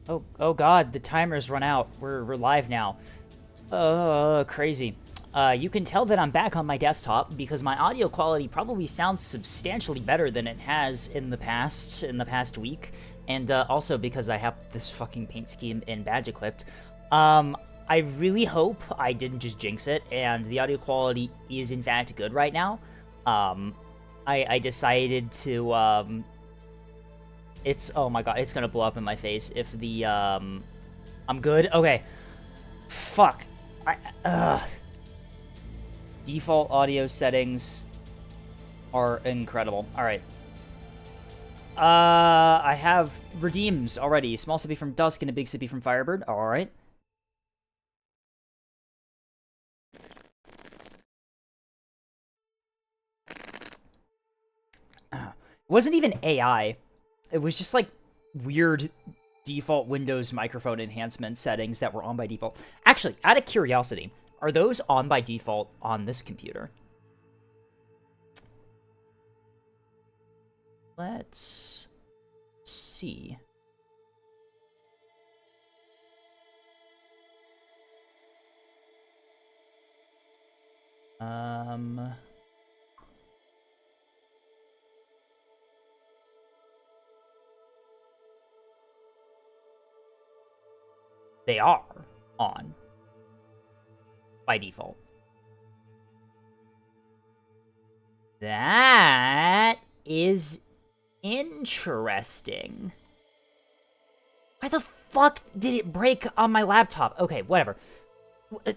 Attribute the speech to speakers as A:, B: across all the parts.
A: Oh God, the timer's run out. We're live now. Crazy. You can tell that I'm back on my desktop because my audio quality probably sounds substantially better than it has in the past week, and also because I have this fucking paint scheme in badge equipped. I really hope I didn't just jinx it, and the audio quality is in fact good right now. I decided to oh my god, it's gonna blow up in my face if the I'm good. Okay. Fuck. Default audio settings are incredible. All right. I have redeems already. Small sippy from Dusk and a big sippy from Firebird. All right. It wasn't even AI. It was just like weird default Windows microphone enhancement settings that were on by default. Actually, out of curiosity, are those on by default on this computer? Let's see. They are on by default. That is interesting. Why the fuck did it break on my laptop? Okay, whatever.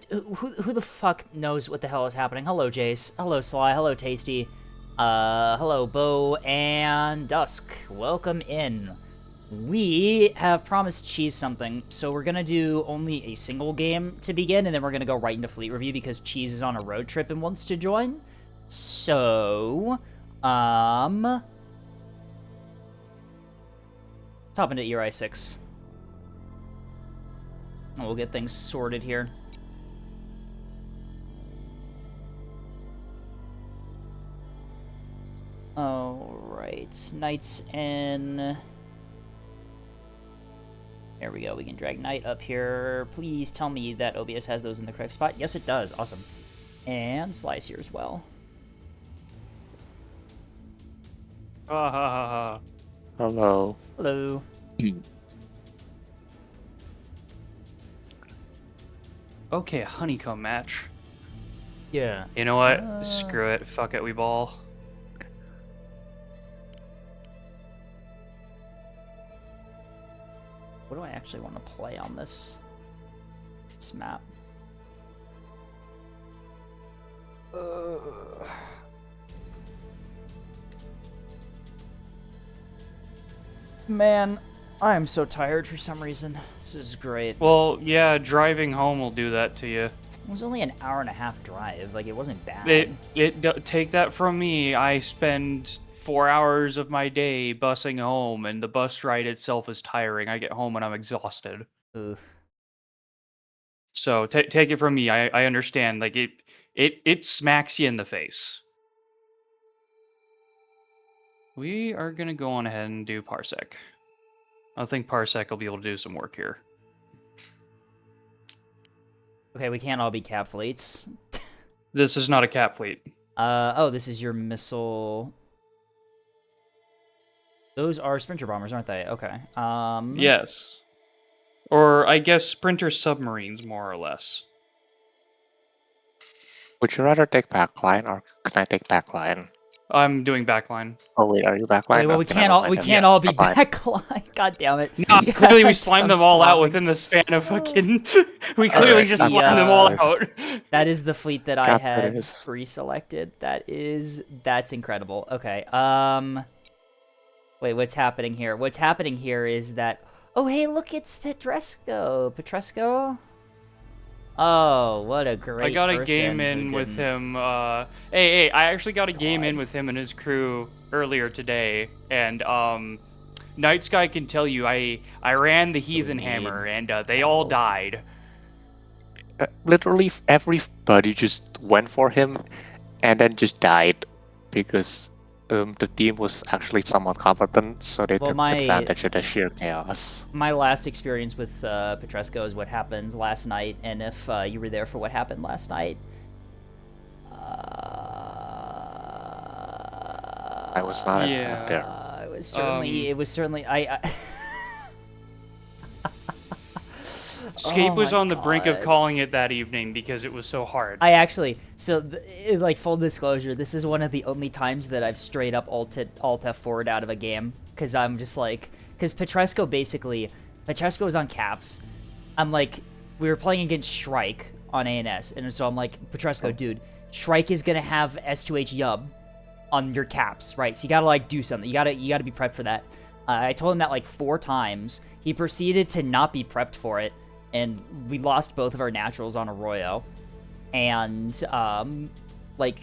A: Who the fuck knows what the hell is happening? Hello, Jace. Hello, Sly. Hello, Tasty. Hello, Bo and Dusk. Welcome in. We have promised Cheese something, so we're gonna do only a single game to begin, and then we're gonna go right into Fleet Review because Cheese is on a road trip and wants to join. So, let's hop into ERI 6. And we'll get things sorted here. Alright, Knight's in. There we go, we can drag Knight up here. Please tell me that OBS has those in the correct spot. Yes, it does. Awesome. And Slice here as well.
B: Hello.
A: Hello.
C: Okay, honeycomb match.
A: Yeah.
C: You know what? Screw it. Fuck it, we ball.
A: What do I actually want to play on this map? Man, I am so tired for some reason. This is great.
C: Well, yeah, driving home will do that to you.
A: It was only an hour-and-a-half drive. Like, it wasn't bad.
C: Take that from me. I spend 4 hours of my day busing home, and the bus ride itself is tiring. I get home and I'm exhausted.
A: Ugh.
C: So take it from me. I understand. Like it smacks you in the face. We are gonna go on ahead and do Parsec. I think Parsec will be able to do some work here.
A: Okay, we can't all be cap fleets.
C: This is not a cap fleet.
A: Oh, this is your missile. Those are Sprinter bombers, aren't they? Okay.
C: Yes. Or I guess Sprinter submarines, more or less.
B: Would you rather take backline or can I take backline?
C: I'm doing backline.
B: Oh wait, are you backline?
A: Okay, well,
B: Okay, never mind
A: we
B: then.
A: can't
B: Yeah,
A: all be
B: backline.
A: backline. God damn it.
C: No, clearly we
A: Yes,
C: slimed
A: I'm
C: them all out
A: swapping.
C: within the span of fucking... we
A: That's
C: clearly just
A: the,
C: slimed them all out.
A: That is the fleet that I
B: Cap
A: had
B: it is.
A: pre-selected. That's incredible. Okay, wait, what's happening here? What's happening here is that... Oh, hey, look, it's Petresco. Petresco? Oh, what a great
C: I got a
A: person
C: game
A: who
C: in with
A: didn't-
C: him. Hey, I actually got a game in
A: God.
C: with him and his crew earlier today, and Night Sky can tell you I ran the Heathen
A: need
C: Hammer, and they all
A: pedals.
C: died.
B: Literally everybody just went for him and then just died because the team was actually somewhat competent, so they
A: Well,
B: took advantage of the sheer chaos.
A: my last experience with Petresco is what happened last night, and if you were there for what happened last night,
B: I was not
C: Yeah.
B: there.
A: it was certainly I
C: Scape
A: Oh
C: was
A: my
C: on the brink of
A: God.
C: calling it that evening because it was so hard.
A: I actually, like, full disclosure, this is one of the only times that I've straight up alt F4'd out of a game, because I'm just like, because Petresco was on caps. I'm like, we were playing against Shrike on ANS, and so I'm like, Petresco, dude, Shrike is gonna have S2H Yub on your caps, right? So you gotta, like, do something. You gotta be prepped for that. I told him that, like, 4 times. He proceeded to not be prepped for it, and we lost both of our naturals on Arroyo. And, like,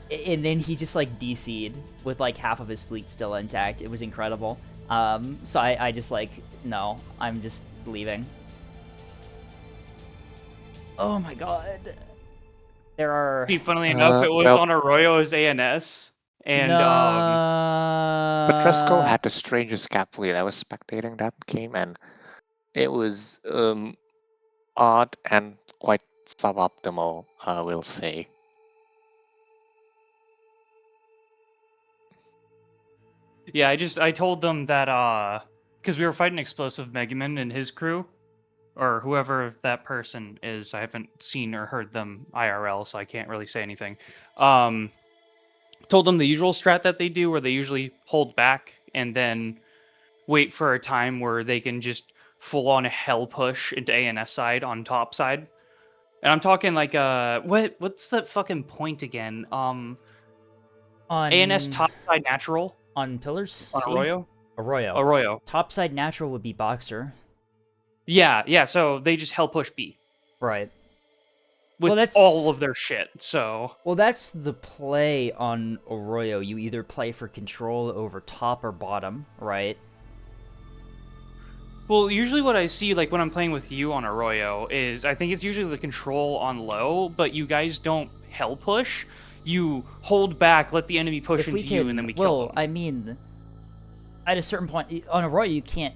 A: and then he just, like, DC'd with, like, half of his fleet still intact. It was incredible. So I just, like, no, I'm just leaving. Oh my god. There are...
C: Funnily enough, it was
B: well-
C: on Arroyo's ANS, and
A: No.
B: Petresco had the strangest cap fleet. I was spectating that game, and it was odd and quite suboptimal, I will say.
C: yeah, I told them that because we were fighting Explosive Megaman and his crew, or whoever that person is. I haven't seen or heard them IRL, so I can't really say anything. Told them the usual strat that they do, where they usually hold back and then wait for a time where they can just full on hell push into ANS side on top side. And I'm talking like what's that fucking point again? ANS top side natural
A: On pillars?
C: on
A: See?
C: Arroyo.
A: Arroyo.
C: Arroyo.
A: Topside natural would be Boxer.
C: Yeah. So they just hell push B
A: Right.
C: with
A: Well, that's...
C: all of their shit. So
A: Well, that's the play on Arroyo. You either play for control over top or bottom, right?
C: well, usually what I see, like when I'm playing with you on Arroyo, is I think it's usually the control on low, but you guys don't hell push. You hold back, let the enemy push
A: If we
C: into
A: can,
C: you, and then we kill them.
A: I mean, at a certain point on Arroyo, you can't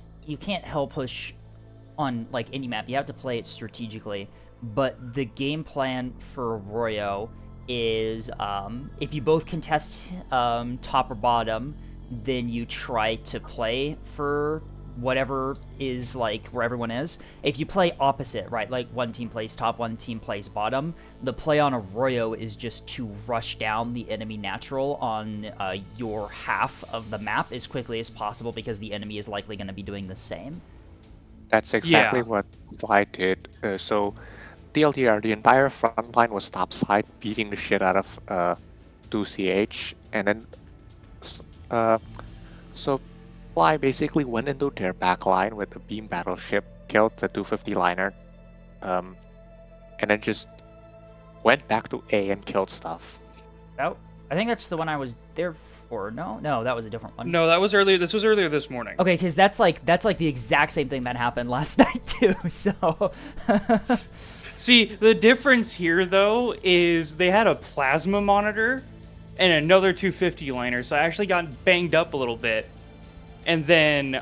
A: hell push on like any map. You have to play it strategically. But the game plan for Arroyo is if you both contest top or bottom, then you try to play for whatever is like where everyone is. If you play opposite, right, like one team plays top, one team plays bottom, the play on Arroyo is just to rush down the enemy natural on your half of the map as quickly as possible, because the enemy is likely going to be doing the same.
B: That's exactly
C: Yeah.
B: what Fly did. So TLDR, the entire front line was topside, beating the shit out of 2CH, and then so Fly basically went into their back line with a beam battleship, killed the 250 liner, and then just went back to A and killed stuff.
A: I think that's the one I was there for. No, that was a different one.
C: No, that was earlier. This was earlier this morning.
A: Okay, because that's like the exact same thing that happened last night too. So.
C: See, the difference here though is they had a plasma monitor and another 250 liner, so I actually got banged up a little bit. And then,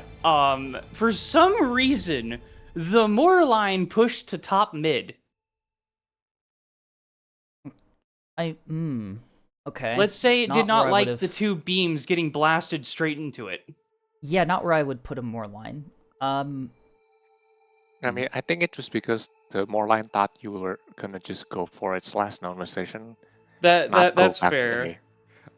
C: for some reason, the Moore line pushed to top mid.
A: Okay.
C: Let's say it did
A: Not
C: not
A: where I
C: like
A: would've-
C: the two beams getting blasted straight into it.
A: Yeah, not where I would put a more line.
B: I mean, I think it's just because the Moorline thought you were gonna just go for its last known position. not go
C: That's
B: back to
C: fair.
B: A.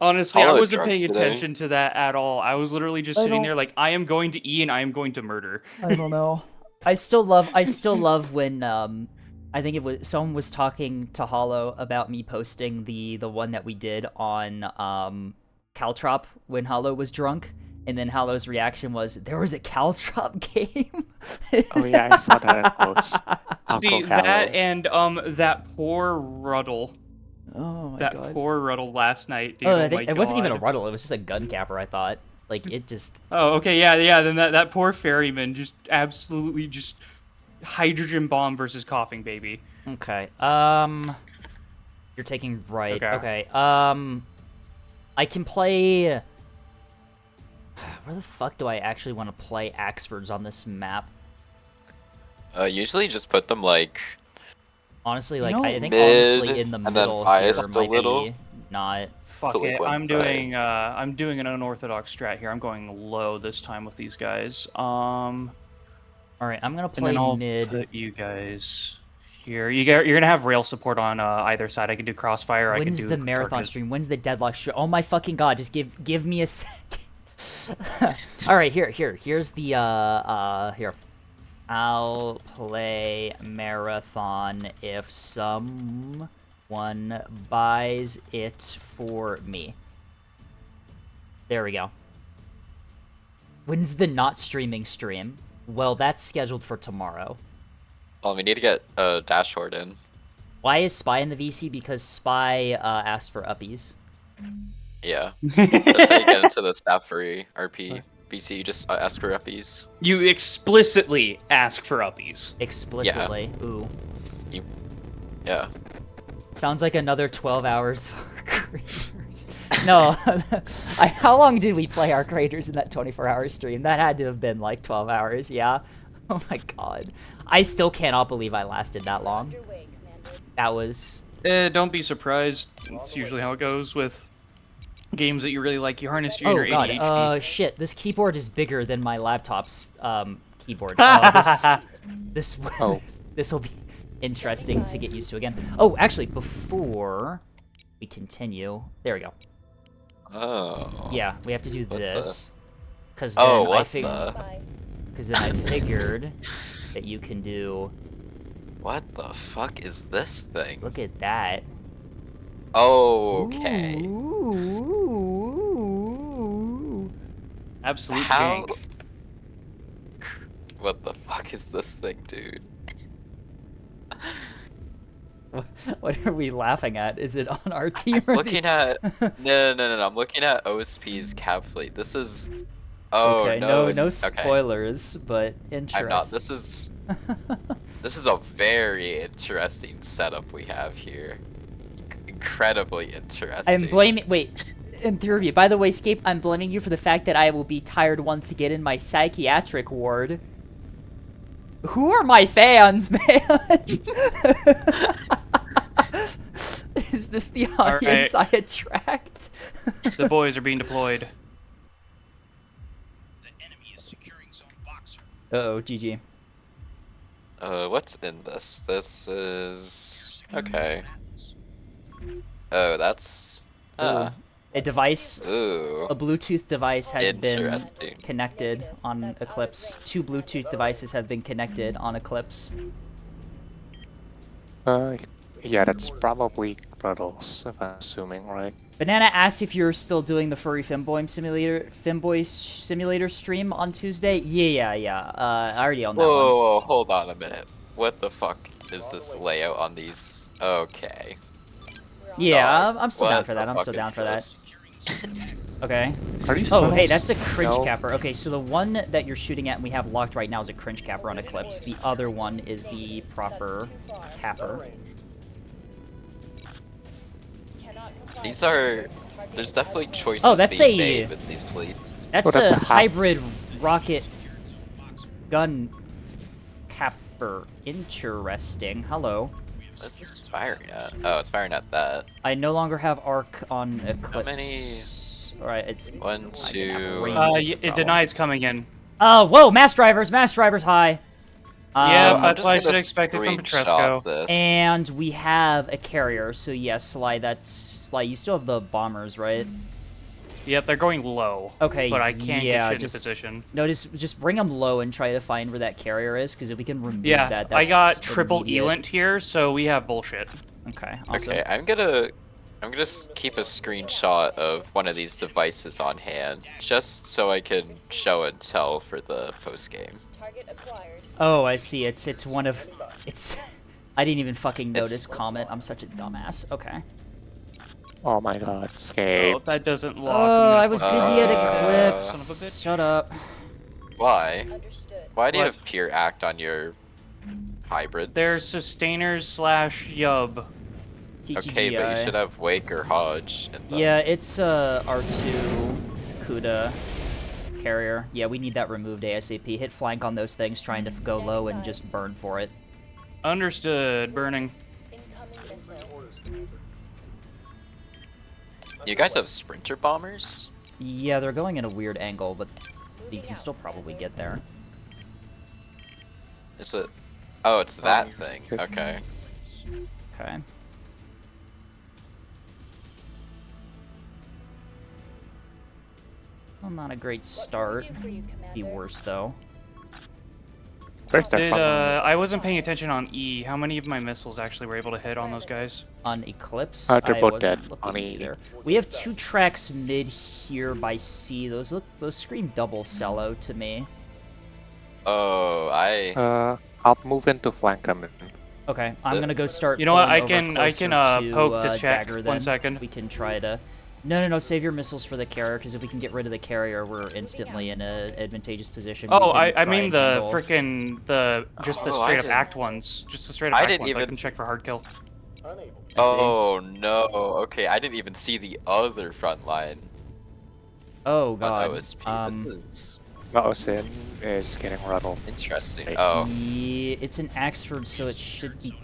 C: Honestly, I
D: Solid
C: wasn't
D: drunk
C: paying
D: today.
C: attention to that at all. I was literally just
A: I
C: sitting
A: don't-
C: there like, I am going to E and I am going to murder.
A: I don't know. I still love when I think it was someone was talking to Hollow about me posting the one that we did on Caltrop when Hollow was drunk, and then Hollow's reaction was, there was a Caltrop game.
B: Oh yeah, I saw that in quotes.
C: See, that and that poor Ruddle.
A: Oh my
C: That
A: god.
C: poor Ruddle last night, dude.
A: Oh,
C: Oh
A: I think
C: my
A: it wasn't even a
C: God.
A: Ruddle. It was just a gun capper. I thought. Like it just.
C: Oh, okay, yeah. Then that poor ferryman just absolutely just hydrogen bomb versus coughing baby.
A: Okay. You're taking right.
C: Okay.
A: Okay. I can play... Where the fuck do I actually want to play Axfords on this map?
D: Usually just put them like
A: Honestly, like,
C: No.
A: I think
D: mid,
A: honestly in the
D: and then
A: middle here
D: biased a
A: might
D: little.
A: be not...
C: Fuck
D: To, like,
C: it.
D: one
C: I'm doing an unorthodox strat here. I'm going low this time with these guys.
A: Alright, I'm gonna
C: And
A: play
C: then I'll
A: mid.
C: put you guys here. You're gonna have rail support on either side. I can do crossfire. I can
A: When's
C: do
A: the marathon
C: targeted.
A: stream? When's the deadlock stream? Oh my fucking god, just give me a sec. Alright, here's the here. I'll play marathon if someone buys it for me. There we go. When's the not streaming stream? Well, that's scheduled for tomorrow.
D: Well, we need to get a dashboard in.
A: Why is Spy in the VC? Because Spy asked for uppies.
D: Yeah, that's how you get into the staff free RP. BC, you just ask for uppies.
C: You explicitly ask for uppies.
A: Explicitly. Ooh.
D: Yeah.
A: Sounds like another 12 hours for creators. No. How long did we play our creators in that 24-hour stream? That had to have been like 12 hours, yeah? Oh my god. I still cannot believe I lasted that long. That was...
C: Don't be surprised. It's usually how it goes with games that you really like. You harness your
A: Oh
C: inner
A: god,
C: ADHD.
A: shit. This keyboard is bigger than my laptop's keyboard. This
B: Oh.
A: this will be interesting to get used to again. Oh, actually, before we continue, there we go.
D: Oh.
A: Yeah, we have to do
D: What
A: this. Cause then
D: Oh,
A: I
D: what the?
A: Cause then I figured that you can do.
D: What the fuck is this thing?
A: Look at that.
D: Okay.
A: Ooh.
C: Absolute
D: How?
C: jank.
D: What the fuck is this thing, dude?
A: What are we laughing at? Is it on our team?
D: I'm
A: or
D: looking
A: the...
D: at no. I'm looking at OSP's cap fleet. This is. Oh
A: okay,
D: no!
A: no
D: Okay.
A: spoilers, but interesting.
D: I'm not. This is a very interesting setup we have here. Incredibly interesting.
A: I'm blaming. Wait, in theory. By the way, Scape, I'm blaming you for the fact that I will be tired once again in my psychiatric ward. Who are my fans, man? Is this the audience I attract?
C: The boys are being deployed.
A: Uh-oh, GG.
D: What's in this? This is okay. Oh, that's
A: A device,
D: ooh.
A: a Bluetooth device has been
D: Interesting.
A: connected on Eclipse. 2 Bluetooth devices have been connected on Eclipse.
B: Yeah, that's probably Puddles, if I'm assuming, right?
A: Banana asked if you're still doing the furry Femboy simulator stream on Tuesday. Yeah. I already own that one.
D: Whoa, hold on a minute. What the fuck is this layout on these? Okay.
A: Yeah,
D: Dog,
A: I'm still down
D: what
A: for that.
D: the
A: I'm
D: fuck
A: still down
D: is
A: for that.
D: this?
A: Okay.
B: Are you
A: Oh, hey,
B: supposed-
A: that's a cringe
B: No.
A: capper. Okay, so the one that you're shooting at and we have locked right now is a cringe capper on Eclipse. The other one is the proper capper.
D: These are. There's definitely choices
A: Oh, that's
D: being
A: a-
D: made with these fleets.
A: That's
B: What
A: a
B: the-
A: hybrid rocket gun capper. Interesting. Hello.
D: What's this firing at? Oh, it's firing at that.
A: I no longer have arc on Eclipse.
D: many-
A: Alright, it's...
D: One,
A: I didn't have
D: two.
A: range. Just a
C: It
A: problem.
C: denied it's coming in.
A: Whoa, mass drivers, hi.
C: Yeah,
D: I'm
C: that's
D: just
C: what I
D: gonna
C: should expect it from
D: screenshot
C: Petresco.
D: this.
A: And we have a carrier, so yes, Sly, Sly, you still have the bombers, right?
C: Yep, they're going low.
A: Okay,
C: But I can't
A: yeah,
C: get shit
A: just-
C: into position.
A: No, just bring them low and try to find where that carrier is, because if we can remove
C: Yeah,
A: that, that's
C: I got triple
A: immediate.
C: Elant here, so we have bullshit.
A: Okay, awesome.
D: Okay, I'm gonna keep a screenshot of one of these devices on hand, just so I can show and tell for the post game.
A: Oh, I see. It's one of... It's... I didn't even fucking
D: It's-
A: notice comment. I'm such a dumbass. Okay.
B: Oh my god,
C: Oh,
B: Scape.
C: if that doesn't lock,
A: Oh, I was busy at
D: Uh,
A: Eclipse.
C: Son of a bitch.
A: Shut up.
D: Why? Why do you
C: What?
D: have Pure Act on your hybrids?
C: They're sustainers / yub.
D: Okay, but you
A: TTGI.
D: should have Wake or Hodge. In them.
A: Yeah, it's R2 Kuda carrier. Yeah, we need that removed ASAP. Hit flank on those things, trying to go low and just burn for it.
C: Understood. Burning.
E: Incoming missile.
D: You guys have Sprinter bombers?
A: Yeah, they're going in a weird angle, but you can still probably get there.
D: Is it? Oh, it's that thing. Okay.
A: Okay. Well, not a great start. Be worse though.
B: Where's that
C: Did
B: from?
C: I wasn't paying attention on E. How many of my missiles actually were able to hit on those guys?
A: On Eclipse,
B: They're
A: I
B: both
A: wasn't
B: dead
A: looking
B: on E.
A: either. We have 2 tracks mid here by C. Those scream double cello to me.
D: Oh,
B: I'll move into flank them.
A: Okay, I'm gonna go start.
C: You know what,
A: pulling
C: I
A: over
C: can
A: closer
C: poke to check.
A: Dagger
C: 1
A: then.
C: second.
A: We can try to. No, save your missiles for the carrier, because if we can get rid of the carrier, we're instantly in an advantageous position. We
C: Oh,
A: can
C: I
A: try
C: mean
A: and
C: the
A: handle-
C: frickin' just the
D: Oh, I
C: straight up
D: didn't-
C: act ones. Just the straight up
D: I
C: act
D: didn't
C: ones. I
D: even-
C: can check for hard kill.
A: I see.
D: Oh no. Okay, I didn't even see the other front line
A: Oh
D: on
A: god.
D: OSP. This is
B: No, Sin is getting rattled.
D: interesting.
B: Right.
D: Oh,
A: Yeah, it's an Axford, so it should be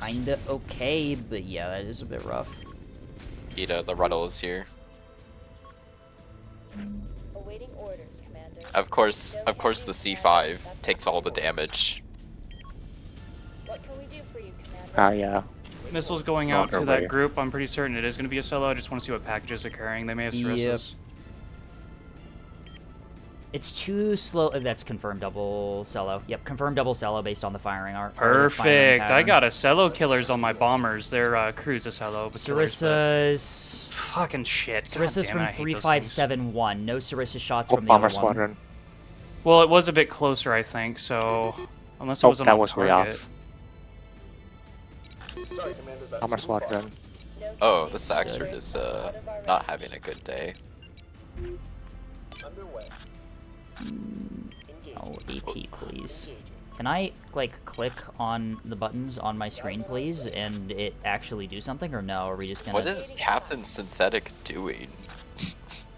A: kinda okay, but yeah, that is a bit rough.
D: Ida, the Ruddle is here.
E: Awaiting orders, Commander.
D: Of course, the C5 takes all the damage.
E: What can we do for you, Commander?
B: Ah, yeah.
C: Missiles going
B: On
C: out
B: their
C: to
B: way.
C: that group. I'm pretty certain it is going to be a solo. I just want to see what packages are carrying. They may have
A: Yep.
C: Sarisas.
A: It's too slow. That's confirmed double cello. Yep, confirmed double cello based on the firing art.
C: Perfect. I got a cello killers on my bombers. They're cruise a cello. but killers, but-
A: Sarissa's.
C: Fucking shit. God
A: Sarissa's
C: damn it, I
A: from
C: hate those things.
A: 3571. No Sarissa shots
B: Oh,
A: from the
B: Bomber
A: other one.
B: Squadron.
C: Well, it was a bit closer, I think. So unless it
B: Oh,
C: wasn't
B: that
C: on
B: was way
C: target.
B: off.
F: Sorry, Commander, that's
B: Bomber
F: too far.
B: Squadron.
E: No
D: Oh,
E: can
D: this
E: do.
D: Axford is not having a good day.
F: Underway. Engaging.
A: Oh, AP, please.
F: Engaging.
A: Can I, like, click on the buttons on my screen, please, and it actually do something, or no? Are we just gonna...
D: What is Captain Synthetic doing?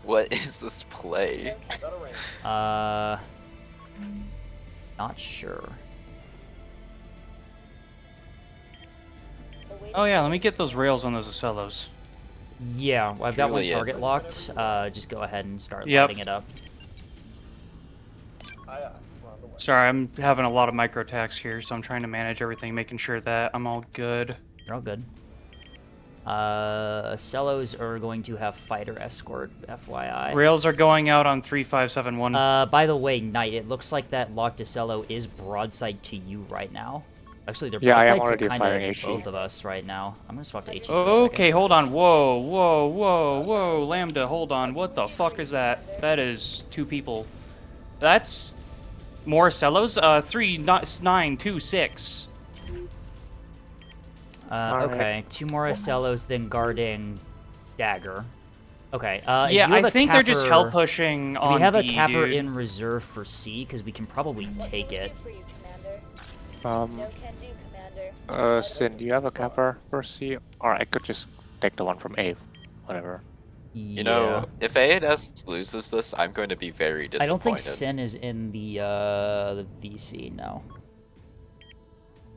D: What is this play?
F: Got a range.
A: Not sure.
E: Awaiting
C: Oh yeah, let me get
E: orders,
C: those rails on those Ocellos.
A: Yeah, well, I've got one
D: Really, yeah.
A: target locked. Just go ahead and start
C: Yep.
A: lighting it up.
F: Aye, aye. We're on the way.
C: Sorry, I'm having a lot of micro attacks here, so I'm trying to manage everything, making sure that I'm all good.
A: You're all good. Cellos are going to have fighter escort, FYI.
C: Rails are going out on 3571.
A: By the way, Knight, it looks like that locked Cello is broadside to you right now. Actually, they're
B: Yeah, I am
A: broadside
B: already
A: to kind
B: firing
A: of
B: HE.
A: both of us right now. I'm gonna swap to HE for a
C: Oh,
A: second.
C: okay, hold on. Whoa, whoa, whoa, whoa. Lambda, hold on. What the fuck is that? That is 2 people. That's more Cellos? 3926.
B: Alright.
A: Okay, 2 more Cellos, then guarding Dagger. Okay, if
C: Yeah,
A: you have
C: I
A: a
C: think they're just hell
A: capper-
C: pushing
A: Do
C: on
A: we have a
C: D,
A: capper
C: dude.
A: in reserve for C? Because we can probably
E: What
A: take
E: can we
A: it.
E: do for you, Commander? No can do, Commander.
B: Sin, do you have a capper for C? Or I could just take the one from A. Whatever.
D: You know, if A&S loses this, I'm going to be very disappointed.
A: I don't think Sin is in the VC. No.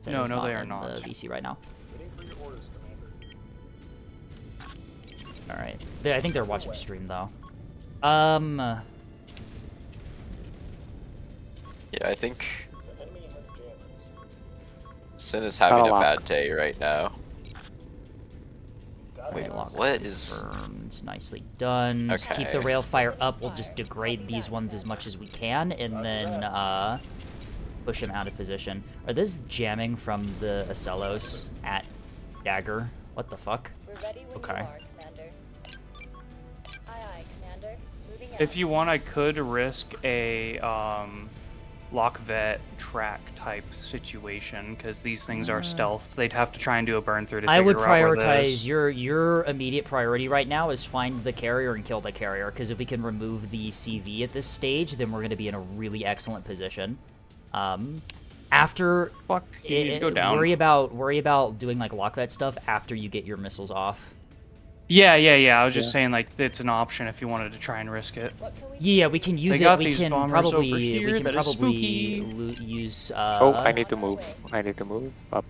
A: Sin
C: No,
A: is
C: no, they are
A: in
C: not.
A: the VC right now.
F: Waiting for your orders, Commander.
A: All right. I think they're watching stream though.
D: Yeah, I think
F: The enemy has jammers.
D: Sin is having a
B: Lock.
D: bad day right now.
F: Got
D: Wait,
F: it.
A: Lock
D: what is...
A: confirmed. Nicely done. Just keep the
D: Okay.
A: rail fire up. We'll just degrade these ones as much as we can, and then push them out of position. Are those jamming from the Acellos at Dagger? What the fuck?
E: We're ready when
A: Okay.
E: you are, Commander. Aye, aye, Commander. Moving out.
C: If you want, I could risk a lock vet track type situation because these things are stealth. They'd have to try and do a burn through to
A: I would
C: figure out where this-
A: prioritize your immediate priority right now is find the carrier and kill the carrier, because if we can remove the CV at this stage, then we're going to be in a really excellent position. After
C: Fuck, you need to go down.
A: worry about doing like lock that stuff after you get your missiles off.
C: Yeah. I was just
B: Yeah.
C: saying, like, it's an option if you wanted to try and risk it.
E: What can we
A: Yeah, we can use
C: They
A: it.
C: got
A: We
C: these
A: can
C: bombers over
A: probably
C: here that is spooky.
A: use.
B: Oh, I need to
E: On our
B: move.
E: way.
B: I need to move up.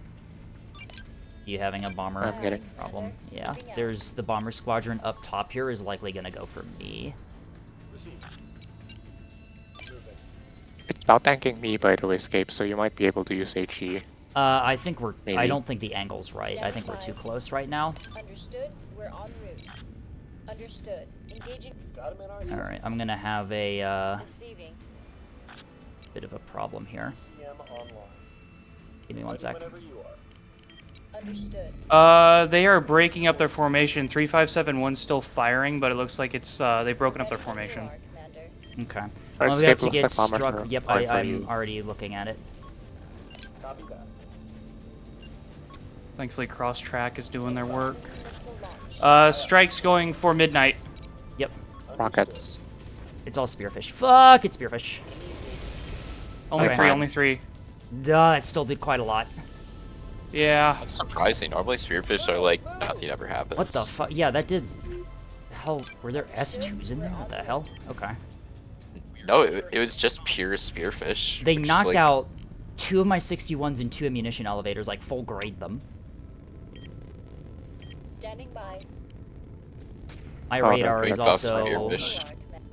A: You having a bomber
B: I'm getting.
A: problem? Yeah.
E: Moving out.
A: There's the bomber squadron up top here is likely gonna go for me.
F: Receive. Moving.
B: It's about tanking me, by the way, Scape, so you might be able to use HE.
A: I think we're. I
B: Maybe.
A: don't think the angle's right. I think we're too close right now.
E: Understood. We're en route. Understood. Engaging.
F: We've got him in our
A: All
F: sights.
A: right, I'm gonna have a
E: Receiving.
A: bit of a problem here.
F: CM online.
A: Give me one
F: Ready
A: sec.
F: Whenever you are.
E: Understood.
C: They are breaking up their formation. 3571's still firing, but it looks like it's they've broken up their
E: Ready whenever you
C: formation.
E: are, Commander.
A: Okay.
B: Alright,
A: Well, we have
B: Scape,
A: to
B: looks
A: get
B: like bombers
A: struck.
B: are
A: Yep,
B: fine for
A: I'm
B: you.
A: already looking at it.
F: Copy that.
C: Thankfully, Cross Track is doing their work.
E: Missile launched.
C: Strike's going for midnight.
A: Yep,
B: Rockets.
A: it's all spearfish. Fuck, it's spearfish.
C: Only
A: Okay.
C: three. Only three.
A: Duh, that still did quite a lot.
C: Yeah.
D: That's surprising. Normally spearfish are like nothing ever happens.
A: What the fuck? Yeah, that did. Hell, were there S2s in there? What the hell? Okay.
D: No, it was just pure spearfish.
A: They
D: which is,
A: knocked
D: like,
A: out 2 of my 61s and 2 ammunition elevators, like full grade them.
E: Standing by.
A: My
B: Oh,
A: radar
B: they're
A: is
D: big buffs
A: also
D: spearfish.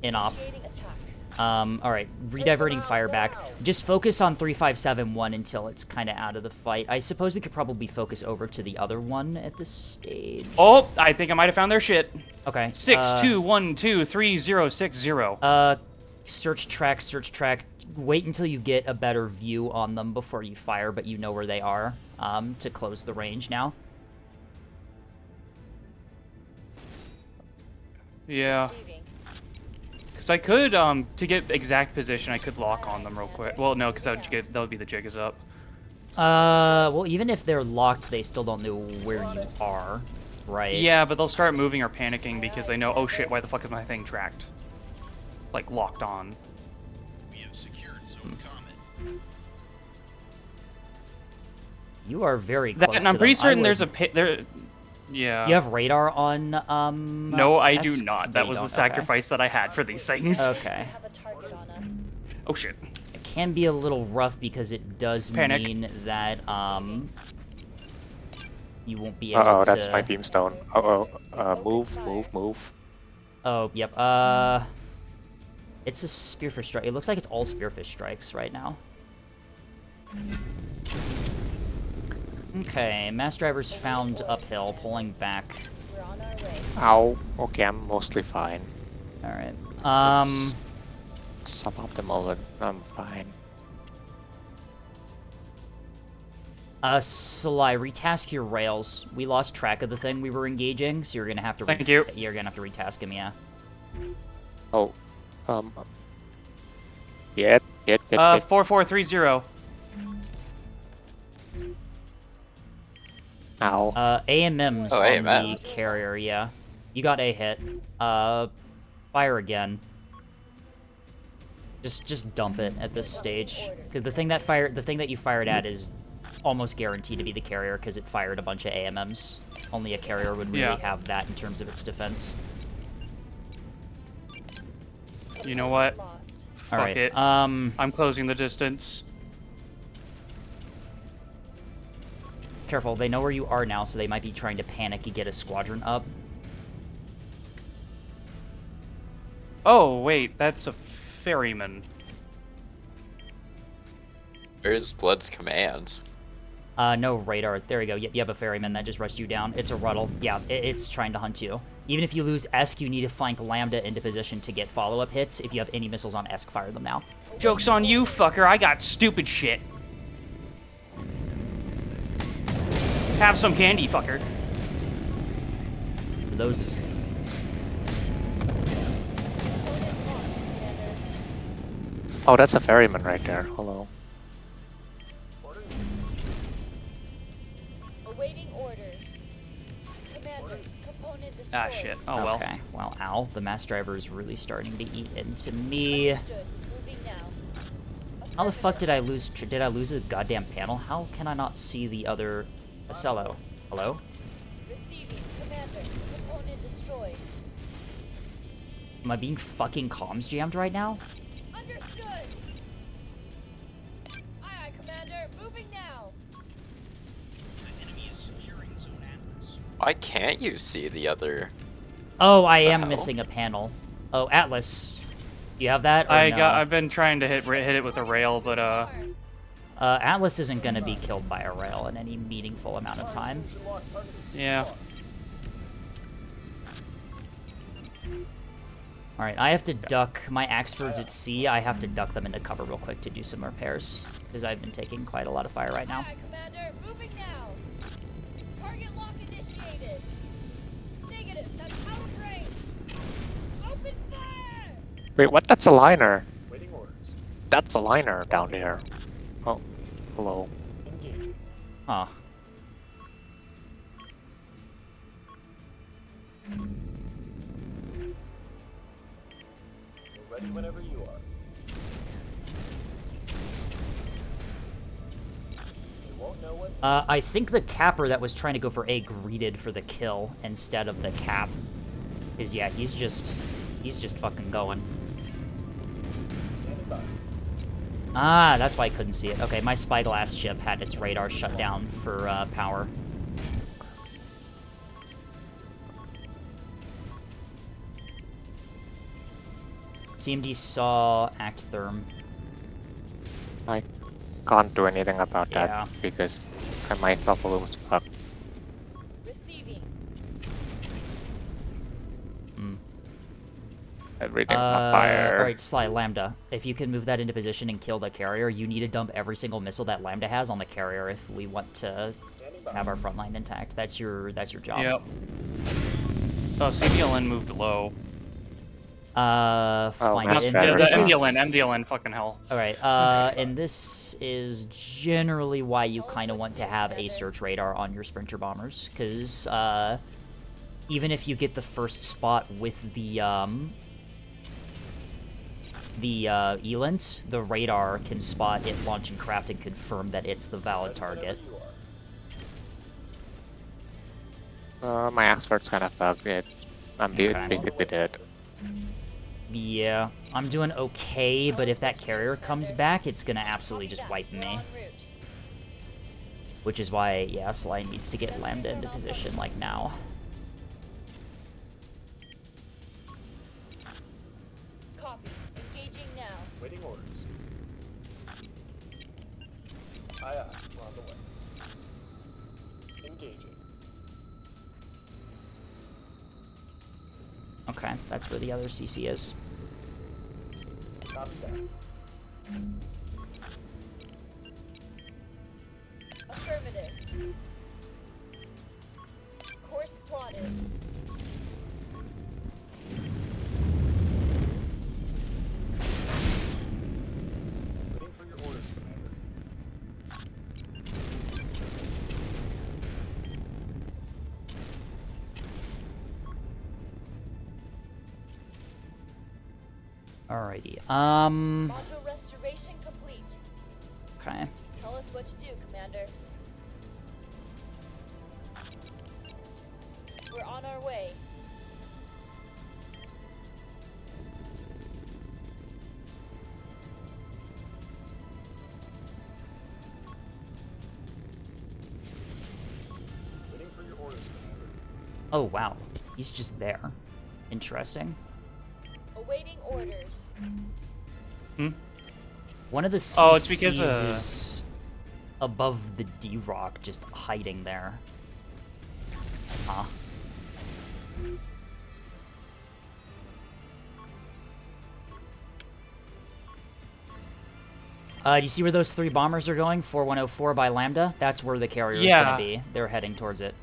A: in op.
E: Initiating attack.
A: Alright, rediverting fire back. Just focus on 3571 until it's kind of out of the fight. I suppose we could probably focus over to the other one at this stage.
C: Oh, I think I might have found their shit.
A: Okay.
C: 62123060.
A: Search track. Wait until you get a better view on them before you fire, but you know where they are, to close the range now.
C: Yeah.
E: Receiving.
C: Because I could, to get exact position, I could lock on them real quick. Well, no, because that would be the jig is up.
A: Well, even if they're locked, they still don't know where you are, right?
C: Yeah, but they'll start moving or panicking because they know, oh shit, why the fuck is my thing tracked? Like, locked on.
G: We have secured zone comment.
A: You are very close
C: And
A: to
C: I'm pretty
A: them.
C: certain there's a pit there. Yeah.
A: Do you have radar on,
C: No, I do
A: S?
C: not.
A: No,
C: That
A: you
C: was the
A: don't. Okay.
C: sacrifice that I had for these things.
E: We
A: Okay.
E: have a target on us.
C: Oh shit.
A: It can be a little rough because it does
C: Panic.
A: mean that, you won't be able to...
B: Uh-oh, that's my beamstone. Move.
A: Oh, yep. It's a spearfish strike. It looks like it's all spearfish strikes right now. Okay, mass drivers found uphill, pulling back.
E: We're on our way.
B: Ow. Okay, I'm mostly fine.
A: All right.
B: Suboptimal, but I'm fine.
A: Salai, retask your rails. We lost track of the thing we were engaging, so you're gonna have to.
C: Thank you.
A: You're gonna have to retask him, yeah.
B: Oh. Get.
C: 4430.
B: Ow.
A: AMM's
D: Oh,
A: on the
D: AMMs.
A: carrier, yeah. You got a hit. Fire again. Just dump it at this stage. 'Cause the thing that you fired at is almost guaranteed to be the carrier because it fired a bunch of AMMs. Only a carrier would really
C: Yeah.
A: have that in terms of its defense.
C: You know what?
E: Lost.
C: Fuck
A: Alright,
C: it. I'm closing the distance.
A: careful, they know where you are now, so they might be trying to panic and get a squadron up.
C: Oh, wait, that's a ferryman.
D: Where's Blood's command?
A: No radar. There you go. Yep, you have a ferryman that just rushed you down. It's a Ruddle. Yeah, it's trying to hunt you. Even if you lose Esk, you need to flank Lambda into position to get follow-up hits. If you have any missiles on Esk, fire them now.
C: Joke's on you, fucker. I got stupid shit. Have some candy, fucker.
A: Those...
E: Opponent lost, Commander.
B: Oh, that's a ferryman right there. Hello.
F: Orders.
E: Awaiting orders. Commander, component destroyed.
C: Ah, shit. Oh, well.
A: Okay, well, ow. The mass driver is really starting to eat into me.
E: Understood. Moving now.
A: How the fuck did I lose? Did I lose a goddamn panel? How can I not see the other Acello? Hello?
E: Receiving. Commander. Component destroyed.
A: Am I being fucking comms jammed right now?
E: Understood. Aye, Commander. Moving now.
G: The enemy is securing Zone Atlas.
D: Why can't you see the other?
A: Oh, I am
D: hell?
A: missing a panel. Oh, Atlas. Do you have that? Or no?
C: I've been trying to hit it with a rail, but
A: Atlas isn't gonna be killed by a rail in any meaningful amount of time.
F: Solution lock target is too
C: Yeah.
F: far.
A: Alright, I have to duck my Axfords at sea. I have to duck them into cover real quick to do some repairs. Because I've been taking quite a lot of fire right now.
E: Aye, Commander. Moving now. Target lock initiated. Negative. That's out of range. Open fire.
B: Wait, what? That's a liner.
F: Waiting orders.
B: That's a liner down there. Oh, hello.
F: Engage.
A: Huh.
F: We're ready whenever you are. You won't know what.
A: I think the capper that was trying to go for A greeted for the kill instead of the cap. Is yeah, he's just fucking going.
F: Standing by.
A: Ah, that's why I couldn't see it. Okay, my spyglass ship had its radar shut down for power. CMD saw Act Therm.
B: I can't do anything about that
A: Yeah.
B: because my balloon's fucked.
E: Receiving.
B: Everything's on fire.
A: Alright, Sly, Lambda. If you can move that into position and kill the carrier, you need to dump every single missile that Lambda has on the carrier if we want to
F: Standing by.
A: have our front line intact. That's your job.
C: Yep. Oh, CBLN moved low.
A: Fine.
B: that's
A: And
B: better.
A: so
C: The
A: this is-
C: MDLN, fucking hell.
A: Alright, and this is generally why you kind of want to have a search radar on your Sprinter bombers, because even if you get the first spot with the Elent, the radar can spot it launching craft and confirm that it's the valid target.
F: Whenever you are.
B: My Axford's kind of bugged. I'm being
A: Okay.
B: dead.
A: Yeah, I'm doing okay, but if that carrier comes back, it's gonna absolutely just wipe
E: We're
A: me.
E: en route.
A: Which is why, yeah, Sly needs to get Lambda into position, like, now.
E: Copy. Engaging now.
F: Waiting orders. Aye, aye. We're on the way. Engaging.
A: Okay, that's where the other CC is.
F: Copy that.
E: Affirmative. Course plotted.
F: Waiting for your orders, Commander.
A: Alrighty,
E: Module restoration complete.
A: okay.
E: Tell us what to do, Commander. We're on our way.
F: Waiting for your orders, Commander.
A: Oh, wow. He's just there. Interesting.
E: Awaiting orders.
A: One of the CCs
C: Oh, it's because,
A: is above the D-Rock, just hiding there. Huh. Do you see where those 3 bombers are going? 4104 by Lambda? That's where the carrier is
C: Yeah.
A: gonna be. They're heading towards it.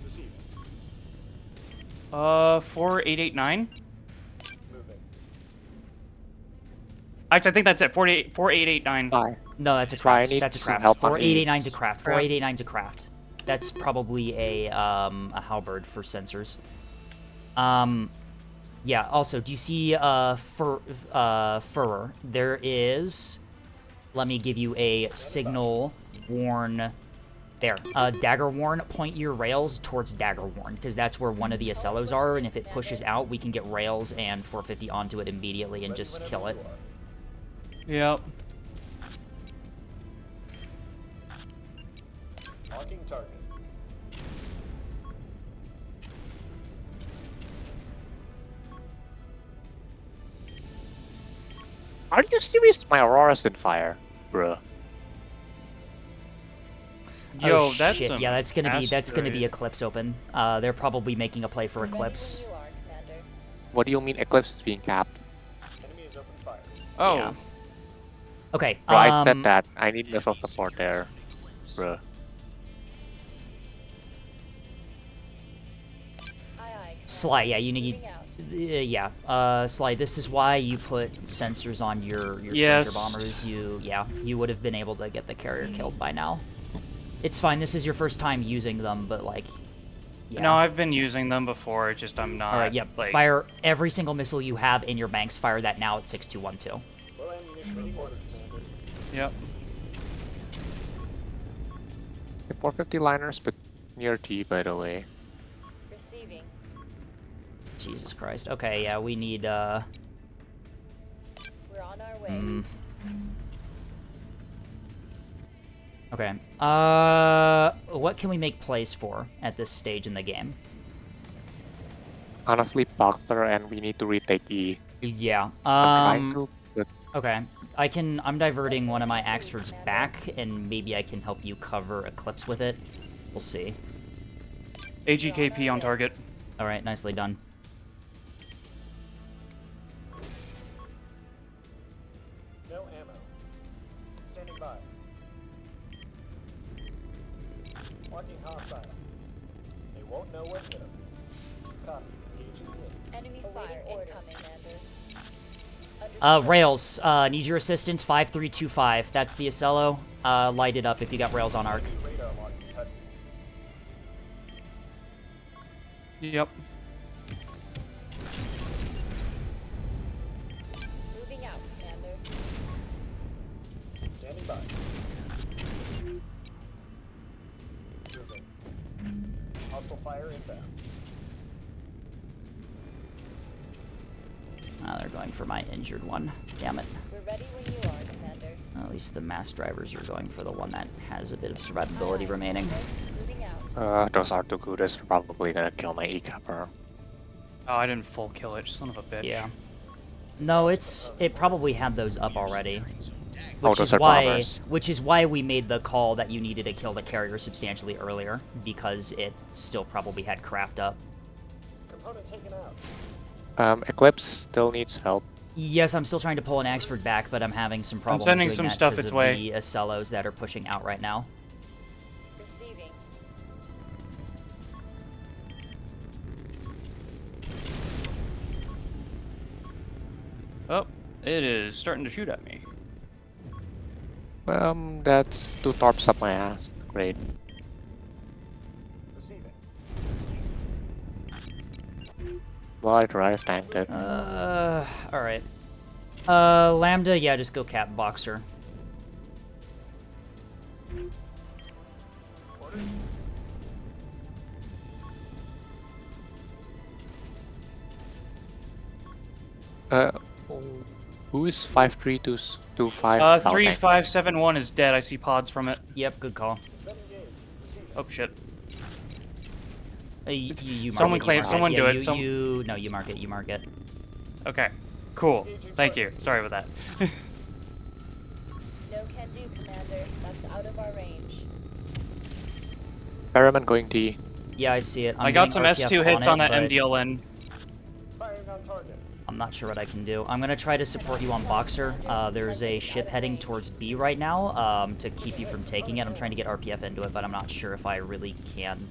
F: Receiving.
C: 4889?
F: Moving.
C: Actually, I think that's it. 4889.
B: Bye.
A: No, that's a
B: Try, I
A: craft.
B: need
A: That's a
B: some
A: craft.
B: help on
A: 4889's a craft. 4889's a craft. That's probably a halberd for sensors. Yeah, also, do you see Furrer? There is... Let me give you a signal warn. There. Dagger warn, point your rails towards Dagger warn, because that's where one of the Acellos are, and if it pushes out, we can get rails and 450 onto it immediately and just kill it.
C: Yep.
F: Marking target.
B: Are you serious? My Aurora's in fire, bruh.
C: Yo,
A: Oh,
C: that's
A: shit.
C: some
A: Yeah, that's gonna be
C: asteroid.
A: Eclipse open. They're probably making a play for Eclipse.
E: Ready when you are, Commander.
B: What do you mean Eclipse is being capped?
F: Enemy is open fire.
C: Oh,
A: Yeah. Okay,
B: Bro, I said that. I need missile support there, bruh.
E: Aye, aye, Commander.
A: Sly, yeah, you need...
E: Moving out.
A: Sly, this is why you put sensors on your
C: Yes.
A: Sprinter bombers. You would have been able to get the carrier killed by now. It's fine, this is your first time using them, but like... Yeah.
C: no, I've been using them before. It's just I'm not.
A: Alright, yep.
C: Like,
A: Fire every single missile you have in your banks. Fire that now at 6212.
F: Low ammunition ready order, Commander.
C: Yep.
B: The 450 liners, but near T, by the way.
E: Receiving.
A: Jesus Christ. Okay, yeah, we need,
E: We're on our way.
A: Okay. What can we make plays for at this stage in the game?
B: Honestly, Boxer, and we need to retake E.
A: Yeah.
B: I'm trying to, but
A: Okay. I'm diverting one of my Axfords back, and maybe I can help you cover Eclipse with it. We'll see.
C: AGKP on target.
A: Alright, nicely done.
F: No ammo. Standing by. Marking hostile. They won't know what hit them. Copy. Engaging in.
E: Enemy fire incoming, Commander.
A: Rails, need your assistance, 5325. That's the Acello. Light it up if you got rails on arc.
F: Enemy radar marking touch.
C: Yep.
E: Moving out, Commander.
F: Standing by. Moving. Hostile fire inbound.
A: They're going for my injured one. Damn it.
E: We're ready when you are, Commander.
A: At least the mass drivers are going for the one that has a bit of survivability remaining.
E: Moving out.
B: those Artukudas are probably gonna kill my E-Capper.
C: Oh, I didn't full kill it. Son of a bitch.
A: Yeah. No, it probably had those up already.
B: Oh,
A: Which
B: those
A: is
B: are
A: why
B: bombers.
A: we made the call that you needed to kill the carrier substantially earlier, because it still probably had craft up.
F: Component taken out.
B: Eclipse still needs help.
A: Yes, I'm still trying to pull an Axford back, but I'm having some problems
C: sending
A: doing
C: some
A: that
C: stuff
A: 'cause
C: its
A: of
C: way.
A: the Acellos that are pushing out right now.
E: Receiving.
C: Oh, it is starting to shoot at me.
B: That's 2 torps up my ass. Great.
F: Receiving.
B: Well, I drive tanked it.
A: Alright. Lambda, yeah, just go cap Boxer.
F: Orders.
B: Who is 53225?
C: 3571 is dead. I see pods from it.
A: Yep, good call.
F: Then engage. Receiving.
C: Oh shit.
A: You mark
C: Someone
A: it, you
C: claim-
A: mark
C: someone
A: it.
C: do
A: Yeah,
C: it, some-
A: No, you mark it, you mark it.
C: Okay. Cool. Thank you. Sorry about that.
E: No can do, Commander. That's out of our range.
B: Ferryman going T.
A: Yeah, I see it. I'm
C: I got
A: getting
C: some
A: RPF
C: S2 hits on
A: it,
C: that
A: but
C: MDLN.
F: Firing on target.
A: I'm not sure what I can do. I'm gonna try to support you on Boxer. There's a ship heading towards B right now, to keep you from taking it. I'm trying to get RPF into it, but I'm not sure if I really can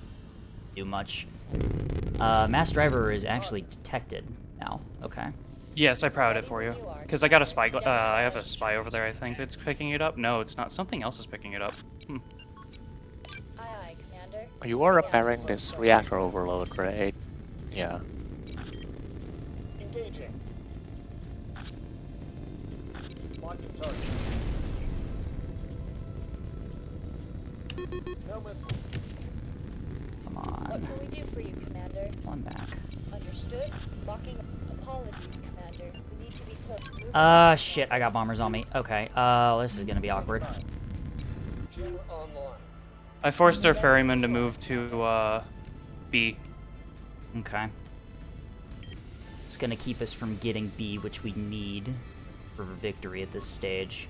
A: do much. Mass driver is actually detected now. Okay.
C: Yes, I proud it for you. Because I got a spy. I have a spy over there. I think that's picking it up. No, it's not. Something else is picking it up. Hmm.
E: Aye, aye, Commander.
B: You are repairing this reactor overload, right? Yeah.
F: Engaging. Locking target. No missiles.
A: Come
E: What
A: on.
E: can we do for you, Commander?
A: One back.
E: Understood. Locking. Apologies, Commander. We need to be close.
A: Shit, I got bombers on me. Okay, this is gonna be awkward.
F: Jim online.
C: I forced their ferryman to move to B.
A: Okay. It's gonna keep us from getting B, which we need for victory at this stage.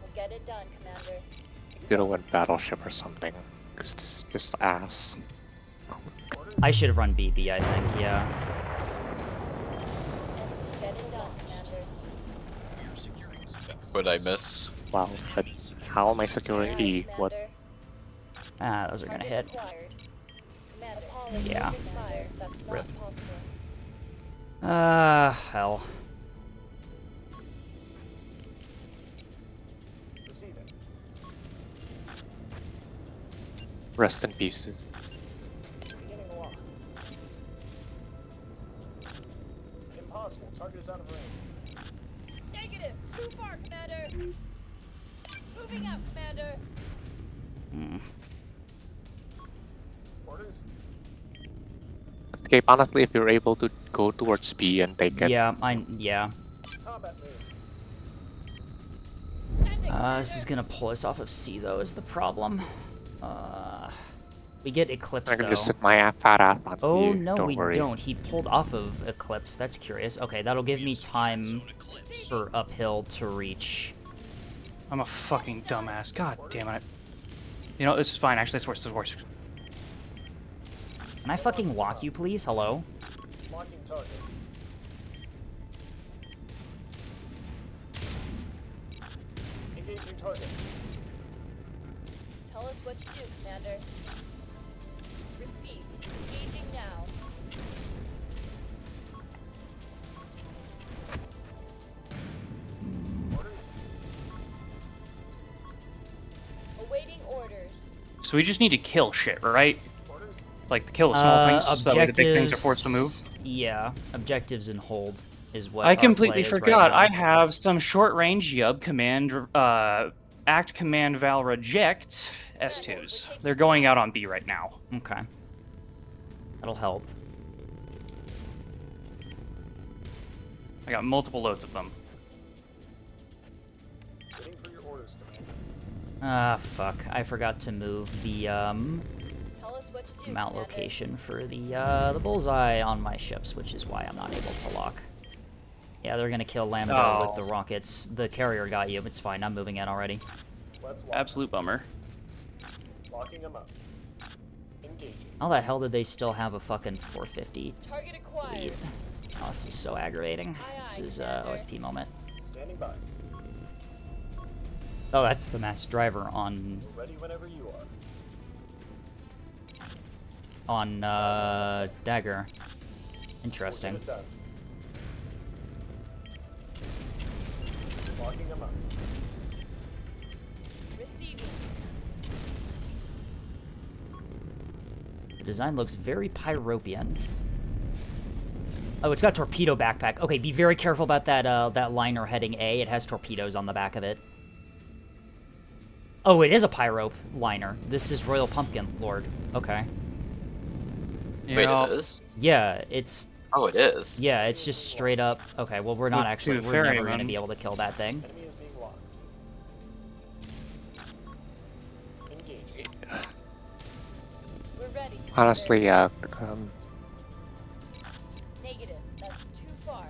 E: We'll get it done, Commander.
B: Should have went battleship or something. Just ass.
A: I should have run BB, I think, yeah.
E: And we'll get it done, Commander.
G: We are securing zone A.
D: What'd I miss?
B: Wow, but how am I securing E? What?
A: Ah, those are gonna hit.
E: Commander, apologies.
A: Yeah.
E: Fire. That's not
A: Rip.
E: possible.
A: Hell.
F: Receiving.
B: Rest in pieces.
F: Beginning lock. Impossible. Target is out of range.
E: Negative. Too far, Commander. Moving out, Commander.
A: Hmm.
F: Orders.
B: Escape, honestly, if you're able to go towards B and take it.
A: Yeah, yeah.
F: Combat move.
E: Sending,
A: This is gonna pull us off of C, though, is the problem. We get Eclipse,
B: I can
A: though.
B: just sit my fat ass on
A: Oh,
B: you.
A: no,
B: don't
A: we
B: worry.
A: don't. He pulled off of Eclipse. That's curious. Okay, that'll give me time for uphill to reach.
C: I'm a fucking dumbass. God damn it. You know, this is fine. Actually, this works. This works.
A: Can I fucking lock you, please? Hello?
F: Locking target. Engaging target.
E: Tell us what to do, Commander. Received. Engaging now.
F: Orders.
E: Awaiting orders.
C: So we just need to kill shit, right?
F: Orders.
C: Like, kill the small things, so that way the big things are forced to move.
A: Yeah, objectives and hold is what
C: I
A: our
C: completely
A: play is right
C: forgot.
A: now.
C: I have some short-range Yub command, act command val reject S2s. They're going out on B right now.
A: Okay. That'll help.
C: I got multiple loads of them.
F: Waiting for your orders, Commander.
A: Fuck. I forgot to move the,
E: Tell us what to do,
A: mount
E: Commander.
A: location for the bullseye on my ships, which is why I'm not able to lock. Yeah, they're gonna kill Lambda with the rockets. The carrier got you. It's fine. I'm moving in already.
F: Let's lock.
C: Absolute bummer.
F: Locking them up. Engaging.
A: How the hell did they still have a fucking 450
E: Target acquired.
A: lead? Oh, this is so aggravating.
E: Aye,
A: This
E: aye,
A: is
E: Commander.
A: OSP moment.
F: Standing by.
A: Oh, that's the mass driver on
F: Ready whenever you are.
A: Dagger. Interesting.
F: We'll get it done. Locking them up.
E: Receiving.
A: The design looks very Pyropian. Oh, it's got torpedo backpack. Okay, be very careful about that that liner heading A. It has torpedoes on the back of it. Oh, it is a Pyrope liner. This is Royal Pumpkin Lord. Okay.
D: Wait,
C: Yeah,
D: it is?
A: Yeah, it's
D: Oh, it is.
A: yeah, it's just straight up. Okay, well we're not
C: With
A: actually.
C: two
A: We're never
C: ferrymen.
A: gonna be able to kill that thing.
F: Enemy is being locked. Engaging.
E: We're ready, Commander.
B: Honestly,
E: Negative. That's too far.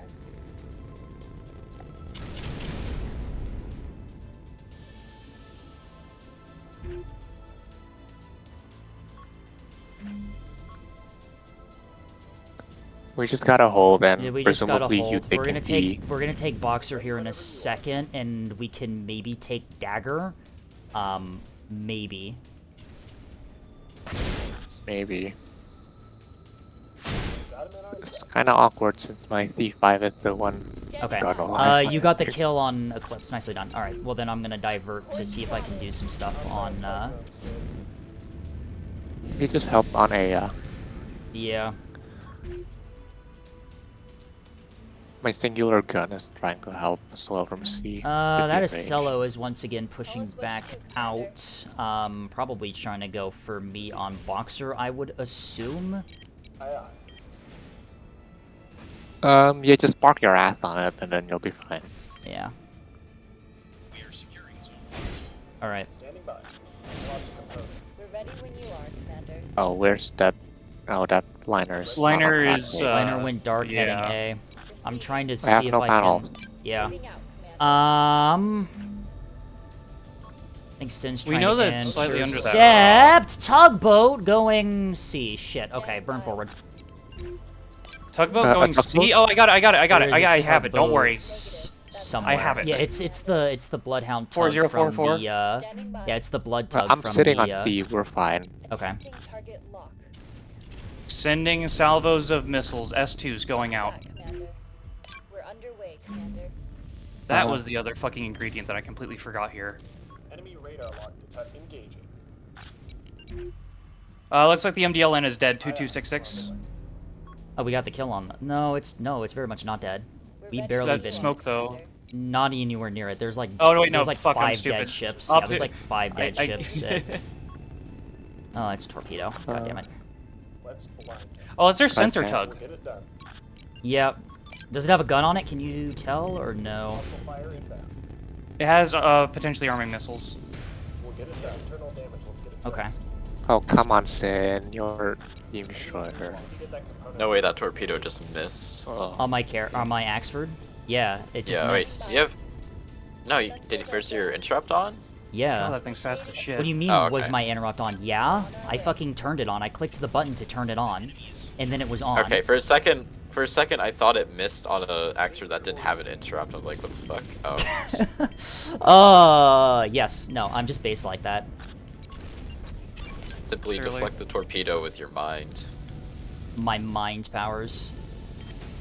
B: we just gotta hold, and
A: Yeah, we just gotta
B: presumably you
A: hold. We're gonna
B: taking B.
A: take Boxer here in a second, and we can maybe take Dagger. Maybe.
B: Maybe.
F: Got him in our
B: It's
F: sight.
B: kind of awkward since my C5 is the one.
E: Standing
A: Okay.
B: God,
E: by.
B: no.
A: You got the kill on Eclipse. Nicely done. All right. Well, then I'm gonna divert to see if I can do some stuff on.
B: You just help on a.
A: Yeah.
B: My singular gun is trying to help as well from C. Should be
A: That
B: in
A: is
B: range.
A: Cello is once again pushing
E: us what you
A: back
E: do, Commander.
A: out. Probably trying to go for me on Boxer, I would assume.
F: Aye, aye.
B: Yeah, just park your ass on it and then you'll be fine.
A: Yeah.
G: We are securing zone.
A: Alright.
F: Standing by. Lost a component.
E: We're ready when you are, Commander.
B: Oh, where's that? Oh, that liner's not
C: Liner
B: on track
C: is,
B: yet.
A: Liner went dark heading
C: yeah.
A: A. I'm trying to see
B: I have
A: if
B: no
A: I
B: panels.
A: can. Yeah.
E: Moving out, Commander.
A: I think Sin's
C: We
A: trying
C: know
A: to
C: that's slightly under that.
A: intercept tugboat going C. Shit. Okay, burn forward.
C: Tugboat
B: A
C: going
B: tugboat?
C: C. Oh, I got it.
A: There is a
C: I have it. Don't worry.
A: tugboat Somewhere.
C: I have it.
A: Yeah, it's the Bloodhound tug
C: 4044.
A: from the
E: Standing by.
A: yeah, it's the blood tug
B: I'm
A: from
B: sitting
A: the
B: on C, we're fine.
A: Okay.
E: Attempting target lock.
C: Sending salvos of missiles. S2's going out.
E: Back, Commander. We're underway, Commander.
C: That
B: Uh-huh.
C: was the other fucking ingredient that I completely forgot here.
F: Enemy radar lock engaging.
C: Looks like the MDLN is dead. 2266.
A: Oh, we got the kill on that. No, it's very much not dead.
E: We're
A: We
E: ready
A: barely
E: when
C: That
E: you
A: been
E: are,
C: smoke, though.
E: Commander.
A: not anywhere near it. There's like
C: Oh, no, wait, no,
A: there's like
C: fuck, I'm
A: 5
C: stupid.
A: dead ships.
C: I'll
A: Yeah, there's
C: do-
A: like 5 dead ships. Oh, it's a torpedo. God damn it.
F: Let's blind.
C: Oh, it's their sensor
B: Okay.
F: We'll
C: tug.
F: get it done.
A: Yep. Does it have a gun on it? Can you tell or no?
F: Hostile fire inbound.
C: It has potentially arming missiles.
F: We'll get it done. Internal damage. Let's get it
A: Okay.
F: fixed.
B: Oh, come on, Sin. You're Team Destroyer.
F: You get that component.
D: No way, that torpedo just missed.
B: Oh.
A: On my Axford? Yeah, it just
D: Yeah, wait.
A: missed.
D: Do you have? No, where's your interrupt on?
C: Oh,
A: Yeah.
C: that thing's fast as shit.
A: What do you mean
D: Oh,
A: was
D: okay.
A: my interrupt on? Yeah, I fucking turned it on. I clicked the button to turn it on, and then it was on.
D: Okay, for a second I thought it missed on a actor that didn't have an interrupt. I was like, what the fuck? Oh.
A: Yes. No, I'm just based like that.
D: Simply
C: Clearly.
D: deflect the torpedo with your mind.
A: My mind powers.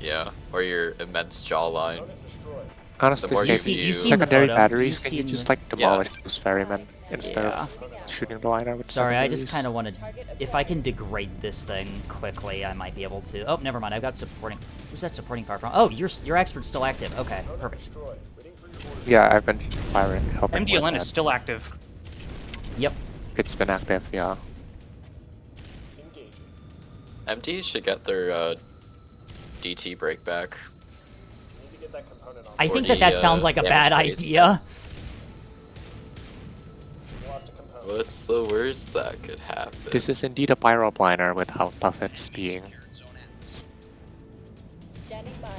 D: Yeah, or your immense jawline.
F: Component destroyed.
B: Honestly,
D: The more
A: You
D: you
A: see,
D: see-
A: you've seen the
B: secondary
A: photo.
B: batteries,
A: You've
B: can you
A: seen
B: just
A: the-
B: like demolish those ferrymen instead
A: Yeah.
B: of shooting the liner with
A: Sorry, I just
B: secondaries?
A: kind of want to. If I can degrade this thing quickly, I might be able to. Oh, never mind. I've got supporting. Who's that supporting fire from? Oh, your expert's still active. Okay,
F: Component
A: perfect.
F: destroyed. Waiting for your orders.
B: Yeah, I've been firing, helping with
C: MDLN
B: that.
C: is still active.
A: Yep.
B: It's been active, yeah.
F: Engaging.
D: MDs should get their DT break back.
F: Need to get that component on.
A: I think
D: the,
A: that sounds like a
D: damage
A: bad
D: base.
A: idea.
F: Lost a component.
D: What's the worst that could happen?
B: This is indeed a pyro liner with how tough it's being.
G: Secured zone Atlas.
E: Standing by.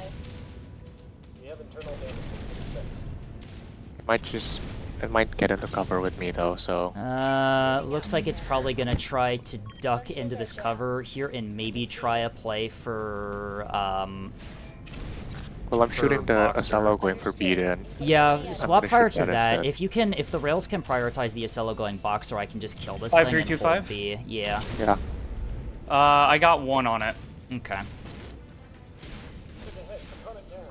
F: We have internal damage. Let's get it fixed.
B: It might get into cover with me though, so
A: Looks like it's probably gonna try to duck into this cover here and maybe try a play for,
B: well, I'm shooting the
A: Boxer.
B: Ocello going for B then.
A: yeah, swap
B: gonna
A: fire
B: shoot
A: to
B: that
A: that.
B: instead.
A: If the rails can prioritize the Ocello going Boxer, I can just kill this thing and
C: 5325?
A: hold B. Yeah,
B: Yeah.
C: I got one on it.
A: okay.
F: Took a hit. Component down.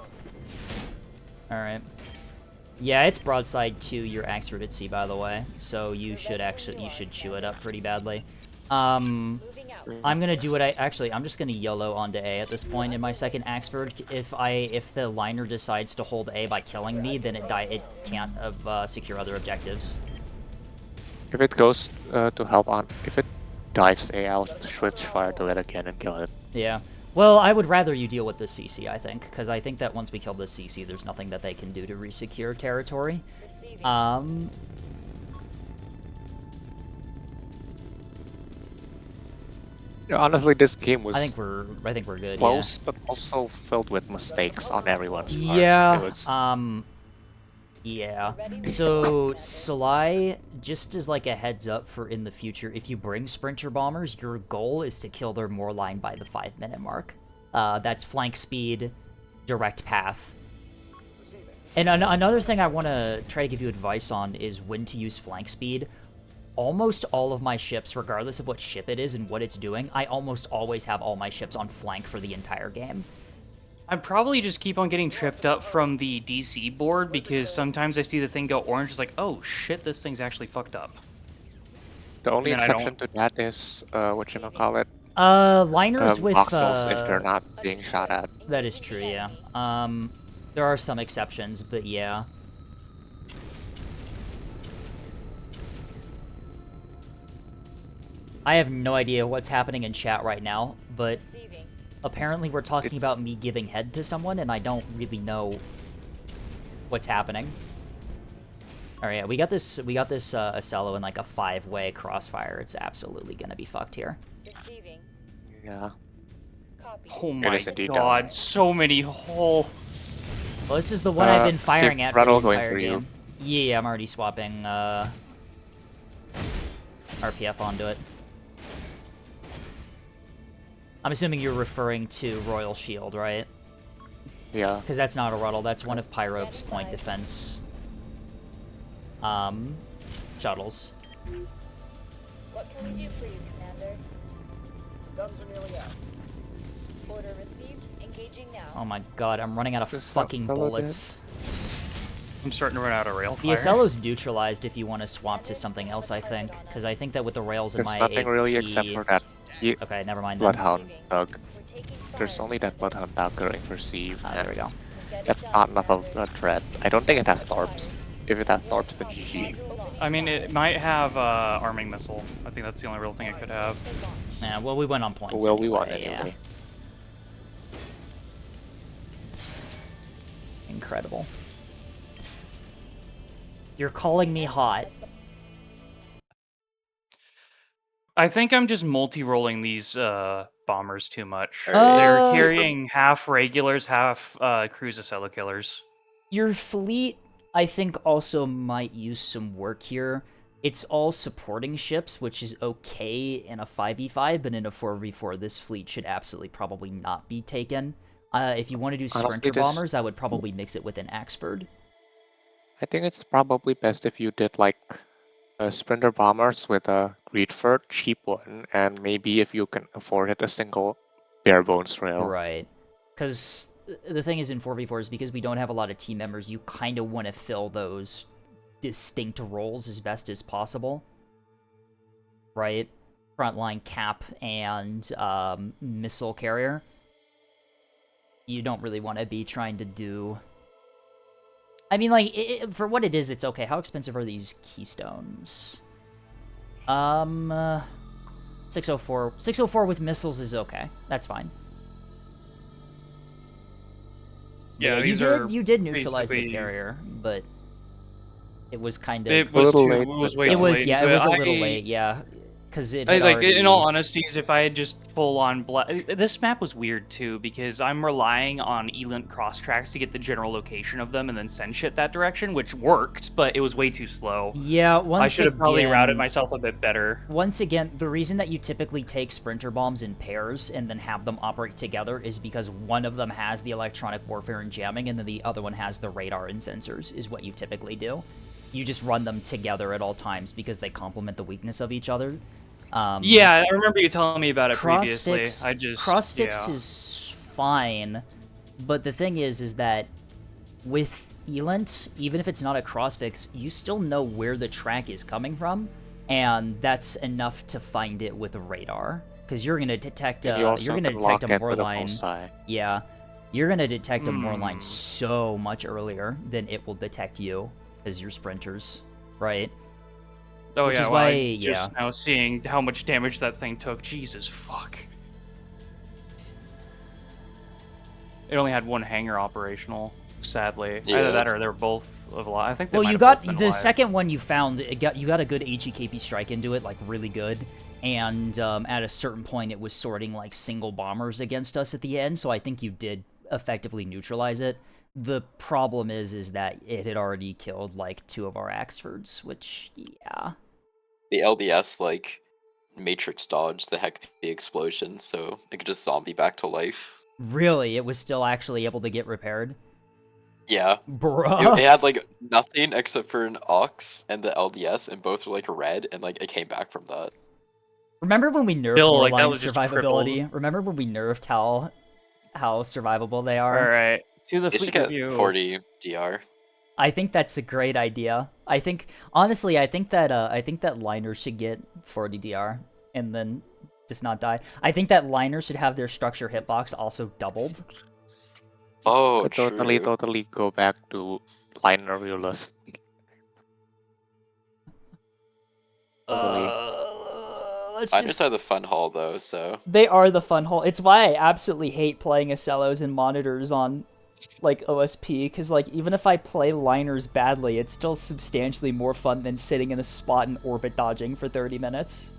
A: Alright. Yeah, it's broadside to your Axford at sea, by the way, so you should chew it up pretty badly.
E: Moving out.
A: I'm gonna do what I'm just gonna YOLO onto A at this point in my second Axford. If the liner decides to hold A by killing me, then it can't secure other objectives.
B: If it goes to help on, if it dives A, I'll switch fire to it again and kill it.
A: Yeah. Well, I would rather you deal with the CC, I think, because I think that once we kill the CC, there's nothing that they can do to resecure territory.
E: Receiving.
B: Yeah, honestly, this game was
A: I think we're good.
B: close, but also filled with mistakes on everyone's part.
A: Yeah.
B: It was,
A: Yeah.
E: Ready?
A: So, Salai, just as like a heads up for in the future, if you bring Sprinter Bombers, your goal is to kill their Moor line by the 5-minute mark. That's flank speed, direct path.
F: Receiving.
A: And another thing I want to try to give you advice on is when to use flank speed. Almost all of my ships, regardless of what ship it is and what it's doing, I almost always have all my ships on flank for the entire game.
C: I probably just keep on getting tripped up from the DC board because sometimes I see the thing go orange. It's like, oh shit, this thing's actually fucked up.
B: the only
C: and then I
B: exception to that is, whatchamacallit,
A: Liners with
B: voxels if they're not being shot at.
A: That is true, yeah. There are some exceptions, but yeah. I have no idea what's happening in chat right now, but
E: Receiving.
A: apparently we're talking about me giving head to someone, and I don't really know what's happening. Alright, yeah, we got this Acello in like a 5-way crossfire. It's absolutely gonna be fucked here.
E: Receiving.
B: Yeah.
E: Copy.
C: Oh my
B: is indeed
C: god, so many holes.
A: Well, this is the one I've been firing
B: Steve,
A: at for the
B: Rattle going
A: entire
B: for you.
A: game. Yeah, I'm already swapping RPF onto it. I'm assuming you're referring to Royal Shield, right?
B: Yeah.
A: Because that's not a Ruddle, that's one of Pyrope's point defense shuttles.
E: What can we do for you, Commander?
F: Guns are nearly out.
E: Order received. Engaging now.
A: Oh my god, I'm running out of
B: Just
A: fucking
B: follow
A: bullets.
C: I'm starting to run out of rail
A: The
C: fire.
A: Acello's neutralized if you want to swap to something else, I think. Because I think that with the rails in
B: There's
A: my
B: nothing really
A: AP...
B: except for that
A: Okay, never mind then.
B: Bloodhound bug.
E: We're taking
B: There's
E: fire.
B: only that Bloodhound bug going for Sieve,
A: There we
B: and
A: go.
E: We'll get it
B: that's
E: done,
B: not enough of
E: Commander.
B: a threat. I don't think it has Thorps. If it had Thorps, then GG.
E: Module launched.
C: I mean, it might have arming missile. I think that's the only real thing it could have.
E: Missile launched.
A: Yeah, well, we went on points
B: Well, we won
A: yeah.
B: anyway.
A: Incredible. You're calling me hot.
C: I think I'm just multi-rolling these bombers too much.
D: Alright.
C: They're
A: Uh,
C: carrying half regulars, half cruise Acello killers.
A: Your fleet, I think, also might use some work here. It's all supporting ships, which is okay in a 5v5, but in a 4v4, this fleet should absolutely probably not be taken. If you want to do
B: Honestly,
A: sprinter
B: this-
A: bombers, I would probably mix it with an Axford.
B: I think it's probably best if you did like Sprinter Bombers with a Greedford, cheap one, and maybe if you can afford it, a single bare bones rail.
A: Right. Because the thing is in 4v4s, because we don't have a lot of team members, you kind of want to fill those distinct roles as best as possible. Right? Frontline cap and missile carrier. You don't really want to be trying to do... I mean, like, for what it is, it's okay. How expensive are these keystones? 604. 604 with missiles is okay. That's fine.
C: Yeah,
A: you
C: these
A: did
C: are
A: neutralize the
C: basically-
A: carrier, but it was kind of...
C: It was
B: little
C: too.
B: late,
C: It was
B: but-
C: way
A: It
C: too
A: was,
C: late.
A: yeah, it
C: into
A: was a little
C: I-
A: late, yeah. Because it
C: I,
A: had
C: like,
A: already...
C: in all honesty, if I had just full on this map was weird too because I'm relying on Elint cross tracks to get the general location of them and then send shit that direction, which worked, but it was way too slow.
A: Yeah, once
C: I should have probably
A: again-
C: routed myself a bit better.
A: Once again, the reason that you typically take sprinter bombs in pairs and then have them operate together is because one of them has the electronic warfare and jamming, and then the other one has the radar and sensors, is what you typically do. You just run them together at all times because they complement the weakness of each other.
C: Yeah, I remember you telling me about it previously.
A: Crossfix,
C: I just
A: Crossfix
C: yeah.
A: is fine, but the thing is that with Elent, even if it's not a crossfix, you still know where the track is coming from, and that's enough to find it with a radar. Because you're gonna detect
B: And you also
A: you're gonna
B: can
A: detect
B: lock
A: a
B: it with a
A: moorline.
B: bullseye.
A: Yeah, you're gonna detect a moorline so much earlier than it will detect you as your sprinters, right?
C: Oh
A: which
C: yeah,
A: is
C: well,
A: why-
C: I'm just now seeing how much damage that thing took. Jesus fuck. It only had one hangar operational, sadly.
D: Yeah.
C: Either that or they're both alive. I think they
A: Well,
C: might
A: you
C: have
A: got
C: both been
A: the
C: alive.
A: second one you found. You got a good HEKP strike into it, like really good. And at a certain point, it was sorting like single bombers against us at the end. So I think you did effectively neutralize it. The problem is that it had already killed like 2 of our Axfords, which yeah.
D: The LDS like matrix dodged the heck the explosion, so it could just zombie back to life.
A: Really, it was still actually able to get repaired.
D: Yeah.
A: Bruh.
D: It had like nothing except for an Ox and the LDS, and both were like red, and like it came back from that.
A: Remember when we nerfed
C: Still, like, that
A: Warline
C: was just
A: survivability? Remember when we nerfed how survivable they are?
C: Alright. To the
D: They should
C: fleet
D: get
C: review.
D: 40 DR.
A: I think that's a great idea. I think honestly, I think that liner should get 40 DR, and then just not die. I think that liners should have their structure hitbox also doubled.
D: Oh,
B: Could totally,
D: true.
B: totally go back to liner realist. Totally.
A: Let's
D: Miners
A: just...
D: are the fun haul though, so
A: They are the fun haul. It's why I absolutely hate playing Acellos and monitors on, like, OSP, because, like, even if I play liners badly, it's still substantially more fun than sitting in a spot and orbit dodging for 30 minutes.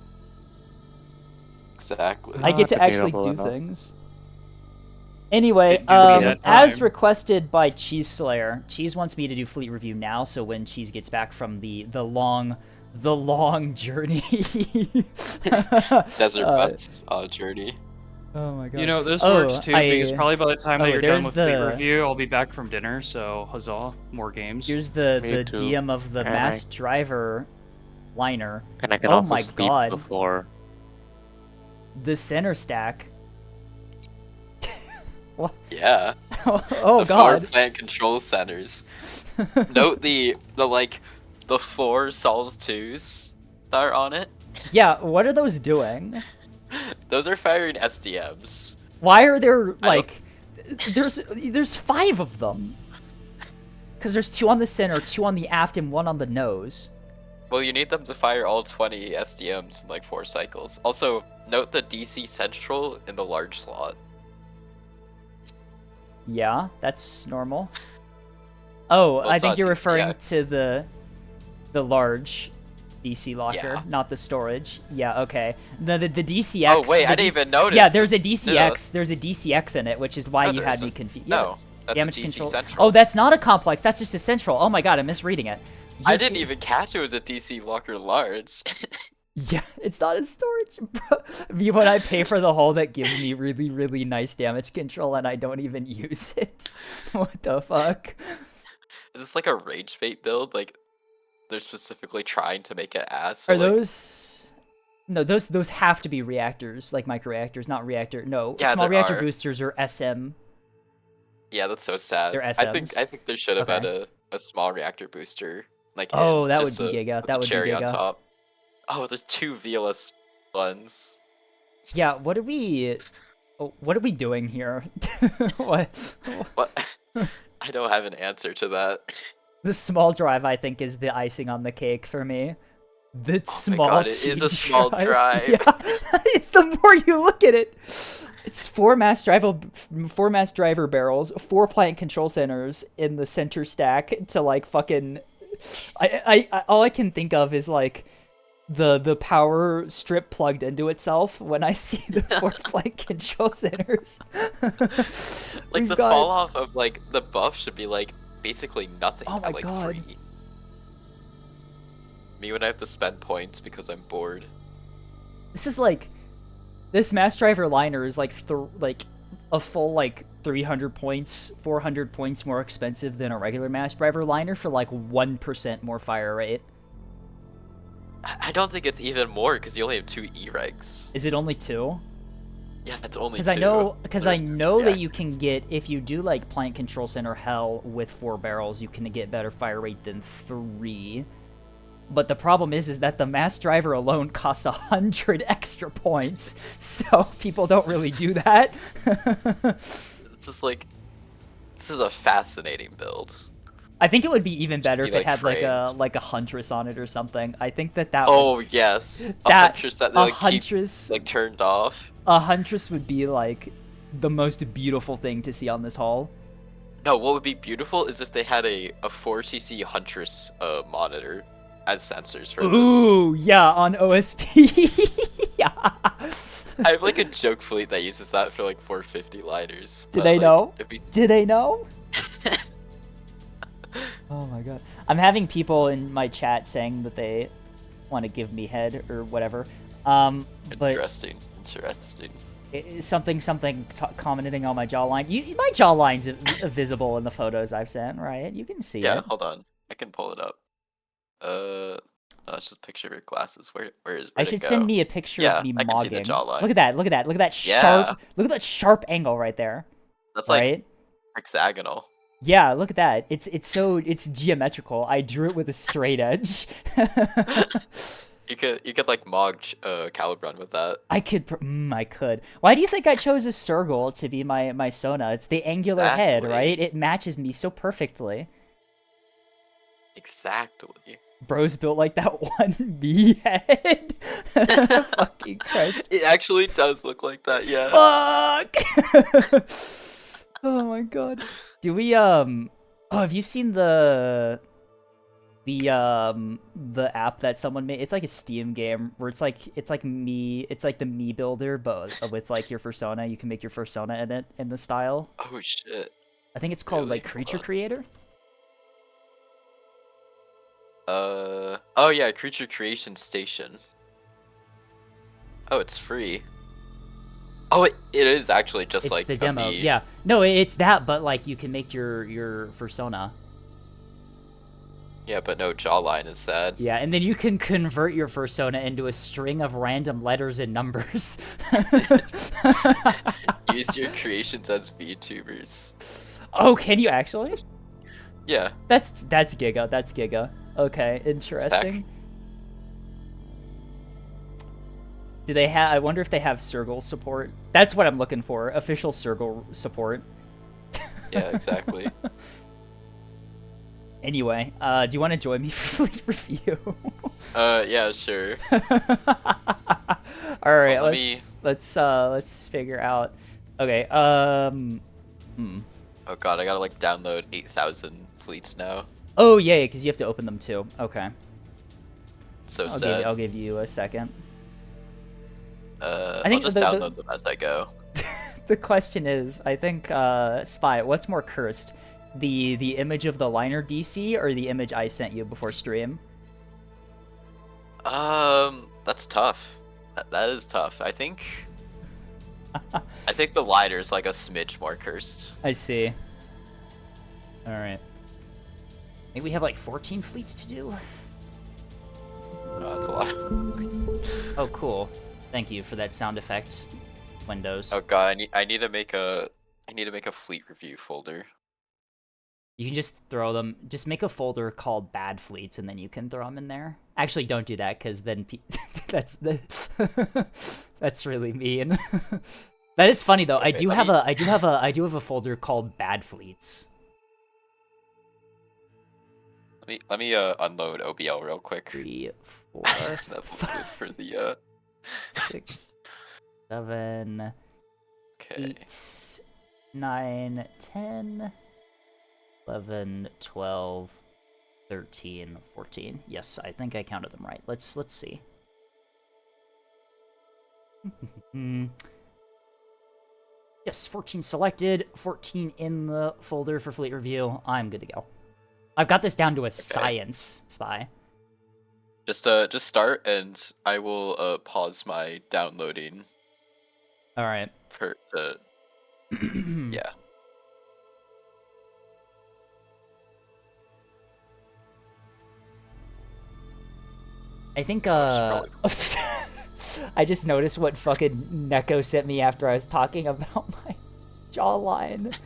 D: exactly.
A: I get to actually
B: debatable
A: do
B: enough.
A: things. Anyway,
C: Did you get
A: as
C: time?
A: requested by Cheese Slayer, Cheese wants me to do fleet review now, so when Cheese gets back from the long journey.
D: Desert bus journey.
A: Oh my god.
C: You know, this
A: Oh,
C: works too, because probably by the time
A: oh,
C: that you're done
A: there's
C: with fleet
A: the-
C: review, I'll be back from dinner, so huzzah, more games.
A: Here's the
B: Me too.
A: DM of the
B: And
A: mass driver liner.
B: And I can
A: Oh
B: also
A: my
B: sleep
A: God.
B: before.
A: The center stack.
D: Yeah.
A: Oh
D: the
A: god.
D: 4 plant control centers. Note the 4 solves 2s that are on it.
A: Yeah, what are those doing?
D: Those are firing SDMs.
A: Why are there
D: don't-
A: like there's 5 of them? Cuz there's 2 on the center, 2 on the aft and 1 on the nose.
D: Well, you need them to fire all 20 SDMs in like 4 cycles. Also, note the DC central in the large slot.
A: Yeah, that's normal. Oh,
D: Well,
A: I
D: it's
A: think
D: not
A: you're referring
D: DCX.
A: to the large DC locker,
D: Yeah.
A: not the storage. Yeah, okay. The DCX.
D: Oh wait,
A: the
D: I didn't even notice.
A: Yeah, there's a
D: No,
A: DCX. There's a DCX in it, which is why
D: No,
A: you
D: there
A: had me
D: isn't.
A: confused.
D: No, that's
A: damage
D: a DC
A: control.
D: central.
A: Oh, that's not a complex. That's just a central. Oh my god, I'm misreading it.
D: I didn't even catch it was a DC locker large.
A: Yeah, it's not a storage, bro. When I pay for the hull that gives me really, really nice damage control and I don't even use it. What the fuck?
D: Is this like a rage bait build? Like they're specifically trying to make it ass. So
A: Are
D: like,
A: those... No, those have to be reactors, like microreactors, not reactor. No,
D: Yeah,
A: small
D: there
A: reactor
D: are.
A: boosters are SM.
D: Yeah, that's so sad.
A: They're
D: I
A: SMs.
D: think there should have been
A: Okay.
D: a small reactor booster. Like
A: Oh,
D: in,
A: that
D: just
A: would be
D: a-
A: giga.
D: with
A: That
D: a
A: would be
D: cherry on
A: giga.
D: top. Oh, there's 2 VLS ones.
A: Yeah, what are we doing here? What?
D: What? I don't have an answer to that.
A: The small drive, I think, is the icing on the cake for me. The small
D: God, it is a
A: T
D: small drive.
A: Yeah, it's the more you look at it. It's 4 mass driver barrels, 4 plant control centers in the center stack to like fucking. I all I can think of is like the power strip plugged into itself when I see the 4 plant control centers.
D: Like
A: We've
D: the
A: got-
D: fall off of like the buff should be like basically nothing
A: Oh my
D: at like
A: God.
D: 3. Me when I have to spend points because I'm bored.
A: This is like, this mass driver liner is like a full like 300 points, 400 points more expensive than a regular mass driver liner for like 1% more fire rate.
D: I don't think it's even more because you only have 2 E-regs.
A: Is it only 2?
D: Yeah, it's only 2.
A: Because I know
D: There's
A: that you can
D: reactors.
A: get, if you do like plant control center hell with 4 barrels, you can get better fire rate than 3. But the problem is that the mass driver alone costs 100 extra points, so people don't really do that.
D: It's just like, this is a fascinating build.
A: I think it would be even better
D: be,
A: if it
D: like,
A: had
D: framed.
A: like a huntress on it or something. I think that would,
D: Oh yes, a
A: that
D: huntress that
A: a
D: like keep
A: huntress
D: like turned off.
A: a huntress would be like the most beautiful thing to see on this haul.
D: No, what would be beautiful is if they had a 4cc huntress monitor as sensors for this.
A: Ooh, yeah, on OSP. Yeah.
D: I have like a joke fleet that uses that for like 450 liners.
A: Do
D: but,
A: they
D: like,
A: know?
D: it'd be-
A: Do they know? Oh my god. I'm having people in my chat saying that they want to give me head or whatever. But
D: Interesting.
A: something commenting on my jawline. My jawline's visible in the photos I've sent, right? You can see
D: Yeah,
A: it.
D: hold on. I can pull it up. Oh, it's just a picture of your glasses. Where'd
A: I
D: it
A: should
D: go?
A: send me a picture
D: Yeah,
A: of me
D: I can see the
A: mogging.
D: jawline.
A: Look at that, look at that, look at that
D: Yeah.
A: look at that sharp angle right there.
D: That's like
A: Right?
D: hexagonal.
A: Yeah, look at that. It's geometrical. I drew it with a straight edge.
D: You could like Mog Caliburn with that.
A: I could. Why do you think I chose a Sergal to be my Sona? It's the angular head,
D: Exactly.
A: right? It matches me so perfectly.
D: Exactly.
A: Bro's built like that one me head. Fucking Christ.
D: It actually does look like that, yeah.
A: Fuck! Oh my god. Do we oh, have you seen the app that someone made? It's like a Steam game where it's like the me builder, but with like your persona. You can make your persona in it in the style.
D: Oh shit.
A: I think it's called
D: Really?
A: like Creature
D: Hold on.
A: Creator.
D: Oh yeah, Creature Creation Station. Oh, it's free. Oh, it is actually just
A: It's
D: like
A: the
D: a
A: demo.
D: me.
A: Yeah. No, it's that, but like you can make your persona.
D: Yeah, but no jawline is sad.
A: Yeah, and then you can convert your persona into a string of random letters and numbers.
D: Use your creations as VTubers.
A: Oh, can you actually?
D: Yeah.
A: That's Giga. That's Giga. Okay, interesting. Do they have? I wonder if they have Sergal support. That's what I'm looking for. Official Sergal support.
D: Yeah, exactly.
A: Anyway, do you want to join me for fleet review?
D: Yeah, sure.
A: All right,
D: Well,
A: let's figure out. Okay.
D: Oh god, I gotta like download 8,000 fleets now.
A: Oh yeah, because you have to open them too. Okay.
D: It's so
A: I'll
D: sad.
A: I'll give you a second.
D: I
A: think
D: will just download them as I go.
A: The question is, I think, Spy, what's more cursed? The image of the liner DC or the image I sent you before stream?
D: That's tough. That is tough. I think the liner's like a smidge more cursed.
A: I see. All right. I think we have like 14 fleets to do.
D: Oh, that's a lot.
A: Oh, cool. Thank you for that sound effect, Windows.
D: Oh god, I need to make a fleet review folder.
A: You can just throw them. Just make a folder called Bad Fleets, and then you can throw them in there. Actually, don't do that, because then that's really mean. That is funny though.
D: Okay,
A: I do have a folder called Bad Fleets.
D: Let me unload OBL real quick.
A: 3, 4,
D: That will do for the
A: 6, 7,
D: okay.
A: 8, 9, 10, 11, 12, 13, 14. Yes, I think I counted them right. Let's see. Yes, 14 selected, 14 in the folder for fleet review. I'm good to go. I've got this down to a science, Spy.
D: Just start and I will pause my downloading
A: All right.
D: for the yeah.
A: I think,
D: probably-
A: I just noticed what fucking Neko sent me after I was talking about my jawline.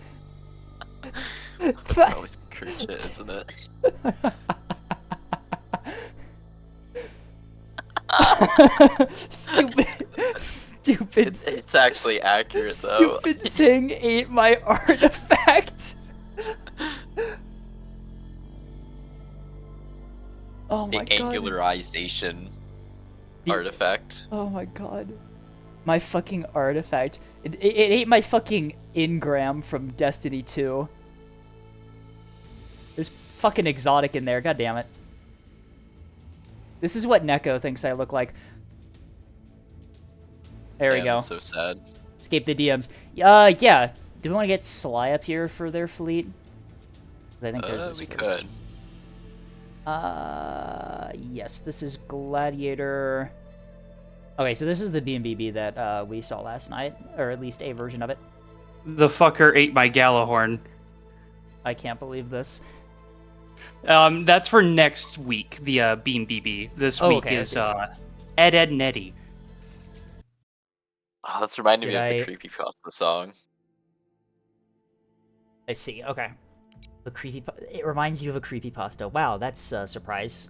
D: That's probably some crude shit, isn't it?
A: Stupid.
D: It's actually accurate though.
A: Stupid thing ate my artifact. Oh
D: The
A: my god.
D: angularization
A: The-
D: artifact.
A: Oh my god. My fucking artifact. It ate my fucking Ingram from Destiny 2. There's fucking exotic in there, god damn it. This is what Neko thinks I look like. There we
D: Damn,
A: go.
D: That's so sad.
A: Escape the DMs. Yeah. Do we want to get Sly up here for their fleet? 'Cause I think theirs is
D: We
A: first.
D: could.
A: Yes, this is Gladiator. Okay, so this is the BMBB that we saw last night, or at least a version of it.
C: The fucker ate my Galahorn.
A: I can't believe this.
C: That's for next week, the Beam BB. This
A: Oh,
C: week
A: okay, I
C: is
A: see.
C: Ed Netty.
D: Oh, that's reminding me
A: Did
D: of
A: I-
D: the creepypasta song.
A: I see. Okay. The it reminds you of a creepypasta. Wow, that's a surprise.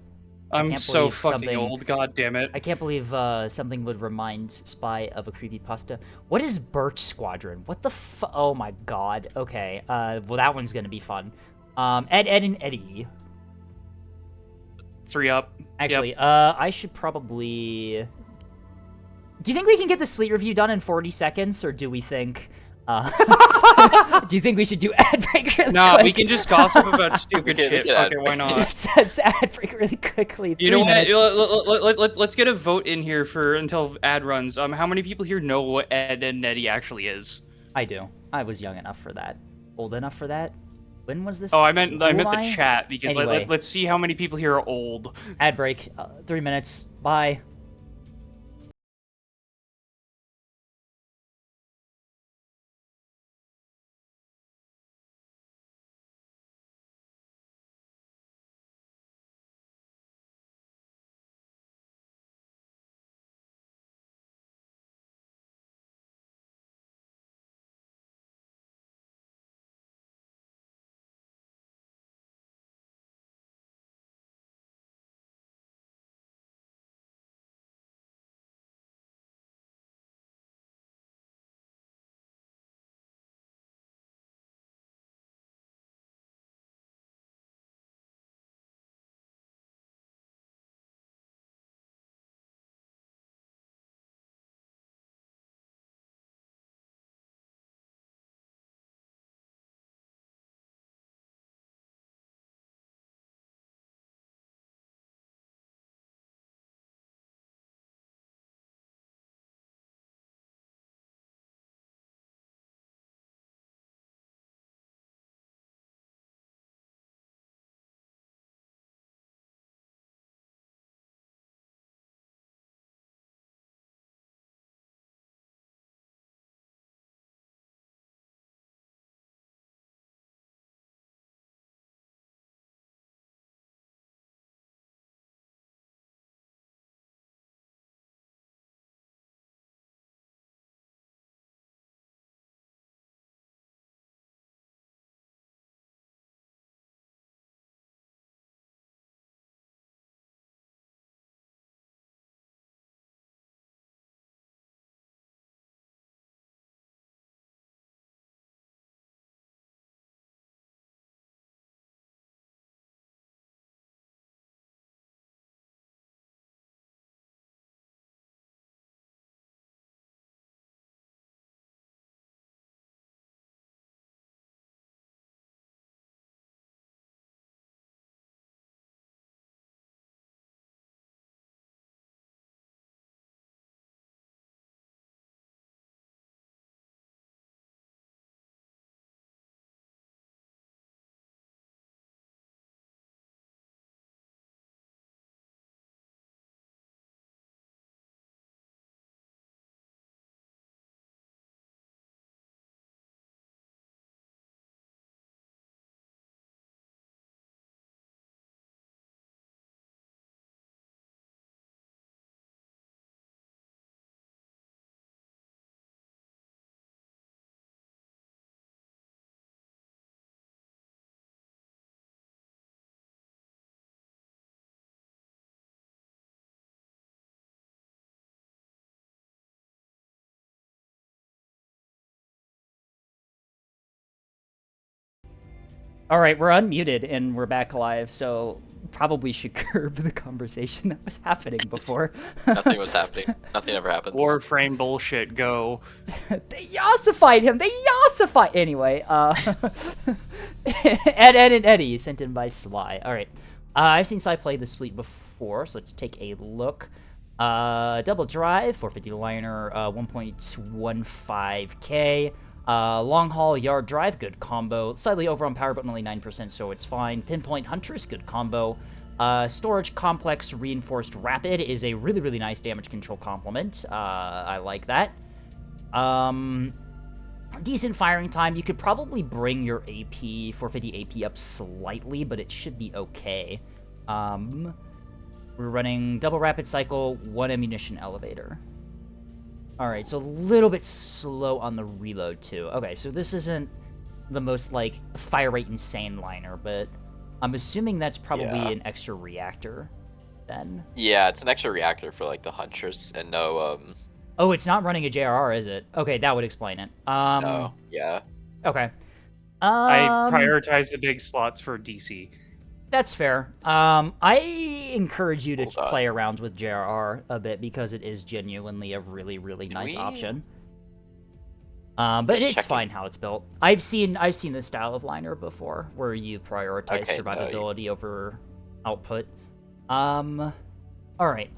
C: I'm
A: can't
C: so
A: believe
C: fucking
A: something-
C: old. God damn it.
A: I can't believe something would remind Spy of a creepypasta. What is Birch Squadron? What the oh my god. Okay, well that one's gonna be fun. Ed, and Eddie.
C: 3 up.
A: Actually,
C: Yep.
A: I should probably... Do you think we can get this fleet review done in 40 seconds, or do we think... do you think we should do ad break really
C: Nah,
A: quick?
C: we can just gossip about stupid
D: We can
C: shit.
D: ad
C: Okay, why
D: break.
C: not?
A: Let's ad break really quickly.
C: You know
A: 3
C: what?
A: minutes.
C: Let's get a vote in here for until ad runs. How many people here know what Ed and Eddie actually is?
A: I do. I was young enough for that. Old enough for that. When was this?
C: Oh, I meant
A: Who
C: the
A: am I?
C: chat because
A: Anyway.
C: let's see how many people here are old.
A: Ad break. 3 minutes. Bye. All right, we're unmuted and we're back alive, so probably should curb the conversation that was happening before.
D: Nothing was happening. Nothing ever happens.
C: Warframe bullshit, go.
A: They yassified him. They yassified. Anyway, Ed and Eddie, sent in by Sly. All right, I've seen Sly play this fleet before, so let's take a look. Double drive, 450 liner, 1.15k. Long haul yard drive, good combo. Slightly over on power, but only 9%, so it's fine. Pinpoint Huntress, good combo. Storage complex reinforced rapid is a really, really nice damage control complement. I like that. Decent firing time. You could probably bring your AP, 450 AP up slightly, but it should be okay. We're running double rapid cycle, 1 ammunition elevator. Alright, so a little bit slow on the reload, too. Okay, so this isn't the most, like, fire rate insane liner, but I'm assuming that's probably an extra reactor. then.
D: Yeah, it's an extra reactor for like the Huntress, and no
A: Oh, it's not running a JRR, is it? Okay, that would explain it.
D: no, yeah.
A: Okay.
C: I prioritize the big slots for DC.
A: That's fair. I encourage you to
D: Hold on.
A: play around with JRR a bit because it is genuinely a really, really nice
D: we-
A: option. But
D: Just
A: it's
D: checking.
A: fine how it's built. I've seen this style of liner before, where you prioritize
D: Okay, no,
A: survivability over output. All right.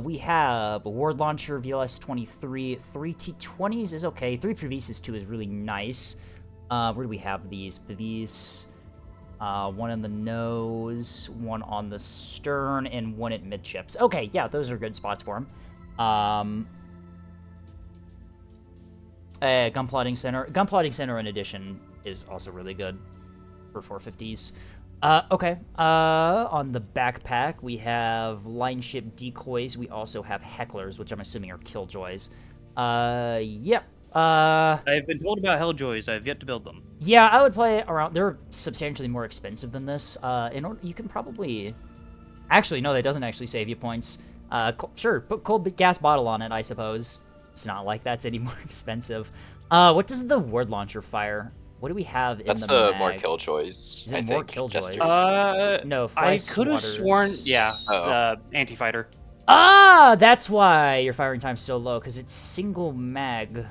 A: We have a Ward Launcher, VLS 23, 3 T20s is okay. 3 Previses 2 is really nice. Where do we have these? These, one in the nose, one on the stern, and one at midships. Okay, yeah, those are good spots for him. Gunplotting Center. Gunplotting Center in addition is also really good for 450s. Okay. On the backpack, we have line ship decoys. We also have hecklers, which I'm assuming are killjoys. Yep.
C: I've been told about Helljoys. I've yet to build them.
A: Yeah, I would play around. They're substantially more expensive than this. You can probably... Actually, no, that doesn't actually save you points. Sure, put cold gas bottle on it, I suppose. It's not like that's any more expensive. What does the Ward Launcher fire? What do we have in
D: That's
A: the
D: more
A: mag?
D: killjoys.
A: Is it
D: I
A: more
D: think.
A: killjoys?
D: Jesters.
A: No,
C: I
A: fly
C: could have sworn,
A: swatters.
C: yeah,
D: Oh.
C: anti-fighter.
A: Ah, that's why your firing time's so low, because it's single mag.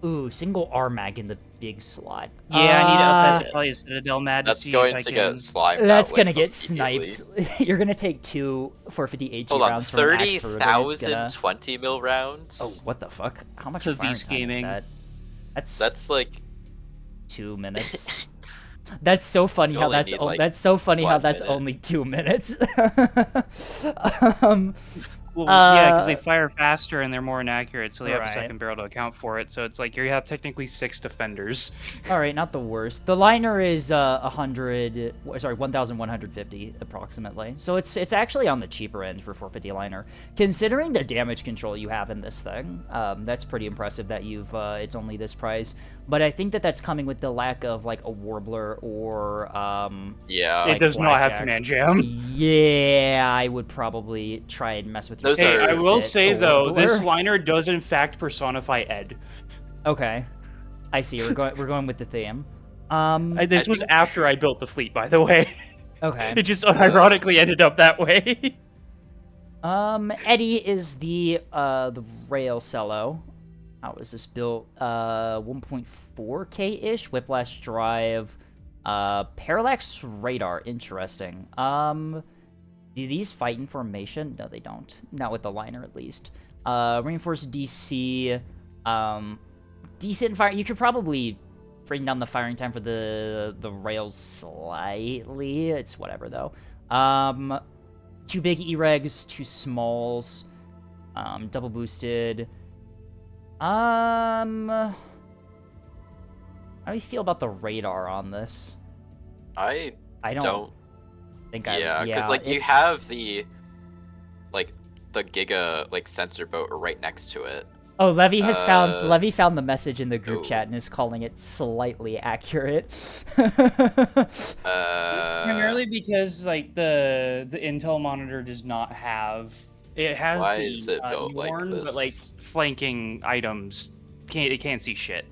A: Ooh, single R mag in the big slot.
C: Yeah, I need to up that probably a Citadel Mad to
D: That's
C: see
D: going
C: if I
D: to
C: can...
D: get slimed
A: That's
D: out,
A: gonna
D: like,
A: get
D: immediately.
A: sniped. You're gonna take 2 450 HE
D: Hold on,
A: rounds from an axe for it, and it's
D: 30,000
A: gonna...
D: 20 mil rounds?
A: Oh, what the fuck? How much
C: So
A: firing
C: Beast
A: time
C: Gaming.
A: is that?
D: That's like
A: 2 minutes. That's so funny
D: You
A: how
D: only
A: that's
D: need, like,
A: that's so funny how
D: 1
A: that's
D: minute.
A: only 2 minutes. um,
C: Well, yeah, because they
A: Uh,
C: fire faster and they're more inaccurate, so they have a
A: right.
C: second barrel to account for it. So it's like you have technically 6 defenders.
A: all right, not the worst. The liner is 1,150 approximately. So it's actually on the cheaper end for 450 liner, considering the damage control you have in this thing. That's pretty impressive that you've it's only this price. But I think that's coming with the lack of like a Warbler or
D: yeah.
A: like
C: It does not have
A: Blackjack.
C: command jam.
A: Yeah, I would probably try and mess with your
D: Those
C: Hey,
A: face
D: are-
A: to
C: I will
A: fit
C: say
A: a
C: though, this
A: Warbler.
C: liner does in fact personify Ed.
A: Okay, I see. We're going with the theme.
C: This was
D: think-
C: after I built the fleet, by the way.
A: Okay.
C: It just ironically ended up that way.
A: Eddie is the rail cello. How is this built? 1.4K ish whiplash drive. Parallax radar. Interesting. Do these fight in formation? No, they don't. Not with the liner, at least. Reinforced DC. Decent fire. You could probably bring down the firing time for the rails slightly. It's whatever though. 2 big E-regs, 2 smalls, double boosted. How do you feel about the radar on this?
D: I
A: I
D: don't.
A: think
D: Yeah, because like you
A: it's-
D: have the Giga like sensor boat right next to it.
A: Oh, Levy has found
D: Uh,
A: Levy found the message in the group
D: ooh.
A: chat and is calling it slightly accurate.
C: Primarily because like the Intel monitor does not have it has
D: Why
C: the
D: is it built like
C: Yorn, but like
D: this?
C: flanking items can't see shit.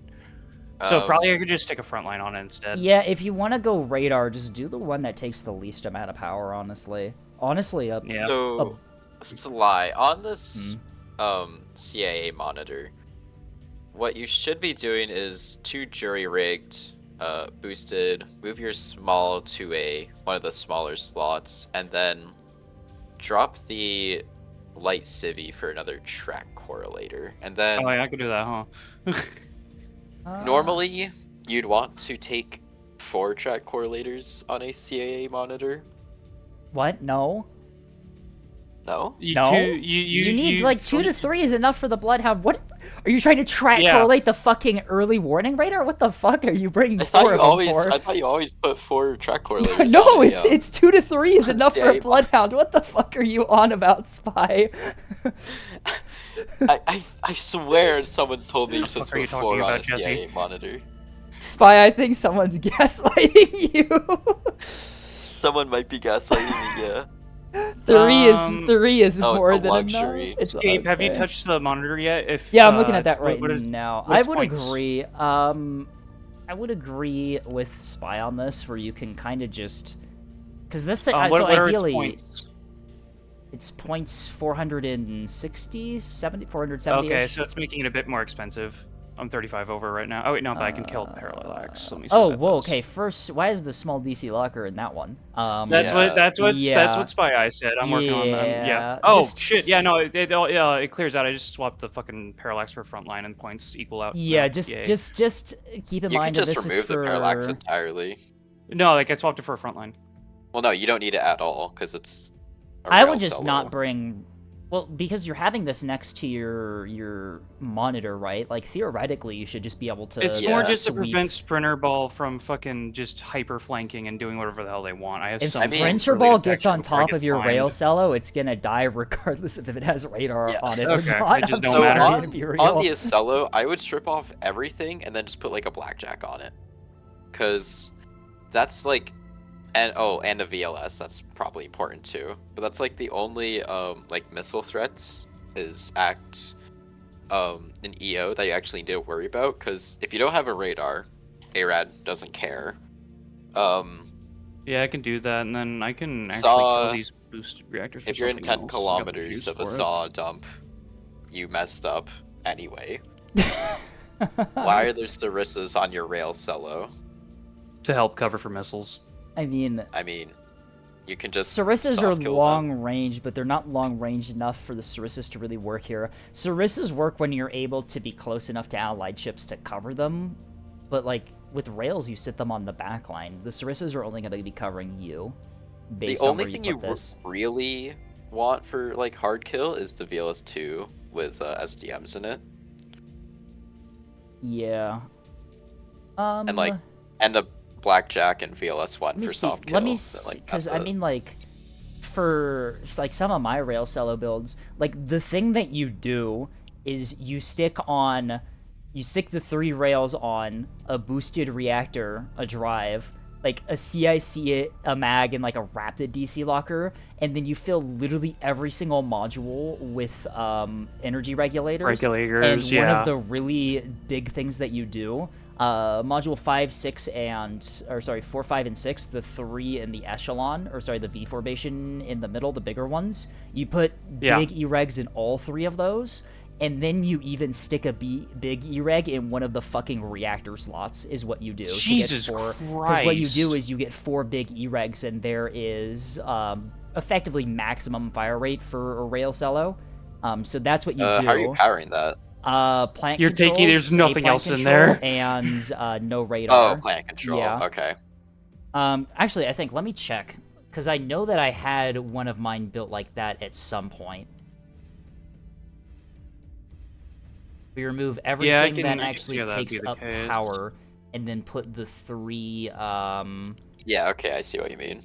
C: So probably I could just stick a front line on it instead.
A: Yeah, if you want to go radar, just do the one that takes the least amount of power, honestly. Honestly, up.
C: Yeah.
D: So Sly on this
A: Hmm.
D: CIA monitor. What you should be doing is 2 jury rigged, boosted. Move your small to one of the smaller slots, and then drop the light civvy for another track correlator. And then
C: Oh, yeah, I could do that, huh?
D: normally you'd want to take 4 track correlators on a CAA monitor.
A: What? No.
D: No?
A: No? You need like 2 to 3 is enough for the Bloodhound. What? Are you trying to track
C: Yeah.
A: correlate the fucking early warning radar? What the fuck are you bringing
D: I thought
A: 4
D: you
A: of them
D: always
A: for?
D: I thought you always put 4 track correlators.
A: No,
D: on a,
A: it's 2 to 3 is enough for a
D: Yeah,
A: Bloodhound. What the fuck are you on about, Spy?
D: I swear someo's told me you're supposed
C: fuck are
D: to
C: you
D: put
C: talking
D: 4 on
C: about,
D: a
C: Jesse?
D: CIA monitor.
A: Spy, I think someone's gaslighting you.
D: Someone might be gaslighting me, yeah.
A: Three is
D: Oh, it's
A: more
D: a
A: than
D: luxury.
A: enough. It's
C: Escape, have you
A: okay.
C: touched the monitor yet? If
A: Yeah, I'm looking at that right
C: what is-
A: now. I
C: what's
A: would
C: points?
A: agree. I would agree with Spy on this, where you can kind of just, because this thing.
C: What,
A: So
C: what are its
A: ideally,
C: points?
A: it's points 460, 70, 470.
C: Okay, so it's making it a bit more expensive. I'm 35 over right now. Oh wait, no, but I can kill the parallax. Let me see
A: Oh,
C: what that
A: whoa.
C: does.
A: Okay, first, why is the small DC locker in that one?
C: That's
D: Yeah.
C: that's
A: yeah.
C: what Spy Eye said. I'm working on them. Yeah.
A: Yeah,
C: Oh
A: just-
C: shit. Yeah. No. It clears out. I just swapped the fucking parallax for frontline and points equal out.
A: Yeah,
C: now.
A: just
C: Yay.
A: just keep in
D: You can
A: mind that
D: just
A: this is
D: remove
A: for.
D: the parallax entirely.
C: No, like I swapped it for a frontline.
D: Well, no, you don't need it at all because it's. A
A: I
D: rail
A: would just
D: solo.
A: not bring. Well, because you're having this next to your monitor, right? Like theoretically, you should just be able to.
C: It's
D: Yeah.
C: more just to
A: sweep.
C: prevent Sprinter Ball from fucking just hyper flanking and doing whatever the hell they want. I have
A: If
C: some
A: Sprinter
C: early
A: Ball gets
C: detection
A: on
C: before I
A: top
C: get
A: of your
C: fined.
A: rail cello, it's gonna die regardless of if it has radar
D: Yeah.
A: on it
C: Okay,
A: or not.
C: it just
A: I'm
C: don't matter.
A: sorry,
D: on,
A: to be real.
D: on the Acello, I would strip off everything and then just put like a blackjack on it, because that's like, and a VLS. That's probably important too. But that's like the only like missile threats is act in EO that you actually need to worry about. Because if you don't have a radar, ARAD doesn't care.
C: Yeah, I can do that, and then I can actually
D: Saw-
C: kill these boosted reactors.
D: If
C: with
D: you're in
C: something
D: 10
C: else. I got the
D: kilometers
C: juice
D: of a
C: for it.
D: saw dump, you messed up anyway. Why are there Sarissas on your rail cello?
C: To help cover for missiles.
A: I mean,
D: I mean, you can just
A: Sarissas are
D: soft kill them.
A: long range, but they're not long range enough for the Sarissas to really work here. Sarissas work when you're able to be close enough to allied ships to cover them, but like with rails, you sit them on the back line. The Sarissas are only going to be covering you.
D: The
A: Based on
D: only
A: where
D: thing
A: you
D: you
A: put this.
D: really want for like hard kill is the VLS2 with SDMs in it,
A: Yeah.
D: and like and a blackjack and VLS1
A: Let me
D: for
A: see.
D: soft kill.
A: Let me,
D: but, like,
A: because
D: that's
A: I
D: it.
A: mean, like, for like some of my rail cello builds, like the thing that you do is you stick the 3 rails on a boosted reactor, a drive, like a CIC, a mag, and like a rapid DC locker, and then you fill literally every single module with energy regulators. And
C: Regulators,
A: one
C: yeah.
A: of the really big things that you do, module 5, 6, 4, 5, and 6, the 3 in the echelon, the V formation in the middle, the bigger ones, you put
C: Yeah.
A: big E-regs in all 3 of those, and then you even stick a big E-reg in one of the fucking reactor slots, is what you do.
C: Jesus
A: to get 4. Because what you do
C: Christ.
A: is you get 4 big E-regs, and there is effectively maximum fire rate for a rail cello. So that's what you do.
D: How are you powering that?
A: Plant
C: You're taking-
A: controls,
C: there's
A: a
C: nothing
A: plant
C: else in
A: control,
C: there.
A: and no radar.
D: Oh, plant control.
A: Yeah.
D: Okay.
A: Actually, I think, let me check, because I know that I had one of mine built like that at some point. We remove everything
C: I
A: that
C: can
A: actually
C: see how that'd be
A: takes
C: the
A: up
C: case.
A: power, and then put the 3,
D: Yeah. Okay. I see what you mean.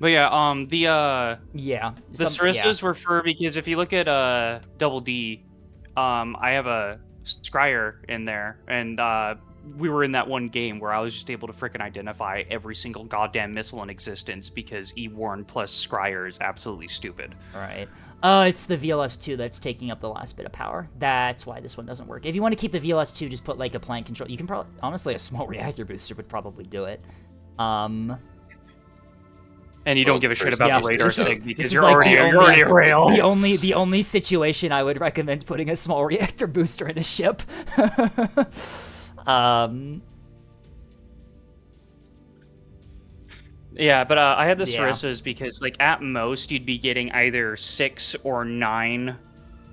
C: But yeah,
A: yeah.
C: the Sarissas were for, because if you look at Double D, I have a Scryer in there, and we were in that one game where I was just able to frickin' identify every single goddamn missile in existence because E-Warn plus Scryer is absolutely stupid.
A: Alright. It's the VLS2 that's taking up the last bit of power. That's why this one doesn't work. If you want to keep the VLS2, just put like a plant control. You can probably, honestly, a small reactor booster would probably do it.
C: And you don't
D: Well,
C: give a shit
D: first-
C: about
A: Yeah,
C: the radar
A: this is-
C: thing
A: this
C: because
A: is
C: you're
A: like
C: already
A: the
C: you're
A: only-
C: already a rail.
A: The only situation I would recommend putting a small reactor booster in a ship.
C: Yeah, but I had the
A: Yeah.
C: Sarissas because, like, at most you'd be getting either 6 or 9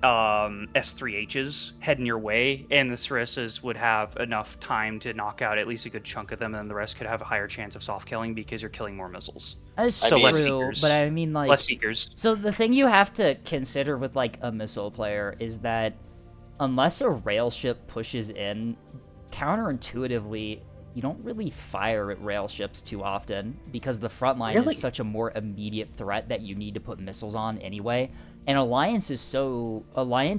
C: S3Hs heading your way, and the Sarissas would have enough time to knock out at least a good chunk of them, and then the rest could have a higher chance of soft killing because you're killing more missiles.
A: That's
D: I mean-
C: Less
A: true,
C: seekers.
A: but I mean, like,
C: Less seekers.
A: so the thing you have to consider with like a missile player is that unless a rail ship pushes in, counterintuitively, you don't really fire at rail ships too often because the front line
C: Really?
A: is such a more immediate threat that you need to put missiles on anyway. And Alliance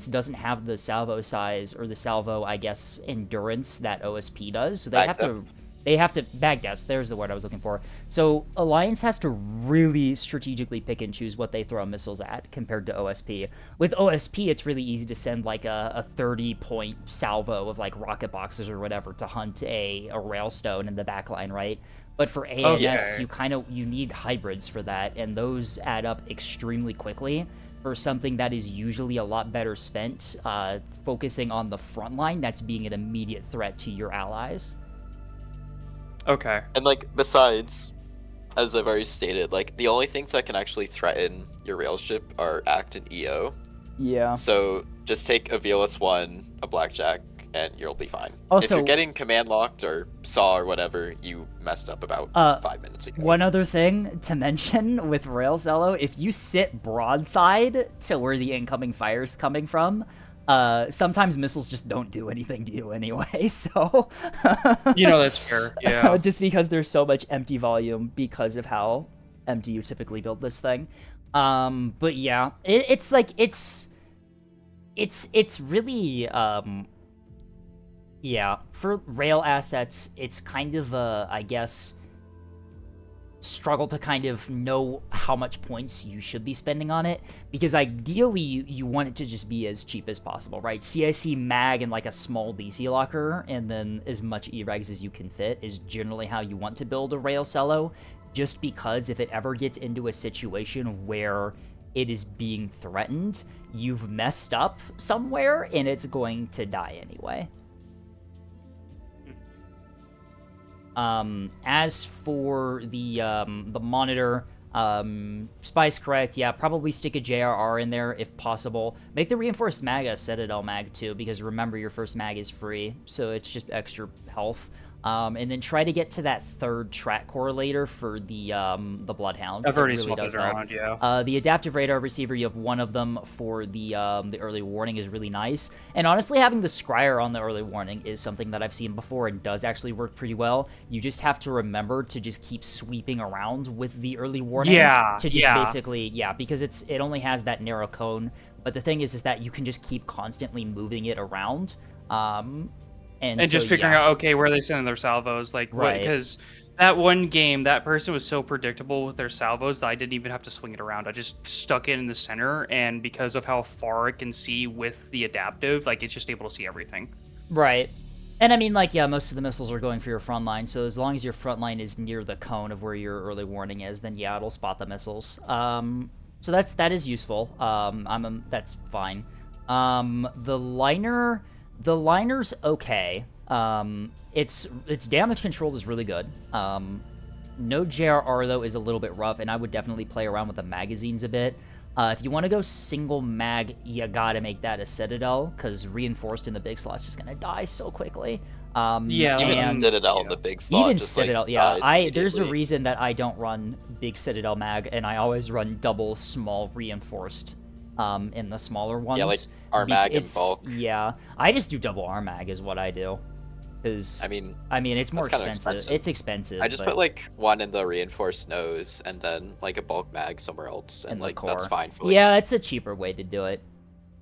A: doesn't have the salvo size or the salvo, I guess, endurance that OSP does. So they
D: Back
A: have to
D: depth.
A: They have to bag depths. There's the word I was looking for. So Alliance has to really strategically pick and choose what they throw missiles at compared to OSP. With OSP, it's really easy to send like a 30-point salvo of like rocket boxes or whatever to hunt a railstone in the backline, right? But for ANS, you need hybrids for that, and those add up extremely quickly for something that is usually a lot better spent focusing on the front line that's being an immediate threat to your allies.
C: Okay.
D: And like besides, as I've already stated, like the only things that can actually threaten your rail ship are Act and EO.
A: Yeah.
D: So just take a VLS-1, a Blackjack, and you'll be fine.
A: Also,
D: if you're getting command locked or SAW or whatever, you messed up about 5 minutes ago.
A: One other thing to mention with Rail Solo, if you sit broadside to where the incoming fire is coming from, sometimes missiles just don't do anything to you anyway, so...
C: That's fair, yeah.
A: Just because there's so much empty volume because of how empty you typically build this thing. But yeah, it's really, yeah, for rail assets, it's kind of a, I guess, struggle to kind of know how much points you should be spending on it, because ideally you want it to just be as cheap as possible, right? CIC mag and like a small DC locker and then as much E-regs as you can fit is generally how you want to build a rail cello, just because if it ever gets into a situation where it is being threatened, you've messed up somewhere and it's going to die anyway. As for the monitor, Spy's correct, yeah, probably stick a JRR in there if possible. Make the reinforced mag a Citadel mag too, because remember your first mag is free, so it's just extra health. And then try to get to that third track correlator for the Bloodhound.
C: I've already
A: really
C: swapped it around, yeah.
A: The adaptive radar receiver, you have one of them for the early warning is really nice. And honestly, having the scryer on the early warning is something that I've seen before and does actually work pretty well. You just have to remember to just keep sweeping around with the early warning. To just basically, because it only has that narrow cone. But the thing is that you can just keep constantly moving it around. And so,
C: just figuring out, okay, where are they sending their salvos? Like,
A: right.
C: Because that one game, that person was so predictable with their salvos that I didn't even have to swing it around. I just stuck it in the center, and because of how far it can see with the adaptive, like, it's just able to see everything.
A: Right. And I mean, like, yeah, most of the missiles are going for your front line, so as long as your front line is near the cone of where your early warning is, then yeah, it'll spot the missiles. So that is useful. That's fine. The liner's okay. Its damage control is really good. No JRR, though, is a little bit rough, and I would definitely play around with the magazines a bit. If you want to go single mag, you gotta make that a Citadel, because reinforced in the big slot's just gonna die so quickly.
D: Even Citadel in the big slot.
A: Even
D: just,
A: Citadel,
D: like,
A: yeah. There's a reason that I don't run big Citadel mag, and I always run double small reinforced in the smaller ones.
D: Yeah, like Armag and bulk.
A: Yeah, I just do double Armag is what I do. Because I mean, it's more expensive. It's expensive.
D: I just put like one in the reinforced nose and then like a bulk mag somewhere else, and like that's fine for.
A: Yeah, it's a cheaper way to do it.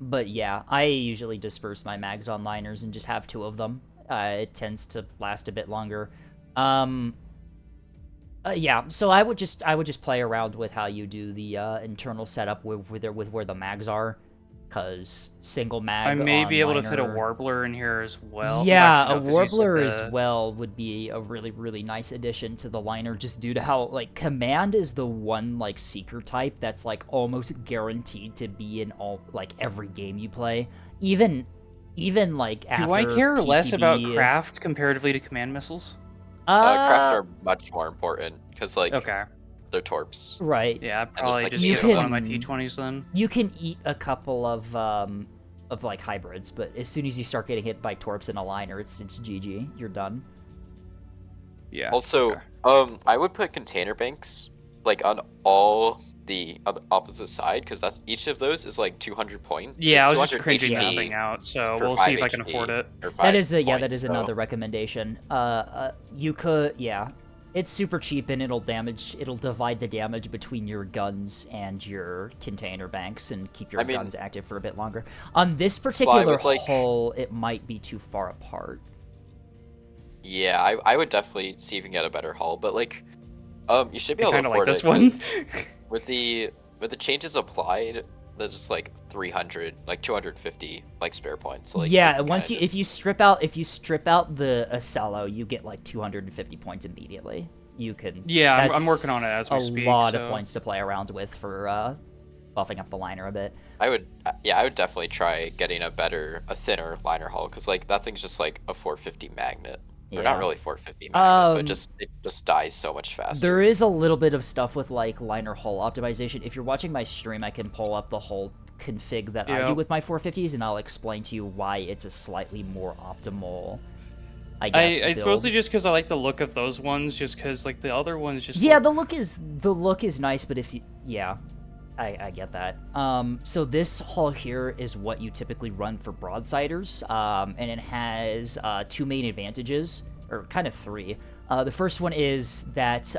A: But yeah, I usually disperse my mags on liners and just have 2 of them. It tends to last a bit longer. Yeah, so I would just play around with how you do the internal setup with where the mags are, because single mag.
C: I may be able to fit a
A: liner...
C: Warbler in here as well.
A: Yeah, a Warbler as well would be a really, really nice addition to the liner, just due to how like command is the one like seeker type that's like almost guaranteed to be in every game you play, even like after.
C: Do I care
A: PTB...
C: less about craft comparatively to command missiles?
D: Craft are much more important because like they're torps.
A: Right.
C: Yeah, I'd probably just
A: get
C: one of my T20s then.
A: You can eat a couple of like hybrids, but as soon as you start getting hit by torps in a liner, it's GG. You're done.
C: Yeah.
D: Also, I would put container banks like on all the opposite side, because that's each of those is like 200 points.
C: Yeah, I was just cringing this thing out, so we'll see if I can afford it.
A: That is another recommendation. You could, it's super cheap and it'll divide the damage between your guns and your container banks and keep your guns active for a bit longer. On this particular hull, it might be too far apart.
D: Yeah, I would definitely see if you can get a better hull, but like, you should be
C: I
D: able to
C: kind of like
D: afford
C: this
D: it
C: one.
D: 'cause with the changes applied, there's just like 300, like 250 like spare points. So, like, you
A: Yeah,
D: can
A: once
D: kinda
A: if you strip out the Acello, you get like 250 points immediately. You can.
C: Yeah, I'm
A: That's
C: working on it as we
A: a
C: speak,
A: lot of
C: so-
A: points to play around with for buffing up the liner a bit.
D: I would, yeah, I would definitely try getting a thinner liner hull, because like that thing's just like a 450 magnet, or not
A: Yeah.
D: really 450 magnet, but
A: Um,
D: it just dies so much faster.
A: There is a little bit of stuff with like liner hull optimization. If you're watching my stream, I can pull up the whole config that I
C: Yeah.
A: do with my 450s, and I'll explain to you why it's a slightly more optimal, I guess,
C: It's
A: build.
C: mostly just because I like the look of those ones, just because like the other ones just.
A: Yeah,
C: look...
A: the look is nice, but if you, yeah, I get that. So this hull here is what you typically run for broadsiders, and it has 2 main advantages, or kind of 3. The first one is that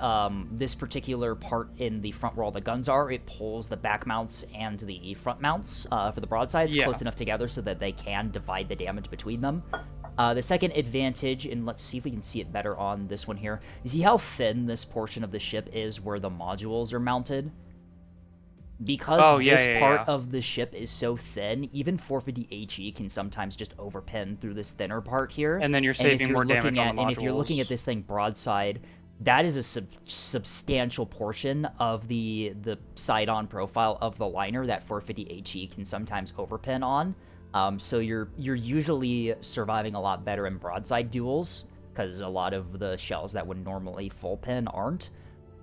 A: this particular part in the front where all the guns are, it pulls the back mounts and the front mounts for the broadsides
C: Yeah.
A: close enough together so that they can divide the damage between them. The second advantage, and let's see if we can see it better on this one here, you see how thin this portion of the ship is where the modules are mounted? Because this part of the ship is so thin, even 450 HE can sometimes just overpin through this thinner part here.
C: And then you're
A: if
C: saving more
A: looking
C: damage on the
A: And if you're looking
C: modules.
A: at this thing broadside, that is a substantial portion of the side-on profile of the liner that 450 HE can sometimes overpin on. So you're usually surviving a lot better in broadside duels, because a lot of the shells that would normally full pin aren't.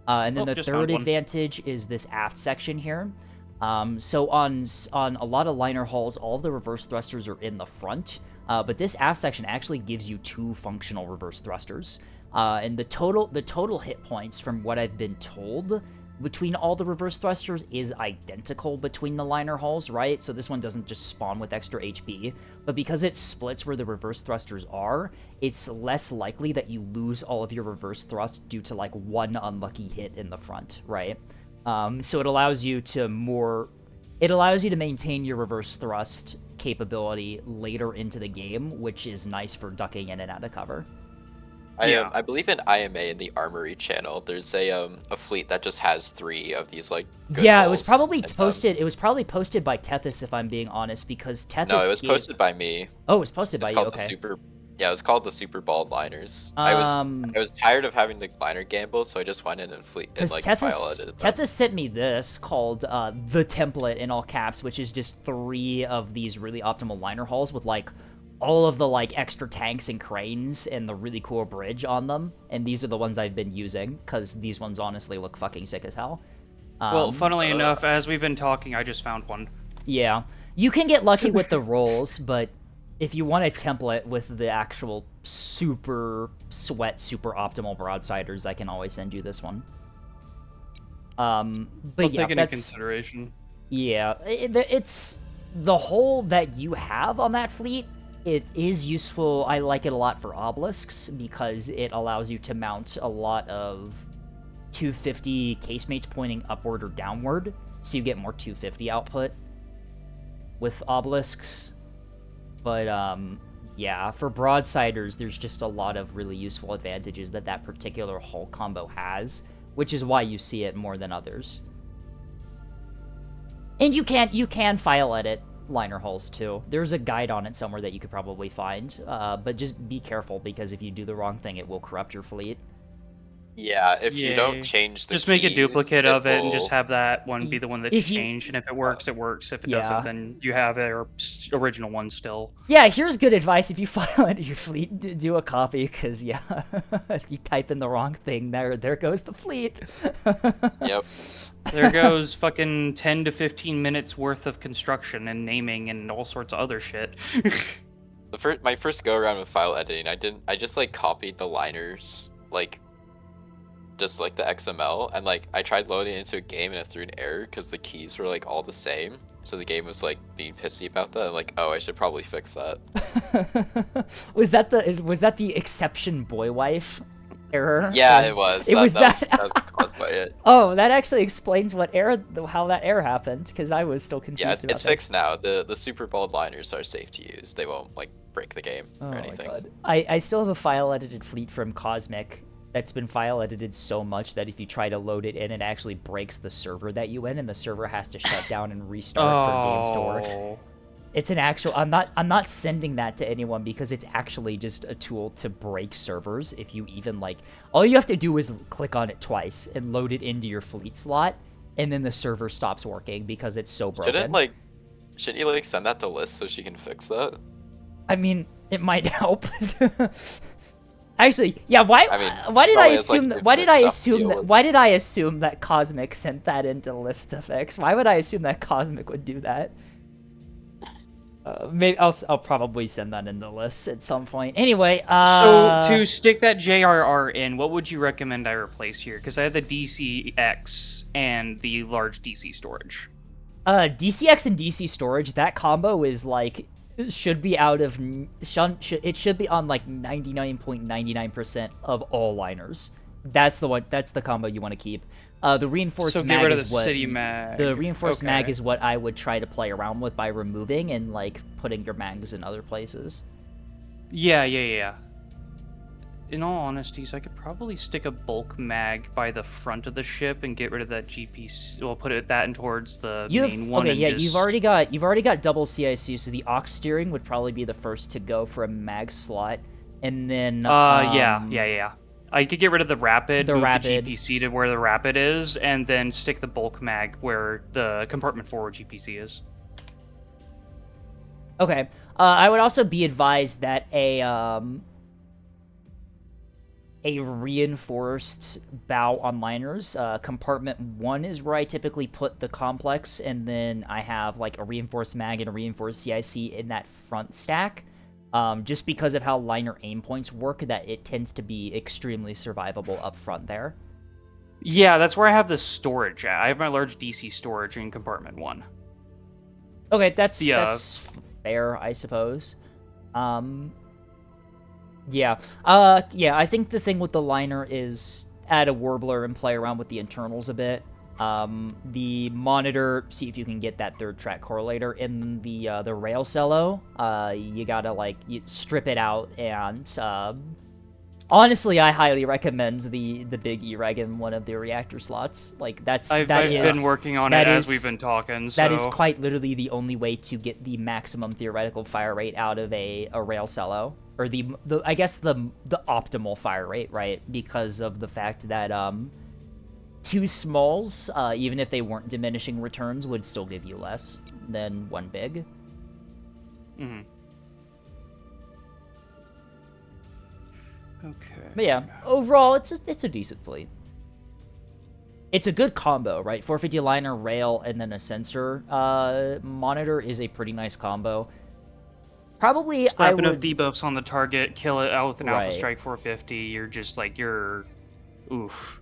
A: And then the
C: just
A: third
C: found one.
A: advantage is this aft section here. So on a lot of liner hulls, all of the reverse thrusters are in the front, but this aft section actually gives you 2 functional reverse thrusters. And the total hit points, from what I've been told, between all the reverse thrusters is identical between the liner hulls, right? So this one doesn't just spawn with extra HP, but because it splits where the reverse thrusters are, it's less likely that you lose all of your reverse thrust due to like one unlucky hit in the front, right? So it allows you to maintain your reverse thrust capability later into the game, which is nice for ducking in and out of cover.
D: I believe in IMA in the Armory channel, there's a fleet that just has 3 of these like. Good
A: Yeah, it was
D: hulls,
A: probably
D: and,
A: posted. It was probably posted by Tethys, if I'm being honest, because Tethys.
D: No, it was posted by me.
A: Oh, it was posted by
D: It's
A: you.
D: called
A: Okay.
D: it was called the Super Bald Liners. I was tired of having the liner gamble, so I just went in and
A: Because
D: file edited them.
A: Tethys sent me this called the template in all caps, which is just 3 of these really optimal liner hulls with like all of the like extra tanks and cranes and the really cool bridge on them. And these are the ones I've been using because these ones honestly look fucking sick as hell.
C: Well, funnily enough, as we've been talking, I just found one.
A: Yeah, you can get lucky with the rolls, but if you want a template with the actual super optimal broadsiders, I can always send you this one. But
C: I'll
A: yeah,
C: take it into consideration.
A: Yeah, it's the hull that you have on that fleet. It is useful. I like it a lot for obelisks because it allows you to mount a lot of 250 casemates pointing upward or downward, so you get more 250 output with obelisks. But yeah, for broadsiders, there's just a lot of really useful advantages that particular hull combo has, which is why you see it more than others. And you can file edit liner hulls too. There's a guide on it somewhere that you could probably find, but just be careful because if you do the wrong thing, it will corrupt your fleet.
D: Yeah, if you don't
C: Yay.
D: change the
C: Just make a
D: keys,
C: duplicate of it and
D: will-
C: just have that one be the one that's
A: If you-
C: changed. And if it works, it works. If it
A: Yeah.
C: doesn't, then you have your original one still.
A: Yeah, here's good advice. If you file edit your fleet, do a copy, because yeah, if you type in the wrong thing, there goes the fleet.
D: Yep.
C: There goes fucking 10 to 15 minutes worth of construction and naming and all sorts of other shit.
D: My first go around with file editing, I just like copied the liners, like just like the XML, and like I tried loading it into a game and it threw an error because the keys were like all the same. So the game was like being pissy about that. I'm like, oh, I should probably fix that.
A: Was that the exception boy wife? error?
D: Yeah, it was.
A: It was that.
D: That was caused by it.
A: Oh, that actually explains how that error happened, because I was still
D: Yeah,
A: confused about
D: it's
A: this.
D: fixed now. The super bold liners are safe to use. They won't like break the game
A: Oh
D: or
A: my
D: anything.
A: god. I still have a file edited fleet from Cosmic that's been file edited so much that if you try to load it in, it actually breaks the server that you in, and the server has to shut down and restart for games to work.
C: Oh.
A: It's an actual. I'm not sending that to anyone because it's actually just a tool to break servers. If you even like, all you have to do is click on it twice and load it into your fleet slot, and then the server stops working because it's so broken.
D: Shouldn't you like send that to Liz so she can fix that?
A: I mean, it might help. Actually, yeah. Why
D: she
A: did I
D: probably has,
A: assume
D: like,
A: that? Why did I
D: stuff to
A: assume
D: deal
A: that?
D: with.
A: Why did I assume that Cosmic sent that into List to fix? Why would I assume that Cosmic would do that? Maybe I'll probably send that into List at some point. Anyway,
C: So to stick that JRR in, what would you recommend I replace here? Because I have the DCX and the large DC storage.
A: DCX and DC storage, that combo is like should be out of it should be on like 99.99% of all liners. That's the combo you want to keep. The reinforced
C: So
A: mag
C: get rid of
A: is
C: the
A: what
C: city mag.
A: the reinforced mag
C: Okay.
A: is what I would try to play around with by removing and like putting your mags in other places.
C: Yeah. In all honesties, I could probably stick a bulk mag by the front of the ship and get rid of that GPC. Well, put that in towards the main one.
A: Okay,
C: and
A: yeah,
C: just...
A: you've already got double CIC, so the aux steering would probably be the first to go for a mag slot, and then
C: yeah. I could get rid of the rapid, move
A: rapid.
C: the GPC to where the rapid is, and then stick the bulk mag where the compartment forward GPC is.
A: Okay. I would also be advised that a reinforced bow on liners, compartment 1 is where I typically put the complex, and then I have like a reinforced mag and a reinforced CIC in that front stack. Just because of how liner aim points work, that it tends to be extremely survivable up front there.
C: Yeah, that's where I have the storage at. I have my large DC storage in compartment 1.
A: Okay, that's fair, I suppose. Yeah. I think the thing with the liner is add a warbler and play around with the internals a bit. The monitor, see if you can get that third track correlator in the rail cello. You gotta strip it out, and honestly, I highly recommend the big E-reg in one of the reactor slots.
C: I've been working on it as we've been talking. So.
A: That is quite literally the only way to get the maximum theoretical fire rate out of a rail cello, or I guess the optimal fire rate, right? Because of the fact that two smalls, even if they weren't diminishing returns, would still give you less than one big.
C: Mm-hmm. Okay.
A: But yeah, overall, it's a decent fleet. It's a good combo, right? 450 liner, rail, and then a sensor monitor is a pretty nice combo. Probably
C: slap enough debuffs on the target, kill it out with an
A: Right.
C: Alpha Strike 450. You're just like oof.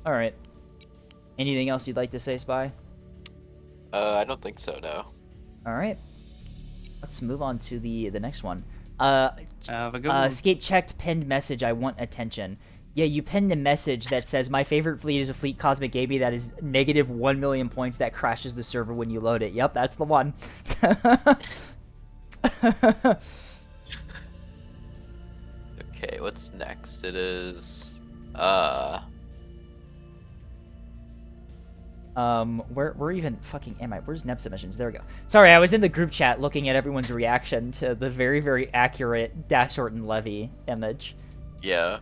A: All right. Anything else you'd like to say, Spy?
D: I don't think so. No.
A: All right. Let's move on to the next one.
C: Have a good one.
A: Escape checked pinned message. I want attention. Yeah, you pinned a message that says my favorite fleet is a fleet Cosmic gave me that is negative 1 million points that crashes the server when you load it. Yep, that's the one.
D: Okay, what's next? It is
A: where even fucking am I? Where's Neb's emissions? There we go. Sorry, I was in the group chat looking at everyone's reaction to the very, very accurate Dash Orton Levy image.
D: Yeah.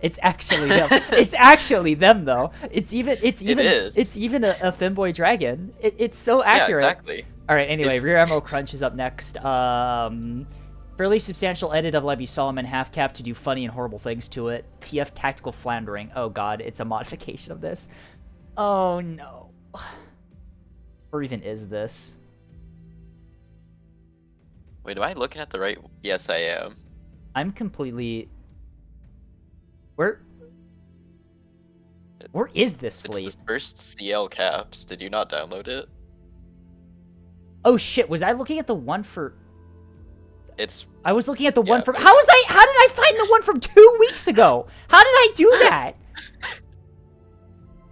A: It's actually them. It's actually them, though. It's even a Femboy Dragon. It's so accurate.
D: Yeah, exactly.
A: All right. Anyway, Rear Ammo Crunch is up next. Fairly substantial edit of Levy Solomon half cap to do funny and horrible things to it. TF Tactical Floundering. Oh god, it's a modification of this. Oh no. Or even is this?
D: Wait, am I looking at the right? Yes, I am.
A: I'm completely. Where is this fleet?
D: It's dispersed CL caps. Did you not download it?
A: Oh shit, was I looking at the one for...
D: It's
A: I was looking at the one
D: Yeah,
A: from.
D: but-
A: How did I find the one from 2 weeks ago? How did I do that?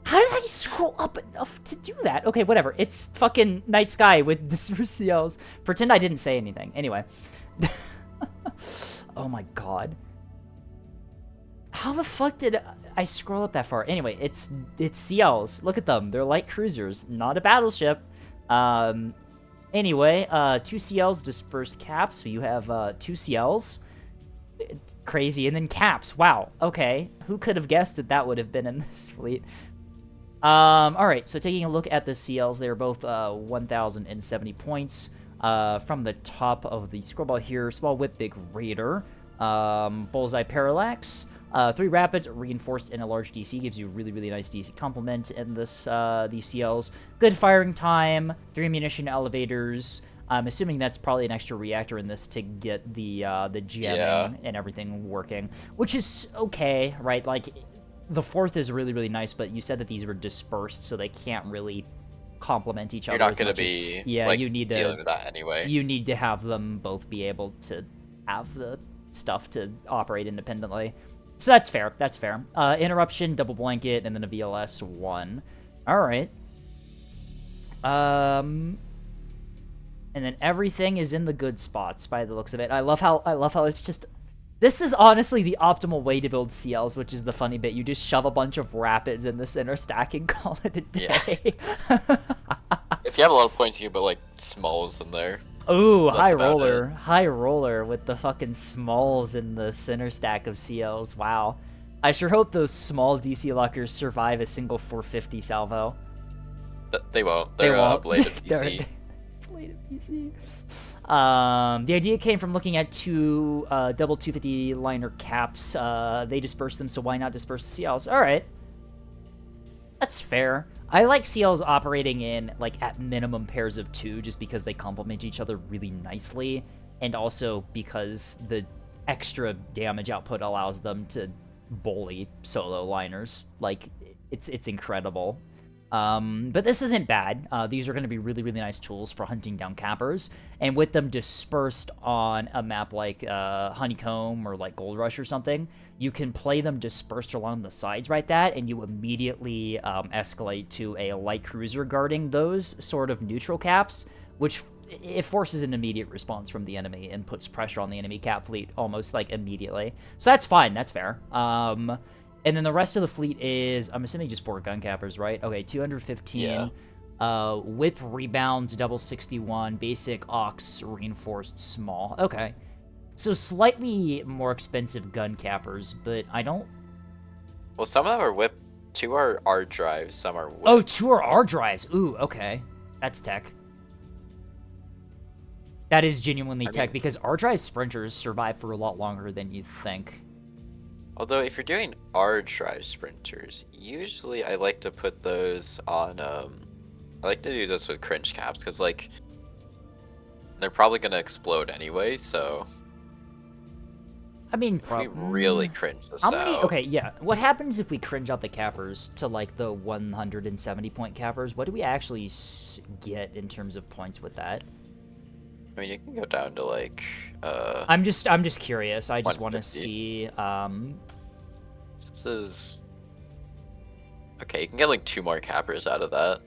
A: How did I scroll up enough to do that? Okay, whatever. It's fucking night sky with dispersed CLs. Pretend I didn't say anything. Anyway. Oh my god. How the fuck did I scroll up that far? Anyway, it's CLs. Look at them. They're light cruisers, not a battleship. Anyway, 2 CLs, dispersed caps. So you have 2 CLs. Crazy. And then caps. Wow. Okay. Who could have guessed that that would have been in this fleet? Alright, so taking a look at the CLs, they're both 1,070 points. From the top of the scrollball here, Small Whip, Big Raider, Bullseye Parallax, 3 Rapids, Reinforced, and a large DC gives you a really, really nice DC complement in this, these CLs. Good firing time, 3 ammunition elevators. I'm assuming that's probably an extra reactor in this to get the jamming and everything working, which is okay, right? Like, the 4th is really, really nice, but you said that these were dispersed, so they can't really complement each other.
D: You're not
A: as
D: gonna
A: much as-
D: be
A: yeah, you need
D: dealing
A: to
D: with that anyway.
A: you need to have them both be able to have the stuff to operate independently. So that's fair. That's fair. Interruption, double blanket, and then a VLS 1. All right. And then everything is in the good spots by the looks of it. I love how it's just. This is honestly the optimal way to build CLs, which is the funny bit. You just shove a bunch of rapids in the center stack and call it a day.
D: Yeah. If you have a lot of points, you can put like smalls in there.
A: Ooh,
D: That's
A: high
D: about
A: roller. High roller with the fucking smalls in the center stack of CLs. Wow. I sure hope those small DC lockers survive a single 450 salvo.
D: They won't.
A: They
D: They're
A: won't.
D: bladed
A: They're-
D: PC.
A: Bladed PC. The idea came from looking at 2 double 250 liner caps. They dispersed them, so why not disperse the CLs? All right. That's fair. I like CLs operating in, like, at minimum pairs of 2, just because they complement each other really nicely, and also because the extra damage output allows them to bully solo liners. Like, it's incredible. But this isn't bad. These are going to be really, really nice tools for hunting down cappers, and with them dispersed on a map like Honeycomb or like Gold Rush or something, you can play them dispersed along the sides like that, and you immediately escalate to a light cruiser guarding those sort of neutral caps, which it forces an immediate response from the enemy and puts pressure on the enemy cap fleet almost like immediately. So that's fine. That's fair. And then the rest of the fleet is, I'm assuming, just 4 gun cappers, right? Okay, 215.
D: Yeah.
A: Whip, rebound, double 61, basic, ox, reinforced, small. Okay. So slightly more expensive gun cappers, but I don't...
D: Well, some of them are whip. 2 are R drives. Some are whip.
A: Oh, 2 are R drives. Ooh, okay. That's tech. That is genuinely tech,
D: mean-
A: because R drive sprinters survive for a lot longer than you think.
D: Although if you're doing R drive sprinters, usually I like to put those on. I like to do this with cringe caps because like they're probably gonna explode anyway. So
A: I mean,
D: if we really cringe this
A: how many?
D: out,
A: Okay, yeah. What happens if we cringe out the cappers to like the 170 point cappers? What do we actually get in terms of points with that?
D: I mean you can go down to like.
A: I'm just curious. I just want to
D: 150.
A: see.
D: This is. Okay, you can get like 2 more cappers out of that.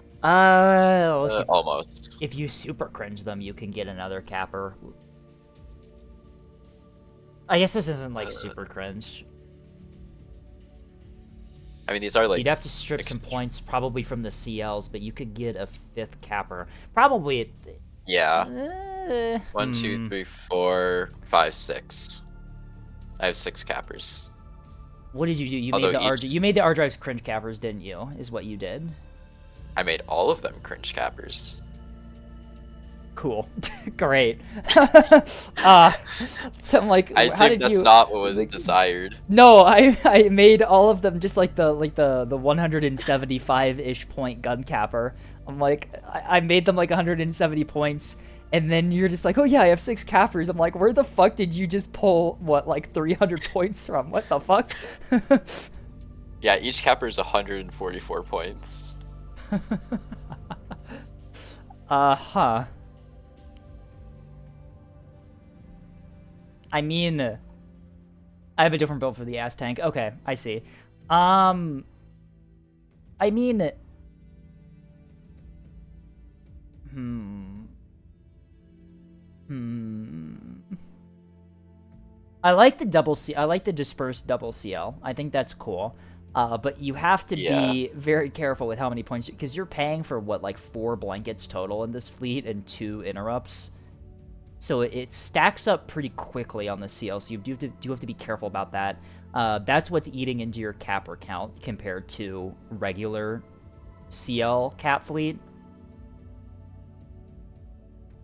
D: Almost.
A: If you super cringe them, you can get another capper. I guess this isn't like super cringe.
D: I mean these are like.
A: You'd have to strip some points probably from the CLs, but you could get a 5th capper. Probably.
D: Yeah. 1, 2, 3, 4, 5, 6. I have 6 cappers.
A: What did you do? You
D: Although
A: made the
D: each-
A: you made the R drives cringe cappers, didn't you? Is what you did.
D: I made all of them cringe cappers.
A: Cool. Great. So I'm like,
D: I
A: how
D: assume
A: did
D: that's
A: you?
D: not what was
A: like-
D: desired.
A: No, I made all of them just like the 175-ish point gun capper. I'm like, I made them like 170 points, and then you're just like, oh yeah, I have 6 cappers. I'm like, where the fuck did you just pull what, like 300 points from? What the fuck?
D: Yeah, each capper is 144 points.
A: Huh. I mean, I have a different build for the ass tank. Okay, I see. I mean, I like the double C. I like the dispersed double CL. I think that's cool. But you have to be very careful with how many points, because you're paying for what, like 4 blankets total in this fleet and 2 interrupts. So it stacks up pretty quickly on the CL. So you do have to be careful about that. That's what's eating into your capper count compared to regular CL cap fleet.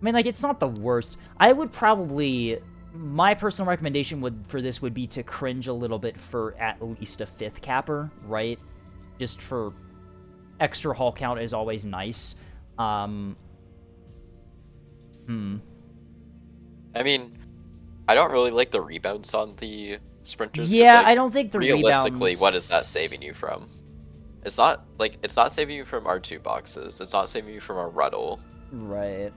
A: I mean, like, it's not the worst. I would probably... My personal recommendation for this would be to cringe a little bit for at least a 5th capper, right? Just for extra hull count is always nice.
D: I mean, I don't really like the rebounds on the sprinters. 'Cause,
A: Yeah,
D: like,
A: I don't think the
D: realistically,
A: rebounds...
D: what is that saving you from? It's not saving you from R2 boxes. It's not saving you from a Ruddle.
A: Right.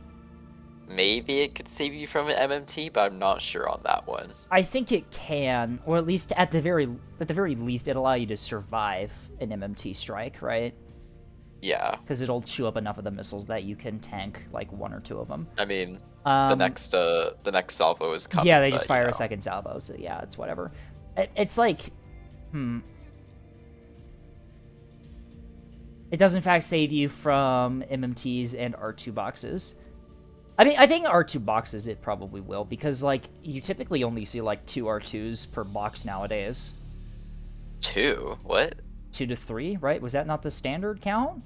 D: Maybe it could save you from an MMT, but I'm not sure on that one.
A: I think it can, or at least at the very least, it'll allow you to survive an MMT strike, right?
D: Yeah.
A: Because it'll chew up enough of the missiles that you can tank like 1 or 2 of them.
D: I mean, the next salvo is coming.
A: Yeah, they just
D: but,
A: fire
D: you
A: a
D: know.
A: second salvo, so yeah, it's whatever. It's like, It does in fact save you from MMTs and R2 boxes. I mean, I think R2 boxes it probably will, because, like, you typically only see, like, 2 R2s per box nowadays.
D: 2? What?
A: 2 to 3, right? Was that not the standard count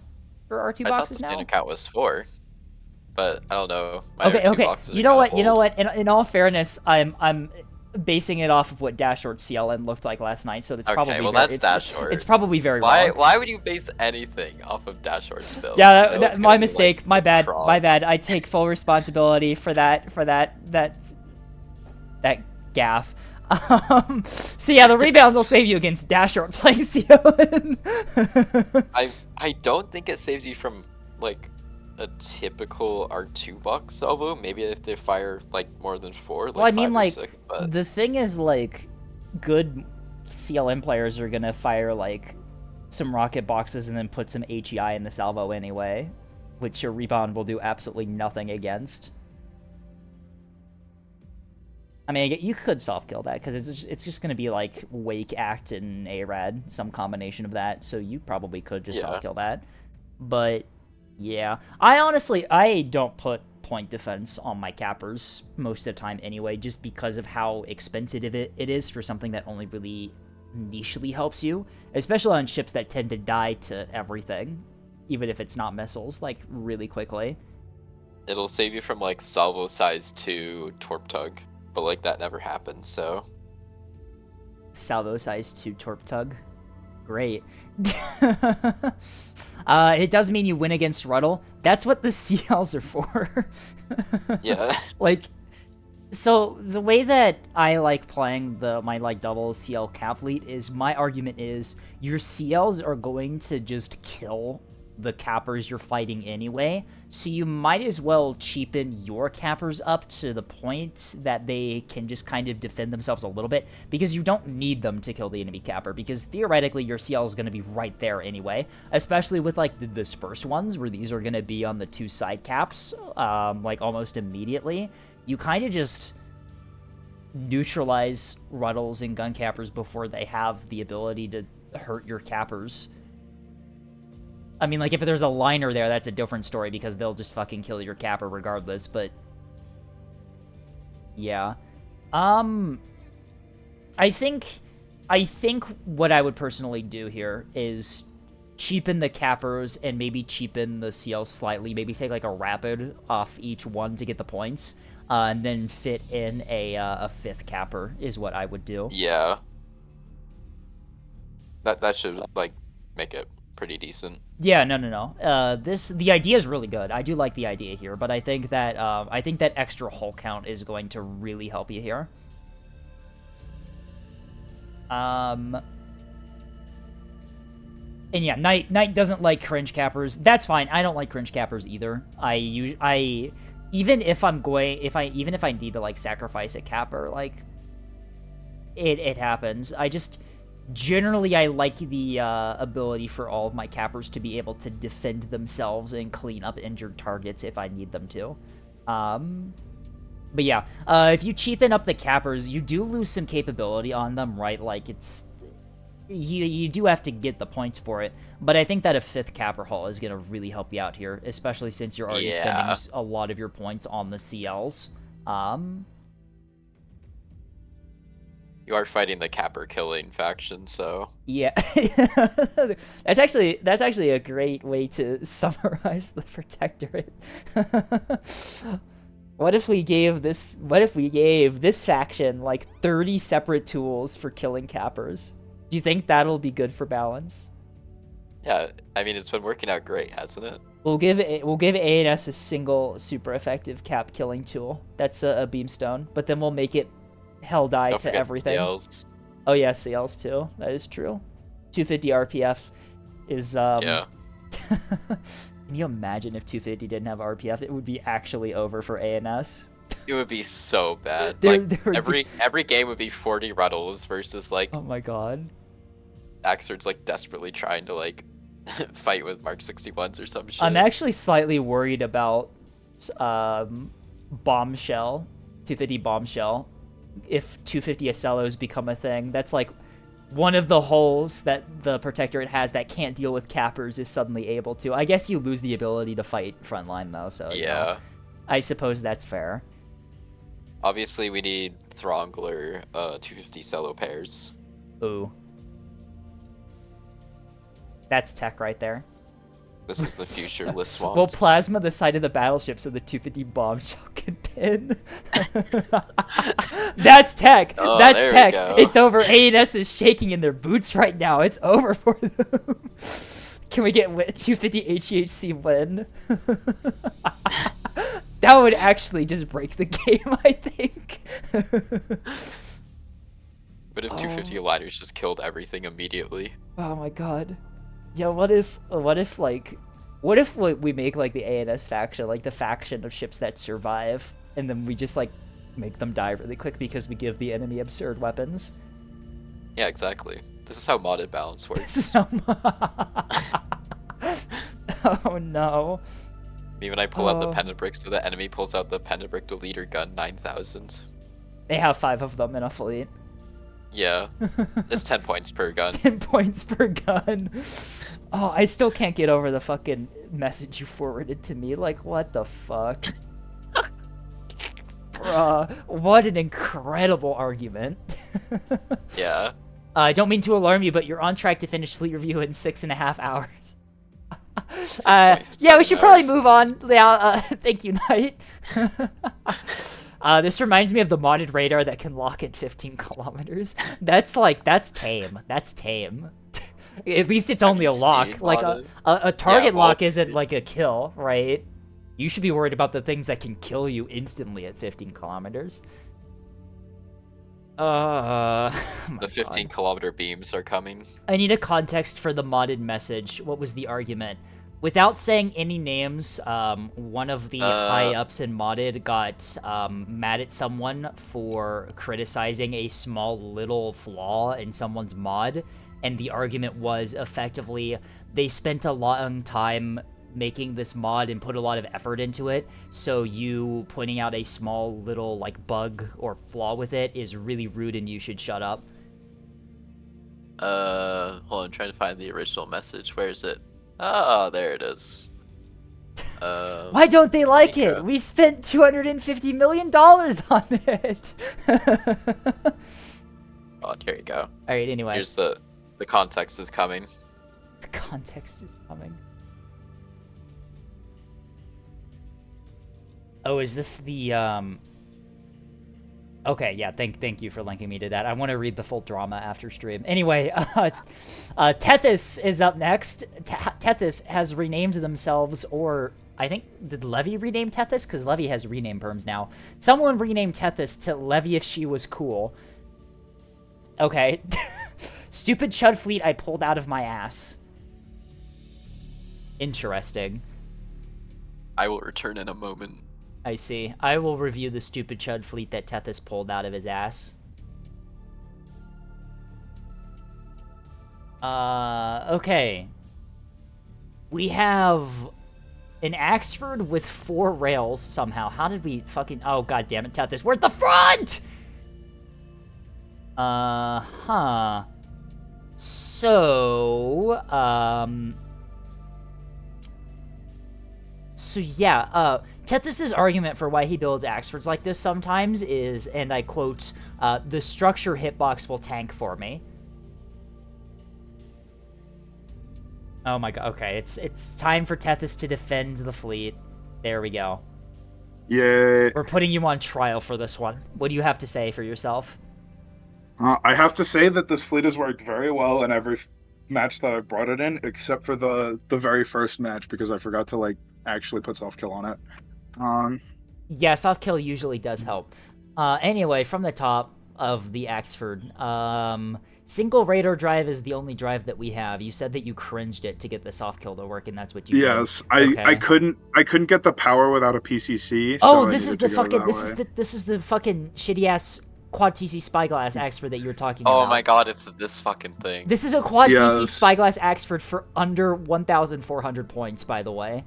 A: for R2
D: I thought
A: boxes
D: the
A: now?
D: standard count was 4. But I don't know. My
A: Okay,
D: R2
A: okay.
D: boxes
A: You
D: are
A: know what?
D: kinda
A: You know
D: old.
A: what? In all fairness, I'm basing it off of what Dashort CLN looked like last night, so it's
D: Okay,
A: probably
D: well,
A: very,
D: that's Dashort.
A: it's probably very
D: Why?
A: wrong.
D: Why would you base anything off of Dashort's build?
A: Yeah,
D: You know,
A: that's
D: it's
A: my
D: gonna be,
A: mistake.
D: like,
A: My
D: the
A: bad.
D: Krog.
A: My bad. I take full responsibility for that gaff. So yeah, the rebounds will save you against Dashort playing CLN.
D: I don't think it saves you from like a typical R2 box salvo. Maybe if they fire like more than 4, like
A: Well, I mean,
D: 5 or
A: like,
D: 6, but
A: the thing is, like, good CLN players are gonna fire, like, some rocket boxes and then put some HEI in the salvo anyway, which your rebound will do absolutely nothing against. I mean, you could soft kill that, because it's just gonna be, like, Wake, Act, and ARAD, some combination of that, so you probably could just soft kill that. But, yeah. I don't put point defense on my cappers most of the time anyway, just because of how expensive it is for something that only really nichely helps you, especially on ships that tend to die to everything, even if it's not missiles, like, really quickly.
D: it'll save you from like salvo size 2 torp tug, but like that never happens. So
A: Salvo size 2 torp tug. Great. It does mean you win against Ruddle. That's what the CLs are for.
D: yeah.
A: Like, so the way that I like playing my like double CL cap fleet is, my argument is your CLs are going to just kill the cappers you're fighting anyway, so you might as well cheapen your cappers up to the point that they can just kind of defend themselves a little bit, because you don't need them to kill the enemy capper, because theoretically your CL is going to be right there anyway, especially with like the dispersed ones where these are going to be on the 2 side caps like almost immediately. You kind of just neutralize Ruddles and gun cappers before they have the ability to hurt your cappers. I mean, like, if there's a liner there, that's a different story, because they'll just fucking kill your capper regardless, but... yeah. I think what I would personally do here is cheapen the cappers and maybe cheapen the CLs slightly. Maybe take, like, a rapid off each one to get the points, and then fit in a 5th capper is what I would do.
D: Yeah. That should like make it pretty decent.
A: Yeah, no. The idea is really good. I do like the idea here, but I think that extra hull count is going to really help you here. And yeah, Knight doesn't like cringe cappers. That's fine. I don't like cringe cappers either. Even if I need to like sacrifice a capper, like, it happens. I just generally I like the ability for all of my cappers to be able to defend themselves and clean up injured targets if I need them to. But yeah, if you cheapen up the cappers, you do lose some capability on them, right? Like, it's... You do have to get the points for it, but I think that a 5th capper hull is going to really help you out here, especially since you're already spending a lot of your points on the CLs.
D: You are fighting the capper killing faction, so...
A: Yeah. That's actually a great way to summarize the Protectorate. What if we gave this faction like 30 separate tools for killing cappers? Do you think that'll be good for balance?
D: Yeah, I mean, it's been working out great, hasn't it?
A: We'll give A&S a single super effective cap killing tool. That's a beamstone, but then we'll make it hell die
D: Don't
A: to
D: forget
A: everything.
D: CLs.
A: Oh yeah, CLs too. That is true. 250 RPF is
D: Yeah.
A: Can you imagine if 250 didn't have RPF? It would be actually over for A&S.
D: It would be so bad.
A: There
D: Like
A: would
D: every game would be 40 Ruddles versus like
A: Oh my god.
D: Axard's like desperately trying to like fight with Mark 61s or some shit.
A: I'm actually slightly worried about Bombshell, 250 Bombshell. If 250 Acellos become a thing, that's like one of the holes that the Protectorate has that can't deal with cappers is suddenly able to. I guess you lose the ability to fight frontline though, so you know, I suppose that's fair.
D: Obviously, we need Throngler 250 Cello pairs.
A: Ooh. That's tech right there.
D: This is the future list swamps.
A: We'll plasma the side of the battleship so the 250 Bombshell can pin. That's tech.
D: Oh,
A: That's
D: there
A: tech.
D: we go.
A: It's over. A&S is shaking in their boots right now. It's over for them. Can we get 250 HEHC win? That would actually just break the game, I think.
D: But if 250 Aligners just killed everything immediately?
A: Oh my god. Yeah, what if we make like the A&S faction, like the faction of ships that survive, and then we just like make them die really quick because we give the enemy absurd weapons?
D: Yeah, exactly. This is how modded balance works.
A: Oh no.
D: Even I pull out the pendant bricks so the enemy pulls out the pendant brick deleter gun 9000.
A: They have 5 of them in a fleet.
D: Yeah. It's 10 points per gun.
A: 10 points per gun. Oh, I still can't get over the fucking message you forwarded to me. Like, what the fuck? Bruh, what an incredible argument.
D: Yeah.
A: I don't mean to alarm you, but you're on track to finish fleet review in 6.5 hours. Yeah, we should probably move on. Yeah, thank you, Knight. This reminds me of the modded radar that can lock at 15 kilometers. That's tame. That's tame. At least it's only a lock. Like a target lock isn't like a kill, right? You should be worried about the things that can kill you instantly at 15 kilometers.
D: The 15-kilometer beams are coming.
A: I need a context for the modded message. What was the argument? Without saying any names, one of the high-ups in modded got mad at someone for criticizing a small little flaw in someone's mod, and the argument was effectively they spent a long time making this mod and put a lot of effort into it, so you pointing out a small little like bug or flaw with it is really rude and you should shut up.
D: Hold on, I'm trying to find the original message. Where is it? Oh, there it is.
A: Why don't they like it? We spent $250 million on it.
D: Oh, here you go.
A: All right, anyway.
D: Here's the context is coming.
A: The context is coming. Oh, is this the Okay, yeah, thank you for linking me to that. I want to read the full drama after stream. Anyway, Tethys is up next. Tethys has renamed themselves, or I think, did Levy rename Tethys? Because Levy has rename perms now. Someone renamed Tethys to Levy if she was cool. Okay. Stupid Chud fleet I pulled out of my ass. Interesting.
D: I will return in a moment.
A: I see. I will review the stupid Chud fleet that Tethys pulled out of his ass. Okay. We have an Axford with 4 rails somehow. How did we fucking... Oh, god damn it, Tethys. We're at the front! Huh. So, So yeah, Tethys' argument for why he builds Axfords like this sometimes is, and I quote, the structure hitbox will tank for me. Oh my god, okay, it's time for Tethys to defend the fleet. There we go.
H: Yay.
A: We're putting you on trial for this one. What do you have to say for yourself?
H: I have to say that this fleet has worked very well in every match that I've brought it in, except for the very first match because I forgot to like actually put soft kill on it.
A: Yeah, soft kill usually does help. Anyway, from the top of the Axford, single radar drive is the only drive that we have. You said that you cringed it to get the soft kill to work, and that's what you
H: Yes,
A: did.
H: I couldn't get the power without a PCC.
A: Oh,
H: so
A: this is the fucking this is the fucking shitty ass quad TC spyglass Axford that you were talking about.
D: Oh my god, it's this fucking thing.
A: This is a quad TC
H: Yes.
A: spyglass Axford for under 1,400 points, by the way.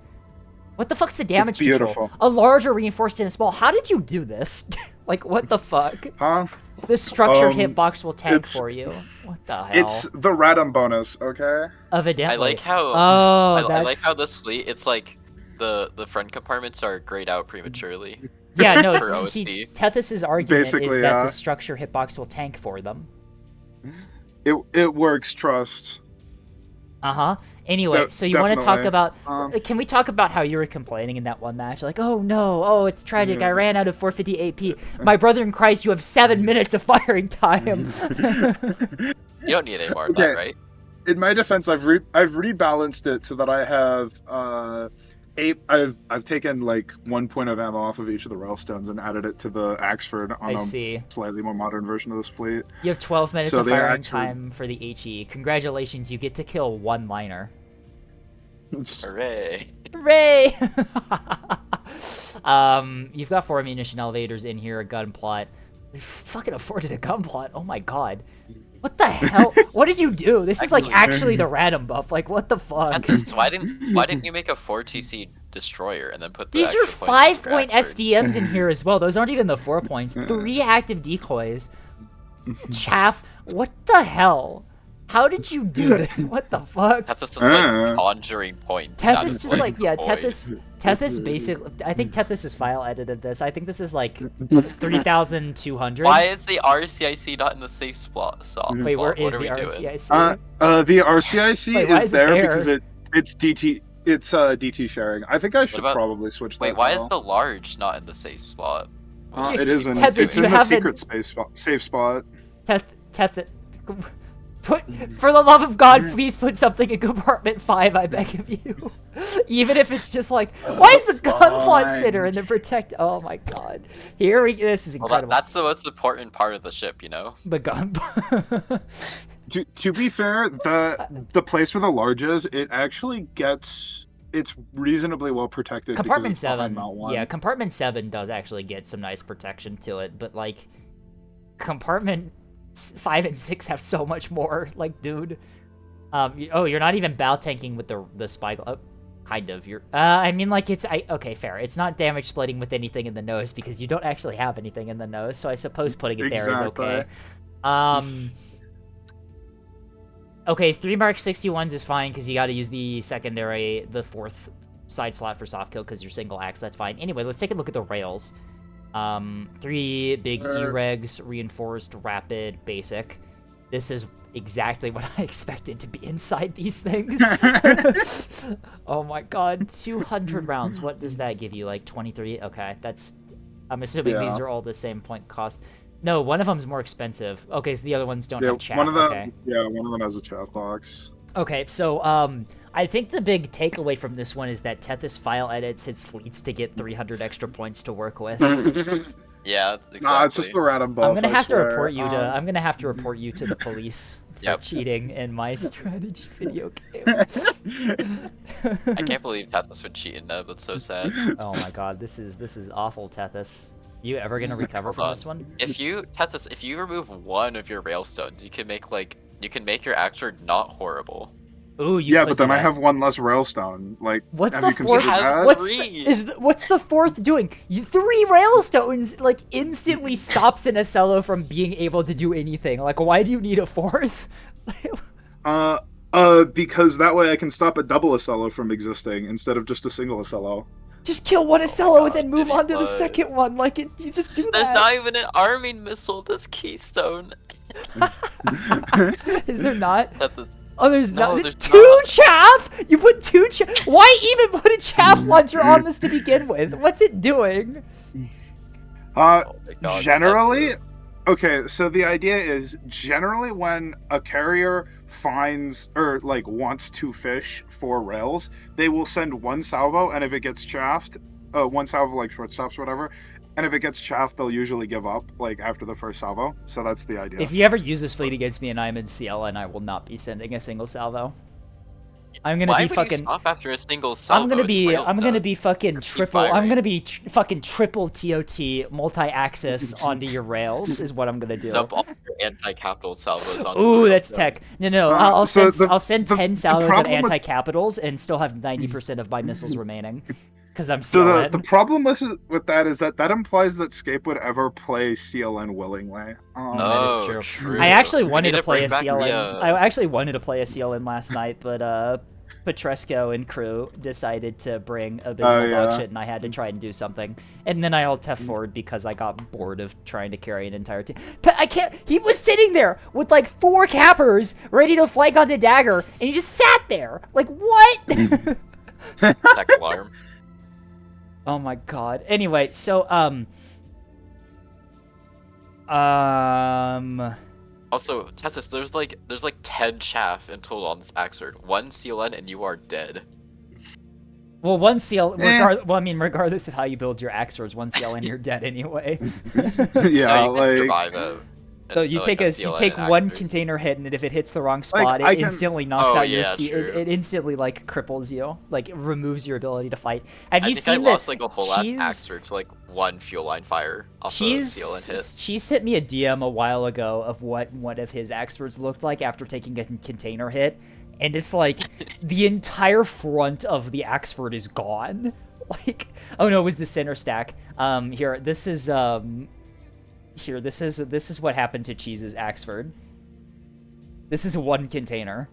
A: What the fuck's the damage control?
H: beautiful.
A: A large or reinforced and a small. How did you do this? Like, what the fuck?
H: Huh?
A: This structured
H: Um,
A: hitbox will tank
H: it's-
A: for you. What the hell?
H: It's the Radom bonus, okay?
A: Evidently.
D: I like how
A: Oh,
D: I like
A: that's...
D: how this fleet. It's like the front compartment are grayed out prematurely.
A: Yeah, no,
D: for
A: see,
D: OSD.
A: Tethys' argument is
H: Basically,
A: that
H: yeah.
A: the structure hitbox will tank for them.
H: It works, trust.
A: Uh-huh. Anyway, so you want to talk
H: definitely.
A: about... Can we talk about how you were complaining in that one match? Like, oh no, oh, it's tragic, I ran out of 450 AP. My brother in Christ, you have 7 minutes of firing time.
D: You don't need any more of that,
H: Okay.
D: right?
H: In my defense, I've rebalanced it so that I have I've taken like 1 point of ammo off of each of the railstones and added it to the Axford on
A: I
H: a
A: see.
H: slightly more modern version of this fleet.
A: You have 12 minutes
H: So
A: of
H: the
A: firing
H: Axford-
A: time for the HE. Congratulations, you get to kill 1 liner.
D: Hooray!
A: Hooray! You've got 4 ammunition elevators in here, a gun plot. They fucking afforded a gun plot. Oh my god. What the hell? What did you do? This is like actually the Radom buff. Like, what the fuck?
D: Tethys, why didn't you make a 4 TC destroyer and then put the
A: These are
D: extra points for
A: 5-point
D: Axford?
A: SDMs in here as well. Those aren't even the 4 points. 3 active decoys. Chaff. What the hell? How did you do this? What the fuck?
D: Tethys is like conjuring points. out
A: Tethys
D: of
A: just like, yeah,
D: void.
A: Tethys basically, I think Tethys' file edited this. I think this is like 3,200.
D: Why is the RCIC not in the safe spot?
A: Wait, where
D: What
A: is
D: are
A: the
D: we doing?
A: RCIC?
H: The RCIC
A: Wait, why
H: is
A: is it
H: there
A: there?
H: because it's DT sharing. I think I should
D: about-
H: probably switch that.
D: Wait, why is
H: now.
D: the large not in the safe slot?
H: It isn't.
A: Tethys,
H: It's
A: you
H: in the
A: haven't-
H: secret safe spot.
A: Teth, for the love of God, please put something in compartment 5, I beg of you. Even if it's just like, why is the gun plot
H: Fine.
A: sitter and the protect? Oh my god. This is
D: Well,
A: incredible.
D: that's the most important part of the ship, you know?
A: The gun.
H: To be fair, the place where the large is, it actually gets. It's reasonably well protected. because
A: Compartment
H: it's behind
A: 7,
H: Mount 1.
A: yeah, Compartment 7 does actually get some nice protection to it, but like, Compartment 5 and 6 have so much more, like, dude. Oh, you're not even bow tanking with the spy. Oh, kind of. You're. I mean, like, okay, fair. It's not damage splitting with anything in the nose because you don't actually have anything in the nose. So I suppose putting it there is okay. Okay, 3 Mark 61s is fine because you got to use the secondary, the 4th side slot for soft kill because you're single axe. That's fine. Anyway, let's take a look at the rails. 3 big E-regs, reinforced, rapid, basic. This is exactly what I expected to be inside these things. Oh my god, 200 rounds. What does that give you? Like 23? Okay, that's... I'm assuming these are all the same point cost. No, one of them's more expensive. Okay, so the other ones don't have chaff.
H: one of them.
A: Okay.
H: Yeah, one of them has a chaff box.
A: Okay, so I think the big takeaway from this one is that Tethys file edits his fleets to get 300 extra points to work with.
D: Yeah, exactly.
H: Nah, it's just the random buff.
A: I'm gonna
H: I
A: have to
H: swear.
A: report you to. I'm gonna have to report you to the police for
D: Yep.
A: cheating in my strategy video game.
D: I can't believe Tethys would cheat in that. That's so sad.
A: Oh my god, this is awful, Tethys. You ever gonna recover
D: Hold
A: from
D: on.
A: this one?
D: Tethys, if you remove one of your railstones, you can make like You can make your Axford not horrible.
A: Ooh, you
H: Yeah,
A: could
H: but
A: do
H: then I
A: that.
H: have one less railstone. Like,
A: What's
H: have
A: the
H: you
A: fourth?
H: considered that?
A: What's the fourth doing? 3 railstones like instantly stops an Acello from being able to do anything. Like, why do you need a fourth?
H: Because that way I can stop a double Acello from existing instead of just a single Acello.
A: Just kill one
D: Oh my
A: Acello
D: God,
A: and then move
D: Diddy
A: on to the
D: Blood.
A: second one. Like, you just do
D: There's
A: that.
D: not even an arming missile this Keystone.
A: Is there not?
D: At this...
A: Oh, there's
D: No,
A: not.
D: there's
A: Two
D: not.
A: chaff? You put 2 chaff? Why even put a chaff launcher on this to begin with? What's it doing?
D: Oh my God,
H: Generally, okay, so the idea is generally when a carrier finds or like wants to fish for rails, they will send 1 salvo, and if it gets chaffed, 1 salvo like shortstops or whatever, and if it gets chaffed, they'll usually give up like after the first salvo. So that's the idea.
A: If you ever use this fleet against me and I'm in CLN, I will not be sending a single salvo. I'm gonna
D: Why
A: be
D: would you
A: fucking.
D: stop after a single salvo?
A: I'm gonna
D: It's
A: be.
D: whales
A: I'm gonna
D: done.
A: be fucking
D: Just keep
A: triple. I'm
D: firing.
A: gonna be fucking triple TOT multi-axis onto your rails. Is what I'm gonna do.
D: Dump all your anti-capital salvos onto
A: Ooh,
D: the
A: that's
D: railstone.
A: tech. No,
H: Uh,
A: I'll
H: so
A: send.
H: the-
A: I'll send
H: the-
A: 10
H: the
A: salvos at
H: problem with-
A: anti-capitals and still have 90% of my missiles remaining, because I'm
H: So
A: CLN.
H: the problem with that is that implies that Scape would ever play CLN willingly.
A: That is
D: Oh,
A: true. I actually
D: We
A: wanted
D: need
A: to play a
D: bring back
A: CLN.
D: the,
A: I actually wanted to play a CLN last night, but Petresco and crew decided to bring abysmal
H: Oh,
A: dog
H: yeah.
A: shit, and I had to try and do something. And then I alt F forward because I got bored of trying to carry an entire team. But I can't. He was sitting there with like 4 cappers ready to flank onto dagger, and he just sat there. Like what?
D: tech alarm.
A: Oh my god. Anyway, so
D: Also, Tetris, there's like 10 chaff in total on this Axford. 1 CLN and you are dead.
A: well, regardless of how you build your Axords, 1 CL and you're dead anyway.
H: Yeah,
D: No, you can
H: like
D: survive it.
A: So you take
D: CLN
A: take
D: and
A: 1
D: Axford.
A: container hit, and if it hits the wrong spot,
H: I
A: it
H: can-
A: instantly knocks
D: Oh,
A: out your
D: yeah,
A: C.
D: true.
A: It instantly like cripples you, like removes your ability to fight. Have
D: I
A: you
D: think I
A: seen that?
D: lost like a whole ass Axford to like 1 fuel line fire off a CLN hit.
A: She sent me a DM a while ago of what one of his Axfords looked like after taking a container hit, and it's like the entire front of the Axford is gone. Like, oh no, it was the center stack. This is what happened to Cheese's Axford. This is 1 container.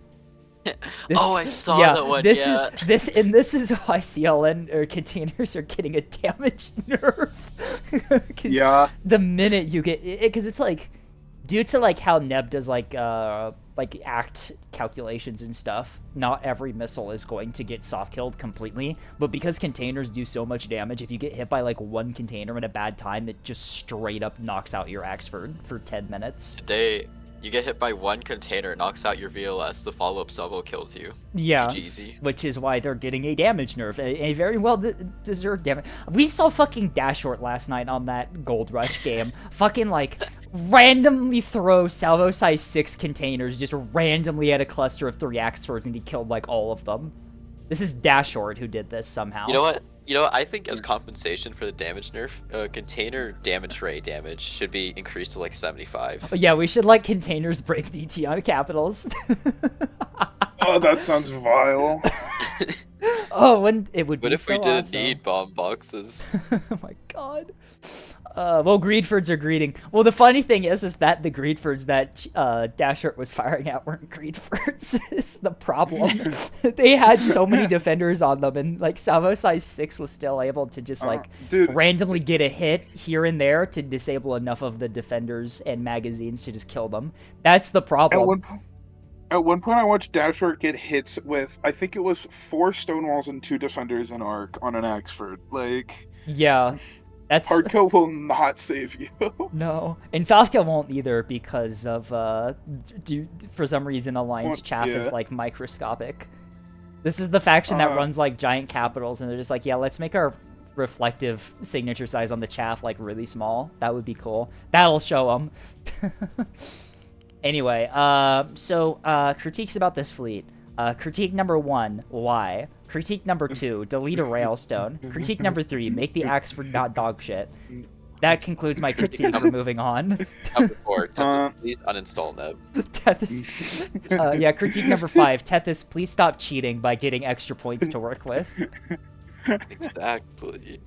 D: Oh, I saw that one,
A: This
D: yeah.
A: this is why CLN or containers are getting a damage nerf. 'Cause
H: Yeah.
A: the minute you get because it's like due to like how Neb does like act calculations and stuff, not every missile is going to get soft killed completely, but because containers do so much damage, if you get hit by like 1 container at a bad time, it just straight up knocks out your Axford for 10 minutes.
D: Today, you get hit by 1 container, knocks out your VLS, the follow-up salvo kills you.
A: Yeah.
D: GG easy.
A: Which is why they're getting a damage nerf, a very well deserved damage. We saw fucking Dashort last night on that Gold Rush game. Fucking like randomly throw salvo size 6 containers just randomly at a cluster of 3 Axfords, and he killed like all of them. This is Dashort who did this somehow.
D: You know what? I think as compensation for the damage nerf, container damage rate damage should be increased to like 75.
A: Yeah, we should let containers break DT on capitals.
H: Oh, that sounds vile.
A: Oh, when it would
D: What
A: be
D: if we
A: so
D: didn't
A: awesome.
D: need bomb boxes?
A: Oh my god. Well, Greedfords are greeting. Well, the funny thing is that the Greedfords that Dashart was firing at weren't Greedfords. It's the problem. They had so many defenders on them, and like Salvo size 6 was still able to just like
H: dude.
A: randomly get a hit here and there to disable enough of the defenders and magazines to just kill them. That's the problem.
H: At one point, I watched Dashart get hits with, I think it was 4 Stonewalls and 2 defenders in Arc on an Axford. Like,
A: Yeah. That's
H: hardkill will not save you.
A: no, and Softkill won't either because of for some reason Alliance
H: Well,
A: chaff is
H: yeah.
A: like microscopic. This is the faction that
H: Uh.
A: runs like giant capitals, and they're just like, yeah, let's make our reflective signature size on the chaff like really small. That would be cool. That'll show them. Anyway, so critiques about this fleet. Critique number 1, why? Critique number 2, delete a railstone. Critique number 3, make the Axford not dog shit. That concludes my critique. We're moving on.
D: Number 4,
H: Uh,
D: please uninstall Neb.
A: Tethys. Yeah, critique number 5. Tethys, please stop cheating by getting extra points to work with.
D: Exactly.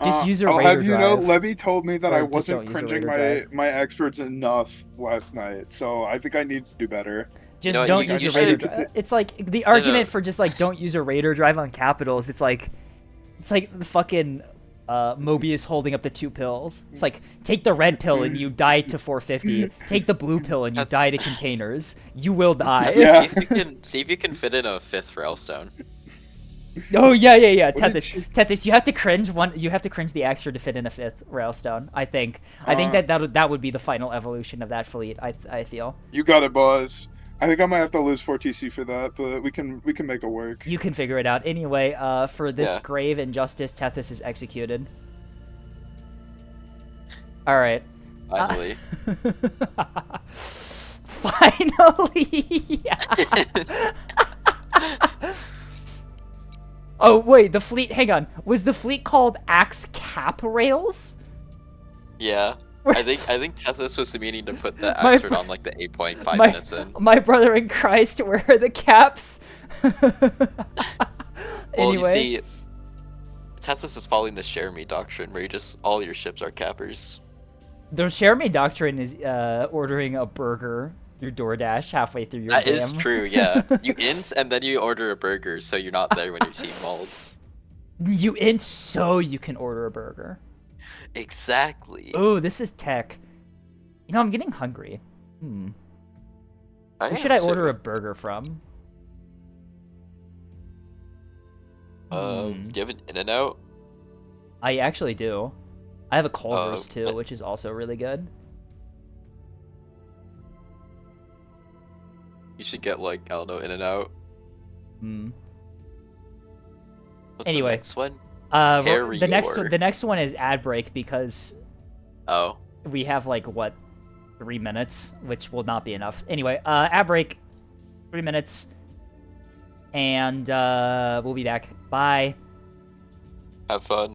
A: Just use a
H: I'll
A: Raider
H: have you know,
A: drive.
H: Levy told me that
A: Or
H: I
A: just
H: wasn't
A: don't use a
H: cringing
A: Raider drive.
H: my experts enough last night, so I think I need to do better.
A: Just
D: what,
A: don't
D: you-
A: use
D: you
A: a Raider
D: should-
A: drive. It's like the
D: no.
A: argument for just like don't use a Raider drive on capitals. It's like the fucking Mobius holding up the 2 pills. It's like take the red pill and you die to 450. Take the blue pill and you die to containers. You will die.
H: Yeah.
D: See if you can fit in a 5th railstone.
A: Oh yeah.
H: did
A: Tethys, you have to cringe one. You have to cringe the extra to fit in a 5th railstone. I think that would be the final evolution of that fleet. I feel.
H: You got it, boss. I think I might have to lose 4 TC for that, but we can make it work.
A: You can figure it out. Anyway, for this
D: Yeah.
A: grave injustice, Tethys is executed. All right.
D: Finally.
A: Finally. Oh wait, the fleet. Hang on. Was the fleet called Axe Cap Rails?
D: Yeah. I think Tethys was meaning to put the
A: My
D: extra
A: bro-
D: on like the 8.5
A: my,
D: minutes in.
A: my brother in Christ, where are the caps?
D: Well,
A: Anyway.
D: you see, Tethys is following the share me doctrine, where you just all your ships are cappers.
A: The share me doctrine is ordering a burger through DoorDash halfway through your
D: That
A: game.
D: is true, yeah. You int and then you order a burger, so you're not there when your team molds.
A: You int so you can order a burger.
D: Exactly.
A: Oh, this is tech. You know, I'm getting hungry. Who should I order a burger from?
D: Do you have an In-N-Out?
A: I actually do. I have a Culver's too,
D: but-
A: which is also really good.
D: You should get like, I don't know, In-N-Out.
A: Hmm.
D: What's
A: Anyway.
D: the next one?
A: The next one is ad break because
D: Oh.
A: we have like what 3 minutes, which will not be enough. Anyway, ad break, 3 minutes, and we'll be back. Bye.
D: Have fun.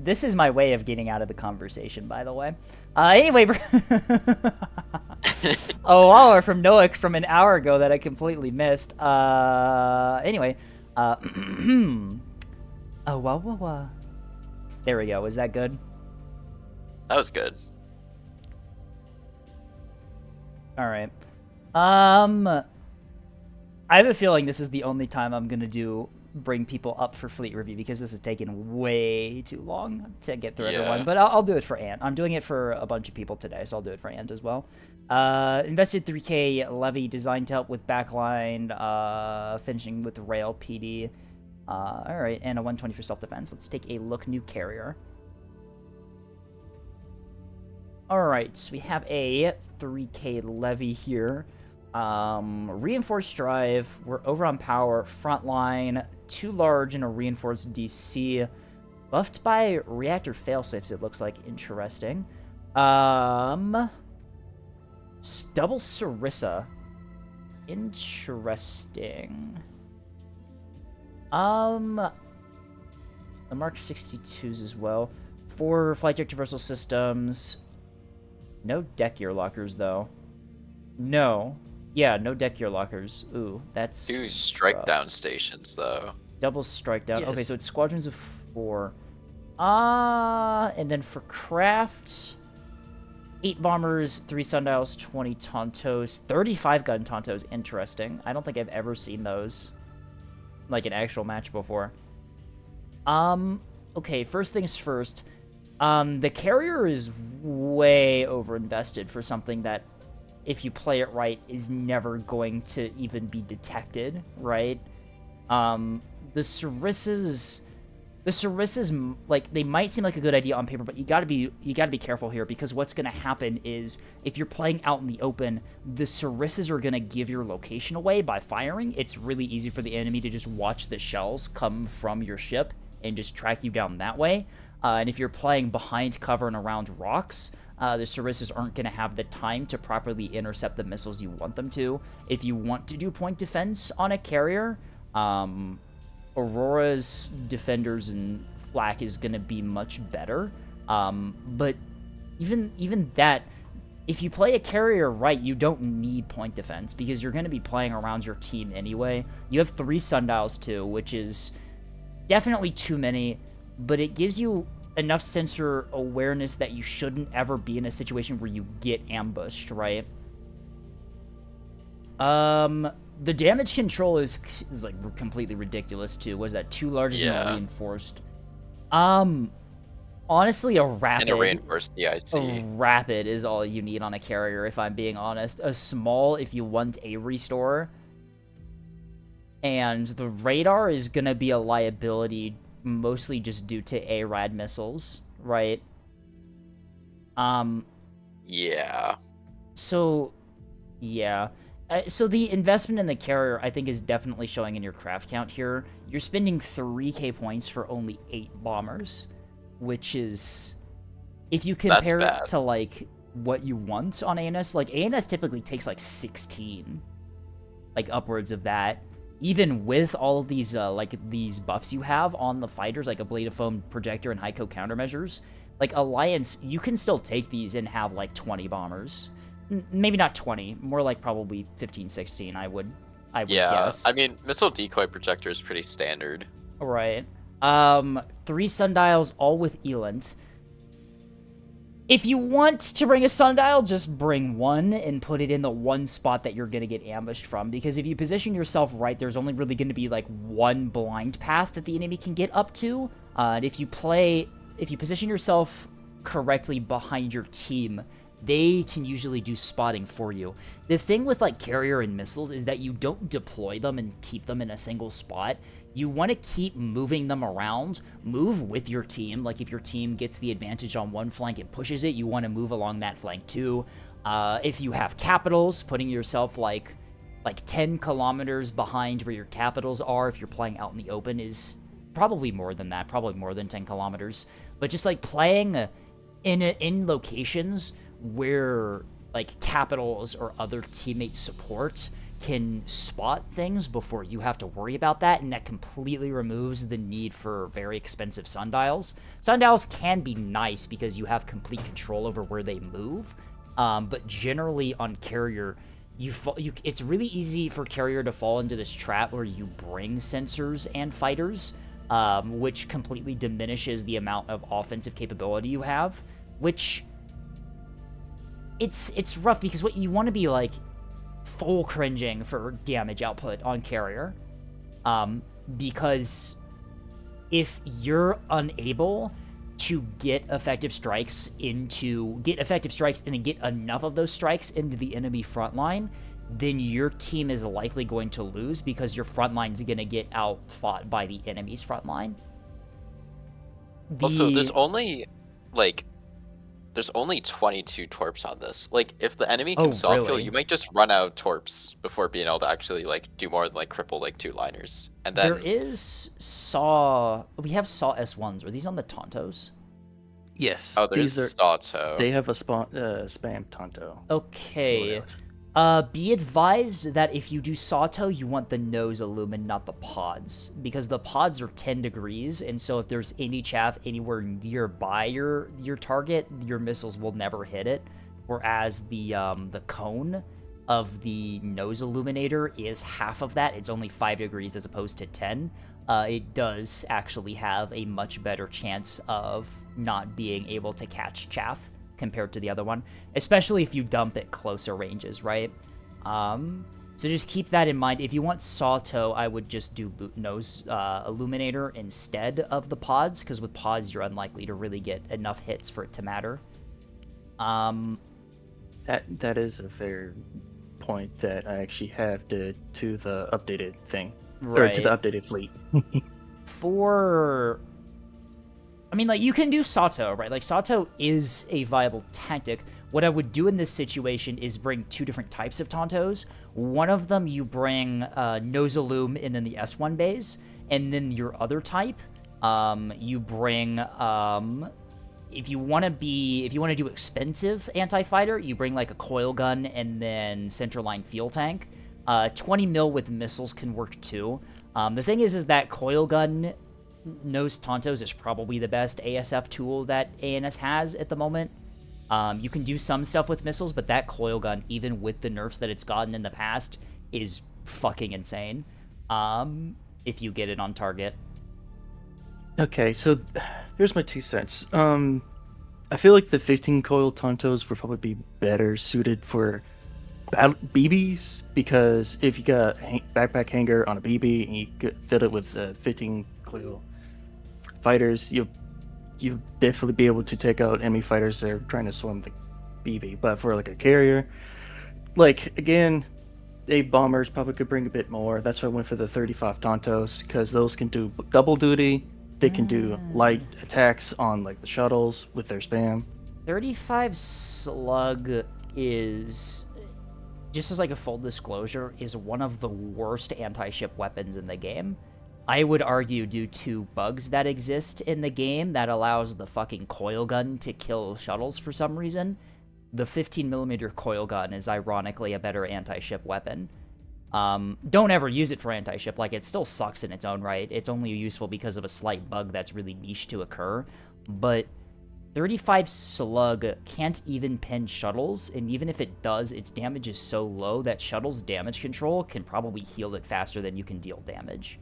A: This is my way of getting out of the conversation, by the way. Anyway, oh, from Noak from an hour ago that I completely missed. Anyway, there we go. Was that good?
D: That was good.
A: All right. I have a feeling this is the only time I'm gonna bring people up for fleet review because this is taking way too long to get through everyone. But I'll do it for Ant. I'm doing it for a bunch of people today, so I'll do it for Ant as well. Invested 3K levy, designed to help with backline, finishing with rail PD. All right, and a 120 for self-defense. Let's take a look. New carrier. All right, so we have a 3K levy here. Reinforced drive. We're over on power. Frontline. Too large and a reinforced DC. Buffed by reactor failsafes, it looks like. Interesting. Double Sarissa. Interesting. The Mark 62s as well. 4 flight deck traversal systems. No deck gear lockers, though. No. Yeah, no deck gear lockers. Ooh, that's
D: 2 strike down stations, though.
A: double strike down.
C: Yes.
A: Okay, so it's squadrons of 4. And then for craft, 8 bombers, 3 sundials, 20 Tontos, 35 gun Tontos. Interesting. I don't think I've ever seen those, like, an actual match before. Okay, first things first. The carrier is way overinvested for something that, if you play it right, is never going to even be detected, right? The Sarissas, like, they might seem like a good idea on paper, but you gotta be careful here, because what's gonna happen is, if you're playing out in the open, the Sarissas are gonna give your location away by firing. It's really easy for the enemy to just watch the shells come from your ship and just track you down that way. And if you're playing behind cover and around rocks, the Sarissas aren't going to have the time to properly intercept the missiles you want them to. If you want to do point defense on a carrier, Aurora's defenders and flak is going to be much better. But even that, if you play a carrier right, you don't need point defense, because you're going to be playing around your team anyway. You have 3 sundials too, which is definitely too many, but it gives you enough sensor awareness that you shouldn't ever be in a situation where you get ambushed, right? The damage control is like completely ridiculous too. Was that 2 large and a reinforced? Honestly, a rapid.
D: And a reinforced DIC.
A: A rapid is all you need on a carrier, if I'm being honest. A small if you want a restore. And the radar is gonna be a liability, mostly just due to ARAD missiles, right?
D: Yeah.
A: So, yeah. So the investment in the carrier, I think, is definitely showing in your craft count here. You're spending 3k points for only 8 bombers, which is, if you compare it to, like, what you want on ANS, like, ANS typically takes, like, 16. Like, upwards of that. Even with all of these, like, these buffs you have on the fighters, like Ablative Foam, Projector, and Hyco countermeasures, like, Alliance, you can still take these and have, like, 20 bombers. Maybe not 20, more like probably 15, 16, I would guess.
D: I mean, Missile Decoy Projector is pretty standard.
A: Right. 3 sundials, all with Elant. If you want to bring a sundial, just bring 1 and put it in the 1 spot that you're going to get ambushed from. Because if you position yourself right, there's only really going to be like 1 blind path that the enemy can get up to. And if you position yourself correctly behind your team, they can usually do spotting for you. The thing with, like, carrier and missiles is that you don't deploy them and keep them in a single spot. You want to keep moving them around. Move with your team. Like, if your team gets the advantage on one flank and pushes it, you want to move along that flank too. If you have capitals, putting yourself like 10 kilometers behind where your capitals are, if you're playing out in the open, is probably more than that, probably more than 10 kilometers. But just, like, playing in locations where, like, capitals or other teammates support can spot things before you have to worry about that, and that completely removes the need for very expensive sundials. Sundials can be nice because you have complete control over where they move, but generally on carrier, it's really easy for carrier to fall into this trap where you bring sensors and fighters, which completely diminishes the amount of offensive capability you have, which it's rough because what you want to be like full cringing for damage output on carrier, because if you're unable to get effective strikes and then get enough of those strikes into the enemy front line, then your team is likely going to lose because your front line's going to get outfought by the enemy's front line.
D: Also, there's only 22 torps on this. Like, if the enemy can soft kill,
A: really?
D: you might just run out of torps before being able to actually like do more than like cripple like 2 liners. And then
A: There is Saw. We have Saw S1s. Are these on the Tontos?
I: Yes.
D: oh, there's
I: these are,
D: Sato.
I: they have a spam Tonto.
A: Okay.
I: loadout.
A: Be advised that if you do Sato, you want the nose illumin, not the pods, because the pods are 10 degrees, and so if there's any chaff anywhere nearby your target, your missiles will never hit it. Whereas the cone of the nose illuminator is half of that. It's only 5 degrees as opposed to 10. It does actually have a much better chance of not being able to catch chaff compared to the other one, especially if you dump at closer ranges, right? So just keep that in mind. If you want Sato, I would just do nose illuminator instead of the pods, because with pods you're unlikely to really get enough hits for it to matter.
I: That is a fair point that I actually have to the updated thing. Or to the updated fleet.
A: I mean, like, you can do Sato, right? Like, Sato is a viable tactic. What I would do in this situation is bring 2 different types of Tontos. One of them you bring Nose Illum and then the S1 bays, and then your other type, you bring, if you want to do expensive anti-fighter, you bring, like, a coil gun and then centerline fuel tank. 20 mil with missiles can work, too. The thing is that coil gun Nose Tontos is probably the best ASF tool that ANS has at the moment. You can do some stuff with missiles, but that coil gun, even with the nerfs that it's gotten in the past, is fucking insane. If you get it on target.
I: Okay, so here's my 2 cents. I feel like the 15 coil Tontos would probably be better suited for BBs, because if you got a backpack hanger on a BB and you fill it with 15 coil fighters, you'll definitely be able to take out enemy fighters that are trying to swarm the BB. But for like a carrier, like, again, a bombers probably could bring a bit more. That's why I went for the 35 Tontos, because those can do double duty. They can do light attacks on like the shuttles with their spam.
A: 35 Slug is, just as like a full disclosure, is one of the worst anti-ship weapons in the game. I would argue due to bugs that exist in the game that allows the fucking coil gun to kill shuttles for some reason. The 15mm coil gun is ironically a better anti-ship weapon. Don't ever use it for anti-ship, like, it still sucks in its own right. It's only useful because of a slight bug that's really niche to occur. But 35 Slug can't even pin shuttles, and even if it does, its damage is so low that shuttles' damage control can probably heal it faster than you can deal damage.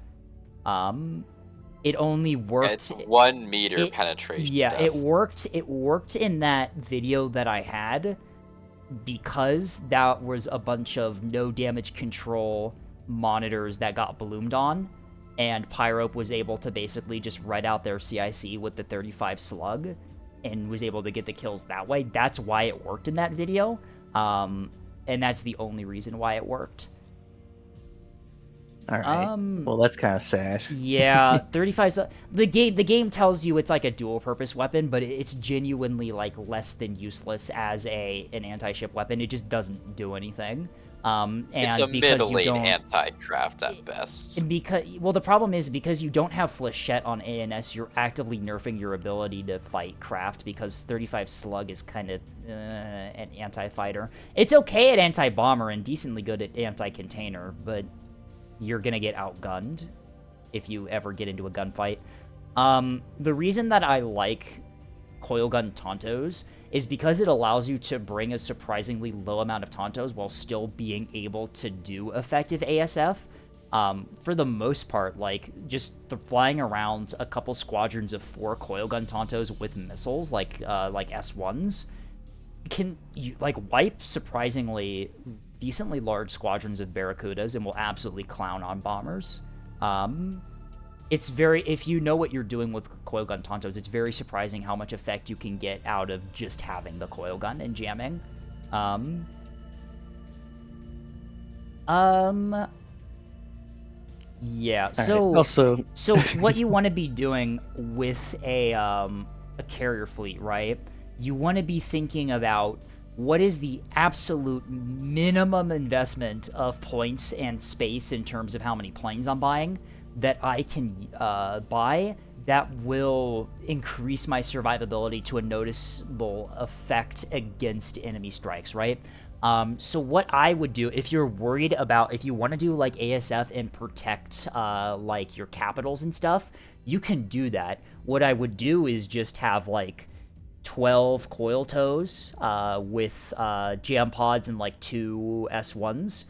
A: It only worked.
D: It's 1 meter penetration.
A: Yeah,
D: depth.
A: it worked in that video that I had because that was a bunch of no damage control monitors that got bloomed on, and Pyrope was able to basically just write out their CIC with the 35 Slug and was able to get the kills that way. That's why it worked in that video, and that's the only reason why it worked.
I: All right. Well, that's kind of sad.
A: Yeah, 35. The game tells you it's like a dual-purpose weapon, but it's genuinely like less than useless as an anti-ship weapon. It just doesn't do anything.
D: It's
A: And
D: a
A: because you
D: mid-lane
A: don't,
D: anti-craft at best.
A: and well, the problem is because you don't have Flechette on ANS, you're actively nerfing your ability to fight craft because 35 slug is kind of an anti-fighter. It's okay at anti-bomber and decently good at anti-container, but you're gonna get outgunned if you ever get into a gunfight. The reason that I like Coilgun Tontos is because it allows you to bring a surprisingly low amount of Tontos while still being able to do effective ASF. For the most part, like, just flying around a couple squadrons of 4 Coilgun Tontos with missiles, like S1s, can, wipe surprisingly decently large squadrons of Barracudas and will absolutely clown on bombers. It's if you know what you're doing with Coilgun Tontos, it's very surprising how much effect you can get out of just having the Coilgun and jamming. Yeah, so...
I: Also,
A: So what you want to be doing with a carrier fleet, right? You want to be thinking about what is the absolute minimum investment of points and space in terms of how many planes I'm buying that I can buy that will increase my survivability to a noticeable effect against enemy strikes, right? So what I would do, if you're worried about, if you want to do like ASF and protect like your capitals and stuff, you can do that. What I would do is just have like 12 coil toes with jam pods and like 2 S1s,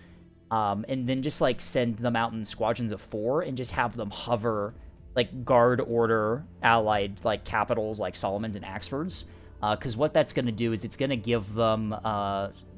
A: and then just like send them out in squadrons of 4 and just have them hover like guard order allied like capitals like Solomons and Axfords. Because what that's going to do is it's going to give them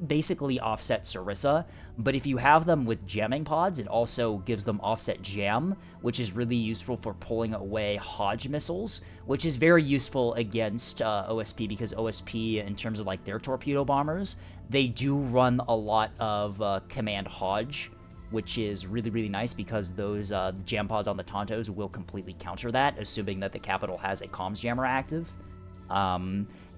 A: basically offset Sarissa, but if you have them with jamming pods, it also gives them offset jam, which is really useful for pulling away Hodge missiles, which is very useful against OSP, because OSP, in terms of like their torpedo bombers, they do run a lot of command Hodge, which is really, really nice because those jam pods on the Tontos will completely counter that, assuming that the capital has a comms jammer active.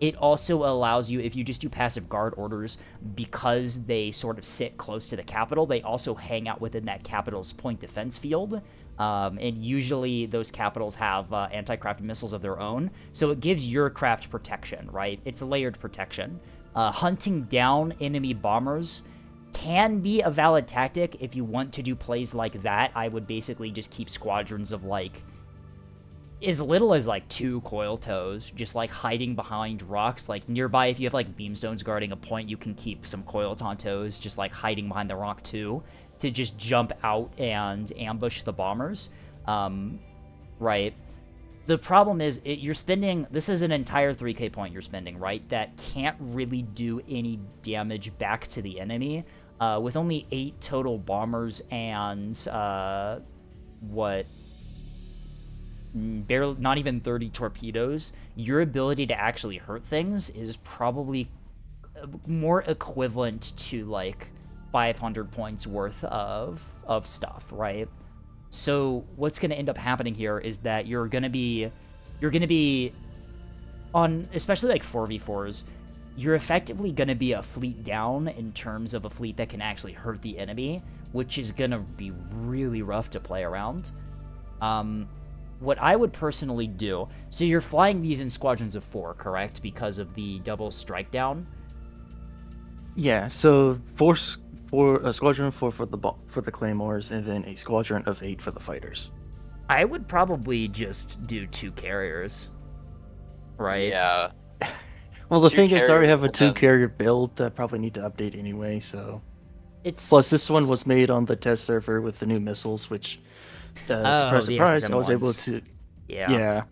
A: It also allows you, if you just do passive guard orders, because they sort of sit close to the capital, they also hang out within that capital's point defense field. And usually those capitals have anti-craft missiles of their own, so it gives your craft protection, right? It's a layered protection. Hunting down enemy bombers can be a valid tactic. If you want to do plays like that, I would basically just keep squadrons of like as little as like 2 coil toes, just like hiding behind rocks. Like nearby, if you have like beamstones guarding a point, you can keep some coil tontos just like hiding behind the rock too, to just jump out and ambush the bombers. Right. The problem is you're spending, this is an entire 3k point you're spending, right? That can't really do any damage back to the enemy. With only 8 total bombers and barely, not even 30 torpedoes, your ability to actually hurt things is probably more equivalent to like 500 points worth of stuff, right? So what's going to end up happening here is that you're going to be on, especially like 4v4s, you're effectively going to be a fleet down in terms of a fleet that can actually hurt the enemy, which is going to be really rough to play around. What I would personally do, so you're flying these in squadrons of 4, correct? Because of the double strike down?
I: Yeah, so a squadron of 4 for the claymores, and then a squadron of 8 for the fighters.
A: I would probably just do 2 carriers, right?
D: Yeah.
I: Well, the
D: 2
I: thing is, I already
D: carriers
I: have a
D: and
I: 2
D: then-
I: carrier build that I probably need to update anyway, so...
A: It's...
I: Plus, this one was made on the test server with the new missiles, which, surprise,
A: the
I: surprise,
A: SSM
I: I was able
A: ones.
I: to...
A: Yeah.
I: Yeah,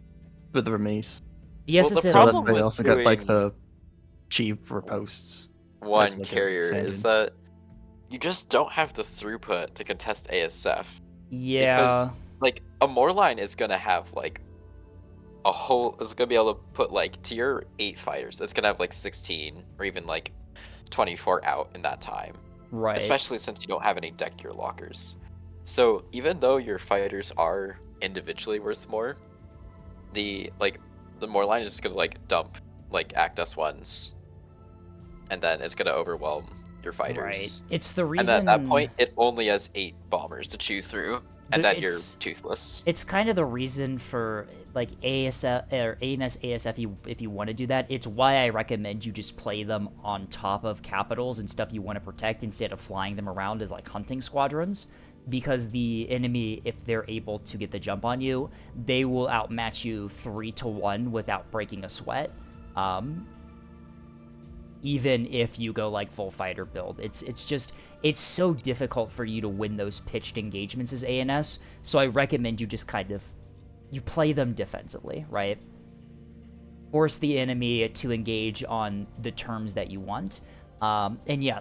I: with the Remaze.
A: The
D: Well, the
A: SSM
D: problem
I: So that's why I
D: with
I: also got, like,
D: doing-
I: the cheap reposts.
D: One
I: That's like a
D: carrier is
I: standard.
D: that you just don't have the throughput to contest ASF.
A: Yeah.
D: Because, like, a Moorline is gonna have, like, it's gonna be able to put, like, to your 8 fighters, it's gonna have, like, 16 or even, like, 24 out in that time.
A: Right.
D: Especially since you don't have any deck gear lockers. So, even though your fighters are individually worth more, the Moorline is just gonna, like, dump, like, Act S1s, and then it's gonna overwhelm your fighters.
A: Right. It's the
D: And
A: reason.
D: at that point, it only has 8 bombers to chew through, and then you're
A: it's
D: toothless.
A: it's kind of the reason for like ASF or ANS ASF if you want to do that. It's why I recommend you just play them on top of capitals and stuff you want to protect instead of flying them around as like hunting squadrons, because the enemy, if they're able to get the jump on you, they will outmatch you 3-1 without breaking a sweat. Even if you go like full fighter build, it's so difficult for you to win those pitched engagements as ANS. So I recommend you just kind of you play them defensively, right? Force the enemy to engage on the terms that you want. And yeah,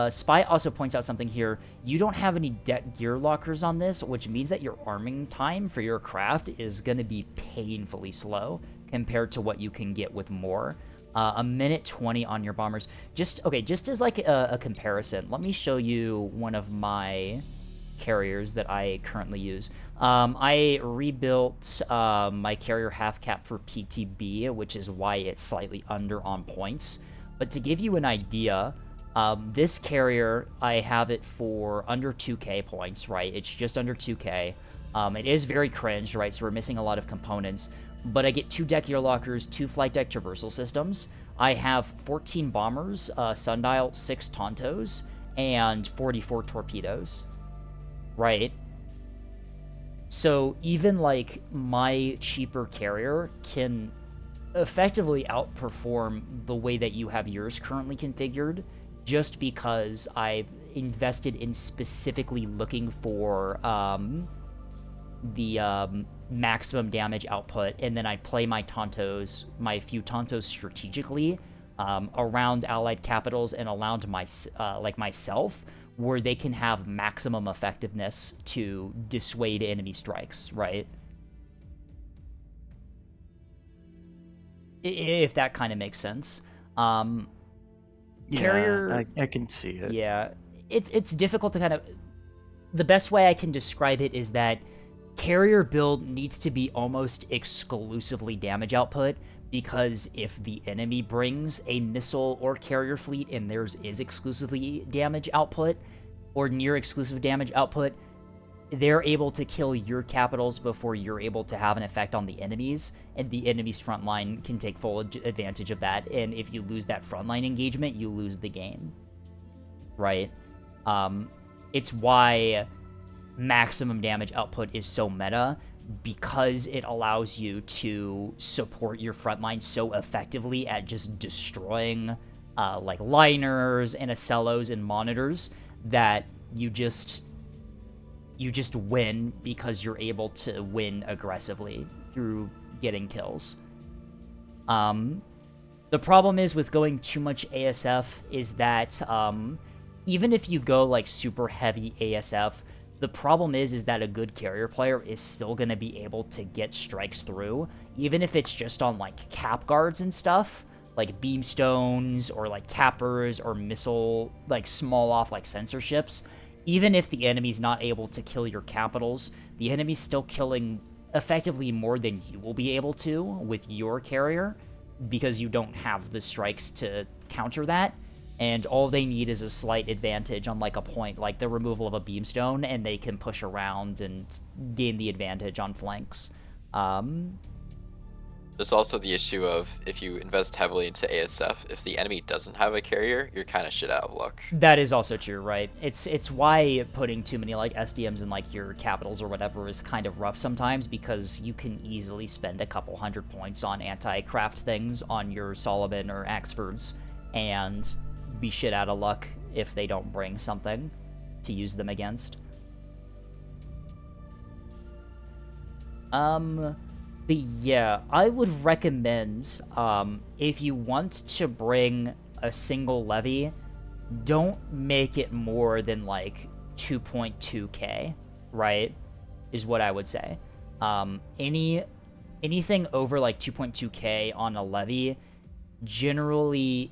A: Spy also points out something here. You don't have any deck gear lockers on this, which means that your arming time for your craft is going to be painfully slow compared to what you can get with more. A minute 20 on your bombers. Just as like a comparison, let me show you one of my carriers that I currently use. I rebuilt my carrier half cap for PTB, which is why it's slightly under on points. But to give you an idea, this carrier, I have it for under 2k points, right? It's just under 2k. It is very cringed, right? So we're missing a lot of components. But I get 2 deck gear lockers, 2 flight deck traversal systems. I have 14 bombers, sundial, 6 tontos, and 44 torpedoes, right? So even like my cheaper carrier can effectively outperform the way that you have yours currently configured, just because I've invested in specifically looking for the maximum damage output, and then I play my few tontos strategically around allied capitals and around myself, where they can have maximum effectiveness to dissuade enemy strikes, right? If that kind of makes sense. Carrier,
I: I can see it.
A: yeah, it's difficult to kind of. The best way I can describe it is that carrier build needs to be almost exclusively damage output, because if the enemy brings a missile or carrier fleet and theirs is exclusively damage output or near exclusive damage output, they're able to kill your capitals before you're able to have an effect on the enemies, and the enemy's front line can take full advantage of that, and if you lose that frontline engagement, you lose the game, right? It's why maximum damage output is so meta, because it allows you to support your frontline so effectively at just destroying like liners and acellos and monitors, that you just win because you're able to win aggressively through getting kills. The problem is with going too much ASF is that even if you go like super heavy ASF, the problem is that a good carrier player is still going to be able to get strikes through, even if it's just on like cap guards and stuff, like beamstones or like cappers or missile, like small off like sensor ships. Even if the enemy's not able to kill your capitals, the enemy's still killing effectively more than you will be able to with your carrier, because you don't have the strikes to counter that. And all they need is a slight advantage on like a point, like the removal of a beamstone, and they can push around and gain the advantage on flanks.
D: There's also the issue of, if you invest heavily into ASF, if the enemy doesn't have a carrier, you're kind of shit out of luck.
A: That is also true, right? It's why putting too many like SDMs in like your capitals or whatever is kind of rough sometimes, because you can easily spend a couple 100 points on anti-craft things on your Solomon or Axfords and be shit out of luck if they don't bring something to use them against. But yeah, I would recommend, if you want to bring a single levy, don't make it more than like 2.2k, right? Is what I would say. Anything over like 2.2k on a levy generally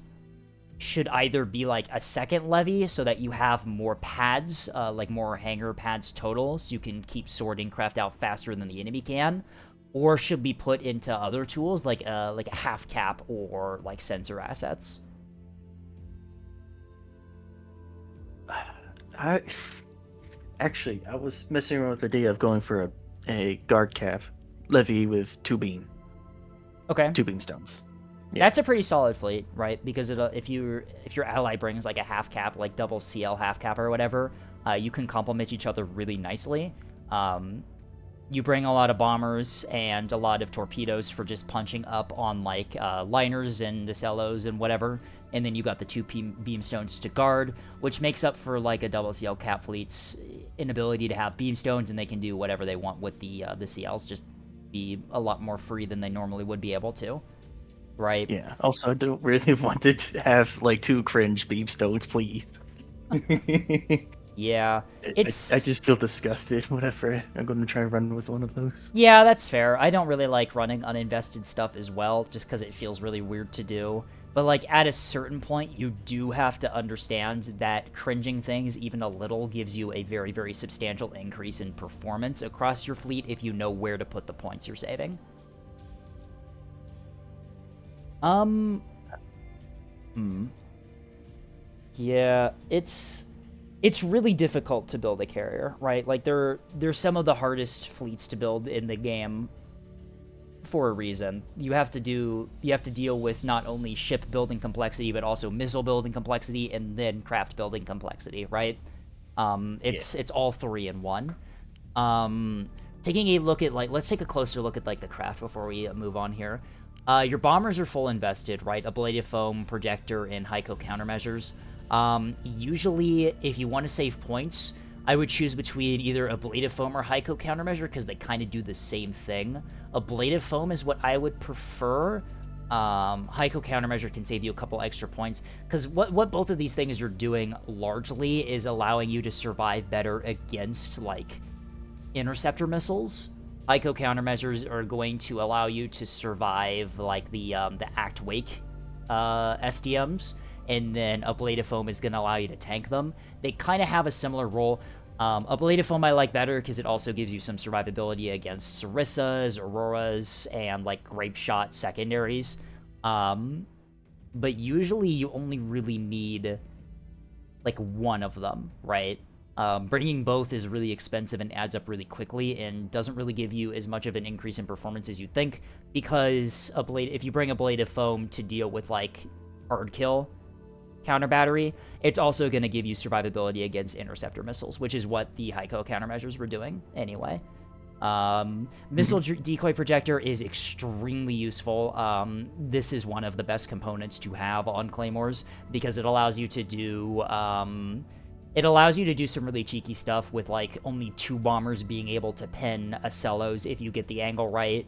A: should either be like a second levy so that you have more pads, like more hangar pads total, so you can keep sorting craft out faster than the enemy can, or should be put into other tools like a half cap or like sensor assets.
I: I actually I was messing around with the idea of going for a guard cap levy with two
A: Okay.
I: beamstones. Yeah.
A: That's a pretty solid fleet, right? Because if your ally brings like a half cap, like double CL half cap or whatever, you can complement each other really nicely. You bring a lot of bombers and a lot of torpedoes for just punching up on like liners and Decellos and whatever, and then you got the two beamstones to guard, which makes up for like a double CL cap fleet's inability to have beamstones, and they can do whatever they want with the CLs, just be a lot more free than they normally would be able to. Right.
I: Yeah. Also, I don't really want to have like two cringe beamstones, please.
A: Yeah.
I: I
A: It's
I: just feel disgusted whenever I'm going to try and run with one of those.
A: Yeah, that's fair. I don't really like running uninvested stuff as well, just because it feels really weird to do. But, like, at a certain point, you do have to understand that cringing things even a little gives you a very, very substantial increase in performance across your fleet if you know where to put the points you're saving. Yeah, it's really difficult to build a carrier, right? Like, they're some of the hardest fleets to build in the game for a reason. You have to deal with not only ship building complexity, but also missile building complexity and then craft building complexity, right? It's all three in one. Taking a look at, like, let's take a closer look at, like, the craft before we move on here. Your bombers are full invested, right? Ablative foam, projector, and Hyco countermeasures. Usually, if you want to save points, I would choose between either Ablative Foam or Hyco Countermeasure, because they kind of do the same thing. Ablative Foam is what I would prefer. Hyco Countermeasure can save you a couple extra points, because what both of these things are doing largely is allowing you to survive better against, like, interceptor missiles. Hyco Countermeasures are going to allow you to survive, like, the Act Wake SDMs, and then Ablative Foam is going to allow you to tank them. They kind of have a similar role. Ablative Foam I like better because it also gives you some survivability against Sarissas, Auroras, and, like, Grape Shot secondaries. But usually you only really need, like, one of them, right? Bringing both is really expensive and adds up really quickly and doesn't really give you as much of an increase in performance as you'd think, because if you bring Ablative Foam to deal with, like, hard kill counter battery, it's also going to give you survivability against interceptor missiles, which is what the Hyco countermeasures were doing anyway. Missile decoy projector is extremely useful. This is one of the best components to have on Claymores because it allows you to do some really cheeky stuff with, like, only two bombers being able to pin Acellos if you get the angle right,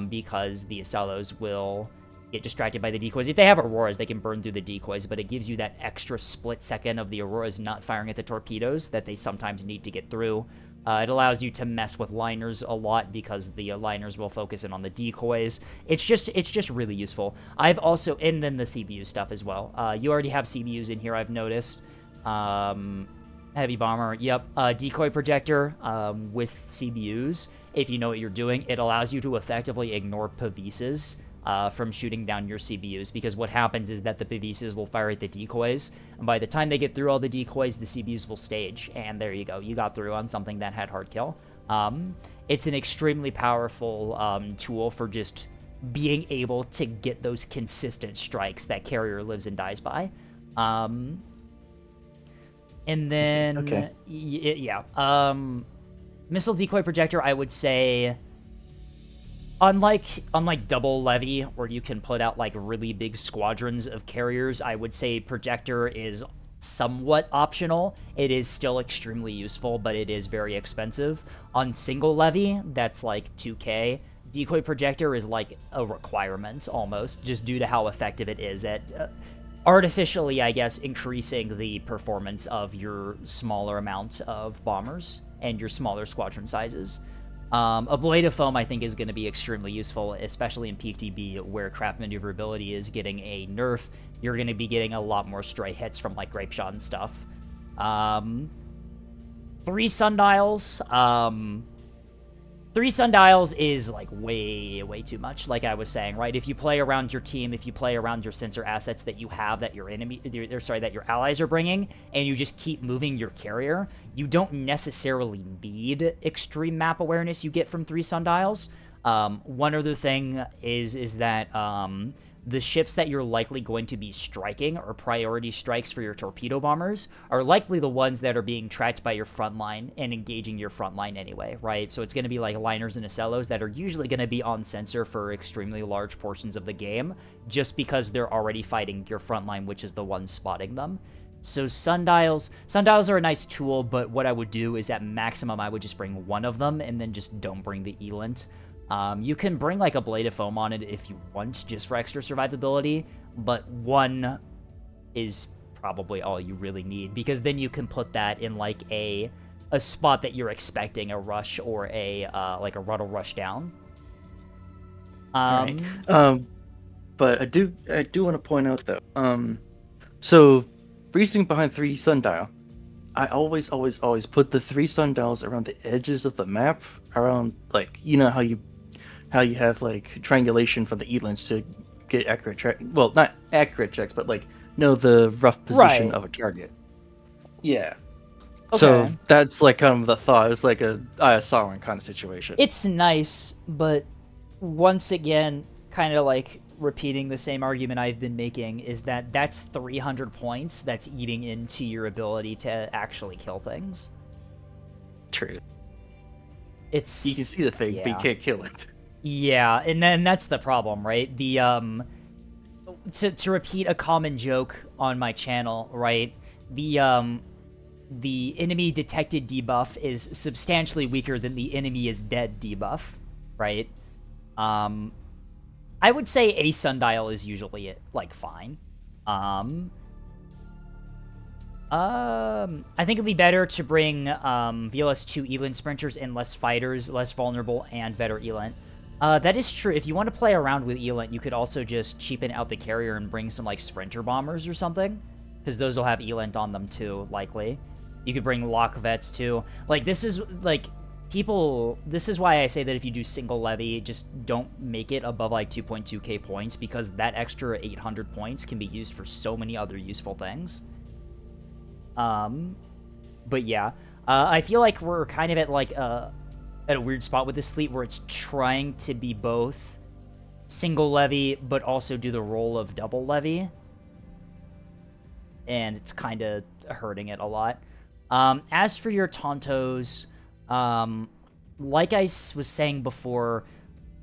A: because the Acellos will get distracted by the decoys. If they have Auroras, they can burn through the decoys, but it gives you that extra split second of the Auroras not firing at the torpedoes that they sometimes need to get through. It allows you to mess with liners a lot because the liners will focus in on the decoys. It's just really useful. I've also, and then the CBU stuff as well. You already have CBUs in here, I've noticed. Heavy bomber, yep. Decoy projector with CBUs. If you know what you're doing, it allows you to effectively ignore Pavises from shooting down your CBUs, because what happens is that the Pavises will fire at the decoys, and by the time they get through all the decoys, the CBUs will stage, and there you go. You got through on something that had hard kill. It's an extremely powerful tool for just being able to get those consistent strikes that carrier lives and dies by. And then,
I: Okay.
A: yeah. Missile decoy projector, I would say, unlike double levy, where you can put out, like, really big squadrons of carriers, I would say projector is somewhat optional. It is still extremely useful, but it is very expensive. On single levy, that's like 2k. Decoy projector is like a requirement, almost, just due to how effective it is at artificially, I guess, increasing the performance of your smaller amount of bombers and your smaller squadron sizes. Ablative foam, I think, is going to be extremely useful, especially in PTB, where craft maneuverability is getting a nerf. You're going to be getting a lot more stray hits from, like, Grape Shot and stuff. 3 sundials. 3 sundials is like way too much, like I was saying, right? If you play around your team, if you play around your sensor assets that you have that your that your allies are bringing, and you just keep moving your carrier, you don't necessarily need extreme map awareness you get from 3 sundials. One other thing is that the ships that you're likely going to be striking, or priority strikes for your torpedo bombers, are likely the ones that are being tracked by your front line and engaging your front line anyway, right? So it's going to be like liners and ocellos that are usually going to be on sensor for extremely large portions of the game, just because they're already fighting your front line, which is the one spotting them. So sundials are a nice tool, but what I would do is at maximum I would just bring one of them and then just don't bring the Elent. You can bring like a blade of foam on it if you want, just for extra survivability, but one is probably all you really need, because then you can put that in like a spot that you're expecting a rush or a like a ruddle rush down.
I: Right. But I do want to point out though. So reasoning behind 3 sundial, I always put the 3 sundials around the edges of the map, around like, you know how you have like triangulation for the Elents to get accurate well, not accurate checks, but like know the rough position of a target. Yeah.
A: Okay.
I: So that's like kind of the thought. It's like a Sauron kind of situation.
A: It's nice, but once again, kind of like repeating the same argument I've been making, is that that's 300 points that's eating into your ability to actually kill things.
I: True.
A: It's,
I: you can see the thing, but you
A: yeah.
I: can't kill it.
A: Yeah, and then that's the problem, right? The to repeat a common joke on my channel, right? The enemy detected debuff is substantially weaker than the enemy is dead debuff, right? I would say a sundial is usually like fine. I think it'd be better to bring VLS 2 Elent sprinters and less fighters, less vulnerable, and better Elent. That is true. If you want to play around with Elent, you could also just cheapen out the carrier and bring some like sprinter bombers or something, because those will have Elent on them too, likely. You could bring lock vets too. Like, this is like this is why I say that if you do single levy, just don't make it above like 2.2k points, because that extra 800 points can be used for so many other useful things. But yeah, I feel like we're kind of at like at a weird spot with this fleet where it's trying to be both single levy but also do the role of double levy, and it's kind of hurting it a lot. As for your Tontos, like I was saying before,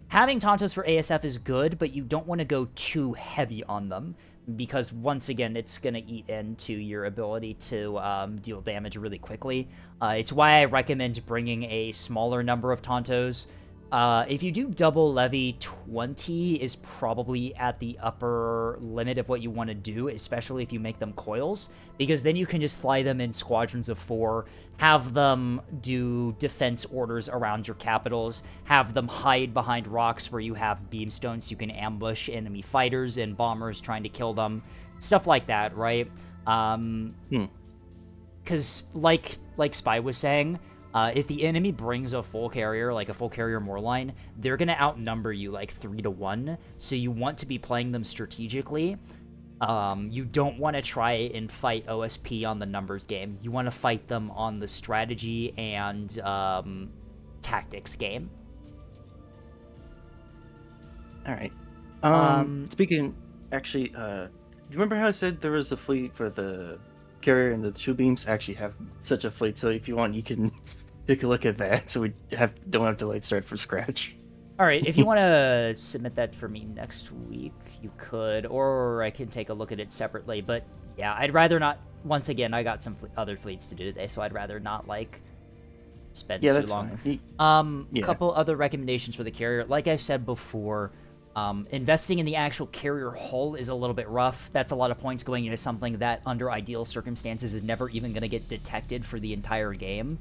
A: having Tontos for ASF is good, but you don't want to go too heavy on them, because once again, it's going to eat into your ability to deal damage really quickly. It's why I recommend bringing a smaller number of Tontos. If you do double levy, 20 is probably at the upper limit of what you want to do, especially if you make them coils, because then you can just fly them in squadrons of 4, have them do defense orders around your capitals, have them hide behind rocks where you have beamstones so you can ambush enemy fighters and bombers trying to kill them, stuff like that, right? Because like Spy was saying, if the enemy brings a full carrier, like a full carrier Moorline, they're going to outnumber you like 3-1, so you want to be playing them strategically. You don't want to try and fight OSP on the numbers game. You want to fight them on the strategy and tactics game.
I: All right. Speaking, actually, do you remember how I said there was a fleet for the carrier and the shoe beams? I actually have such a fleet, so if you want, you can take a look at that, so we don't have to like start from scratch.
A: All right, if you want to submit that for me next week, you could, or I can take a look at it separately. But yeah, I'd rather not. Once again, I got some other fleets to do today, so I'd rather not like spend too long.
I: Yeah.
A: Couple other recommendations for the carrier. Like I've said before, investing in the actual carrier hull is a little bit rough. That's a lot of points going into something that, under ideal circumstances, is never even going to get detected for the entire game.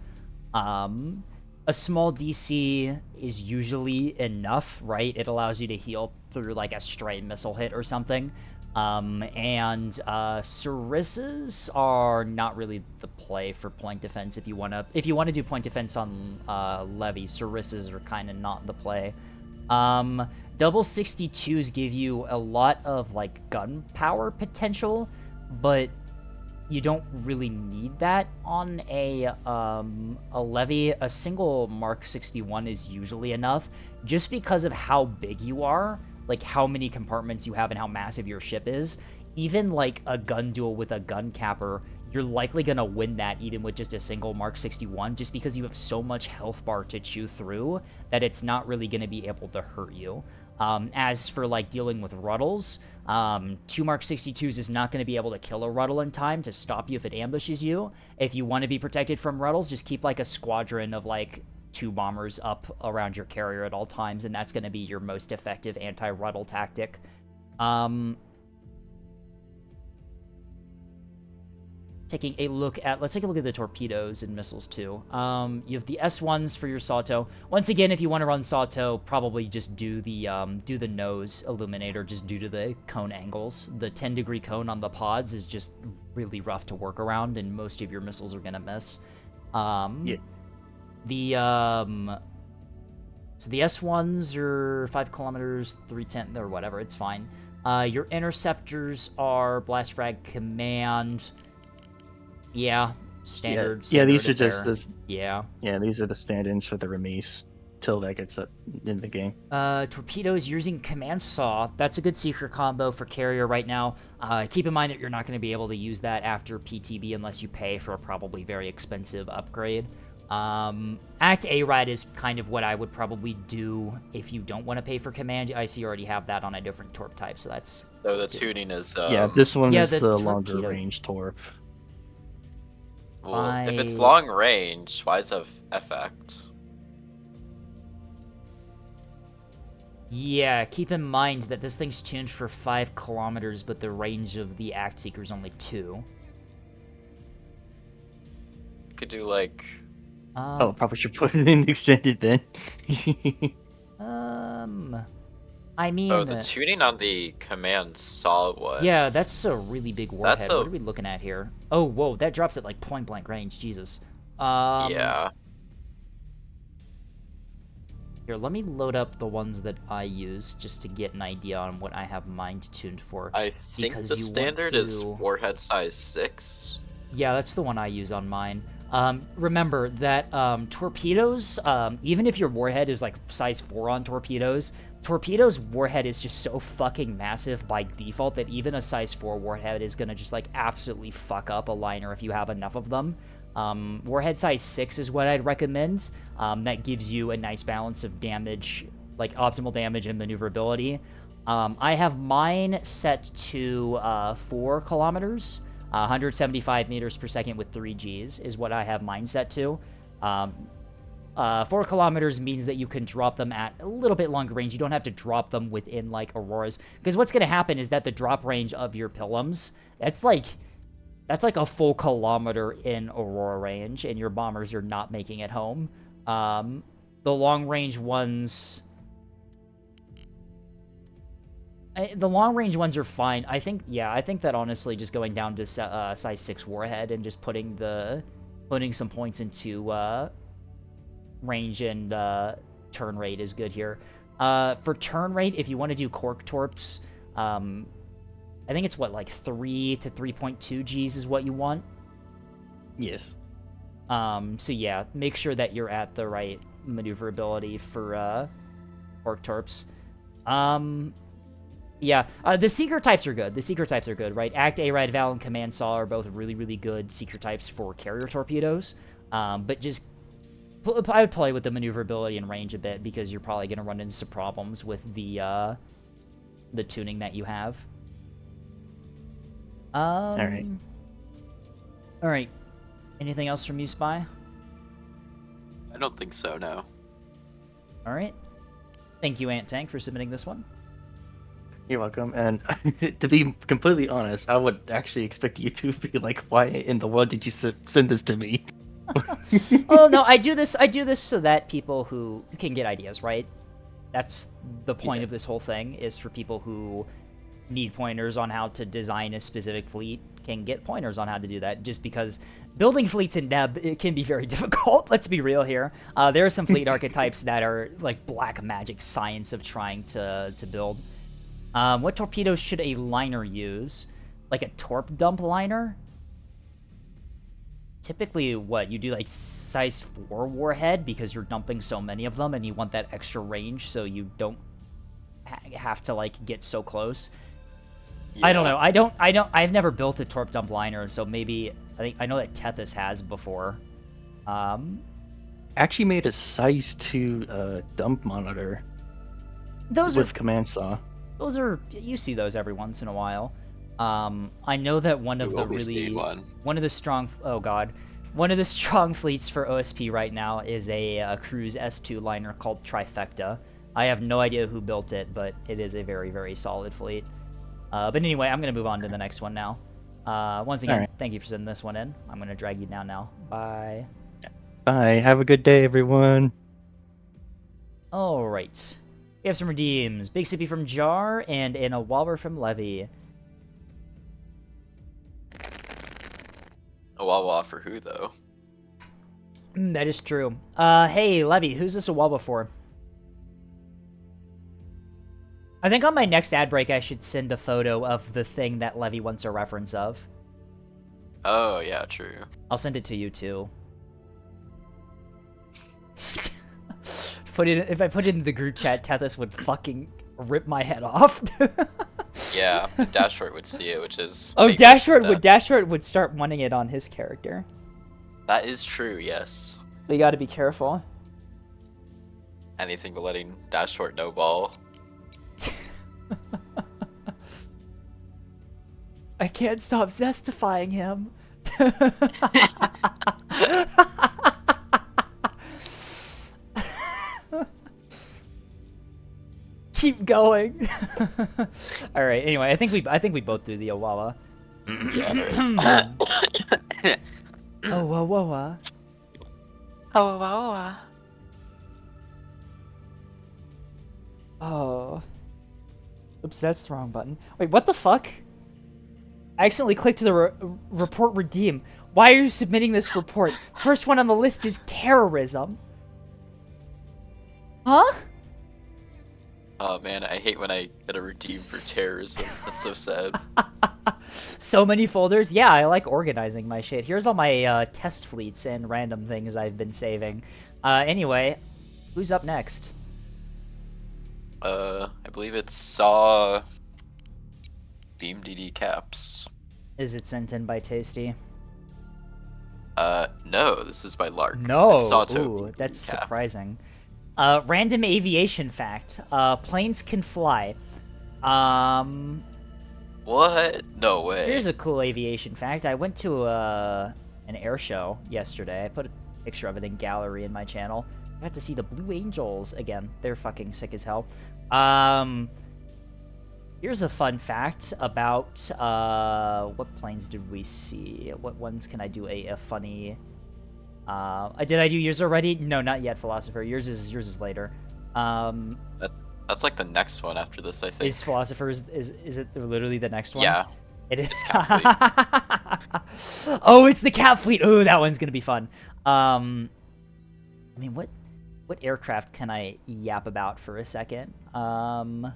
A: A small DC is usually enough, right? It allows you to heal through like a stray missile hit or something. And Sarissa's are not really the play for point defense. If you wanna do point defense on Levy, Sarissa's are kind of not the play. Double 62s give you a lot of like gun power potential, but you don't really need that on a Levy. A single Mark 61 is usually enough, just because of how big you are, like how many compartments you have and how massive your ship is. Even like a gun duel with a gun capper, you're likely gonna win that even with just a single Mark 61, just because you have so much health bar to chew through that it's not really gonna be able to hurt you. As for like dealing with Ruddles, 2 Mark 62s is not going to be able to kill a Ruddle in time to stop you if it ambushes you. If you want to be protected from Ruddles, just keep like a squadron of like 2 bombers up around your carrier at all times, and that's going to be your most effective anti-Ruddle tactic. Let's take a look at the torpedoes and missiles too. You have the S1s for your Sato. Once again, if you want to run Sato, probably just do the nose illuminator just due to the cone angles. The 10-degree cone on the pods is just really rough to work around, and most of your missiles are gonna miss. Yeah. So the S1s are 5 kilometers, 310 or whatever. It's fine. Your interceptors are blast frag command. Yeah, standard.
I: Yeah, these are
A: affair.
I: just the.
A: Yeah.
I: Yeah, these are the stand-ins for the Remise till that gets up in the game.
A: Torpedoes using command saw. That's a good secret combo for carrier right now. Keep in mind that you're not going to be able to use that after PTB unless you pay for a probably very expensive upgrade. Act A-Ride is kind of what I would probably do if you don't want to pay for command. I see you already have that on a different torp type, so that's...
D: So the tuning is...
I: yeah, this one is the longer
A: torpedo.
I: range torp.
D: Well, if it's long range, why does it have effect?
A: Yeah, keep in mind that this thing's tuned for 5 kilometers, but the range of the Act Seeker is only 2.
D: You could do like...
I: oh, probably should put it in extended then.
A: I mean...
D: oh, the tuning on the command saw one.
A: Yeah, that's a really big warhead.
D: What
A: are we looking at here? Oh, whoa, that drops at like point-blank range. Jesus.
D: Yeah.
A: Here, let me load up the ones that I use just to get an idea on what I have mine tuned for.
D: I think the standard is warhead size 6.
A: Yeah, that's the one I use on mine. Remember that torpedoes, even if your warhead is like size 4 on torpedoes warhead is just so fucking massive by default that even a size 4 warhead is gonna just like absolutely fuck up a liner if you have enough of them. Warhead size 6 is what I'd recommend. That gives you a nice balance of damage, like optimal damage and maneuverability. I have mine set to 4 kilometers. 175 meters per second with 3 Gs is what I have mine set to. 4 kilometers means that you can drop them at a little bit longer range. You don't have to drop them within, like, Auroras. Because what's going to happen is that the drop range of your Pilums, that's like a full kilometer in Aurora range, and your bombers are not making it home. The long-range ones... the long-range ones are fine. I think that honestly just going down to size 6 warhead and just putting some points into range and turn rate is good here. For turn rate, if you want to do cork torps, I think it's what, like 3 to 3.2 Gs is what you want?
I: Yes.
A: So yeah, make sure that you're at the right maneuverability for cork torps. Yeah, the Seeker types are good. Right? Act A-Ride, Val, and Command Saw are both really, really good Seeker types for carrier torpedoes. But just, I would play with the maneuverability and range a bit, because you're probably going to run into some problems with the tuning that you have. Alright. Anything else from you, Spy?
D: I don't think so, no.
A: Alright. Thank you, Ant Tank, for submitting this one.
I: You're welcome. And to be completely honest, I would actually expect you to be like, why in the world did you send this to me?
A: Oh, no, I do this so that people who can get ideas, right? That's the point of this whole thing, is for people who need pointers on how to design a specific fleet can get pointers on how to do that, just because building fleets in Neb, it can be very difficult. Let's be real here. There are some fleet archetypes that are like black magic science of trying to build. What torpedoes should a liner use? Like a torp dump liner? Typically, what, you do like size 4 warhead because you're dumping so many of them and you want that extra range so you don't have to like get so close.
D: Yeah.
A: I don't know. I've never built a torp dump liner, so maybe I know that Tethys has before.
I: Actually made a size 2 dump monitor
A: Those
I: with
A: are
I: command saw.
A: those are you see those every once in a while. I know that one of
D: We've
A: the
D: always
A: really
D: need one.
A: one of the strong one of the strong fleets for OSP right now is a cruise S2 liner called Trifecta. I have no idea who built it, but it is a very, very solid fleet. But anyway, I'm going to move on to the next one now. Once again,
I: Alright.
A: thank you for sending this one in. I'm going to drag you down now. Bye.
I: Bye. Have a good day, everyone.
A: All right. We have some redeems. Big Sippy from Jar and an Awalber from Levy.
D: A Wawa for who though?
A: That is true. Hey, Levy, who's this Awalber for? I think on my next ad break, I should send a photo of the thing that Levy wants a reference of.
D: Oh yeah, true.
A: I'll send it to you too. If I put it in the group chat, Tethys would fucking rip my head off.
D: Yeah, and Dashort would see it, which is.
A: Oh,
D: fake
A: Dashort would start wanting it on his character.
D: That is true. Yes.
A: We got to be careful.
D: Anything but letting Dashort no ball.
A: I can't stop zestifying him. Keep going. All right. Anyway, I think we both do the Owawa.
D: Yeah. Right.
A: Oh, whoa, whoa, whoa.
D: Oh, wow.
A: Oh. Oops, that's the wrong button. Wait, what the fuck? I accidentally clicked the report redeem. Why are you submitting this report? First one on the list is terrorism. Huh?
D: Oh man, I hate when I get a redeem for terrorism. That's so sad.
A: So many folders. Yeah, I like organizing my shit. Here's all my test fleets and random things I've been saving. Anyway, who's up next?
D: I believe it's Saw Beam DD Caps.
A: Is it sent in by Tasty?
D: No, this is by Lark.
A: No.
D: It's Saw to
A: Ooh, that's
D: Cap.
A: surprising. Random aviation fact. Planes can fly.
D: What? No way.
A: Here's a cool aviation fact. I went to an air show yesterday. I put a picture of it in gallery in my channel. I got to see the Blue Angels again. They're fucking sick as hell. Here's a fun fact about what planes did we see? What ones can I do a funny? Did I do yours already? No, not yet, Philosopher. Yours is later.
D: That's like the next one after this, I think.
A: Is Philosopher is it literally the next one?
D: Yeah.
A: It is.
D: It's Cat Fleet.
A: Oh, it's the Cat Fleet. Oh, that one's gonna be fun. I mean, what aircraft can I yap about for a second? Oh,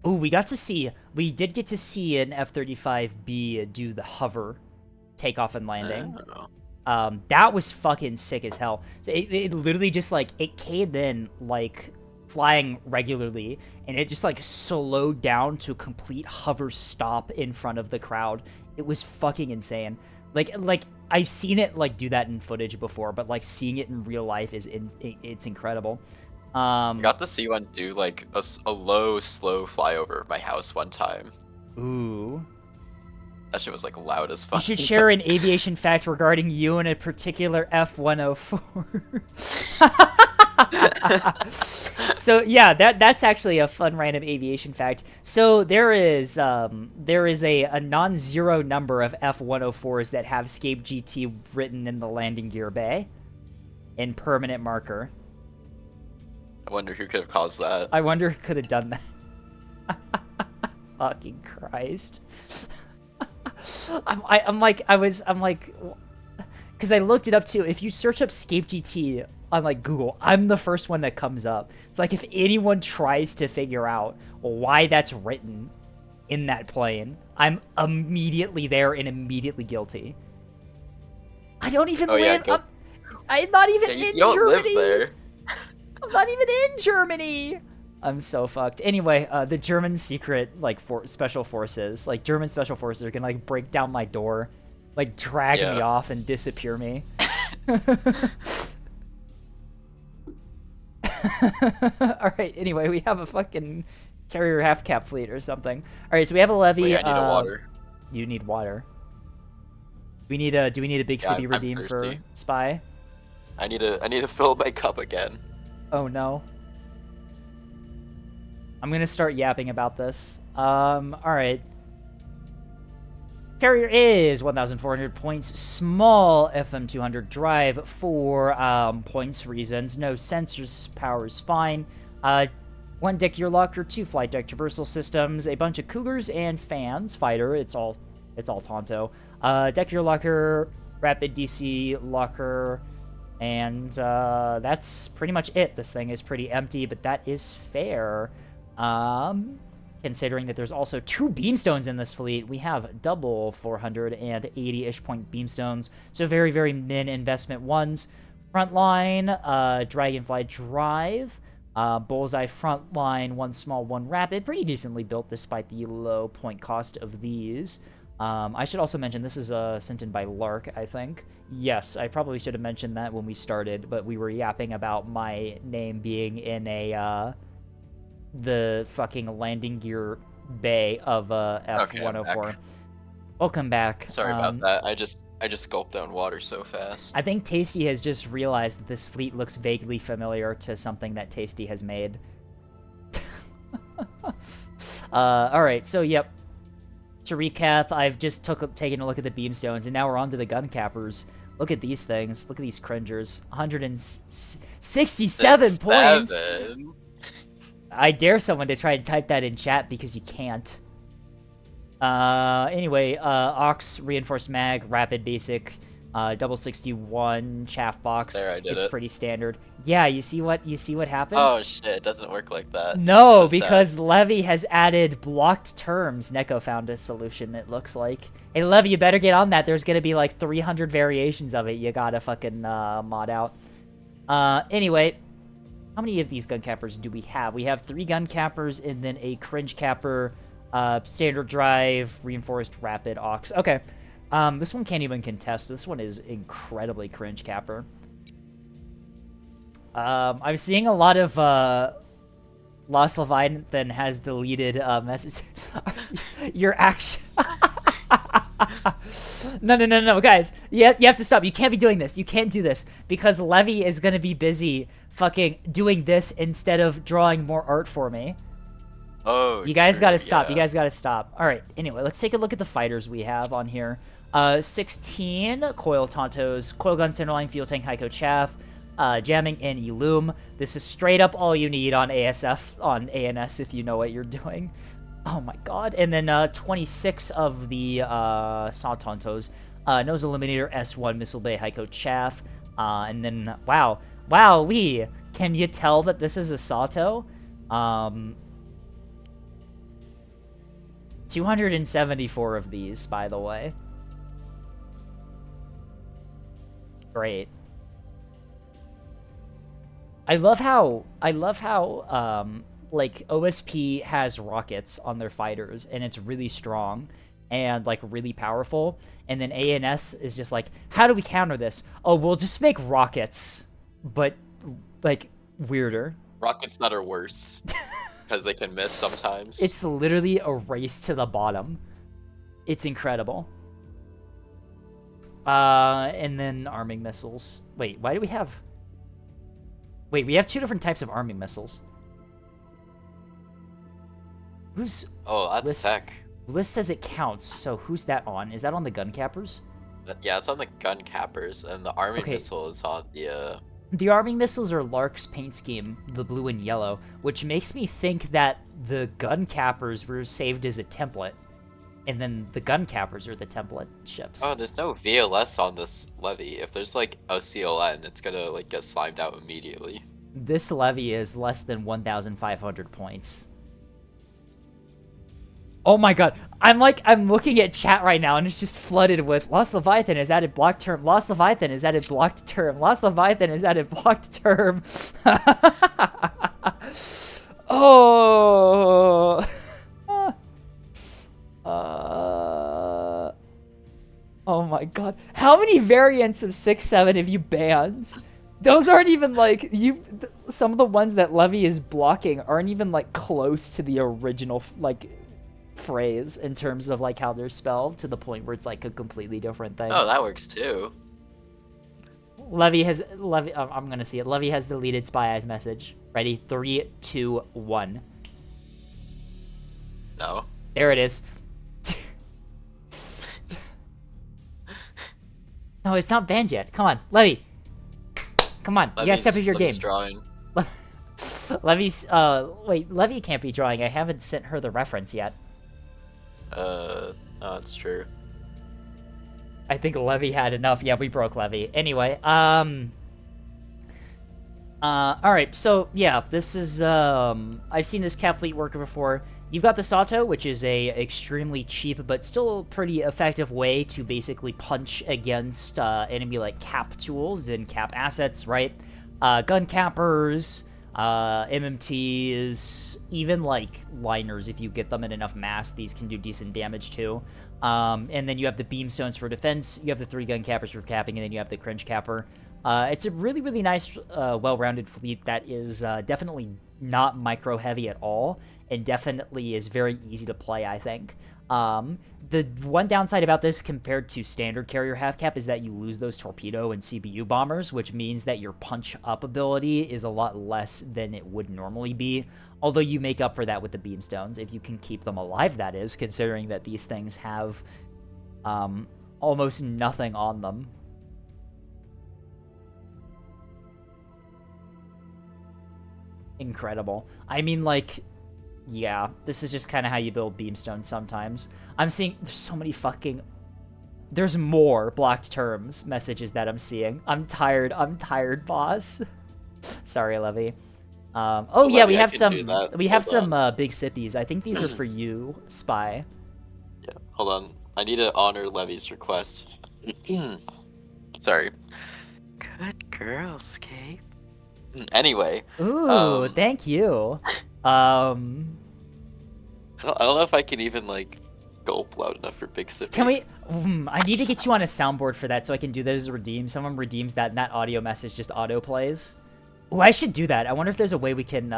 A: we did get to see an F-35B do the hover takeoff and landing.
D: Oh.
A: That was fucking sick as hell. So it literally just like, it came in like flying regularly and it just like slowed down to a complete hover stop in front of the crowd. It was fucking insane. Like I've seen it like do that in footage before, but like seeing it in real life it's incredible.
D: I got to see one do like a low, slow flyover of my house one time.
A: Ooh.
D: That shit was like loud as fuck.
A: You should share an aviation fact regarding you and a particular F-104. So yeah, that's actually a fun random aviation fact. So there is a non-zero number of F-104s that have Scape GT written in the landing gear bay in permanent marker.
D: I wonder who could have caused that.
A: I wonder who could have done that. Fucking Christ. I'm like, because I looked it up too. If you search up Scape GT on like Google, I'm the first one that comes up. It's like if anyone tries to figure out why that's written in that plane, I'm immediately there and immediately guilty. I don't even live. I'm not even
D: you
A: in
D: don't
A: Germany.
D: live there.
A: I'm not even in Germany. I'm so fucked. Anyway, the German secret like special forces, like German special forces, are gonna like break down my door, like drag me off and disappear me. All right. Anyway, we have a fucking carrier half cap fleet or something. All right, so we have a levy.
D: Wait, I need a water.
A: You need water. We need a. Do we need a big city
D: I'm
A: redeem for
D: thirsty.
A: spy?
D: I need to fill my cup again.
A: Oh no. I'm gonna start yapping about this. Alright. Carrier is 1,400 points. Small FM200 drive for points reasons. No sensors, power is fine. 1 deck gear locker, 2 flight deck traversal systems, a bunch of cougars and fans. Fighter, it's all Tonto. Deck gear locker, rapid DC locker, and that's pretty much it. This thing is pretty empty, but that is fair. Considering that there's also 2 beamstones in this fleet, we have double 480-ish point beamstones, so very, very min investment ones. Frontline, Dragonfly Drive, Bullseye Frontline, 1 small, 1 rapid, pretty decently built despite the low point cost of these. I should also mention this is sent in by Lark, I think. Yes, I probably should have mentioned that when we started, but we were yapping about my name being in a the fucking landing gear bay of F-104.
D: Okay,
A: Welcome back.
D: Sorry about that. I just gulped down water so fast.
A: I think Tasty has just realized that this fleet looks vaguely familiar to something that Tasty has made. Alright, so yep. To recap, I've just taken a look at the beamstones, and now we're on to the gun cappers. Look at these things. Look at these cringers. 167 points! I dare someone to try and type that in chat because you can't. Anyway, Ox, Reinforced Mag, Rapid Basic, double 61, Chaff Box.
D: There, I did
A: it's
D: it.
A: pretty standard. Yeah, you see what happened?
D: Oh shit, it doesn't work like that.
A: No,
D: So
A: because
D: sad.
A: Levy has added blocked terms. Neko found a solution, it looks like. Hey, Levy, you better get on that. There's gonna be like 300 variations of it. You gotta fucking mod out. Anyway, how many of these gun cappers do we have? We have 3 gun cappers and then a cringe capper, standard drive, reinforced rapid ox. Okay. This one can't even contest. This one is incredibly cringe capper. I'm seeing a lot of Lost Leviathan has deleted messages. Your action. No, guys. You have to stop. You can't be doing this. You can't do this because Levy is gonna be busy fucking doing this instead of drawing more art for me.
D: Oh,
A: you guys gotta stop.
D: yeah.
A: You guys gotta stop. All right. Anyway, let's take a look at the fighters we have on here. 16 coil Tontos, coil gun, centerline, fuel tank, Heiko Chaff, jamming, and Illume. This is straight up all you need on ASF, on ANS if you know what you're doing. Oh my god. And then 26 of the Saw Tontos, nose eliminator, S1, missile bay, Heiko Chaff, and then wow, can you tell that this is a Sato? 274 of these, by the way. Great. I love how like OSP has rockets on their fighters and it's really strong and like really powerful, and then ANS is just like, how do we counter this? Oh, we'll just make rockets, but like weirder.
D: Rockets that are worse because they can miss sometimes.
A: It's literally a race to the bottom. It's incredible. And then arming missiles. Wait, why do we have... Wait, we have 2 different types of arming missiles. Who's...
D: Oh, that's
A: list...
D: tech.
A: List says it counts, so who's that on? Is that on the gun cappers?
D: Yeah, it's on the gun cappers, and the arming
A: Okay.
D: missile is on the
A: The arming missiles are Lark's paint scheme, the blue and yellow, which makes me think that the gun cappers were saved as a template, and then the gun cappers are the template ships.
D: Oh, there's no VLS on this levy. If there's like a CLN, it's gonna like get slimed out immediately.
A: This levy is less than 1,500 points. Oh my god, I'm looking at chat right now and it's just flooded with Lost Leviathan has added blocked term, Lost Leviathan has added blocked term, Lost Leviathan has added blocked term. Oh. Oh my god. How many variants of 6-7 have you banned? Those aren't even like some of the ones that Levy is blocking aren't even like close to the original like phrase in terms of like how they're spelled, to the point where it's like a completely different thing.
D: Oh, that works too.
A: I'm gonna see it. Levy has deleted Spy Eyes message. Ready? 3, 2, 1.
D: No.
A: There it is. No, it's not banned yet. Come on, Levy. Come on, you gotta step up your game.
D: Drawing.
A: Levy's, wait, Levy can't be drawing. I haven't sent her the reference yet.
D: No, it's true.
A: I think Levy had enough. Yeah, we broke Levy. Anyway, alright, so, yeah, this is, I've seen this cap fleet work before. You've got the Sato, which is a extremely cheap but still pretty effective way to basically punch against enemy like cap tools and cap assets, right? Gun cappers, MMTs, even like liners, if you get them in enough mass, these can do decent damage too. And then you have the beamstones for defense, you have the 3 gun cappers for capping, and then you have the cringe capper. It's a really, really nice, well-rounded fleet that is definitely not micro-heavy at all, and definitely is very easy to play, I think. The one downside about this compared to standard carrier half-cap is that you lose those torpedo and CBU bombers, which means that your punch-up ability is a lot less than it would normally be, although you make up for that with the beamstones, if you can keep them alive, that is, considering that these things have almost nothing on them. Incredible. I mean, like, yeah, this is just kind of how you build beamstones sometimes. I'm seeing, there's so many fucking, there's more blocked terms messages that I'm seeing. I'm tired, boss. Sorry, Levy. Oh yeah, we have some big sippies. I think these are for you, Spy.
D: Yeah, hold on. I need to honor Levy's request. Sorry. Good girl, Scape. Anyway.
A: Ooh, thank you.
D: I don't know if I can even like gulp loud enough for Big Sippy.
A: Can we? I need to get you on a soundboard for that so I can do that as a redeem. Someone redeems that, and that audio message just auto plays. Oh, I should do that. I wonder if there's a way we can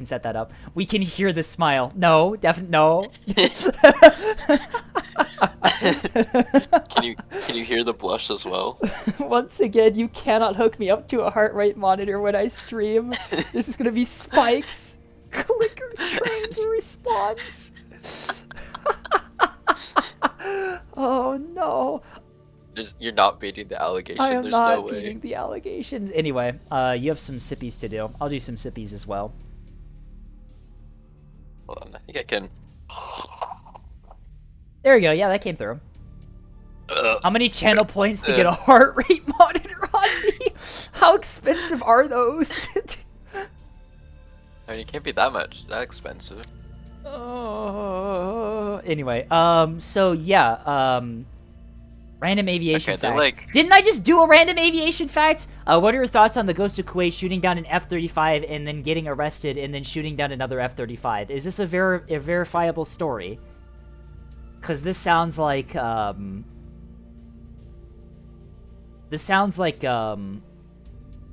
A: set that up. We can hear the smile. No, no.
D: Can you hear the blush as well?
A: Once again, you cannot hook me up to a heart rate monitor when I stream. There's just gonna be spikes. Clicker train to response. Oh no.
D: You're not beating the allegation.
A: I am
D: There's
A: not
D: no way.
A: beating the allegations. Anyway, you have some sippies to do. I'll do some sippies as well.
D: Hold on, I think I can.
A: There we go. Yeah, that came through. How many channel points to get a heart rate monitor on me? How expensive are those?
D: I mean, it can't be that expensive.
A: Anyway, so yeah, random aviation fact.
D: Like...
A: Didn't I just do a random aviation fact? What are your thoughts on the Ghost of Kuwait shooting down an F-35 and then getting arrested and then shooting down another F-35? Is this a verifiable story? Because this sounds like,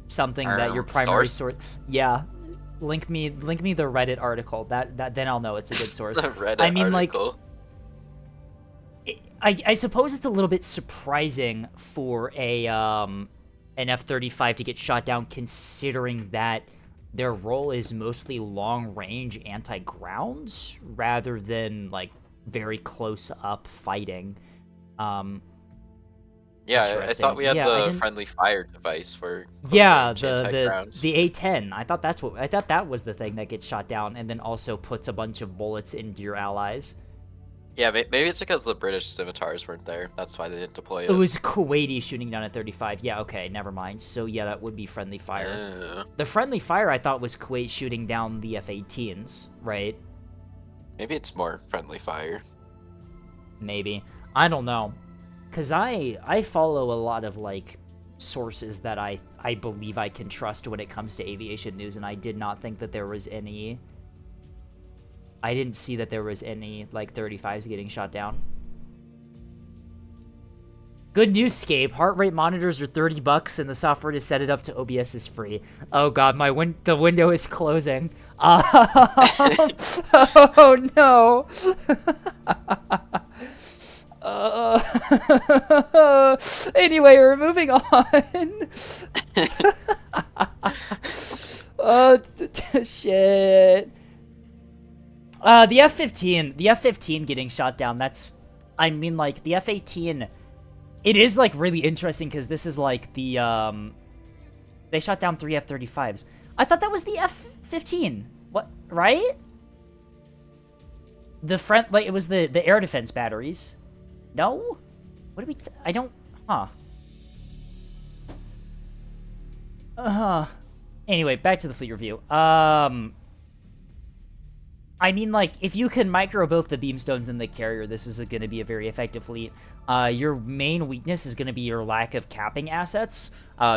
A: something that your primary source. Yeah, link me the Reddit article. That then I'll know it's a good source.
D: The Reddit
A: I mean,
D: article.
A: like, I suppose it's a little bit surprising for an F-35 to get shot down, considering that their role is mostly long-range anti-ground rather than like very close up fighting.
D: Yeah, I thought
A: Interesting.
D: we had
A: Yeah, I
D: the
A: didn't.
D: friendly fire device for close
A: Yeah,
D: range anti-ground.
A: the A10. I thought that was the thing that gets shot down and then also puts a bunch of bullets into your allies.
D: Yeah, maybe it's because the British scimitars weren't there. That's why they didn't deploy
A: It
D: it.
A: was Kuwaiti shooting down at 35. Yeah, okay, never mind. So yeah, that would be friendly fire. The friendly fire I thought was Kuwait shooting down the F-18s, right?
D: Maybe it's more friendly fire.
A: Maybe. I don't know. Cause I follow a lot of like sources that I believe I can trust when it comes to aviation news, and I did not think that there was any. I didn't see that there was any like 35s getting shot down. Good news, Scape. Heart rate monitors are $30, and the software to set it up to OBS is free. Oh god, the window is closing. Oh no. Anyway, we're moving on. Shit. The F-15 getting shot down. I mean, like the F-18. It is like really interesting because this is like the they shot down 3 F-35s. I thought that was the F-15. What? Right? The front, like it was the air defense batteries. No? What do we? I don't. Huh. Anyway, back to the fleet review. I mean, like, if you can micro both the beamstones and the carrier, this is going to be a very effective fleet. Your main weakness is going to be your lack of capping assets,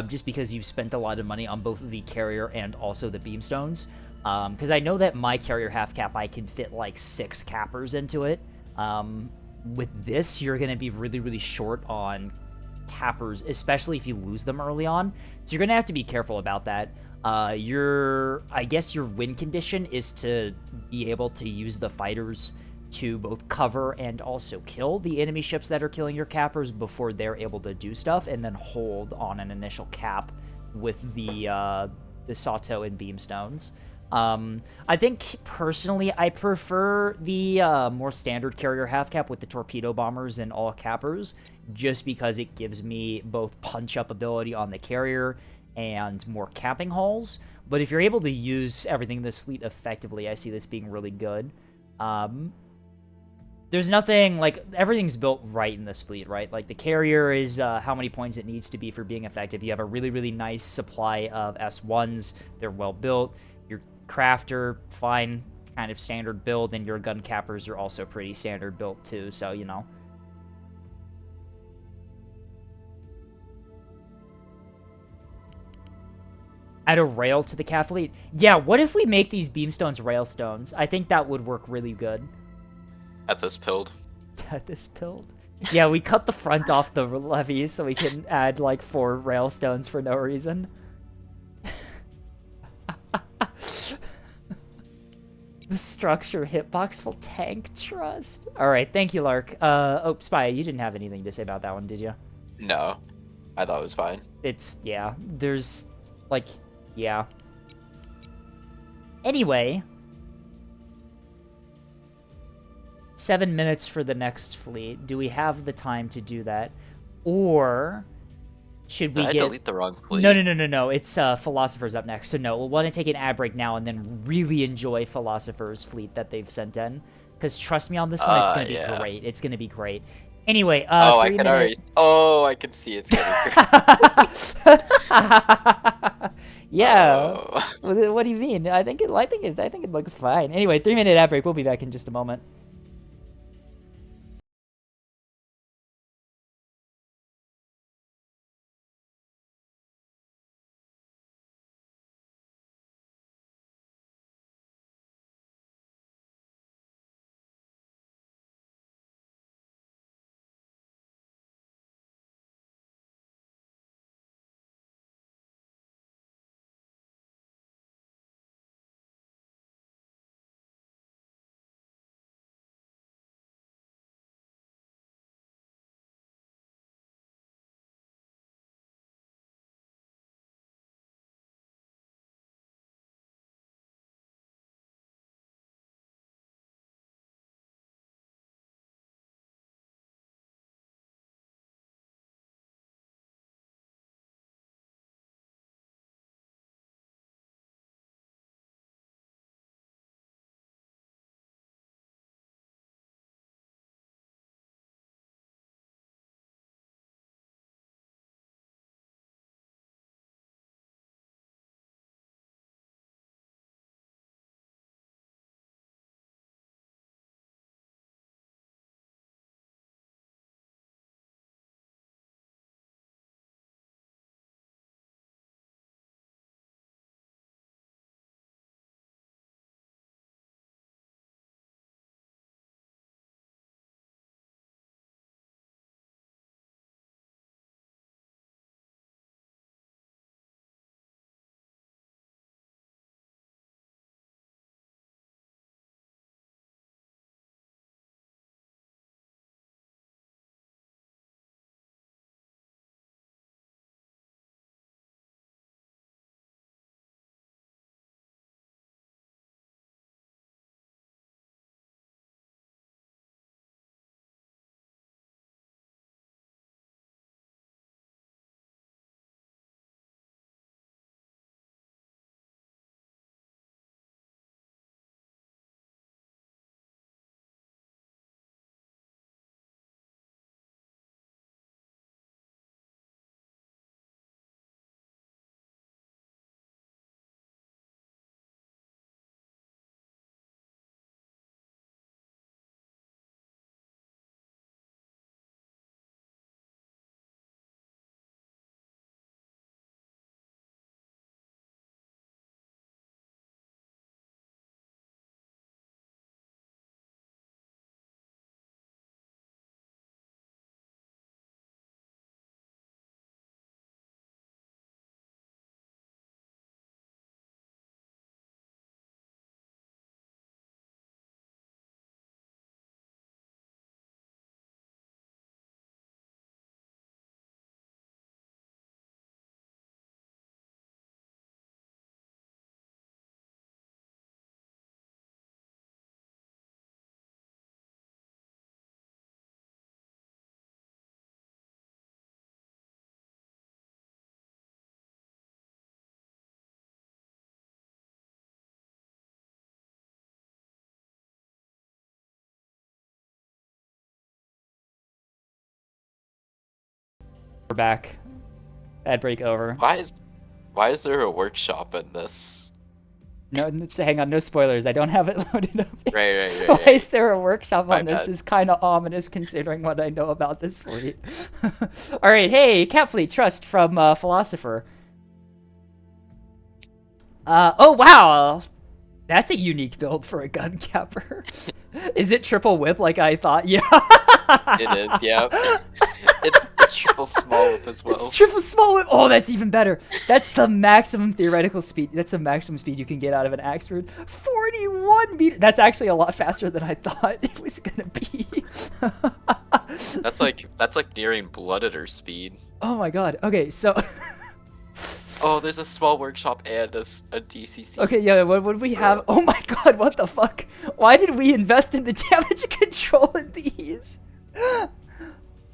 A: just because you've spent a lot of money on both the carrier and also the beamstones. Because I know that my carrier half cap, I can fit like 6 cappers into it. With this, you're going to be really, really short on cappers, especially if you lose them early on. So you're going to have to be careful about that. I guess your win condition is to be able to use the fighters to both cover and also kill the enemy ships that are killing your cappers before they're able to do stuff, and then hold on an initial cap with the Sato and beamstones. I think personally I prefer the more standard carrier half cap with the torpedo bombers and all cappers, just because it gives me both punch up ability on the carrier and more capping hulls. But if you're able to use everything in this fleet effectively, I see this being really good. There's nothing, like, everything's built right in this fleet, right? Like, the carrier is how many points it needs to be for being effective. You have a really, really nice supply of S1s. They're well built. Your crafter, fine, kind of standard build, and your gun cappers are also pretty standard built too, so, you know. Add a rail to the cat fleet? Yeah, what if we make these beamstones railstones? I think that would work really good.
D: At this build.
A: At this build? Yeah, we cut the front off the levee so we can add like 4 railstones for no reason. The structure hitbox will tank trust. Alright, thank you, Lark. Oh, Spy, you didn't have anything to say about that one, did you?
D: No. I thought it was fine.
A: It's, yeah, there's, like, yeah. Anyway. 7 minutes for the next fleet. Do we have the time to do that? Or should we
D: Did I
A: get...
D: delete the wrong fleet?
A: No. It's Philosopher's up next. So no, we'll want to take an ad break now and then really enjoy Philosopher's fleet that they've sent in. Because trust me on this one, it's going to be great. It's going to be great. Anyway,
D: oh, I can already... Oh, I can see it's getting great.
A: Yeah. Oh. What do you mean? I think it looks fine. Anyway, 3-minute ad break. We'll be back in just a moment. We're back. Ad break over.
D: Why is there a workshop in this?
A: No, hang on, no spoilers. I don't have it loaded up yet.
D: Right.
A: Why is there a workshop
D: My
A: on this?
D: bad.
A: Is kind of ominous considering what I know about this fleet. All right, hey, Cat Fleet Trust from Philosopher. Oh wow, that's a unique build for a gun capper. Is it triple whip like I thought? Yeah.
D: It is, yeah. It's triple small whip as well.
A: It's triple small whip. Oh, that's even better. That's the maximum theoretical speed. That's the maximum speed you can get out of an Axford. 41 meters. That's actually a lot faster than I thought it was gonna be.
D: That's like nearing Blood Eater speed.
A: Oh my god. Okay, so.
D: Oh, there's a small workshop and a DCC.
A: Okay, yeah, what would we have? Oh my god, what the fuck? Why did we invest in the damage control in these?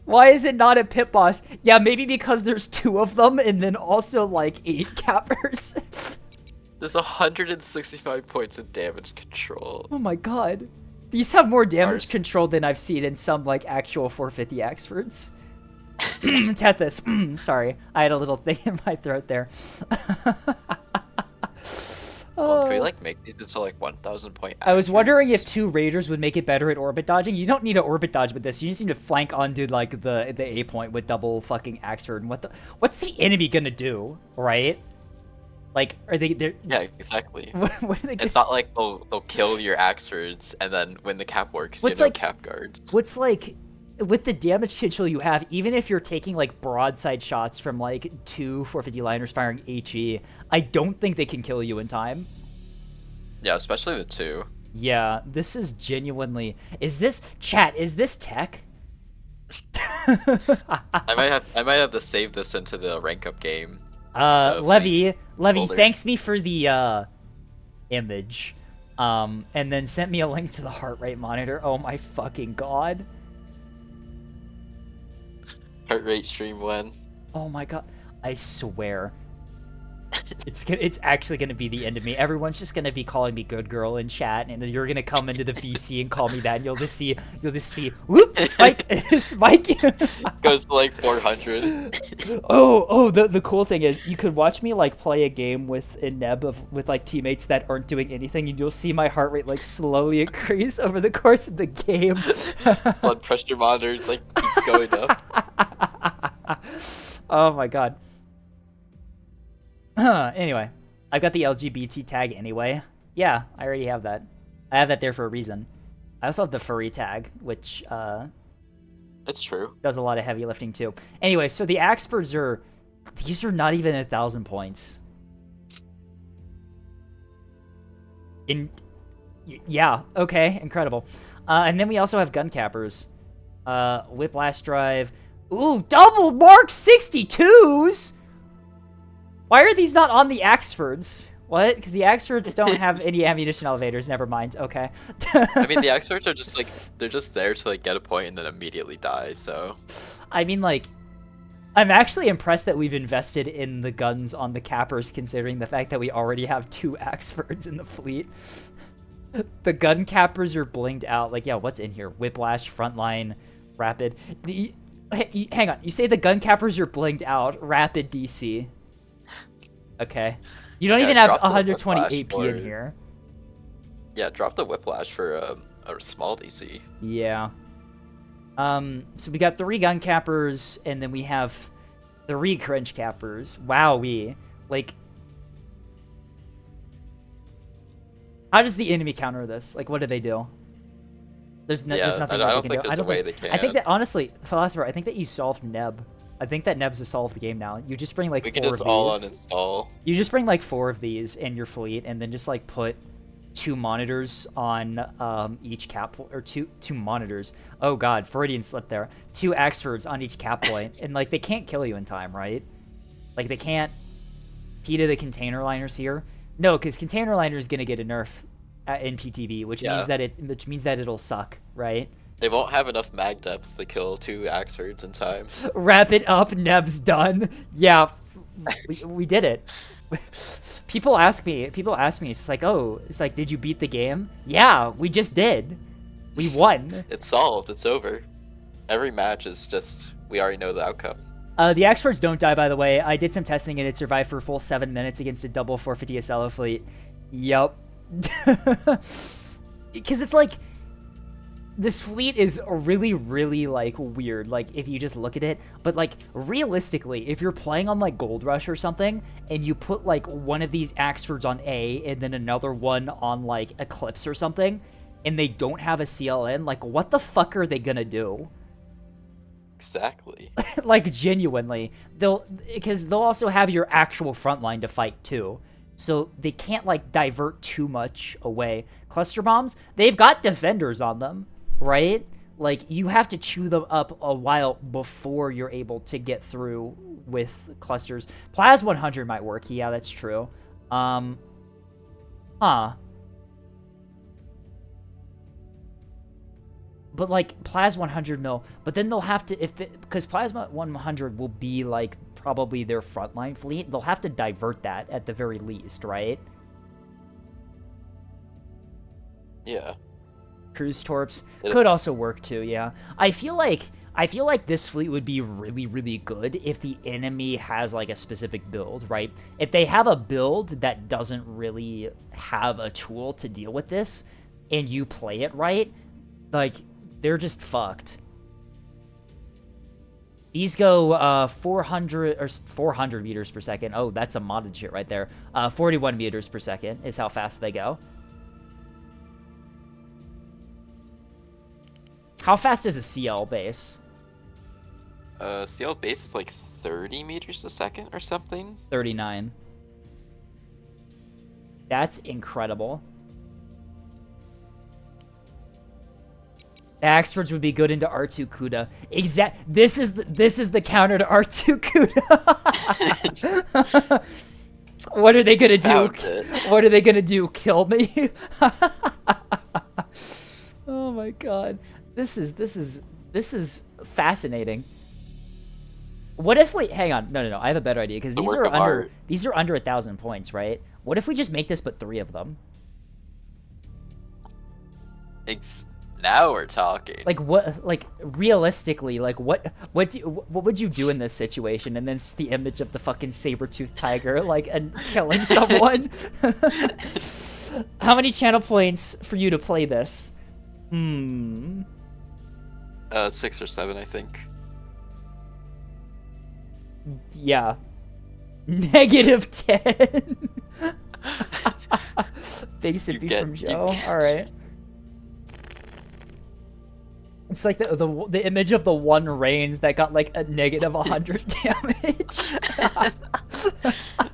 A: Why is it not a pit boss? Yeah, maybe because there's 2 of them and then also like 8 cappers.
D: There's 165 points in damage control.
A: Oh my god. These have more damage
D: Ours.
A: control than I've seen in some like actual 450 Axfords. Tethys. Sorry, I had a little thing in my throat there.
D: Well, can we like make these into like 1,000 point?
A: I was wondering if
D: Axfords?
A: 2 Raiders would make it better at orbit dodging. You don't need an orbit dodge with this. You just need to flank onto like the A point with double fucking Axford. And what's the enemy gonna do, right? Like, are they?
D: Yeah, exactly.
A: What are they?
D: It's not like they'll kill your Axfords and then when the cap works,
A: What's
D: you know,
A: like-
D: cap guards.
A: What's like with the damage control you have, even if you're taking like broadside shots from like 2 450 liners firing HE, I don't think they can kill you in time.
D: Yeah, especially the 2.
A: Yeah, this is genuinely. Is this chat? Is this tech?
D: I might have to save this into the rank up game.
A: Levy
D: folder.
A: thanks me for the image, and then sent me a link to the heart rate monitor. Oh my fucking god.
D: Heart rate stream when.
A: Oh my god. I swear. It's actually gonna be the end of me. Everyone's just gonna be calling me good girl in chat, and then you're gonna come into the VC and call me that, and you'll just see, whoops, spike, spike.
D: Goes to like 400.
A: The cool thing is you could watch me like play a game with a neb with like teammates that aren't doing anything, and you'll see my heart rate like slowly increase over the course of the game.
D: Blood pressure monitors like keeps going up.
A: Oh my god. Anyway, I've got the LGBT tag anyway. Yeah, I already have that. I have that there for a reason. I also have the furry tag, which
D: It's true.
A: does a lot of heavy lifting too. Anyway, so the Axfords are... These are not even 1,000 points. Yeah, okay, incredible. And then we also have gun cappers. Whiplash drive. Ooh, double Mark 62s! Why are these not on the Axfords? What? Because the Axfords don't have any ammunition elevators. Never mind. Okay.
D: I mean, the Axfords are just like, they're just there to like get a point and then immediately die, so.
A: I mean, like, I'm actually impressed that we've invested in the guns on the cappers, considering the fact that we already have 2 Axfords in the fleet. The gun cappers are blinged out. Like, yeah, what's in here? Whiplash, frontline, rapid. Hang on. You say the gun cappers are blinged out. Rapid DC. Okay. You don't even have
D: drop the
A: 120
D: Whiplash
A: AP in here.
D: Yeah, drop the Whiplash for a small DC.
A: Yeah. So we got 3 gun cappers, and then we have 3 cringe cappers. Wowee. Like, how does the enemy counter this? Like, what do they do? There's nothing
D: I
A: that
D: don't
A: they
D: think
A: can
D: there's
A: do.
D: a way they can.
A: I think that, honestly, Philosopher, I think that you solved Neb. I think that Neb's a solved game now. You just bring like
D: we
A: 4
D: can just
A: of
D: all
A: these.
D: uninstall.
A: You just bring like 4 of these in your fleet, and then just like put 2 monitors on each cap or two monitors. Oh god, Freudian slip there. 2 Axfords on each cap point, and like they can't kill you in time, right? Like they can't PETA the container liners here. No, because container liner is gonna get a nerf in PTB, which means that it'll suck, right?
D: They won't have enough mag depth to kill 2 Axfords in time.
A: Wrap it up, Neb's done. Yeah, we did it. People ask me, it's like, did you beat the game? Yeah, we just did. We won.
D: It's solved. It's over. Every match is just, we already know the outcome.
A: The experts don't die, by the way. I did some testing and it survived for a full 7 minutes against a double 450 SLO fleet. Yup. Because it's like, this fleet is really, really, like, weird, like, if you just look at it. But, like, realistically, if you're playing on, like, Gold Rush or something, and you put, like, one of these Axfords on A, and then another one on, like, Eclipse or something, and they don't have a CLN, like, what the fuck are they gonna do?
D: Exactly.
A: Like, genuinely. Because they'll also have your actual front line to fight, too. So they can't, like, divert too much away. Cluster bombs, they've got defenders on them, right? Like, you have to chew them up a while before you're able to get through with clusters. Plas 100 might work. Yeah, that's true. Huh. But, like, Plasma 100 mil, but then they'll have to, because Plasma 100 will be, like, probably their frontline fleet, they'll have to divert that at the very least, right?
D: Yeah.
A: Cruise torps could also work too, yeah. I feel like this fleet would be really, really good if the enemy has, like, a specific build, right? If they have a build that doesn't really have a tool to deal with this, and you play it right, like, they're just fucked. These go 400 meters per second. Oh, that's a modded shit right there. 41 meters per second is how fast they go. How fast is a CL base?
D: CL base is like 30 meters a second or something.
A: 39. That's incredible. Axfords would be good into R2 Kuda. This is the counter to R2 Kuda. What are they gonna do? What are they gonna do? Kill me? Oh my god. This is fascinating. What if we hang on? No. I have a better idea because these are under 1,000 points, right? What if we just make this but 3 of them?
D: Now we're talking.
A: Like what? Like realistically, like what would you do in this situation? And then it's the image of the fucking saber-toothed tiger, like, and killing someone. How many channel points for you to play this?
D: 6 or 7, I think.
A: Yeah. -10. Big sippy from Joe. All right. It's like the image of the one Reigns that got like a -100 damage.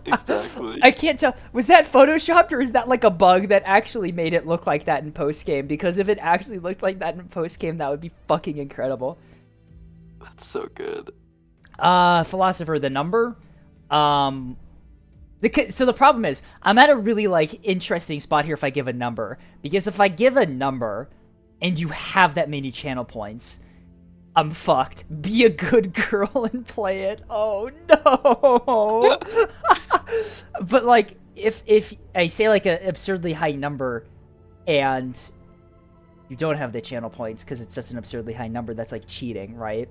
D: Exactly.
A: I can't tell. Was that photoshopped or is that like a bug that actually made it look like that in post game? Because if it actually looked like that in post game, that would be fucking incredible.
D: That's so good.
A: Philosopher, the number. So the problem is, I'm at a really like interesting spot here if I give a number, because if I give a number and you have that many channel points, I'm fucked. Be a good girl and play it. Oh no. But like if I say like an absurdly high number and you don't have the channel points because it's just an absurdly high number, that's like cheating, right?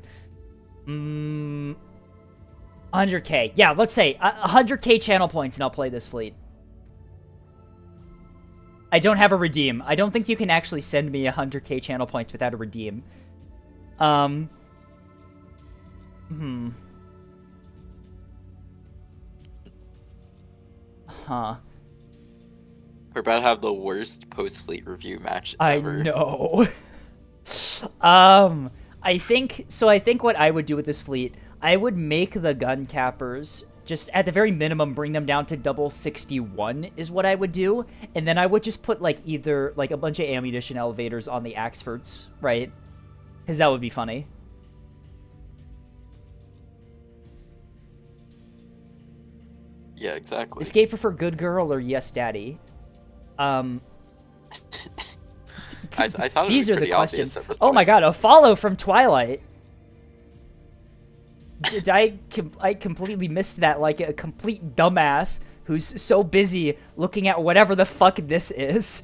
A: 100k. Yeah, let's say 100k channel points and I'll play this fleet. I don't have a redeem. I don't think you can actually send me 100k channel points without a redeem. Huh.
D: We're about to have the worst post-fleet review match ever.
A: I know. I think what I would do with this fleet, I would make the gun cappers just at the very minimum bring them down to double 61 is what I would do, and then I would just put like either like a bunch of ammunition elevators on the Axfords, right? Because that would be funny.
D: Yeah, exactly.
A: Escape for good girl or yes daddy?
D: I thought
A: these
D: it
A: are
D: was
A: the
D: pretty
A: questions.
D: obvious.
A: Oh my god, a follow from Twilight. Did I completely missed that, like a complete dumbass who's so busy looking at whatever the fuck this is.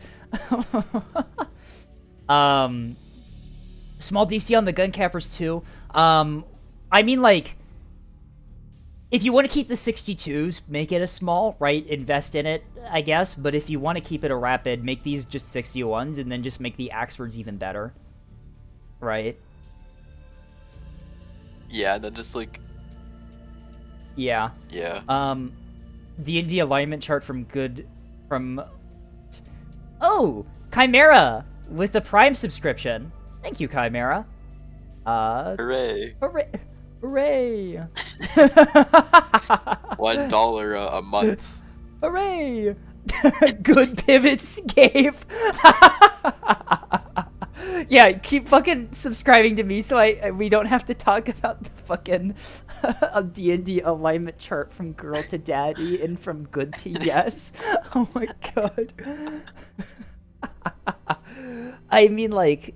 A: Small DC on the gun cappers too. I mean, like, If you want to keep the 62s, make it a small, right? Invest in it, I guess. But if you want to keep it a rapid, make these just 61s and then just make the Axfords even better. Right?
D: Yeah, and then just like
A: Yeah.
D: yeah.
A: D&D alignment chart from Oh, Chimera with the Prime subscription. Thank you, Chimera.
D: Hooray!
A: Hooray!
D: $1 a month.
A: Hooray! Good pivot scape. Yeah, keep fucking subscribing to me so we don't have to talk about the fucking D&D alignment chart from girl to daddy and from good to yes. Oh my god. I mean, like,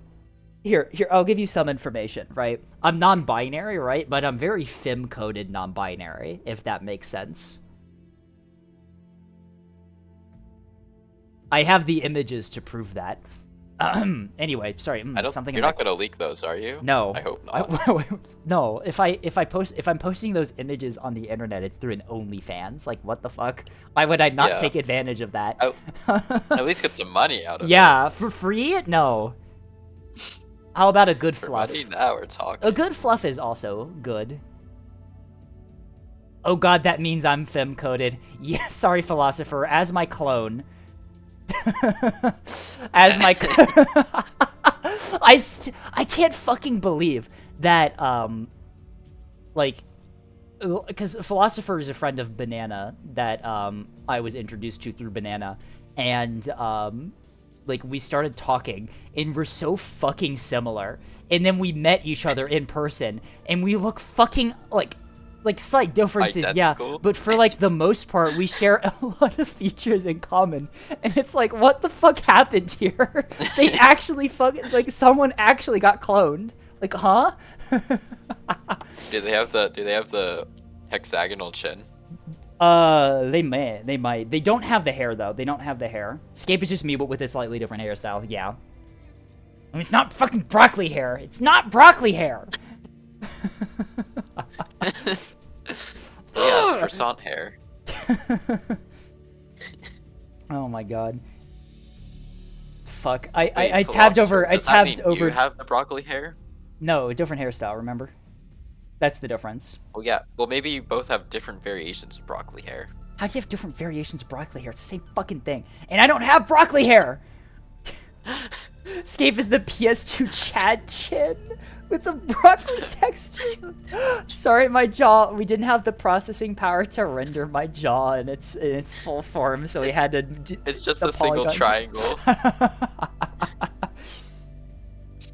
A: here, I'll give you some information, right? I'm non-binary, right? But I'm very fem-coded non-binary, if that makes sense. I have the images to prove that. Anyway, sorry.
D: I don't.
A: Something
D: You're not gonna leak those, are you?
A: No.
D: I hope not.
A: No. If I'm posting those images on the internet, it's through an OnlyFans. Like, what the fuck? Why would I not
D: Yeah.
A: take advantage of that?
D: At least get some money out of it.
A: Yeah, for free? No. How about a good
D: For
A: fluff?
D: money, now we're talking.
A: A good fluff is also good. Oh god, that means I'm fem-coded. Yeah, sorry, philosopher. As my clone. As my I can't fucking believe that like, because philosopher is a friend of Banana that I was introduced to through Banana, and like, we started talking and we're so fucking similar, and then we met each other in person and we look fucking like slight differences,
D: Identical.
A: yeah, but for like the most part we share a lot of features in common, and it's like, what the fuck happened here? They actually fucking, like, someone actually got cloned. Like, huh?
D: Do they have the hexagonal chin?
A: They might. They don't have the hair though. They don't have the hair. Scape is just me, but with a slightly different hairstyle. Yeah. I mean, it's not fucking broccoli hair. It's not broccoli hair.
D: Yeah, it's croissant hair.
A: Oh my god. Fuck. I
D: Wait,
A: tabbed over.
D: philosopher,
A: I
D: does that
A: tabbed
D: mean
A: over.
D: You have the broccoli hair?
A: No, a different hairstyle. Remember? That's the difference.
D: Well, yeah. Well, maybe you both have different variations of broccoli hair.
A: How do you have different variations of broccoli hair? It's the same fucking thing. And I don't have broccoli hair! Scape is the PS2 Chad chin with the broccoli texture. Sorry, my jaw. We didn't have the processing power to render my jaw in its full form, so we had to.
D: It's just
A: the
D: a single
A: polygon.
D: triangle.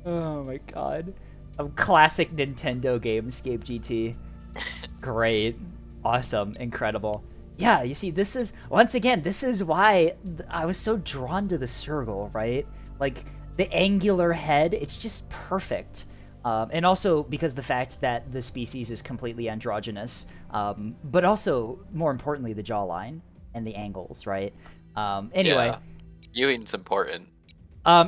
A: Oh my god. A classic Nintendo game, Scape GT. Great. Awesome. Incredible. Yeah, you see, this is, once again, this is why I was so drawn to the Sergal, right? Like, the angular head, it's just perfect. And also because the fact that the species is completely androgynous, but also, more importantly, the jawline and the angles, right? Anyway.
D: Yeah. Viewing's important.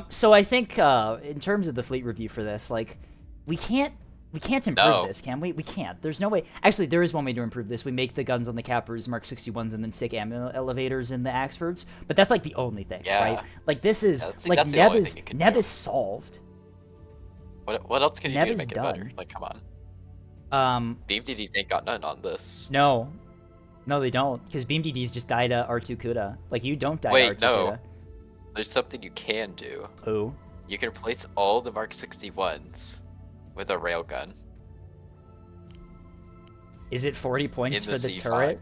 A: So I think, in terms of the fleet review for this, like, we can't improve this, can we? We can't. There's no way. Actually, there is one way to improve this. We make the guns on the Cappers Mark 61s and then stick ammo elevators in the Axfords. But that's like the only thing, right? Like, this is, like,
D: that's the
A: Neb
D: only
A: is
D: thing you can
A: Neb
D: do.
A: is solved.
D: What else can you
A: Neb
D: do to
A: is
D: make it
A: done.
D: better? Like, come on.
A: Beam
D: DDs ain't got none on this.
A: No, they don't, because Beam DDs just died to R2 Kuda. Like, you don't die
D: Wait,
A: to R2
D: no.
A: Kuda.
D: There's something you can do.
A: Ooh.
D: You can replace all the Mark 61s with a railgun.
A: Is it 40 points
D: In
A: for
D: the
A: the
D: C5.
A: turret?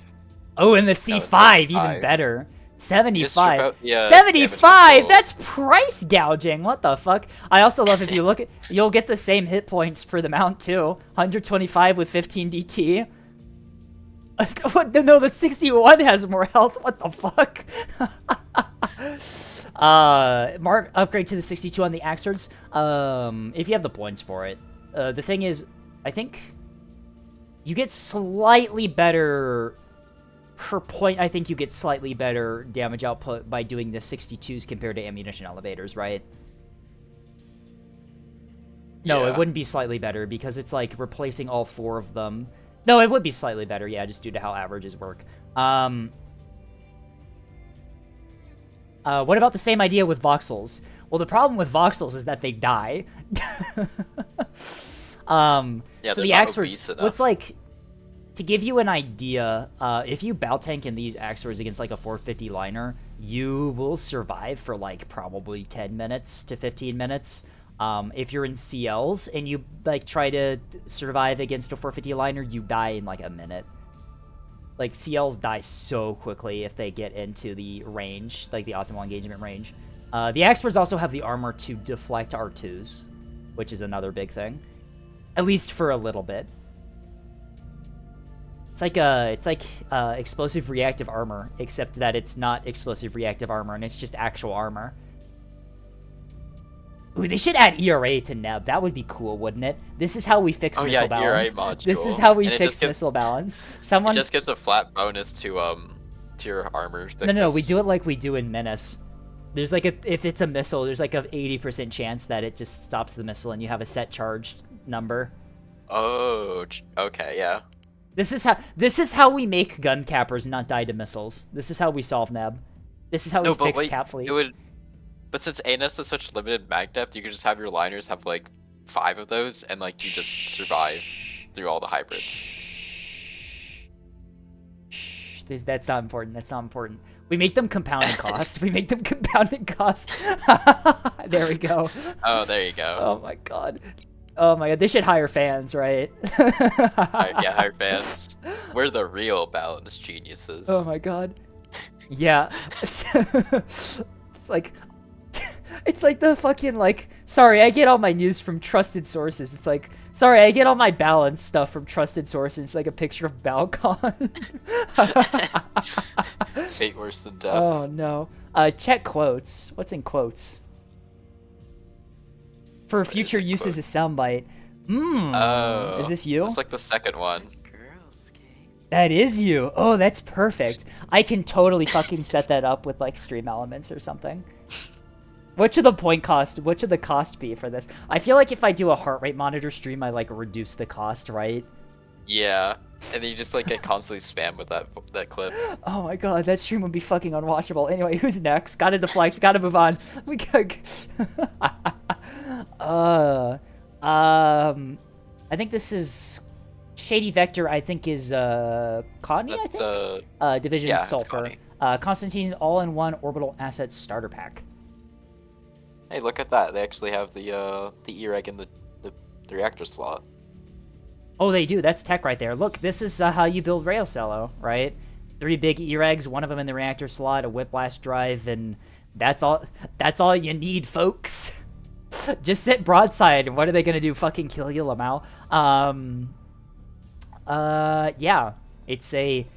A: Oh, in the C5,
D: it's like
A: even
D: 5.
A: better.
D: Just strip
A: 75.
D: out the, damage
A: 75.
D: control.
A: That's price gouging. What the fuck? I also love, if you look at, you'll get the same hit points for the mount too. 125 with 15 DT. What? No, the 61 has more health. What the fuck? Mark, upgrade to the 62 on the Axfords. If you have the points for it. The thing is, I think you get slightly better per point. I think you get slightly better damage output by doing the 62s compared to ammunition elevators, right? No,
D: Yeah.
A: it wouldn't be slightly better because it's like replacing all 4 of them No, it would be slightly better, yeah, just due to how averages work. What about the same idea with voxels? Well, the problem with voxels is that they die.
D: Yeah,
A: so
D: they're
A: the
D: not
A: Axefords,
D: obese
A: what's
D: enough.
A: like, to give you an idea, if you bow tank in these Axefords against like a 450 liner, you will survive for like probably 10 minutes to 15 minutes. If you're in CLs and you like try to survive against a 450 liner, you die in like a minute. Like, CLs die so quickly if they get into the range, like the optimal engagement range. The Axefords also have the armor to deflect R2s, which is another big thing. At least for a little bit. It's like explosive reactive armor, except that it's not explosive reactive armor, and it's just actual armor. Ooh, they should add ERA to Neb. That would be cool, wouldn't it? This is how we fix
D: Oh
A: missile
D: yeah, ERA
A: balance.
D: module.
A: This is how we
D: And it
A: fix
D: just gives-
A: missile balance.
D: It
A: Someone...
D: just gives a flat bonus to your armor thickness.
A: No, we do it like we do in Menace. There's like if it's a missile, there's like a 80% chance that it just stops the missile and you have a set charge number.
D: Oh, okay, yeah.
A: This is how we make gun cappers not die to missiles. This is how we solve Neb. This is how we fix cap fleets.
D: But since ANS has such limited mag depth, you could just have your liners have like 5 of those, and like you just survive through all the hybrids.
A: That's not important. That's not important. We make them compounding cost. We make them compounding cost. There we go.
D: Oh, there you go.
A: Oh my god. Oh my god. They should hire fans, right?
D: Yeah, hire fans. We're the real balance geniuses.
A: Oh my god. Yeah. It's like... It's like the fucking, like, sorry, I get all my news from trusted sources. It's like, sorry, I get all my balance stuff from trusted sources. It's like a picture of Balcon.
D: Fate worse than death.
A: Oh, no. Check quotes. What's in quotes? For future use as a soundbite.
D: Oh.
A: Is this you?
D: It's like the second one.
A: That is you. Oh, that's perfect. I can totally fucking set that up with, like, stream elements or something. What should the point cost? What should the cost be for this? I feel like if I do a heart rate monitor stream, I like reduce the cost, right?
D: Yeah, and then you just like get constantly spammed with that clip.
A: Oh my god, that stream would be fucking unwatchable. Anyway, who's next? Gotta deflect. Gotta move on. We gotta. I think this is Shady Vector. I think is Cotney. I think. Division
D: yeah,
A: Sulfur. Constantine's all-in-one orbital asset starter pack.
D: Hey, look at that! They actually have the E-Reg in the reactor slot.
A: Oh, they do. That's tech right there. Look, this is how you build Rail Cello, right? 3 big E-Regs, one of them in the reactor slot, a whiplash drive, and that's all. That's all you need, folks. Just sit broadside. What are they gonna do? Fucking kill you, Lamau? Yeah. It's a.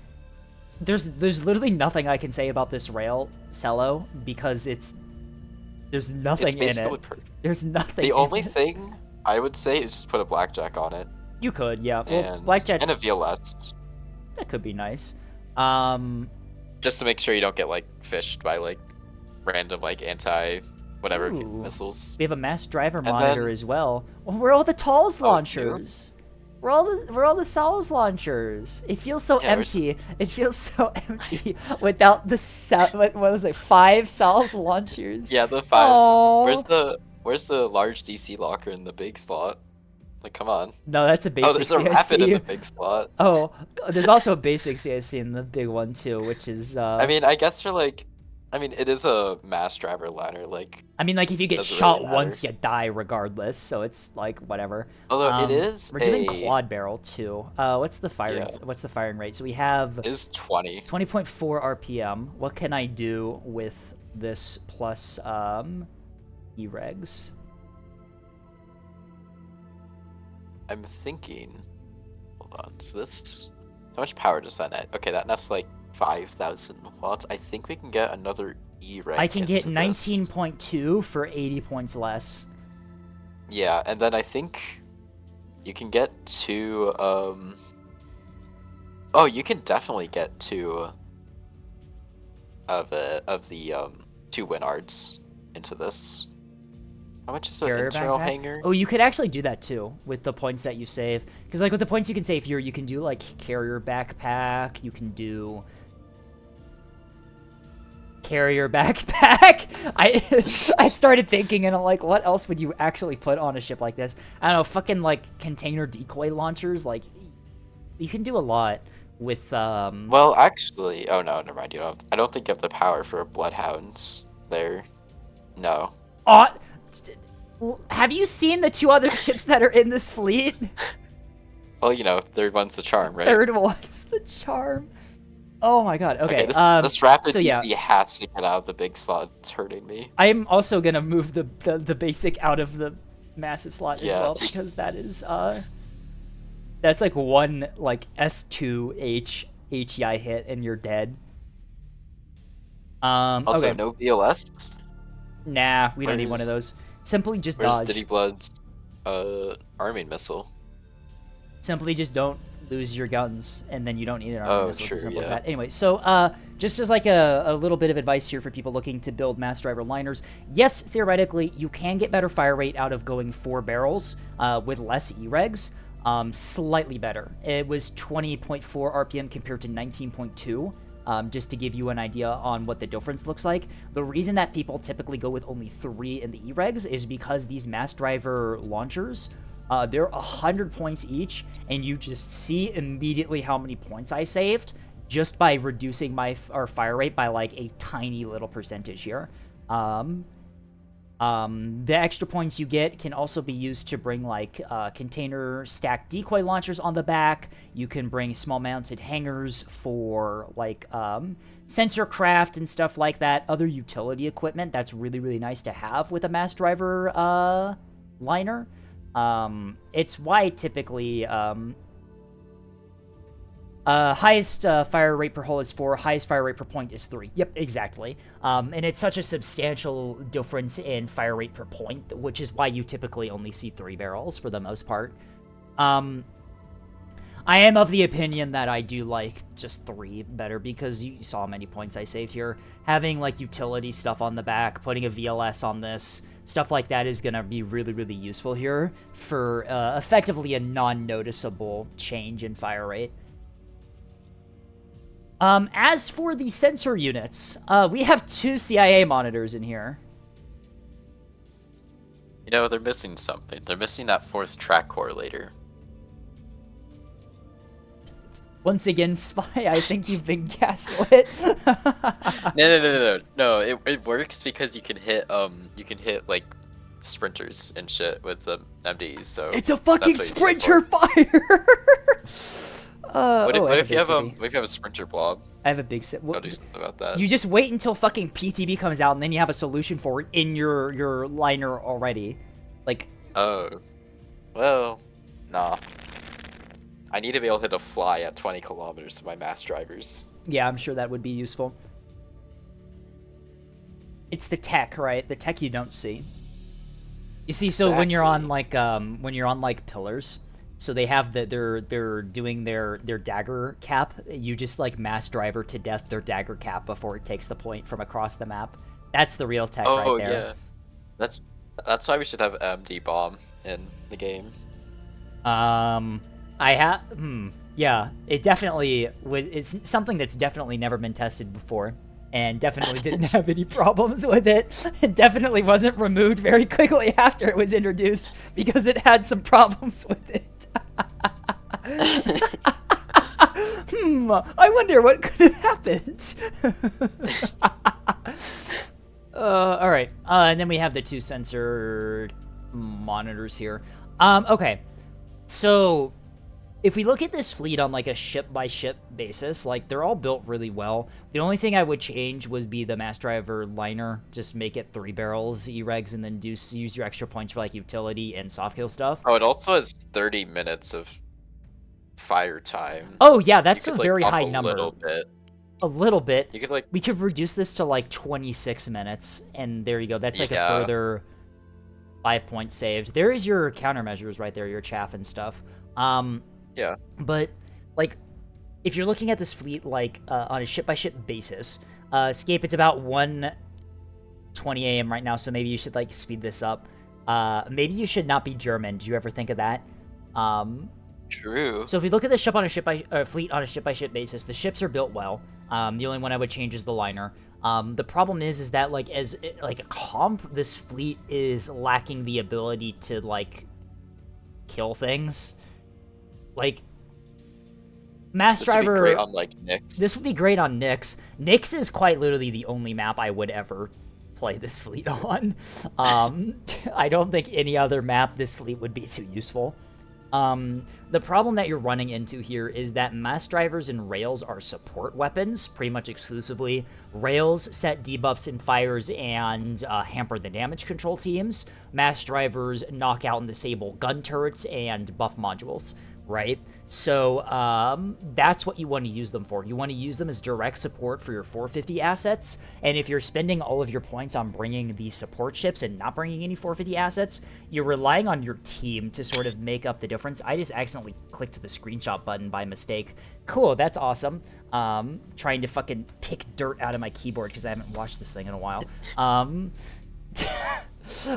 A: There's literally nothing I can say about this Rail Cello because there's nothing in it. There's nothing.
D: The only thing I would say is just put a blackjack on it.
A: You could, yeah. Well,
D: and
A: blackjack's...
D: and a VLS.
A: That could be nice.
D: Just to make sure you don't get like fished by like random like anti-whatever
A: Ooh.
D: missiles.
A: We have a mass driver
D: And
A: monitor
D: then-
A: as well. Well, where are all the TALS
D: Oh,
A: launchers? Where are all the SALS launchers? It feels so
D: Yeah,
A: empty. It feels so empty without the what was it? 5 SALS launchers.
D: Yeah, the 5s.
A: Aw.
D: Where's the large DC locker in the big slot? Like, come on.
A: No, that's a
D: Oh,
A: basic
D: there's a rapid in the
A: CIC.
D: big slot.
A: Oh, there's also a basic CIC in the big one too, which is.
D: I mean, I guess for like, it is a mass driver liner. Like,
A: I mean, like if you get
D: doesn't
A: shot
D: really matter.
A: once, you die regardless. So it's like whatever.
D: Although it is
A: We're doing
D: a-
A: quad barrel too. What's the firing?
D: Yeah.
A: What's the firing rate? So we have
D: it is 20.
A: 20.4 RPM. What can I do with this plus E-regs?
D: I'm thinking. Hold on. So this. How much power does that net? Okay, that nets like 5,000 watts. I think we can get another E-reg.
A: I can get
D: into this.
A: 19.2 for 80 points less.
D: Yeah, and then I think you can get 2. Oh, you can definitely get 2 of the 2 Winards into this. How much is an
A: Carrier
D: internal
A: backpack.
D: hangar?
A: Oh, you could actually do that too with the points that you save. Because like with the points you can save here, you can do like carrier backpack. You can do carrier backpack. I started thinking and I'm like, what else would you actually put on a ship like this? I don't know, fucking like container decoy launchers. Like you can do a lot with
D: Well, actually, oh no, never mind. You don't. I don't think you have the power for bloodhounds there. No.
A: Have you seen the 2 other ships that are in this fleet?
D: Well, you know, third one's the charm, right?
A: Third one's the charm. Oh my god. Okay.
D: This rapid
A: so yeah,
D: DC has to get out of the big slot. It's hurting me.
A: I'm also gonna move the basic out of the massive slot as well, because that is that's like one like S2 HEI hit and you're dead.
D: Also,
A: okay.
D: no VLS.
A: Nah, we don't need one of those. Simply just
D: where's
A: dodge.
D: Diddy Blood's arming missile?
A: Simply just don't lose your guns, and then you don't need an armor missile. It's as simple as that. Anyway, so just as like a little bit of advice here for people looking to build mass driver liners. Yes, theoretically, you can get better fire rate out of going 4 barrels with less E-regs. Slightly better. It was 20.4 RPM compared to 19.2. Just to give you an idea on what the difference looks like. The reason that people typically go with only 3 in the E-regs is because these mass driver launchers, they're 100 points each, and you just see immediately how many points I saved just by reducing my fire rate by like a tiny little percentage here. The extra points you get can also be used to bring like container stacked decoy launchers on the back. You can bring small mounted hangars for like sensor craft and stuff like that. Other utility equipment that's really, really nice to have with a mass driver liner. It's why typically highest fire rate per hull is 4, highest fire rate per point is 3. Yep, exactly. And it's such a substantial difference in fire rate per point, which is why you typically only see 3 barrels for the most part. I am of the opinion that I do like just 3 better, because you saw how many points I saved here. Having like utility stuff on the back, putting a VLS on this, stuff like that is going to be really, really useful here for effectively a non-noticeable change in fire rate. As for the sensor units, we have 2 CIA monitors in here.
D: You know, they're missing something. They're missing that 4th track correlator.
A: Once again, Spy, I think you've been gaslit.
D: No, it works because you can hit like sprinters and shit with the MDs. So
A: it's a fucking sprinter fire.
D: What if you have a sprinter blob?
A: I have a big set.
D: I'll do something about that.
A: You just wait until fucking PTB comes out, and then you have a solution for it in your liner already. Like.
D: Oh, well, nah. I need to be able to hit a fly at 20 kilometers to my mass drivers.
A: Yeah, I'm sure that would be useful. It's the tech, right? The tech you don't see. You see, so when you're on like pillars, so they have they're doing their dagger cap. You just like mass driver to death their dagger cap before it takes the point from across the map. That's the real tech right there.
D: Yeah, that's why we should have MD bomb in the game.
A: Yeah, it definitely was. It's something that's definitely never been tested before, and definitely didn't have any problems with it. It definitely wasn't removed very quickly after it was introduced because it had some problems with it. I wonder what could have happened. All right, and then we have the 2 sensor monitors here. Okay, so if we look at this fleet on like a ship-by-ship basis, like they're all built really well. The only thing I would change would be the mass driver liner. Just make it 3 barrels E-regs and then use your extra points for like utility and soft kill stuff.
D: Oh, it also has 30 minutes of fire time.
A: Oh yeah, that's a very high number. A little bit.
D: You could like
A: we could reduce this to like 26 minutes, and there you go. That's like a further 5 points saved. There is your countermeasures right there, your chaff and stuff.
D: Yeah.
A: But, like, if you're looking at this fleet, like, on a ship-by-ship basis, Scape, it's about 1:20 a.m. right now, so maybe you should, like, speed this up. Maybe you should not be German. Did you ever think of that?
D: True.
A: So if we look at the ship on a fleet on a ship-by-ship basis, the ships are built well. The only one I would change is the liner. The problem is that like a comp, this fleet is lacking the ability to like kill things. Like Mass
D: This would be
A: Driver.
D: great on like Nyx.
A: This would be great on Nyx. Nyx is quite literally the only map I would ever play this fleet on. I don't think any other map this fleet would be too useful. The problem that you're running into here is that mass drivers and rails are support weapons, pretty much exclusively. Rails set debuffs and fires and hamper the damage control teams. Mass drivers knock out and disable gun turrets and buff modules, right? So that's what you want to use them for. You want to use them as direct support for your 450 assets, and if you're spending all of your points on bringing these support ships and not bringing any 450 assets, you're relying on your team to sort of make up the difference. I just accidentally clicked the screenshot button by mistake. Cool, that's awesome. Trying to fucking pick dirt out of my keyboard because I haven't watched this thing in a while.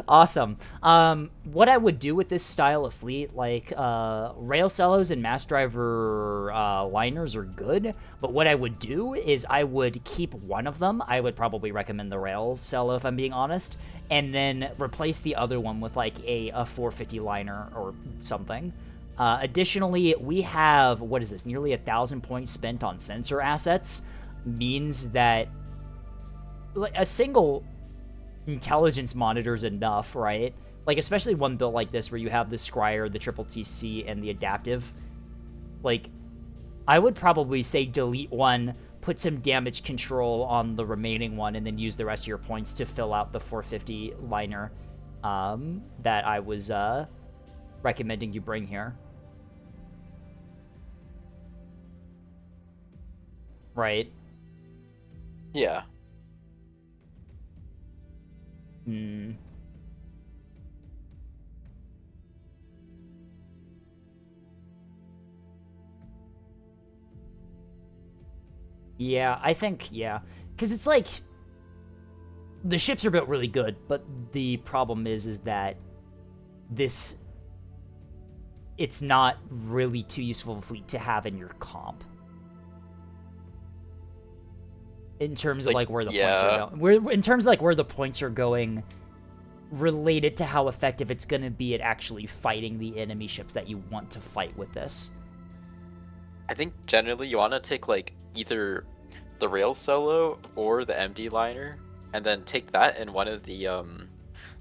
A: Awesome. What I would do with this style of fleet, like, rail cellos and mass driver liners are good, but what I would do is I would keep one of them. I would probably recommend the rail cello, if I'm being honest, and then replace the other one with, like, a 450 liner or something. Additionally, we have, what is this, nearly 1,000 points spent on sensor assets, means that like, a single intelligence monitor is enough, right? Like, especially one built like this where you have the Scryer, the Triple TC, and the Adaptive. Like, I would probably say delete one, put some damage control on the remaining one, and then use the rest of your points to fill out the 450 liner that I was recommending you bring here. Right?
D: Yeah.
A: Hmm. Yeah, I think, yeah. Because it's like, the ships are built really good, but the problem is that this, it's not really too useful of a fleet to have in your comp. In terms of, like, where the points are going. In terms of, like, where the points are going related to how effective it's going to be at actually fighting the enemy ships that you want to fight with this.
D: I think generally you want to take, like, either the rail solo or the MD liner, and then take that in one of the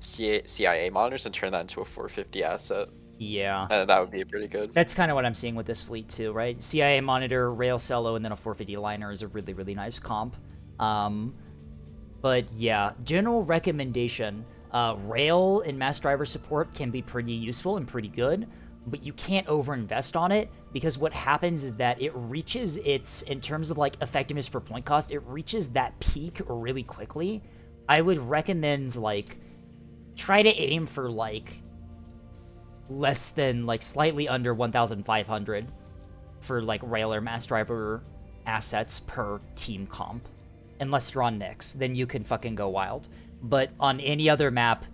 D: CIA monitors and turn that into a 450 asset.
A: Yeah.
D: That would be pretty good.
A: That's kind of what I'm seeing with this fleet too, right? CIA monitor, rail cello, and then a 450 liner is a really, really nice comp. But yeah, general recommendation, rail and mass driver support can be pretty useful and pretty good, but you can't overinvest on it, because what happens is that it reaches its, in terms of like effectiveness per point cost, it reaches that peak really quickly. I would recommend, like, try to aim for like less than, like, slightly under 1,500 for, like, rail or mass driver assets per team comp. Unless you're on Nyx, then you can fucking go wild. But on any other map,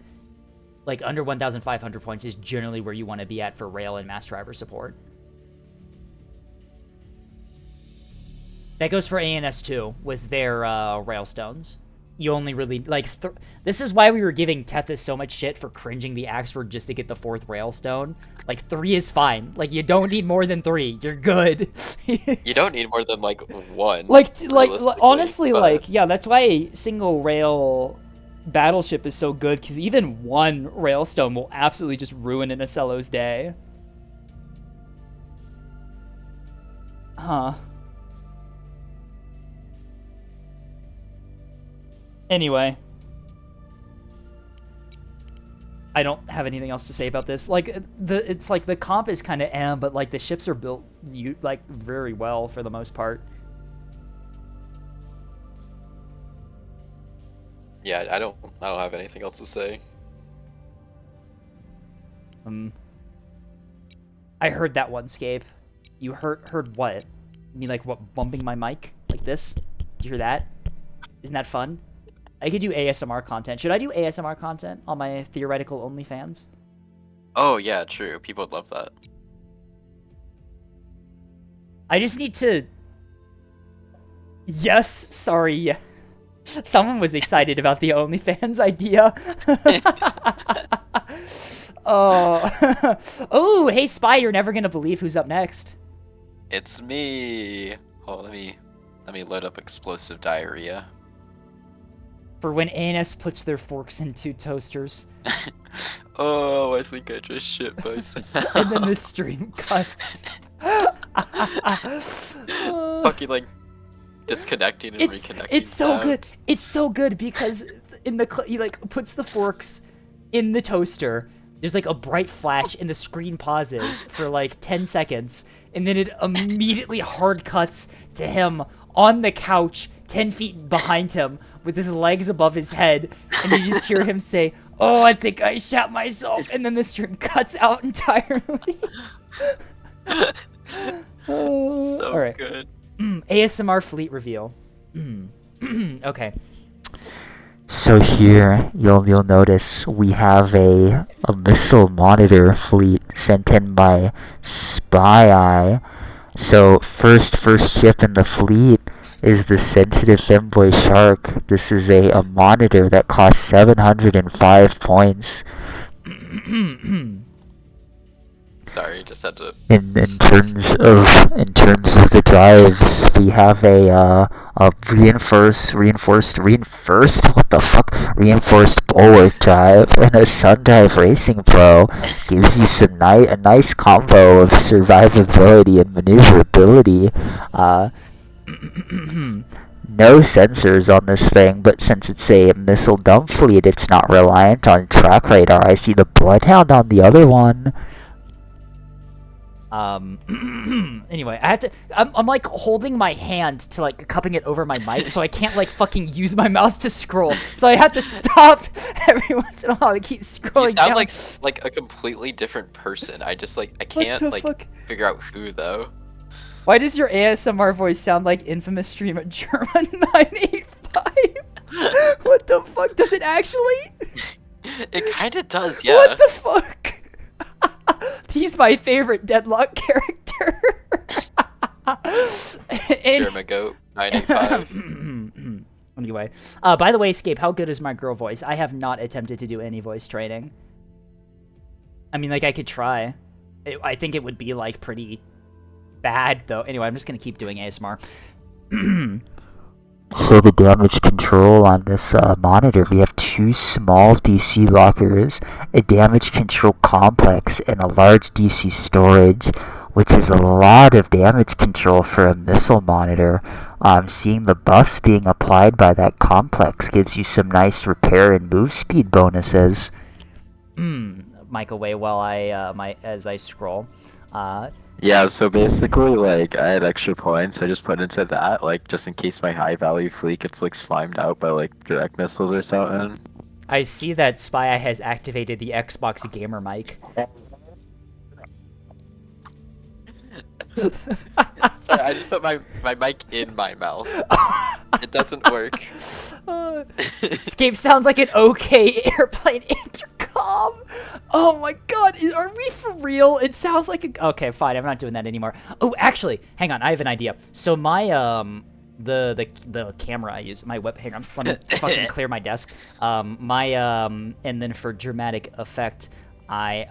A: like, under 1,500 points is generally where you want to be at for rail and mass driver support. That goes for ANS too, with their rail stones. You only really, like, this is why we were giving Tethys so much shit for cringing the Axford just to get the 4th railstone. Like, 3 is fine. Like, you don't need more than 3. You're good.
D: You don't need more than, like, 1.
A: Like, honestly,
D: but...
A: like, yeah, that's why a single rail battleship is so good, because even 1 railstone will absolutely just ruin an Acello's day. Huh. Anyway, I don't have anything else to say about this. Like, it's like the comp is kind of but like the ships are built like very well for the most part.
D: Yeah, I don't have anything else to say.
A: I heard that one, Scape. You heard what? You mean like what, bumping my mic like this? Did you hear that? Isn't that fun? I could do ASMR content. Should I do ASMR content on my theoretical OnlyFans?
D: Oh yeah, true. People would love that.
A: I just need to... Yes, sorry. Someone was excited about the OnlyFans idea. Oh. Oh, hey Spy, you're never gonna believe who's up next.
D: It's me. Oh, let me load up explosive diarrhea.
A: For when ANS puts their forks into toasters.
D: Oh, I think I just shit myself.
A: And then the stream cuts.
D: Fucking like disconnecting and reconnecting.
A: It's so
D: tabs.
A: good. It's so good because in the he like puts the forks in the toaster. There's like a bright flash and the screen pauses for like 10 seconds, and then it immediately hard cuts to him on the couch 10 feet behind him with his legs above his head, and you just hear him say, "Oh, I think I shot myself," and then the stream cuts out entirely. Oh,
D: So
A: all right.
D: good.
A: ASMR fleet reveal. Okay. So here, you'll notice we have a missile monitor fleet sent in by Spy. So first ship in the fleet is the sensitive femboy shark. This is a monitor that costs 705 points.
D: Sorry, just had to.
A: In terms of the drives, we have a reinforced what the fuck, reinforced bulwark drive, and a Sundrive Racing Pro gives you some a nice combo of survivability and maneuverability. No sensors on this thing, but since it's a missile dump fleet, it's not reliant on track radar. I see the Bloodhound on the other one. Anyway, I have to, I'm like holding my hand to like cupping it over my mic, so I can't like fucking use my mouse to scroll. So I have to stop every once in a while to keep scrolling
D: You sound
A: down.
D: like a completely different person. I can't
A: the
D: like
A: fuck?
D: figure out who though.
A: Why does your ASMR voice sound like infamous stream at German 985? What the fuck? Does it actually?
D: It kind of does, yeah.
A: What the fuck? He's my favorite Deadlock character.
D: Scapegoat 985.
A: Anyway, by the way, Scape, how good is my girl voice? I have not attempted to do any voice training. I mean, like, I could try. I think it would be, like, pretty bad, though. Anyway, I'm just gonna keep doing ASMR. So the damage control on this monitor, we have 2 small DC lockers, a damage control complex, and a large DC storage, which is a lot of damage control for a missile monitor. Seeing the buffs being applied by that complex gives you some nice repair and move speed bonuses. Mic away while as I scroll.
J: Yeah, so basically, like, I had extra points, I just put into that, like, just in case my high-value fleet gets, like, slimed out by, like, direct missiles or something.
A: I see that Spy has activated the Xbox gamer mic.
D: Sorry, I just put my mic in my mouth. It doesn't work.
A: Scape sounds like an OK airplane intercom. Oh my god, are we for real? It sounds like a... Okay, fine, I'm not doing that anymore. Oh, actually, hang on, I have an idea. So my, the camera I use, my web... Hang on, let me fucking clear my desk. And then for dramatic effect, I,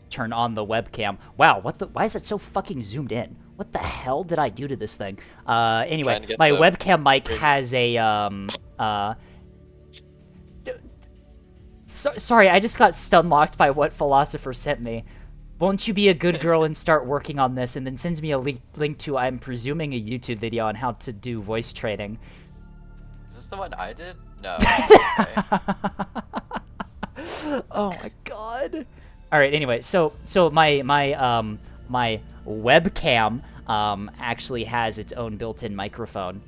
A: turn on the webcam. Wow, why is it so fucking zoomed in? What the hell did I do to this thing? Anyway, my webcam mic has a, sorry, I just got stun-locked by what Philosopher sent me. Won't you be a good girl and start working on this? And then sends me a link to, I'm presuming, a YouTube video on how to do voice training.
D: Is this the one I did? No.
A: Oh my god. All right. Anyway, so my webcam actually has its own built-in microphone.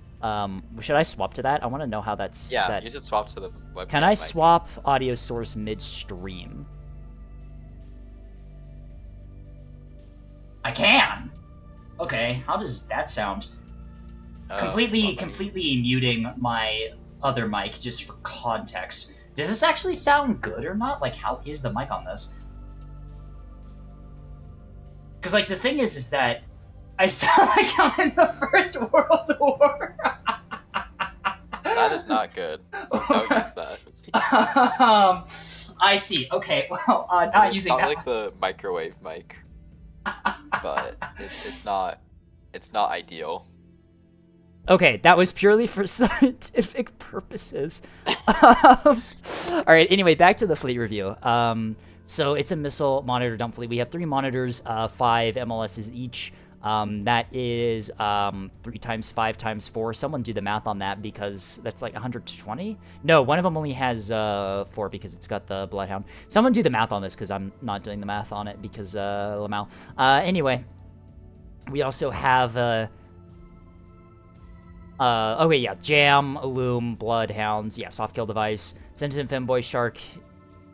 A: Should I swap to that? I want to know how that's.
D: Yeah, you should swap to the webcam.
A: Can I swap audio source midstream? I can. Okay. How does that sound? Completely muting my other mic just for context. Does this actually sound good or not? Like, how is the mic on this? Because, like, the thing is that I sound like I'm in the First World War.
D: That is not good. Don't use that.
A: I see. Okay, well, not
D: It's
A: using
D: not
A: that.
D: like the microwave mic, but it's not ideal.
A: Okay, that was purely for scientific purposes. All right, anyway, back to the fleet review. So it's a missile monitor dump fleet. We have 3 monitors, 5 MLSs each. That is 3 times 5 times 4. Someone do the math on that because that's like 120. No, one of them only has 4 because it's got the Bloodhound. Someone do the math on this because I'm not doing the math on it because Lamau. Anyway, we also have oh wait, yeah, Jam, Loom, Bloodhounds, yeah, soft kill device, Sentient Femboy Shark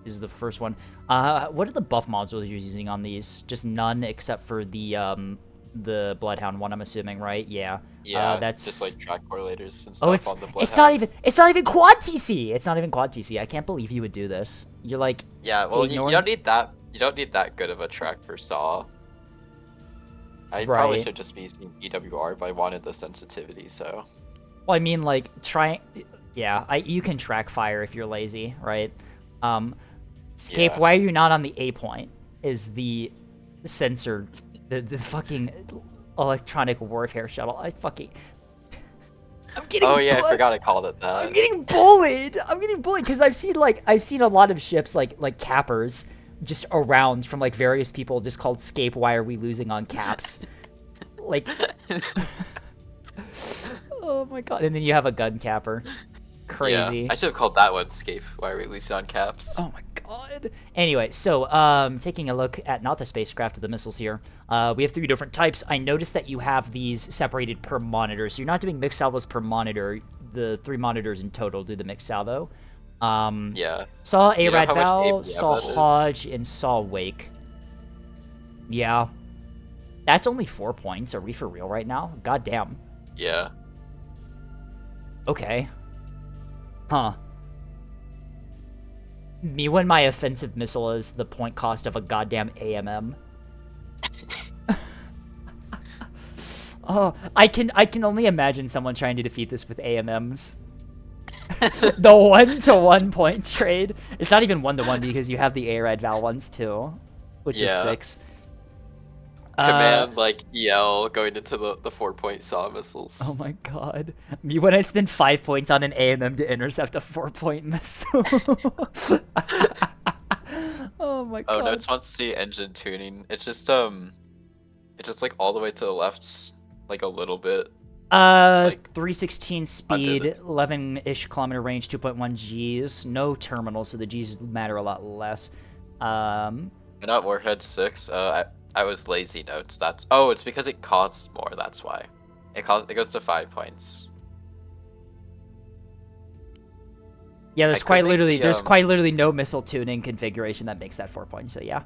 A: is the first one. What are the buff modules you're using on these? Just none except for the Bloodhound one, I'm assuming, right? Yeah.
D: Yeah,
A: that's
D: just like track correlators and stuff
A: oh, it's
D: on the Bloodhound.
A: it's not even quad TC. It's not even quad TC. I can't believe you would do this. You're like,
D: Yeah, well, you
A: ignoring-
D: don't need that. You don't need that good of a track for Saw. I probably
A: Right.
D: should just be using EWR, but I wanted the sensitivity, so.
A: well, I mean, like, yeah, you can track fire if you're lazy, right? Scape,
D: Yeah.
A: why are you not on the A point? Is the sensor, the fucking electronic warfare shuttle? I'm getting
D: Oh yeah, I
A: bu-
D: forgot I called it that.
A: I'm getting bullied. I'm getting bullied because I've seen a lot of ships like cappers just around from like various people just called Scape. Why are we losing on caps? Like, oh my god! And then you have a gun capper. Crazy.
D: Yeah, I should have called that one Scape. Why are we leasing on caps?
A: Oh my god. Anyway, so taking a look at not the spacecraft, the missiles here. We have 3 different types. I noticed that you have these separated per monitor, so you're not doing mixed salvos per monitor. The 3 monitors in total do the mixed salvo.
D: Yeah.
A: Saw
D: You know
A: Arad
D: how much
A: Val,
D: APM
A: saw
D: that is?
A: Hodge, and saw Wake. Yeah. That's only 4 points. Are we for real right now? God damn.
D: Yeah.
A: Okay. Huh. Me when my offensive missile is the point cost of a goddamn AMM. Oh, I can only imagine someone trying to defeat this with AMMs. The 1-to-1 point trade. It's not even 1-to-1 because you have the Arad Val ones too, which is
D: Yeah.
A: 6.
D: Command like EL going into the 4-point Saw missiles.
A: Oh my god. Me when I spend 5 points on an AMM to intercept a 4-point missile. Oh my god.
D: Oh, notes wants to see engine tuning. It's just like all the way to the left, like a little bit.
A: 316 speed,
D: under
A: 11-ish kilometer range, 2.1 Gs. No terminals, so the Gs matter a lot less.
D: And not Warhead 6. I was lazy notes. It's because it costs more. That's why. It goes to 5 points.
A: Yeah,
D: I
A: there's
D: could
A: quite
D: make
A: literally
D: the,
A: quite literally no missile tuning configuration that makes that 4 points. So yeah.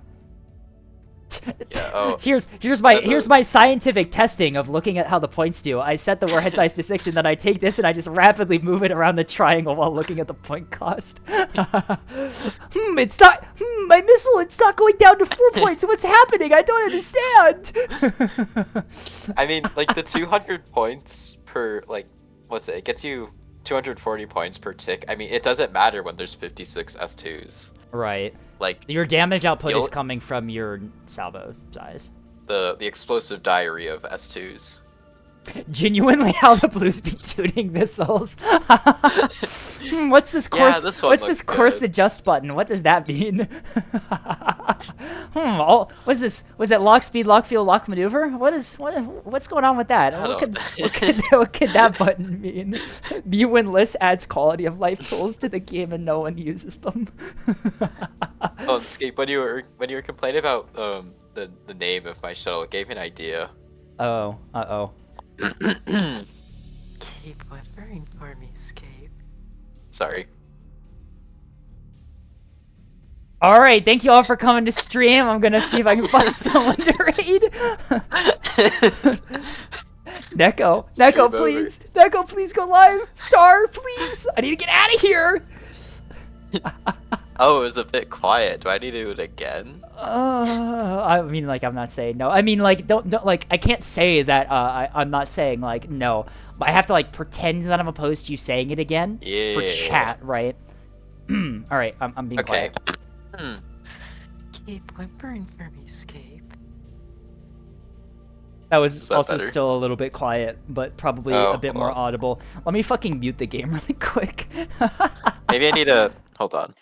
D: Yeah. Oh.
A: Here's
D: the-
A: my scientific testing of looking at how the points do. I set the warhead size to 6, and then I take this and I just rapidly move it around the triangle while looking at the point cost. It's not. My missile. It's not going down to 4 points. What's happening? I don't understand.
D: I mean, like the 200 points per what's it? It gets you 240 points per tick. I mean, it doesn't matter when there's 56 S2s.
A: Right.
D: Like
A: Your damage output is
D: You'll-
A: coming from your salvo size.
D: the explosive diary of S2s.
A: Genuinely, how the Blues be tuning missiles. What's this
D: Yeah,
A: course?
D: this one
A: What's
D: looks
A: this course
D: good.
A: adjust button? What does that mean? What's this? Was it lock speed, lock fuel, lock maneuver? What's going on with that?
D: I
A: What
D: don't
A: what could that button mean? View when list adds quality of life tools to the game and no one uses them.
D: Oh, Scape, when you were complaining about the name of my shuttle, it gave me an idea.
A: Oh, uh-oh.
D: Keep whispering for me, Scape. Sorry.
A: All right, thank you all for coming to stream. I'm gonna see if I can find someone to raid. Neko,
D: Stream
A: Neko,
D: over.
A: please, Neko, please go live. Star, please. I need to get out of here.
D: Oh, it was a bit quiet. Do I need to do it again?
A: I mean, like, I'm not saying no. I mean, like, don't like, I can't say that. I'm not saying like no, but I have to like pretend that I'm opposed to you saying it again for
D: Yeah.
A: chat, right? All right, I'm being
D: Okay.
A: quiet.
J: Keep whimpering for me, Scape.
A: That was
D: Is that
A: also
D: better?
A: still a little bit quiet, but probably
D: Oh,
A: a bit
D: hold
A: more
D: on.
A: audible. Let me fucking mute the game really quick.
D: Maybe I need to hold on.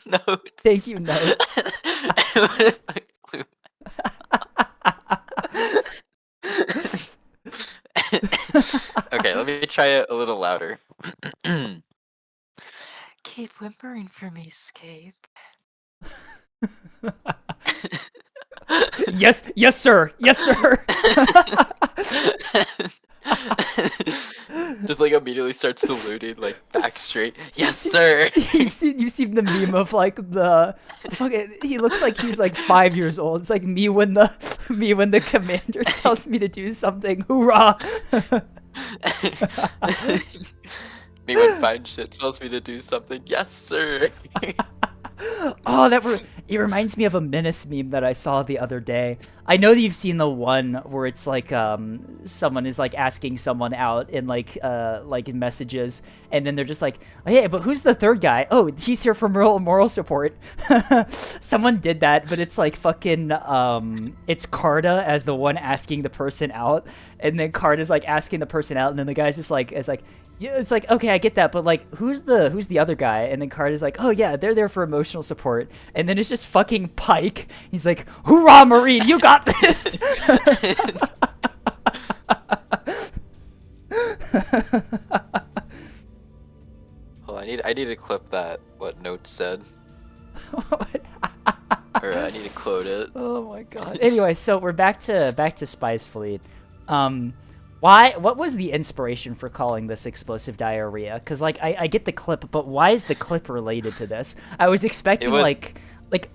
D: Notes.
A: Thank you, Notes.
D: Okay, let me try it a little louder.
J: Keep whimpering for me, Scape.
A: Yes, yes, sir. Yes, sir.
D: Just like immediately starts saluting, like back
A: That's-
D: straight.
A: you
D: Yes,
A: see-
D: sir.
A: you've seen the meme of like the fucking. He looks like he's like 5 years old. It's like me when the commander tells me to do something. Hoorah!
D: Me when fine shit tells me to do something. Yes, sir.
A: Oh, it reminds me of a Menace meme that I saw the other day. I know that you've seen the one where it's like someone is like asking someone out in like in messages, and then they're just like, hey, but who's the third guy? Oh, he's here for moral support. Someone did that, but it's like fucking it's Carta as the one asking the person out, and then Carta's like asking the person out, and then the guy's just like yeah, it's like, okay, I get that, but like, who's the other guy? And then Carter's like, oh yeah, they're there for emotional support. And then it's just fucking Pike. He's like, hoorah, Marine, you got this.
D: Well, I need to clip that. What Notes said, or I need to quote it.
A: Oh my god. Anyway, so we're back to Spice Fleet. What was the inspiration for calling this explosive diarrhea? Because like I get the clip, but why is the clip related to this? I was expecting
D: was-
A: like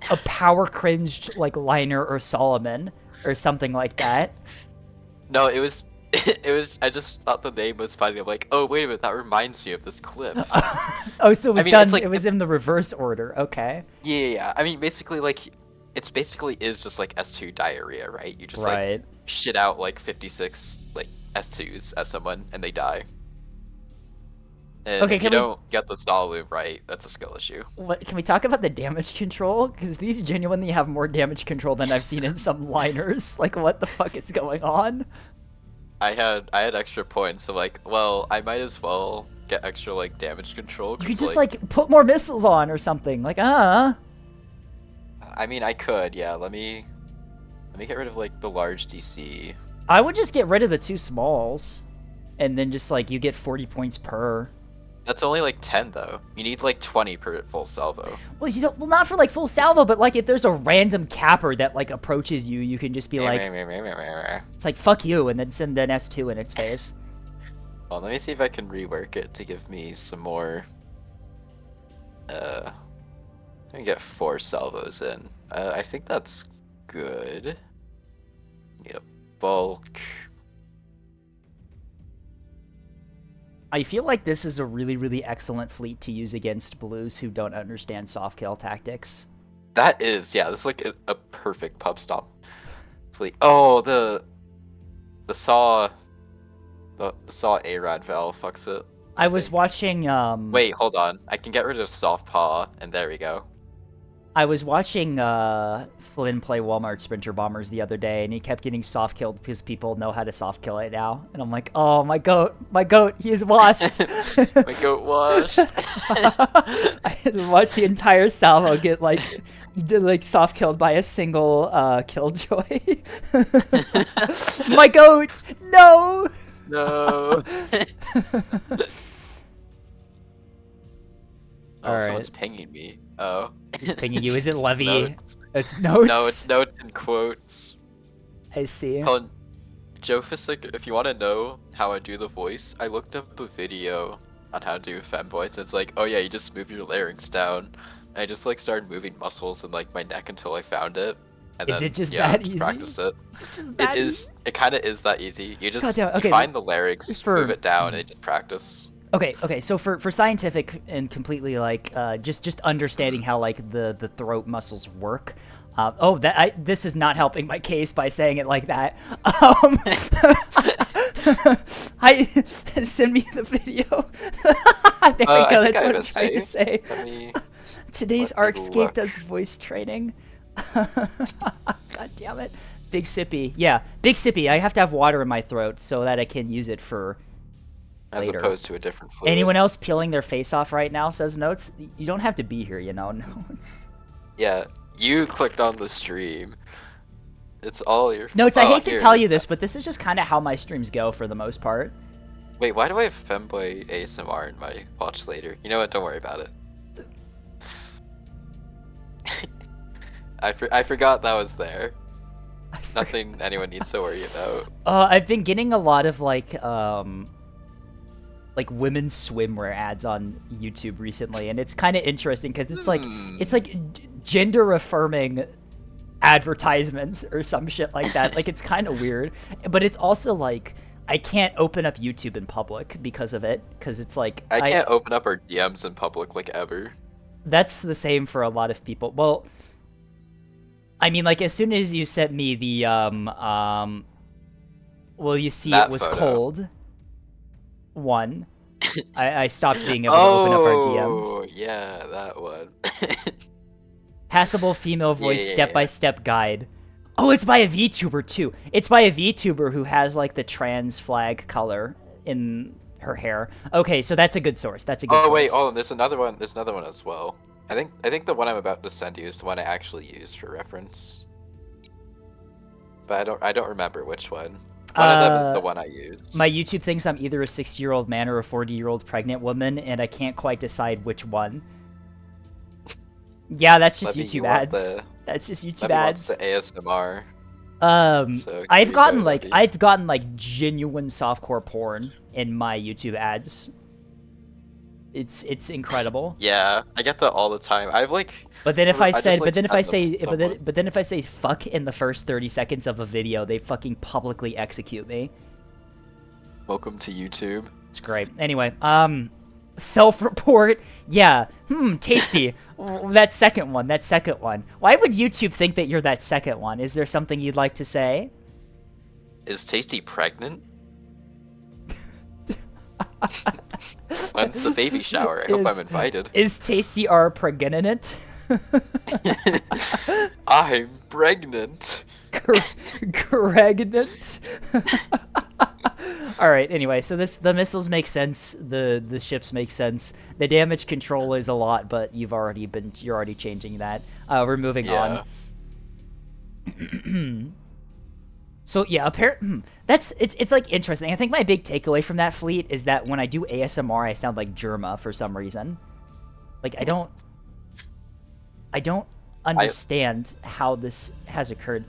A: a power cringed like Liner or Solomon or something like that.
D: No, it was. It was. I just thought the name was funny. I'm like, oh wait a minute, that reminds me of this clip.
A: Oh, so it was
D: mean,
A: done.
D: it's like-
A: it was in the reverse order. Okay.
D: Yeah. I mean, basically, like, it's basically is just like S2 diarrhea, right? You just like
A: Right.
D: shit out like 56 like S2s at someone and they die. And
A: Okay,
D: if you
A: can we-
D: don't get the solve right, that's a skill issue.
A: What, can we talk about the damage control? Because these genuinely have more damage control than I've seen in some liners. Like, what the fuck is going on?
D: I had extra points, so like, well, I might as well get extra like damage control.
A: You
D: 'cause,
A: could just like put more missiles on or something. Like,
D: I mean, I could, yeah. Let me get rid of like the large DC.
A: I would just get rid of the two smalls, and then just like you get 40 points per.
D: That's only like 10 though. You need like 20 per full salvo.
A: Well, you don't. Well, not for like full salvo, but like if there's a random capper that like approaches you, you can just be like, it's like fuck you, and then send an S2 in its face.
D: Well, let me see if I can rework it to give me some more. Let me get 4 salvos in. I think that's good. Need a bulk.
A: I feel like this is a really, really excellent fleet to use against blues who don't understand soft kill tactics.
D: That is, yeah, this is like a perfect pub stop fleet. Oh, the saw A-Rad valve fucks it.
A: I was
D: think.
A: watching.
D: Wait, hold on. I can get rid of soft paw, and there we go.
A: I was watching Flynn play Walmart Sprinter Bombers the other day, and he kept getting soft killed because people know how to soft kill it now. And I'm like, oh, my goat, he is washed.
D: My goat washed.
A: I had to watch the entire salvo get like soft killed by a single killjoy. My goat, no.
D: No. Oh,
A: All
D: someone's
A: right.
D: pinging me. Oh.
A: Who's pinging you? Is it
D: It's
A: Levy?
D: notes.
A: It's notes.
D: No, it's notes and quotes.
A: I see.
D: Hold on. Joe Fisick, if you want to know how I do the voice, I looked up a video on how to do femvoice. It's like, oh yeah, you just move your larynx down. And I just like started moving muscles in like my neck until I found it. And
A: Is
D: then,
A: it just
D: yeah,
A: that easy?
D: practice it.
A: Is it just
D: It
A: that
D: is. It kind of is that easy. You just
A: damn it, okay,
D: you find the larynx,
A: for-
D: move it down, and you just practice.
A: Okay, so for scientific and completely like just understanding how like the throat muscles work. This is not helping my case by saying it like that. Send me the video. There we go.
D: I
A: That's
D: think I
A: what
D: have
A: I'm
D: it
A: trying to say.
D: Let me.
A: Today's
D: let me
A: Arcscape
D: look.
A: does voice training. God damn it. Big sippy. Yeah, big sippy. I have to have water in my throat so that I can use it for
D: As
A: later.
D: opposed to a different fluid.
A: Anyone else peeling their face off right now, says Notes? You don't have to be here, you know. No, it's...
D: Yeah, you clicked on the stream. It's all your.
A: Notes, I
D: Oh,
A: hate to
D: here it
A: tell
D: is.
A: you this, but this is just kind of how my streams go for the most part.
D: Wait, why do I have Femboy ASMR in my watch later? You know what? Don't worry about it. I forgot that was there. Nothing anyone needs to worry about.
A: I've been getting a lot of like women's swimwear ads on YouTube recently, and it's kind of interesting because it's like gender affirming advertisements or some shit like that. Like it's kind of weird, but it's also like I can't open up YouTube in public because of it, because it's like
D: I can't open up our DMs in public like ever.
A: That's the same for a lot of people. Well, I mean, like as soon as you sent me the well, you see
D: That
A: it was
D: photo.
A: cold. One, I stopped being able to open up our DMs.
D: Oh, yeah, that one.
A: Passable female voice
D: Yeah.
A: step-by-step guide. Oh, it's by a VTuber too. It's by a VTuber who has like the trans flag color in her hair. Okay, so that's a good source. That's a good source.
D: Oh wait, hold on. There's another one. There's another one as well. I think the one I'm about to send you is the one I actually used for reference. But I don't remember which one. One of them is the one I used.
A: My YouTube thinks I'm either a 60-year-old man or a 40-year-old pregnant woman, and I can't quite decide which one. Yeah, that's just
D: Let me-
A: YouTube
D: you want
A: ads.
D: the-
A: That's just YouTube
D: Let me watch
A: ads.
D: the ASMR. So
A: I've
D: here
A: gotten
D: you go,
A: like
D: buddy.
A: I've gotten like genuine softcore porn in my YouTube ads. It's incredible.
D: Yeah, I get that all the time. I've like.
A: But then if I
D: just,
A: said,
D: like,
A: but then if I
D: send them
A: say,
D: to
A: but then,
D: someone.
A: but then if I say fuck in the first 30 seconds of a video, they fucking publicly execute me.
D: Welcome to YouTube.
A: It's great. Anyway, self-report. Yeah. Tasty. That second one. Why would YouTube think that you're that second one? Is there something you'd like to say?
D: Is Tasty pregnant? When's the baby shower? I hope I'm invited.
A: Is Tasty our pregnant?
D: I'm pregnant.
A: Pregnant. All right. Anyway, so the missiles make sense. The ships make sense. The damage control is a lot, but you're already changing that. We're moving on. So yeah, it's like interesting. I think my big takeaway from that fleet is that when I do ASMR, I sound like Germa for some reason. Like I don't understand how this has occurred.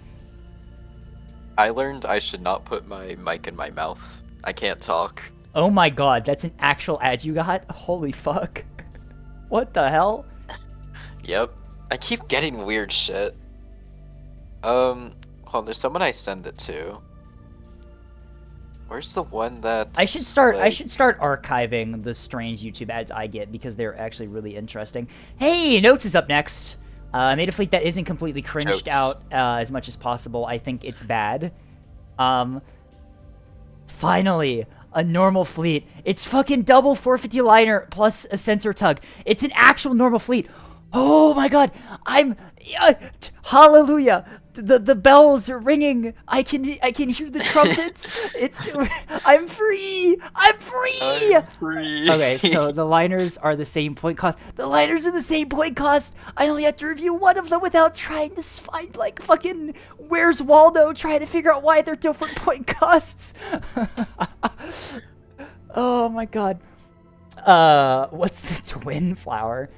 D: I learned I should not put my mic in my mouth. I can't talk.
A: Oh my god, that's an actual ad you got? Holy fuck. What the hell?
D: Yep. I keep getting weird shit. Hold on, there's someone I send it to. Where's the one that's
A: I should start
D: like-
A: archiving the strange YouTube ads I get because they're actually really interesting. Hey, Notes is up next. I made a fleet that isn't completely cringed
D: Notes.
A: out as much as possible. I think it's bad. Finally, a normal fleet. It's fucking double 450 liner plus a sensor tug. It's an actual normal fleet. Oh my god, hallelujah. The bells are ringing. I can hear the trumpets. I'm free. I'm free. Okay, so the liners are the same point cost. The liners are the same point cost. I only have to review one of them without trying to find like fucking Where's Waldo, trying to figure out why they're different point costs. Oh my god. What's the twin flower?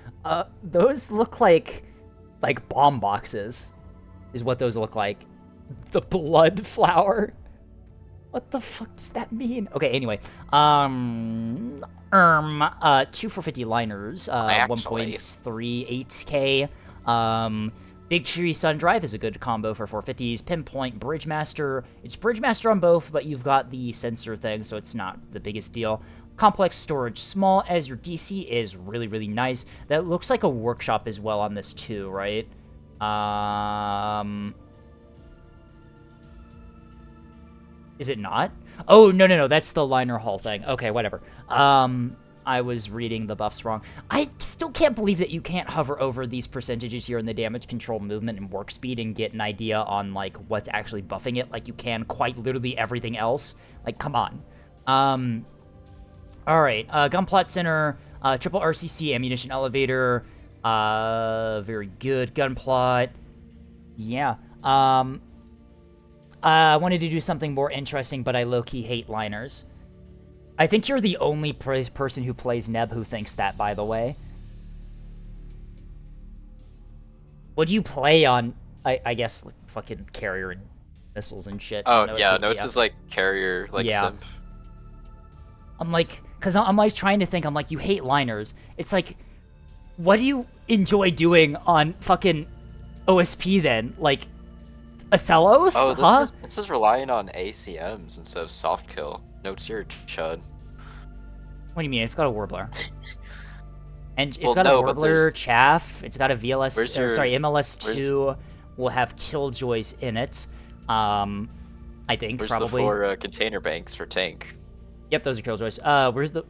A: Those look like bomb boxes, is what those look like. The blood flower. What the fuck does that mean? Okay, anyway. 2 450 liners,
D: Actually.
A: 1.38k. Big Tree Sun Drive is a good combo for 450s. Pinpoint Bridgemaster. It's Bridgemaster on both, but you've got the sensor thing, so it's not the biggest deal. Complex Storage Small as your DC is really, really nice. That looks like a workshop as well on this too, right? Is it not? Oh, no, that's the liner hull thing. Okay, whatever. I was reading the buffs wrong. I still can't believe that you can't hover over these percentages here in the damage control, movement, and work speed and get an idea on, like, what's actually buffing it like you can quite literally everything else. Like, come on. Alright, Gunplot Center, triple RCC ammunition elevator, very good. Gunplot, yeah. I wanted to do something more interesting, but I low-key hate liners. I think you're the only person who plays Neb who thinks that, by the way. What do you play on, I guess, like, fucking carrier and missiles and shit?
D: Oh, yeah, Notes is, like, carrier, like, simp.
A: I'm like, because I'm, like, trying to think, I'm like, you hate liners. It's like, what do you enjoy doing on fucking OSP, then? Like, Acellos?
D: Oh, this is relying on ACMs instead of soft kill. Notes your chud.
A: What do you mean? It's got a Warbler. And it's got a Warbler, Chaff. It's got a VLS, MLS2. Will have Killjoys in it. I think,
D: Where's
A: probably.
D: Where's the 4 container banks for tank?
A: Yep, those are Killjoys. Where's the...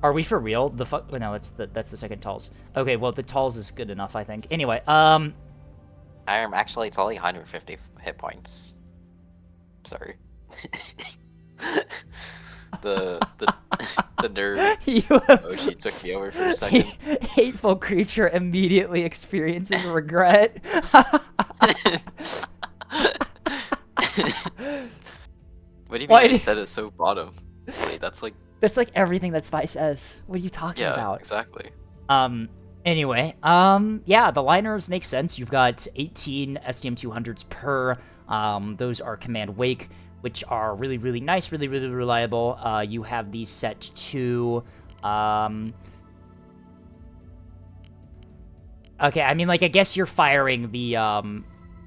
A: Are we for real? The fuck? Oh, no, that's the second Talls. Okay, well, the Talls is good enough, I think. Anyway,
D: Actually, it's only 150 hit points. Sorry. the nerd Oshi took me over for a second.
A: Hateful creature immediately experiences regret.
D: What do you mean I said it so bottom? Wait, that's like
A: everything that Spy says. What are you talking about?
D: Yeah, exactly.
A: Anyway, yeah, the liners make sense. You've got 18 STM-200s per. Those are Command Wake, which are really, really nice, really, really reliable. You have these set to, okay, I mean, like, I guess you're firing the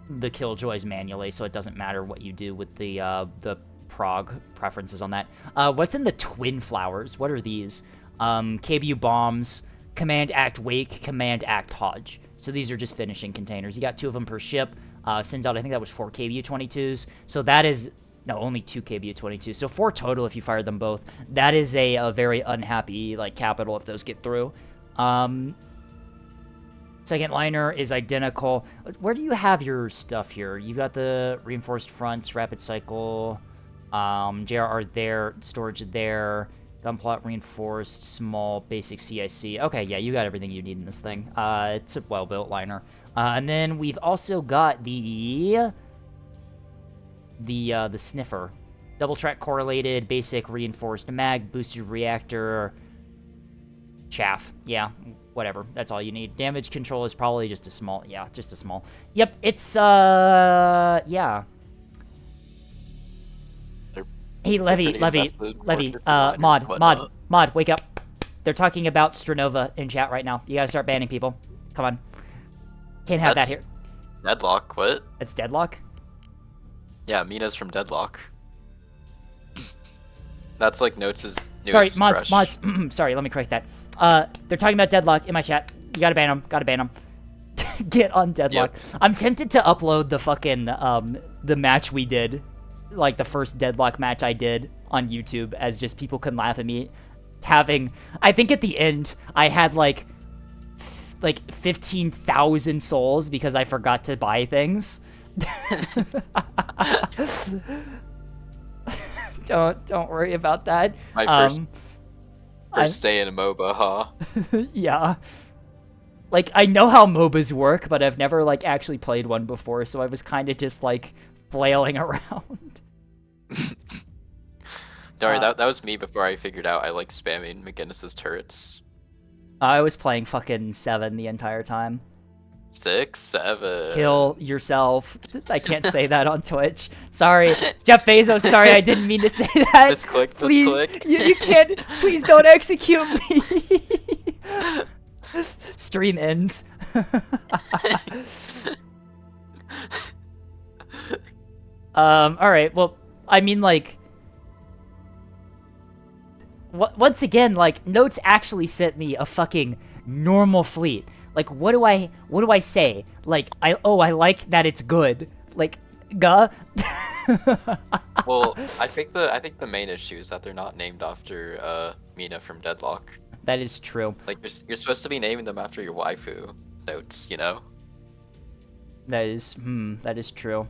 A: Killjoys manually, so it doesn't matter what you do with the prog preferences on that. What's in the Twin Flowers? What are these? KBU bombs, Command Act Wake, Command Act Hodge. So these are just finishing containers. You got 2 of them per ship. Sends out, I think that was 4 KBU-22s. So that is, no, only 2 KBU-22s. So 4 total if you fire them both. That is a very unhappy, like, capital if those get through. Second liner is identical. Where do you have your stuff here? You've got the reinforced fronts, rapid cycle, JRR there, storage there, gunplot reinforced, small, basic CIC. Okay, yeah, you got everything you need in this thing. It's a well-built liner. And then we've also got the sniffer. Double track correlated, basic reinforced mag, boosted reactor, chaff. Yeah, whatever. That's all you need. Damage control is probably just a small. Yeah, just a small. Yep, it's, yeah. Hey, Levy, Mod, wake up. They're talking about Stranova in chat right now. You gotta start banning people. Come on. Can't have that here.
D: Deadlock, what?
A: It's Deadlock?
D: Yeah, Mina's from Deadlock. That's like Notes'
A: Sorry,
D: newest
A: mods.
D: crush.
A: Sorry, let me correct that. They're talking about Deadlock in my chat. You gotta ban them. Get on Deadlock. Yep. I'm tempted to upload the fucking, the match we did. Like, the first Deadlock match I did on YouTube, as just people can laugh at me having... I think at the end, I had, like 15,000 souls because I forgot to buy things. Don't worry about that.
D: My first day in a MOBA, huh?
A: Yeah. Like, I know how MOBAs work, but I've never, like, actually played one before, so I was kind of just, like, flailing around.
D: Sorry, that was me before I figured out I like spamming McGinnis's turrets.
A: I was playing fucking 7 the entire time.
D: 6, 7.
A: Kill yourself. I can't say that on Twitch. Sorry. Jeff Bezos, sorry, I didn't mean to say that.
D: Just click,
A: please,
D: just click.
A: You can't, please don't execute me. Stream ends. Alright, well, I mean, like... Once again, like, Notes actually sent me a fucking normal fleet. Like, what do I say? Like, I like that it's good. Like, guh?
D: Well, I think the main issue is that they're not named after Mina from Deadlock.
A: That is true.
D: Like you're supposed to be naming them after your waifu Notes, you know?
A: That is true.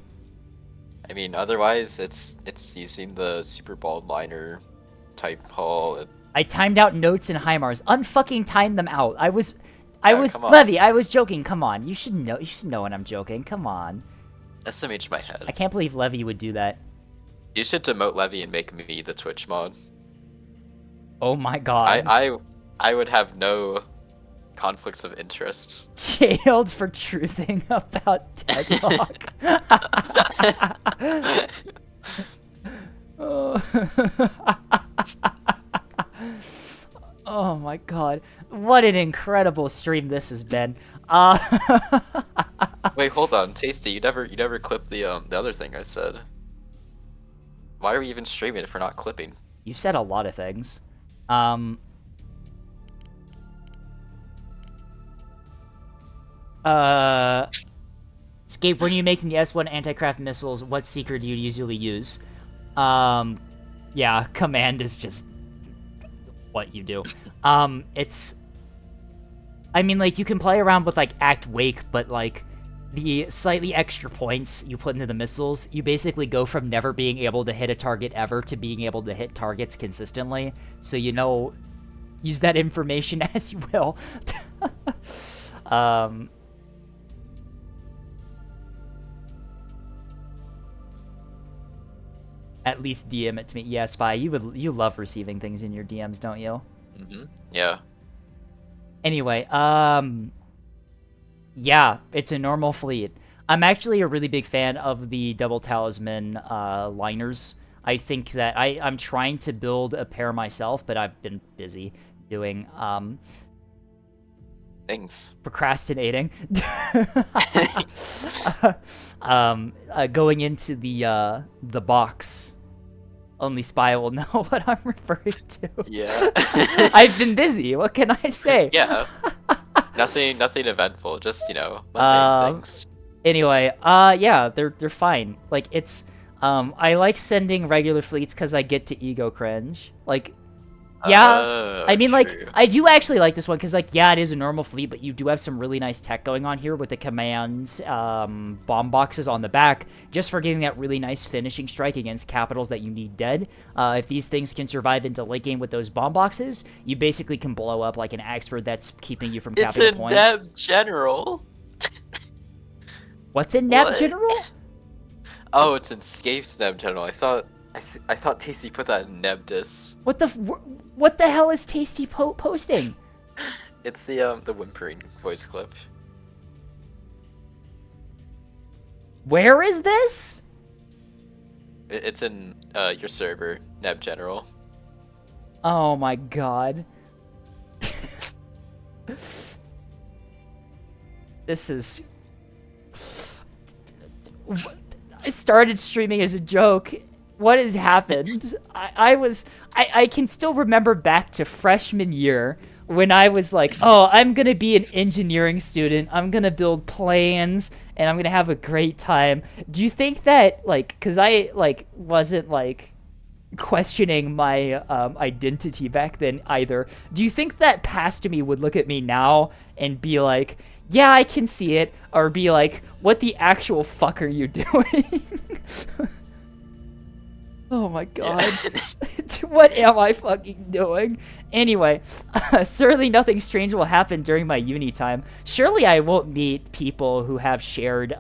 D: I mean, otherwise it's using the super bald liner type hull.
A: I timed out Notes and Heimars. Unfucking timed them out. I was
D: come on.
A: Levy, I was joking. Come on. You should know when I'm joking. Come on.
D: SMH my head.
A: I can't believe Levy would do that.
D: You should demote Levy and make me the Twitch mod.
A: Oh my god.
D: I would have no conflicts of interest.
A: Jailed for truthing about Deadlock. Oh my god. What an incredible stream this has been.
D: Wait, hold on, Tasty, you never clipped the other thing I said. Why are we even streaming if we're not clipping?
A: You've said a lot of things. Scape, when you're making the S1 anti-craft missiles, what secret do you usually use? Yeah, command is just what you do. It's... I mean, like, you can play around with, like, Act Wake, but, like, the slightly extra points you put into the missiles, you basically go from never being able to hit a target ever to being able to hit targets consistently. So, you know, use that information as you will. At least DM it to me. Yeah, Spy, you love receiving things in your DMs, don't you?
D: Mm-hmm. Yeah.
A: Anyway, yeah, it's a normal fleet. I'm actually a really big fan of the Double Talisman liners. I think that I'm trying to build a pair myself, but I've been busy doing
D: things.
A: Procrastinating. Going into the box. Only Spy will know what I'm referring to.
D: Yeah.
A: I've been busy. What can I say?
D: Yeah. Nothing eventful. Just, you know, mundane things.
A: Anyway, yeah, they're fine. Like, it's I like sending regular fleets because I get to ego cringe. Like, yeah, I mean,
D: true.
A: like, I do actually like this one because, like, yeah, it is a normal fleet, but you do have some really nice tech going on here with the command bomb boxes on the back, just for getting that really nice finishing strike against capitals that you need dead. If these things can survive into late game with those bomb boxes, you basically can blow up like an expert that's keeping you from capping a point.
D: It's a Neb General.
A: What's in Neb
D: What?
A: General?
D: Oh, it's in Scape's Neb General. I thought Tasty put that in Nebdis.
A: What the hell is Tasty posting?
D: It's the whimpering voice clip.
A: Where is this?
D: It's in your server, Neb General.
A: Oh my god. This is... I started streaming as a joke. What has happened? I can still remember back to freshman year when I was like, oh, I'm gonna be an engineering student. I'm gonna build plans and I'm gonna have a great time. Do you think that, like, cause I, like, wasn't, like, questioning my identity back then either. Do you think that past me would look at me now and be like, yeah, I can see it, or be like, what the actual fuck are you doing? Oh my god. Yeah. What am I fucking doing? Anyway, surely nothing strange will happen during my uni time. Surely I won't meet people who have shared,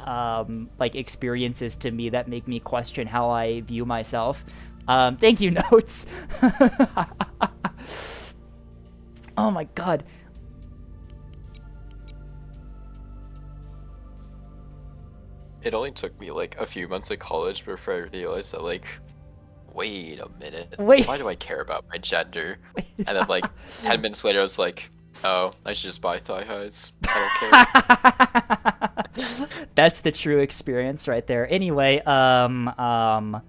A: like, experiences to me that make me question how I view myself. Thank you, Notes. Oh my god.
D: It only took me like a few months of college before I realized that, like, wait a minute.
A: Wait.
D: Why do I care about my gender? And then, like, 10 minutes later, I was like, Oh, I should just buy thigh highs. I don't care.
A: That's the true experience right there. Anyway, John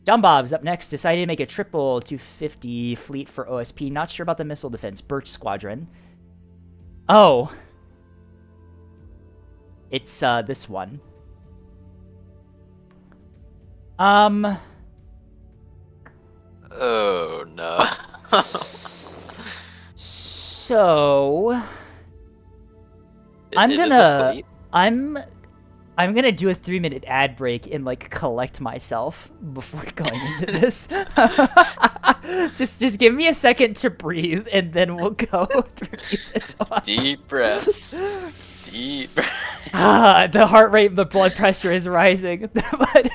A: Bob's up next. Decided to make a triple 250 fleet for OSP. Not sure about the missile defense. Birch Squadron. Oh. It's, this one.
D: Oh, no.
A: So...
D: It is a fleet?
A: I'm gonna do a 3-minute ad break and like collect myself before going into this. just give me a second to breathe, and then we'll go review this one.
D: Deep breaths. Deep breaths.
A: The heart rate, the blood pressure is rising. But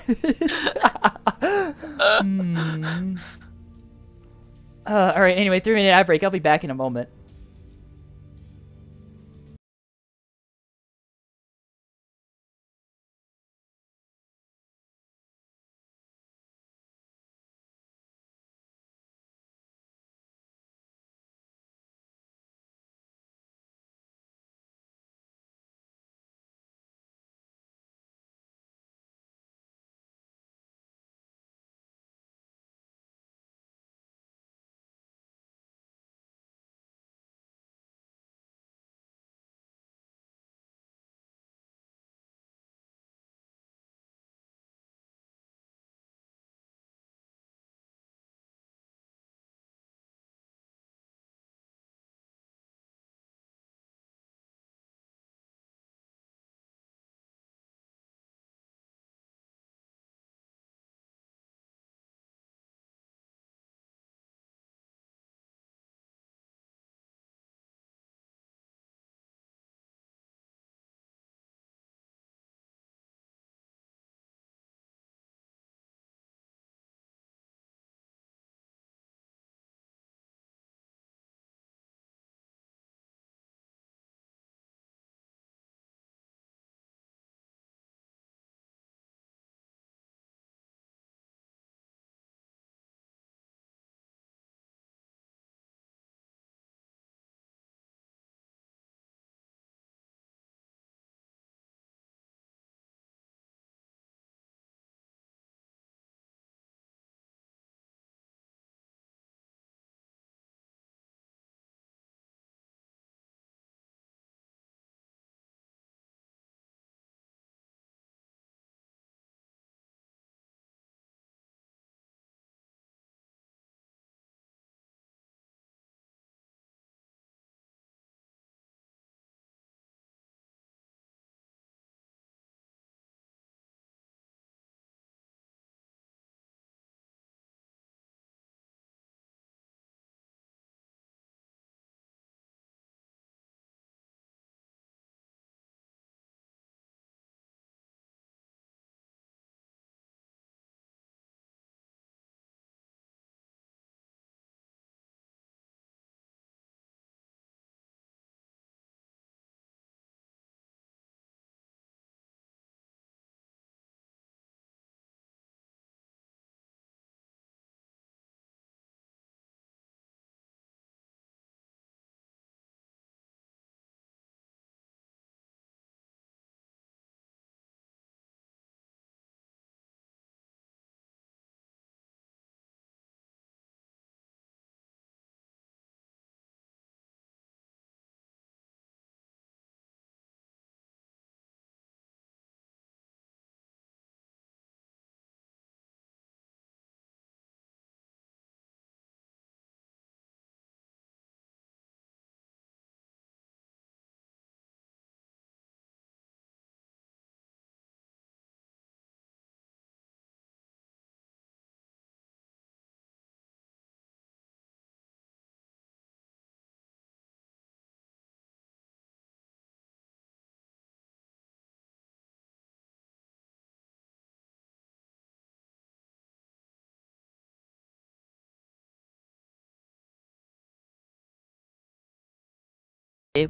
A: all right. Anyway, 3-minute ad break. I'll be back in a moment.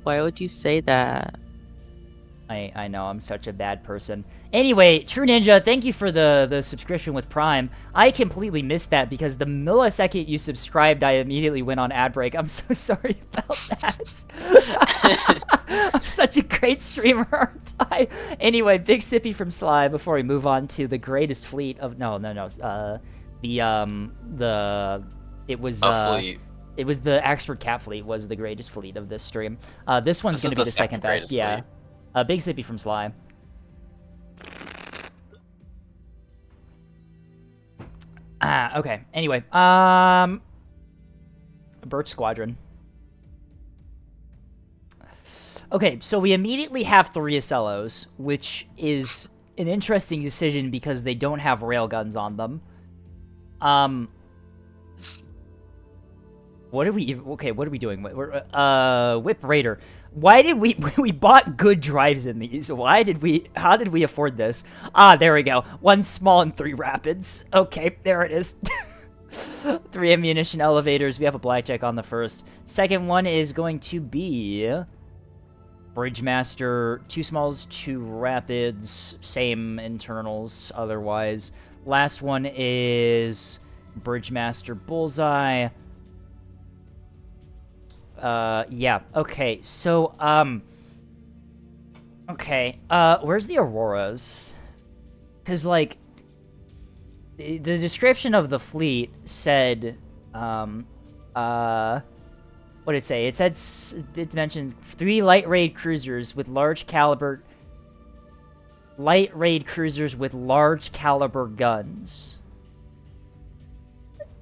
K: Why would you say that?
A: I know, I'm such a bad person. Anyway, True Ninja, thank you for the subscription with Prime. I completely missed that because the millisecond you subscribed, I immediately went on ad break. I'm so sorry about that. I'm such a great streamer, aren't I? Anyway, Big Sippy from Sly, before we move on to the greatest fleet of... No. It was
D: fleet.
A: It was the Axford Cat fleet was the greatest fleet of this stream. This one's
D: This
A: going to
D: is
A: be the second best.
D: greatest
A: Yeah.
D: fleet.
A: Big Sippy from Sly. Okay. Anyway, Birch Squadron. Okay, so we immediately have 3 Acellos, which is an interesting decision because they don't have railguns on them. What are we doing? Whip Raider. Why did we bought good drives in these? How did we afford this? Ah, there we go. 1 small and 3 rapids. Okay, there it is. 3 ammunition elevators. We have a blackjack on the first. Second one is going to be Bridgemaster, 2 smalls, 2 rapids, same internals otherwise. Last one is Bridgemaster Bullseye. Yeah, okay, so, okay, where's the Auroras? Because, like, the description of the fleet said, what did it say? It said, it mentioned 3 light raid cruisers with large caliber guns.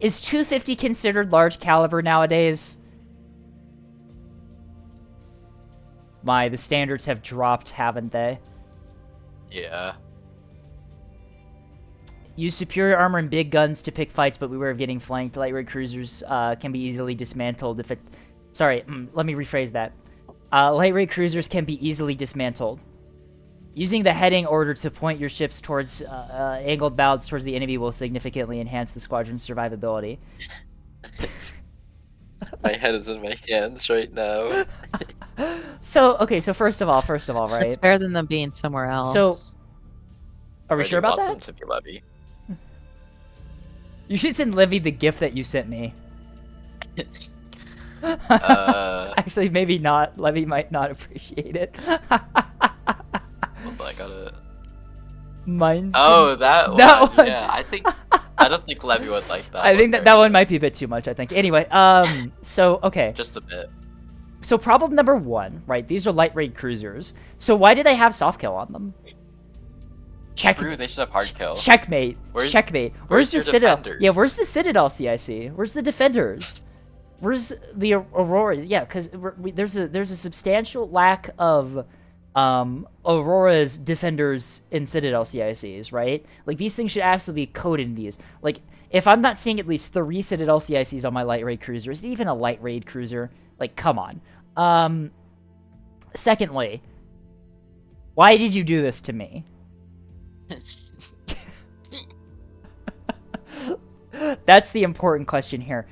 A: Is 250 considered large caliber nowadays? The standards have dropped, haven't they?
D: Yeah.
A: Use superior armor and big guns to pick fights, but beware of getting flanked. Light raid cruisers can be easily dismantled if it... Sorry, let me rephrase that. Light raid cruisers can be easily dismantled. Using the heading order to point your ships towards angled bows towards the enemy will significantly enhance the squadron's survivability.
D: My head is in my hands right now.
A: So, okay, so first of all, right?
K: It's better than them being somewhere else.
A: So, are we
D: Where do
A: sure
D: you
A: about
D: want
A: that?
D: them to be, Levy?
A: You should send Livy the gift that you sent me. Actually, maybe not. Levy might not appreciate it.
D: Hold on, I gotta...
A: Mine's...
D: Oh, that one.
A: That one.
D: Yeah, I don't think Levy would like that.
A: I think
D: very
A: that one
D: much.
A: might be a bit too much, I think. Anyway, so, okay.
D: Just a bit.
A: So problem number 1, right? These are light raid cruisers. So why do they have soft kill on them?
D: True, they should have hard kill.
A: Checkmate. Checkmate. Where's the
D: your
A: Citadel?
D: defenders?
A: Yeah, where's the Citadel CIC? Where's the defenders? Where's the Auroras? Yeah, because there's a substantial lack of Aurora's defenders in Citadel CICs, right? Like, these things should absolutely be coded in these. Like, if I'm not seeing at least 3 Citadel CICs on my light raid cruiser, is it even a light raid cruiser? Like, come on. Secondly, why did you do this to me? That's the important question here.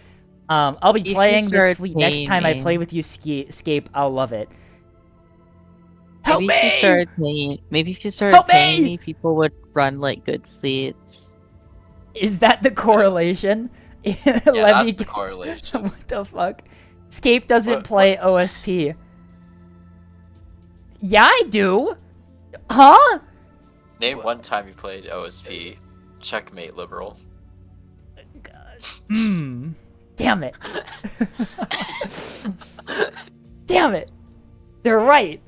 A: I'll be playing this fleet next time I play with you, Scape. I'll love it. Help
K: maybe
A: me!
K: If you started paying me, people would run like good fleets.
A: Is that the correlation?
D: Yeah,
A: Levy,
D: that's the correlation.
A: What the fuck? Scape doesn't play OSP. Yeah, I do. Huh?
D: Name one time you played OSP. Checkmate, liberal.
A: Damn it. Damn it. They're right.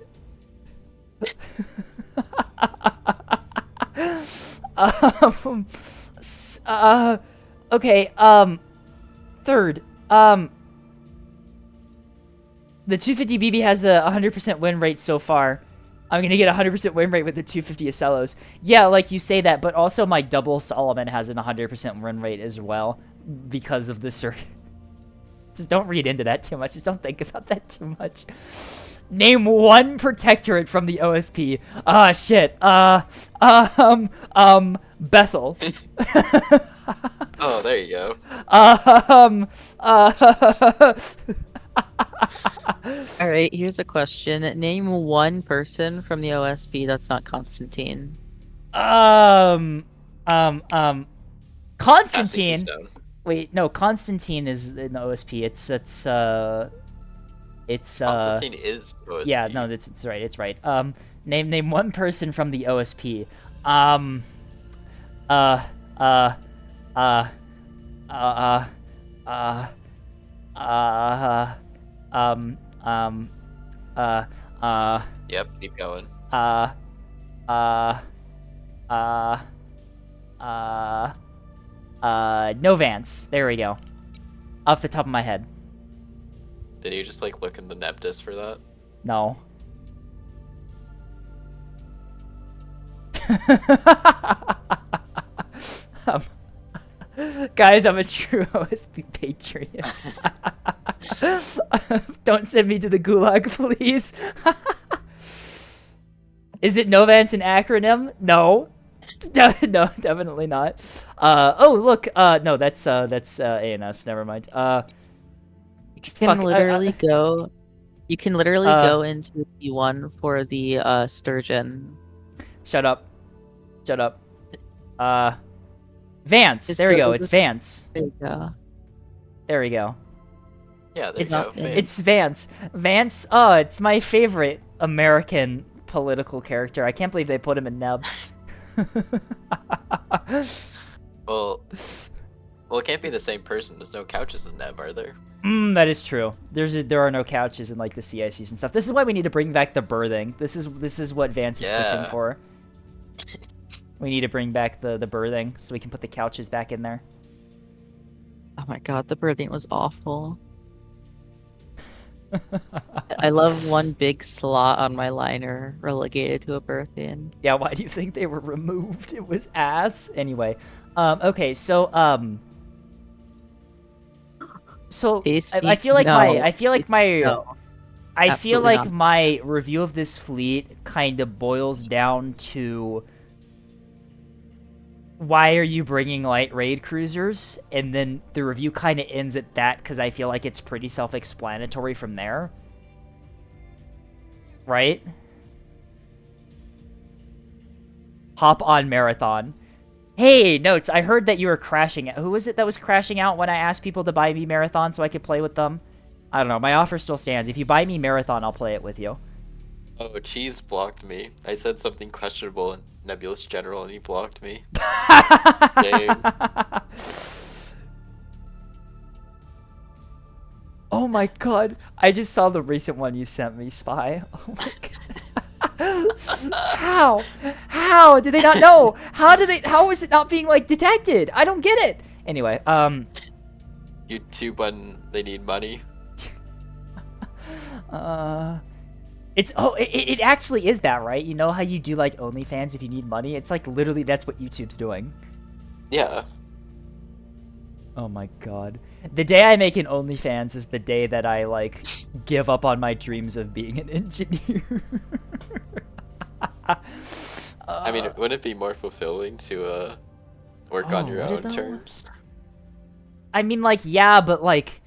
A: Okay, third, the 250 BB has a 100% win rate so far. I'm gonna get a 100% win rate with the 250 Acellos. Yeah, like you say that, but also my double Solomon has an 100% win rate as well because of the circuit. Just don't read into that too much. Just don't think about that too much. Name one protectorate from the OSP. Ah, shit. Bethel.
D: Oh, there you go.
K: All right, here's a question. Name one person from the OSP that's not Constantine.
A: Constantine.
D: Stone.
A: Wait, no, Constantine is in the OSP. It's
D: Constantine is OSP.
A: yeah, no, it's right. It's right. Name one person from the OSP. Uh, uh, uh, uh, uh, uh, um,
D: Yep, keep going.
A: uh, no Vance. There we go. Off the top of my head.
D: Did you just like look in the Nebdis for that?
A: No. um, guys, I'm a true OSP patriot. Don't send me to the gulag, please. Is it Novance an acronym? No. No, definitely not. Oh, look. No, that's ANS. Never mind.
K: You can
A: Fuck,
K: literally go. You can literally go into the one for the sturgeon.
A: Shut up. Shut up. Vance.
K: Just
A: There we
K: go
A: go.
K: to
A: It's
K: the-
A: Vance.
K: There you go.
A: There we go.
D: Yeah, there
A: It's
D: you go. Vance.
A: it's Vance. Vance. Oh, it's my favorite American political character. I can't believe they put him in Neb.
D: Well, it can't be the same person. There's no couches in Neb, are there?
A: That is true. There are no couches in like the CICs and stuff. This is why we need to bring back the birthing. This is what Vance is pushing
D: Yeah.
A: for. We need to bring back the birthing so we can put the couches back in there.
K: Oh my god, the birthing was awful. I love one big slot on my liner relegated to a birthing.
A: Yeah, why do you think they were removed? It was ass. Anyway, okay, so I feel like
K: No.
A: I feel like
K: No.
A: I feel
K: Absolutely
A: like
K: not.
A: my review of this fleet kind of boils down to why are you bringing light raid cruisers? And then the review kind of ends at that because I feel like it's pretty self-explanatory from there. Right? Hop on Marathon. Hey, Notes, I heard that you were crashing out. Who was it that was crashing out when I asked people to buy me Marathon so I could play with them? I don't know. My offer still stands. If you buy me Marathon, I'll play it with you.
D: Oh, Cheese blocked me. I said something questionable in Nebulous General and he blocked me. Dang.
A: Oh my god. I just saw the recent one you sent me, Spy. Oh my god. How? How did they not know? How is it not being like detected? I don't get it. Anyway,
D: YouTube when they need money.
A: It actually is that, right? You know how you do like OnlyFans if you need money? It's like literally that's what YouTube's doing.
D: Yeah.
A: Oh my god. The day I make an OnlyFans is the day that I like give up on my dreams of being an engineer.
D: I mean, wouldn't it be more fulfilling to work on your
A: would it
D: own
A: though?
D: terms?
A: I mean, like, yeah, but like,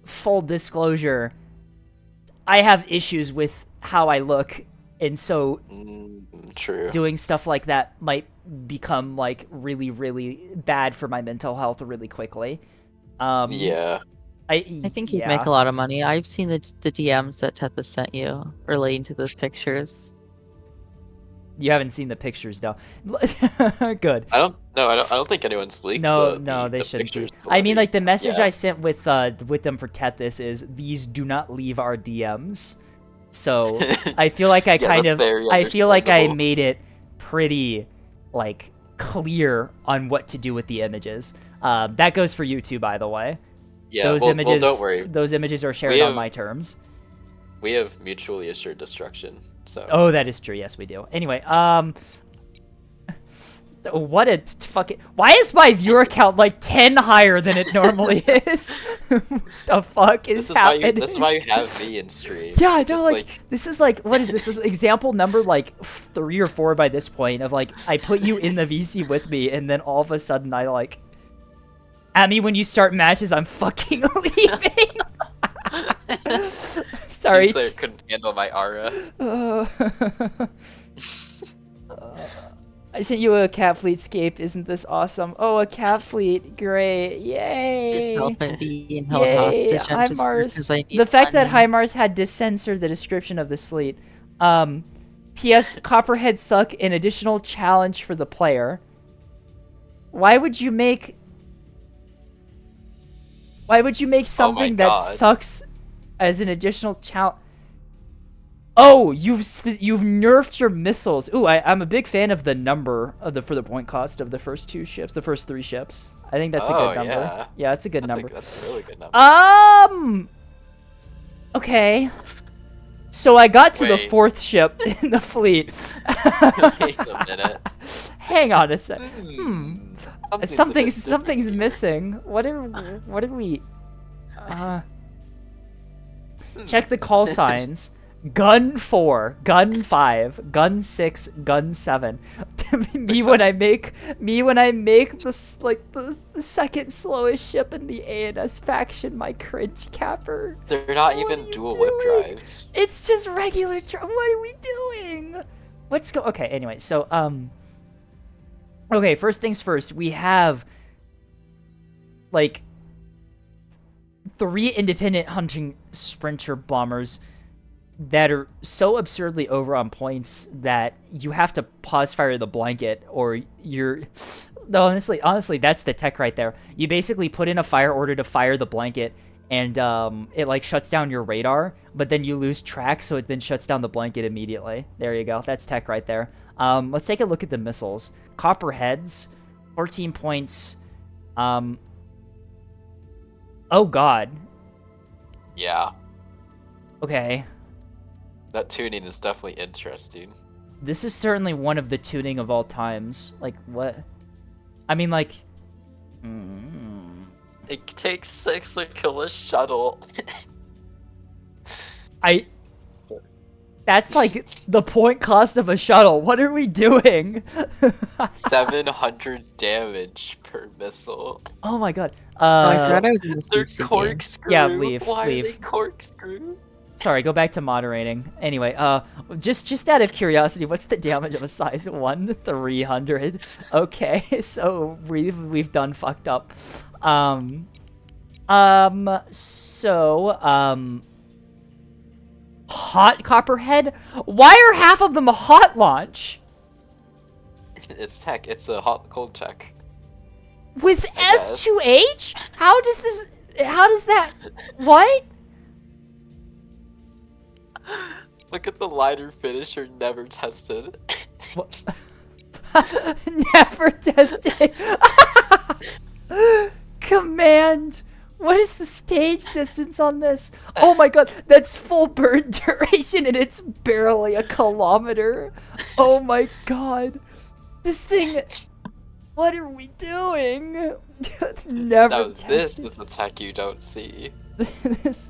A: full disclosure, I have issues with how I look, and so
D: True.
A: doing stuff like that might become like really, really bad for my mental health really quickly.
D: Yeah.
K: I think you'd make a lot of money. I've seen the DMs that Tethys sent you relating to those pictures.
A: You haven't seen the pictures, though. Good.
D: I don't think anyone's leaked.
A: No,
D: the
A: they shouldn't be.
D: pictures
A: I mean,
D: already.
A: like the message
D: Yeah.
A: I sent with them for Tethys is these do not leave our DMs. So I feel like I
D: Yeah, that's very
A: I feel like I
D: understandable.
A: made it pretty like clear on what to do with the images. That goes for you too, by the way.
D: Yeah,
A: Those
D: well,
A: images.
D: don't worry.
A: Those images are shared
D: We
A: on
D: have-
A: my terms.
D: We have mutually assured destruction. So.
A: Oh, that is true. Yes, we do. Anyway, what a fucking... Why is my viewer count like 10 higher than it normally is? The fuck is happening?
D: This is why you have me in stream.
A: Yeah, I know,
D: Just,
A: like, this is like, what is this? This is example number like 3 or 4 by this point of like, I put you in the VC with me and then all of a sudden I like, at me when you start matches, I'm fucking leaving. Sorry.
D: Kingslayer couldn't handle my aura.
A: Uh, I sent you a cat fleet scape. Isn't this awesome? Oh, a cat fleet. Great.
K: Just
A: Yay.
K: help and being held
A: Yay.
K: hostage. I'm just here
A: HIMARS.
K: 'cause I need
A: The fact that
K: money.
A: HIMARS had to censor the description of this fleet. P.S. Copperhead suck, an additional challenge for the player. Why would you make something that
D: God.
A: sucks as an additional challenge? Oh, you've nerfed your missiles. Ooh, I'm a big fan of the number of for the point cost of the first 3 ships. I think that's a good number.
D: Yeah.
A: Yeah, it's a good number.
D: That's a really good number.
A: Okay. So I got to the
D: Wait.
A: 4th ship in the fleet.
D: Wait a minute.
A: Hang on a sec.
D: Something's
A: Something's missing. What are we? Check the call signs. Gun 4, Gun 5, Gun 6, Gun 7. me when I make this like the second slowest ship in the ANS faction, my cringe capper.
D: They're not
A: What
D: even
A: are you
D: dual whip
A: doing?
D: drives.
A: It's just regular. What are we doing? Let's go. Okay. Anyway, so okay. First things first. We have like 3 independent hunting sprinter bombers that are so absurdly over on points that you have to pause fire the blanket or you're... No, honestly, that's the tech right there. You basically put in a fire order to fire the blanket and it like shuts down your radar, but then you lose track, so it then shuts down the blanket immediately. There you go. That's tech right there. Let's take a look at the missiles. Copperheads, 14 points. Oh god.
D: Yeah.
A: Okay.
D: That tuning is definitely interesting.
A: This is certainly one of the tuning of all times. Like, what? I mean, like...
D: It takes 6 to kill a shuttle.
A: That's like the point cost of a shuttle. What are we doing?
D: 700 damage per missile.
A: Oh my god.
K: I forgot I was in this
D: They're
K: PC game.
D: corkscrew.
A: Yeah, leave.
D: Why are they
A: leave.
D: corkscrew?
A: Sorry, go back to moderating. Anyway, just out of curiosity, what's the damage of a size 1? 300. Okay, so we've done fucked up. Hot Copperhead? Why are half of them a hot launch?
D: It's tech. It's a hot cold tech.
A: With
D: I guess.
A: S2H? How does that... What?
D: Look at the lighter finisher never tested.
A: Never tested. Command. What is the stage distance on this? Oh my god, that's full burn duration and it's barely a kilometer. Oh my god. This thing... What are we doing? Never
D: Now,
A: tested.
D: this is the tech you don't see.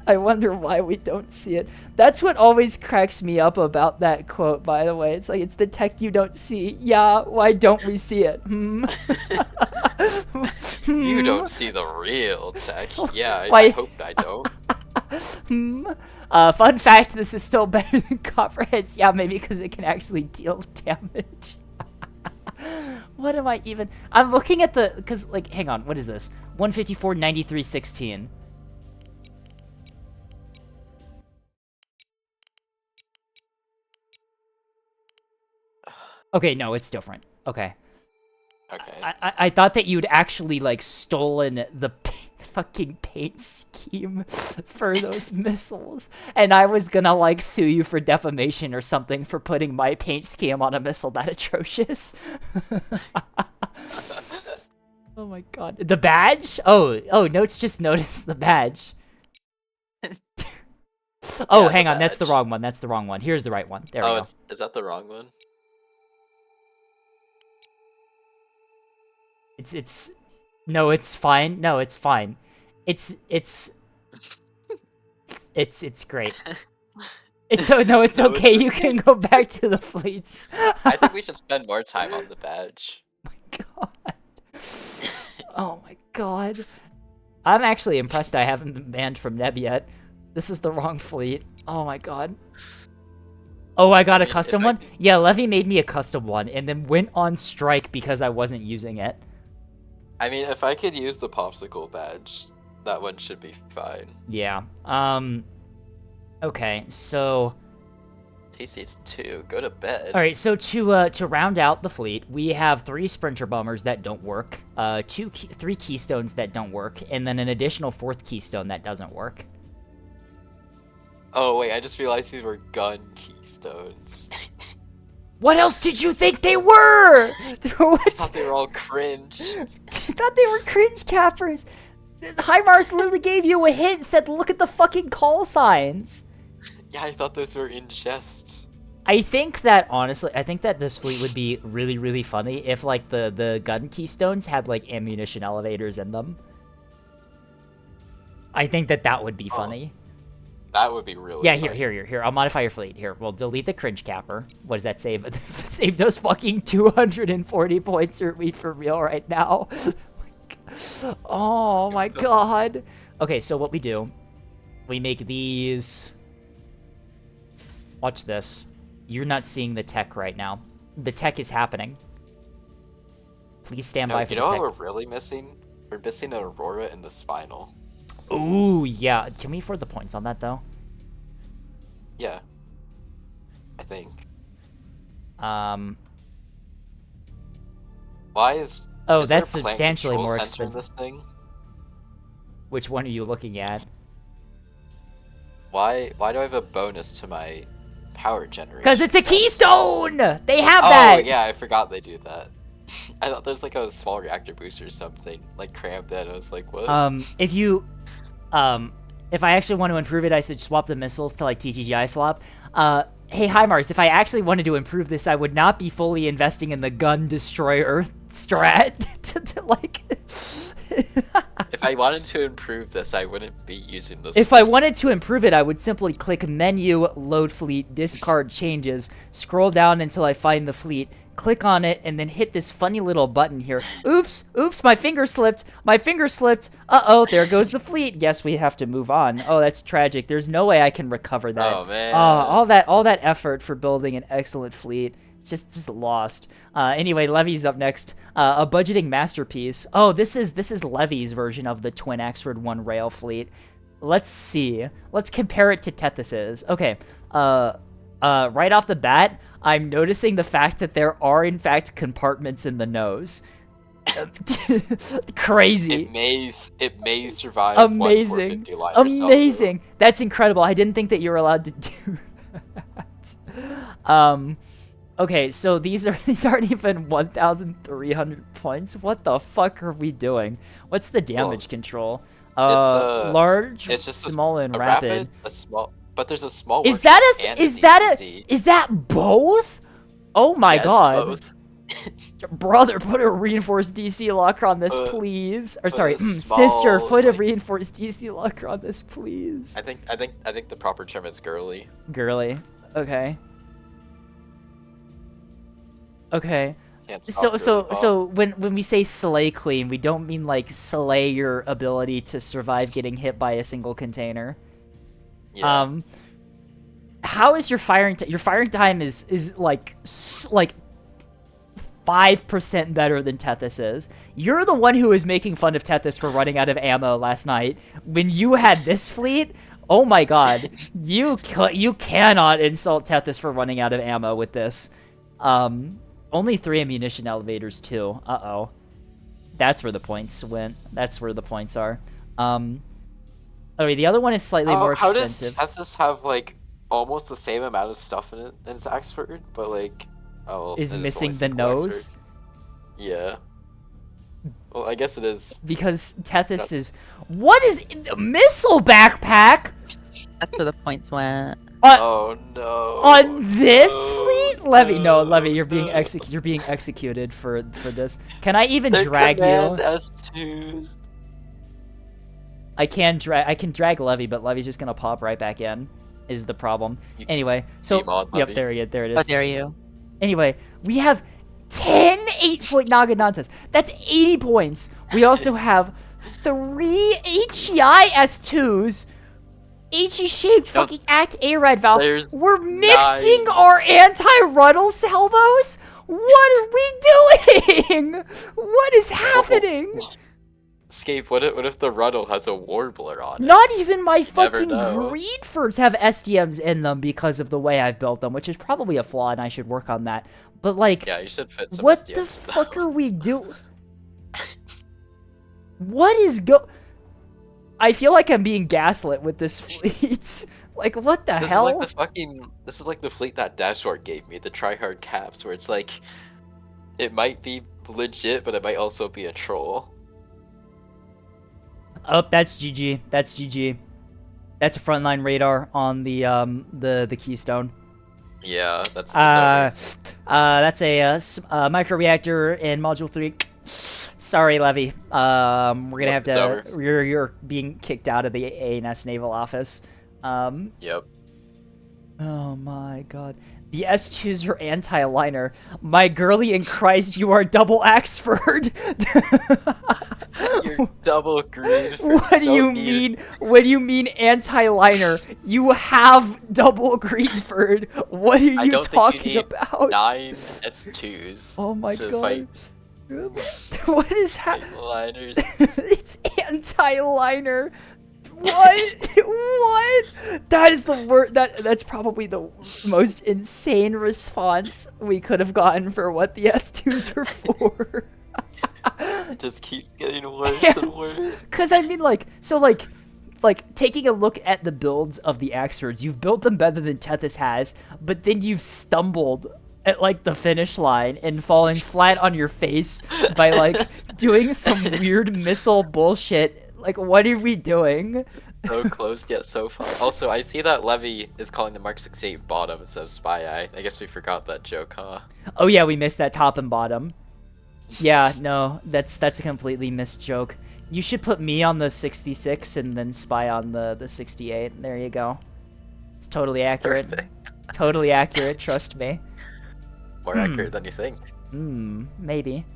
A: I wonder why we don't see it. That's what always cracks me up about that quote, by the way. It's like, it's the tech you don't see. Yeah, why don't we see it?
D: You don't see the real tech. Yeah,
A: Why-
D: I hope I don't.
A: Fun fact, this is still better than Copperheads. Yeah, maybe because it can actually deal damage. What am I even... I'm looking at the... Because, like, hang on, what is this? 154, 93, 16. Okay, no, it's different. Okay.
D: Okay.
A: I thought that you'd actually, like, stolen the fucking paint scheme for those missiles. And I was gonna, like, sue you for defamation or something for putting my paint scheme on a missile that atrocious. Oh my god. The badge? Oh, Notes just noticed the badge. Oh,
D: Yeah,
A: hang
D: the
A: on, that's the
D: badge.
A: wrong one. That's the wrong one. Here's the right one. There we go.
D: Is that the wrong one?
A: No, it's fine. No, it's fine. It's great. It's
D: No,
A: okay.
D: it's
A: You can go back to the fleets.
D: I think we should spend more time on the badge.
A: God. Oh my god. I'm actually impressed I haven't been banned from Neb yet. This is the wrong fleet. Oh my god. Oh, I got
D: I
A: a
D: mean,
A: custom
D: if I
A: one? Yeah, Levy made me a custom one and then went on strike because I wasn't using it.
D: I mean, if I could use the popsicle badge, that one should be fine.
A: Yeah. Okay, so
D: TC, 2. Go to bed.
A: all right, so to round out the fleet, we have 3 sprinter bombers that don't work, 3 keystones that don't work, and then an additional 4th keystone that doesn't work.
D: Oh wait, I just realized these were gun keystones.
A: What else did you think they were?
D: I
A: What?
D: thought they were all cringe.
A: I thought they were cringe cappers. HIMARS literally gave you a hint and said, look at the fucking call signs.
D: Yeah, I thought those were in jest.
A: I think that, honestly, I think that this fleet would be really, really funny if, like, the gun keystones had, like, ammunition elevators in them. I think that that would be funny.
D: That would be really
A: Yeah,
D: funny.
A: here. I'll modify your fleet. Here, we'll delete the cringe capper. What does that save? Save those fucking 240 points. Are we for real right now? Oh my god. Okay, so what we do, we make these... Watch this. You're not seeing the tech right now. The tech is happening. Please stand by for
D: You
A: the
D: know
A: tech.
D: what we're really missing? We're missing an Aurora in the spinal.
A: Ooh, yeah. Can we afford the points on that, though?
D: Yeah. I think. Why is...
A: Oh,
D: is there
A: that's
D: a plant
A: substantially
D: control
A: more
D: sensor in
A: expensive.
D: this thing?
A: Which one are you looking at?
D: Why do I have a bonus to my power generator?
A: Because it's a keystone! They have
D: Oh,
A: that!
D: yeah, I forgot they do that. I thought there's like a small reactor boost or something, like crammed in. I was like, what?
A: If I actually want to improve it, I should swap the missiles to, like, TTGI slop. Hey, HIMARS, if I actually wanted to improve this, I would not be fully investing in the gun destroyer strat.
D: If I wanted to improve this, I wouldn't be using this.
A: If I wanted to improve it, I would simply click menu, load fleet, discard changes, scroll down until I find the fleet, click on it, and then hit this funny little button here. Oops, my finger slipped. Uh-oh, there goes the fleet. Yes, we have to move on. Oh, that's tragic. There's no way I can recover that.
D: Oh, man.
A: All that effort for building an excellent fleet. It's just lost. Anyway, Levy's up next. A budgeting masterpiece. Oh, this is Levy's version of the Twin Axford 1 rail fleet. Let's see. Let's compare it to Tethys's. Okay. Right off the bat, I'm noticing the fact that there are, in fact, compartments in the nose. Crazy.
D: It may survive.
A: Amazing.
D: 1 450 liner
A: Amazing. That's incredible. I didn't think that you were allowed to do that. Okay, so these aren't even 1,300 points. What the fuck are we doing? What's the damage control? Large,
D: it's just
A: small, and
D: a
A: rapid.
D: A small, but there's a small.
A: Is
D: workshop
A: that
D: and
A: is that both? Oh my
D: yeah,
A: god.
D: It's both.
A: Brother, put a reinforced DC locker on this, please. Or sorry, sister,
D: small,
A: put a
D: like-
A: reinforced DC locker on this, please.
D: I think the proper term is girly.
A: Girly. Okay. Okay.
D: Can't stop
A: So when we say slay queen, we don't mean like slay your ability to survive getting hit by a single container.
D: Yeah.
A: How is your firing your firing time is like 5% better than Tethys's. You're the one who was making fun of Tethys for running out of ammo last night. When you had this fleet, oh my god, you cannot insult Tethys for running out of ammo with this. Only 3 ammunition elevators too. Uh-oh. That's where the points went. That's where the points are. Okay, the other one is slightly more expensive.
D: How does Tethys have like almost the same amount of stuff in it as Axford, but like
A: is
D: and it's
A: missing
D: only
A: the
D: single
A: nose?
D: Axford? Yeah. Well, I guess it is.
A: Because Tethys is... What is... Missile backpack?
K: That's where the points went.
D: Oh no.
A: On this fleet? Levy, no, Levy, you're being executed for this. Can I even drag you?
D: S2s.
A: I can drag Levy, but Levy's just gonna pop right back in. Is the problem. Anyway, so yep, there it is.
K: How dare you?
A: Anyway, we have 10 8-foot Naganantas. That's 80 points. We also have 3 HEI S2s HE-shaped
D: No,
A: fucking act A-rad valve.
D: there's
A: We're mixing
D: 9.
A: our anti-ruddle salvos? What are we doing? What is happening?
D: Scape, what if the Ruddle has a Warbler on it?
A: Not even my
D: never
A: fucking
D: know.
A: Greedfords have SDMs in them because of the way I've built them, which is probably a flaw and I should work on that. But like,
D: Yeah, you should fit some
A: what
D: SDMs
A: the
D: with that
A: fuck
D: one.
A: are we doing? What is I feel like I'm being gaslit with this fleet. Like, what the
D: This
A: hell?
D: is like the fucking. This is like the fleet that Dashort gave me, the tryhard caps, where it's like, it might be legit, but it might also be a troll.
A: Oh, that's GG. That's GG. That's a frontline radar on the Keystone.
D: Yeah, that's over.
A: That's a micro reactor in Module 3. Sorry, Levy. We're gonna have
D: It's
A: to.
D: over.
A: You're being kicked out of the ANS Naval Office.
D: Yep.
A: Oh my god. The S2s are anti-liner. My girly in Christ, you are double Axford.
D: You're double green.
A: What do you mean? What do you mean anti-liner? You have double Greenford. What are
D: I
A: you
D: don't
A: talking
D: think you need
A: about?
D: 9 S2s.
A: Oh my
D: to
A: god.
D: fight
A: What is happening?
D: liners.
A: It's anti-liner. What? What? That is the word. That's probably the most insane response we could have gotten for what the S2s are for.
D: It just keeps getting worse and worse.
A: Cause I mean, like taking a look at the builds of the Axfords, you've built them better than Tethys has, but then you've stumbled at like the finish line and falling flat on your face by like doing some weird missile bullshit. Like, what are we doing?
D: So close yet so far. Also, I see that Levy is calling the Mark 68 bottom instead of Spy Eye. I guess we forgot that joke, huh?
A: Oh yeah, we missed that top and bottom. Yeah, no, that's a completely missed joke. You should put me on the 66 and then Spy on the 68. There you go. It's totally accurate.
D: Perfect.
A: Totally accurate, trust me.
D: More accurate than you think.
A: Maybe.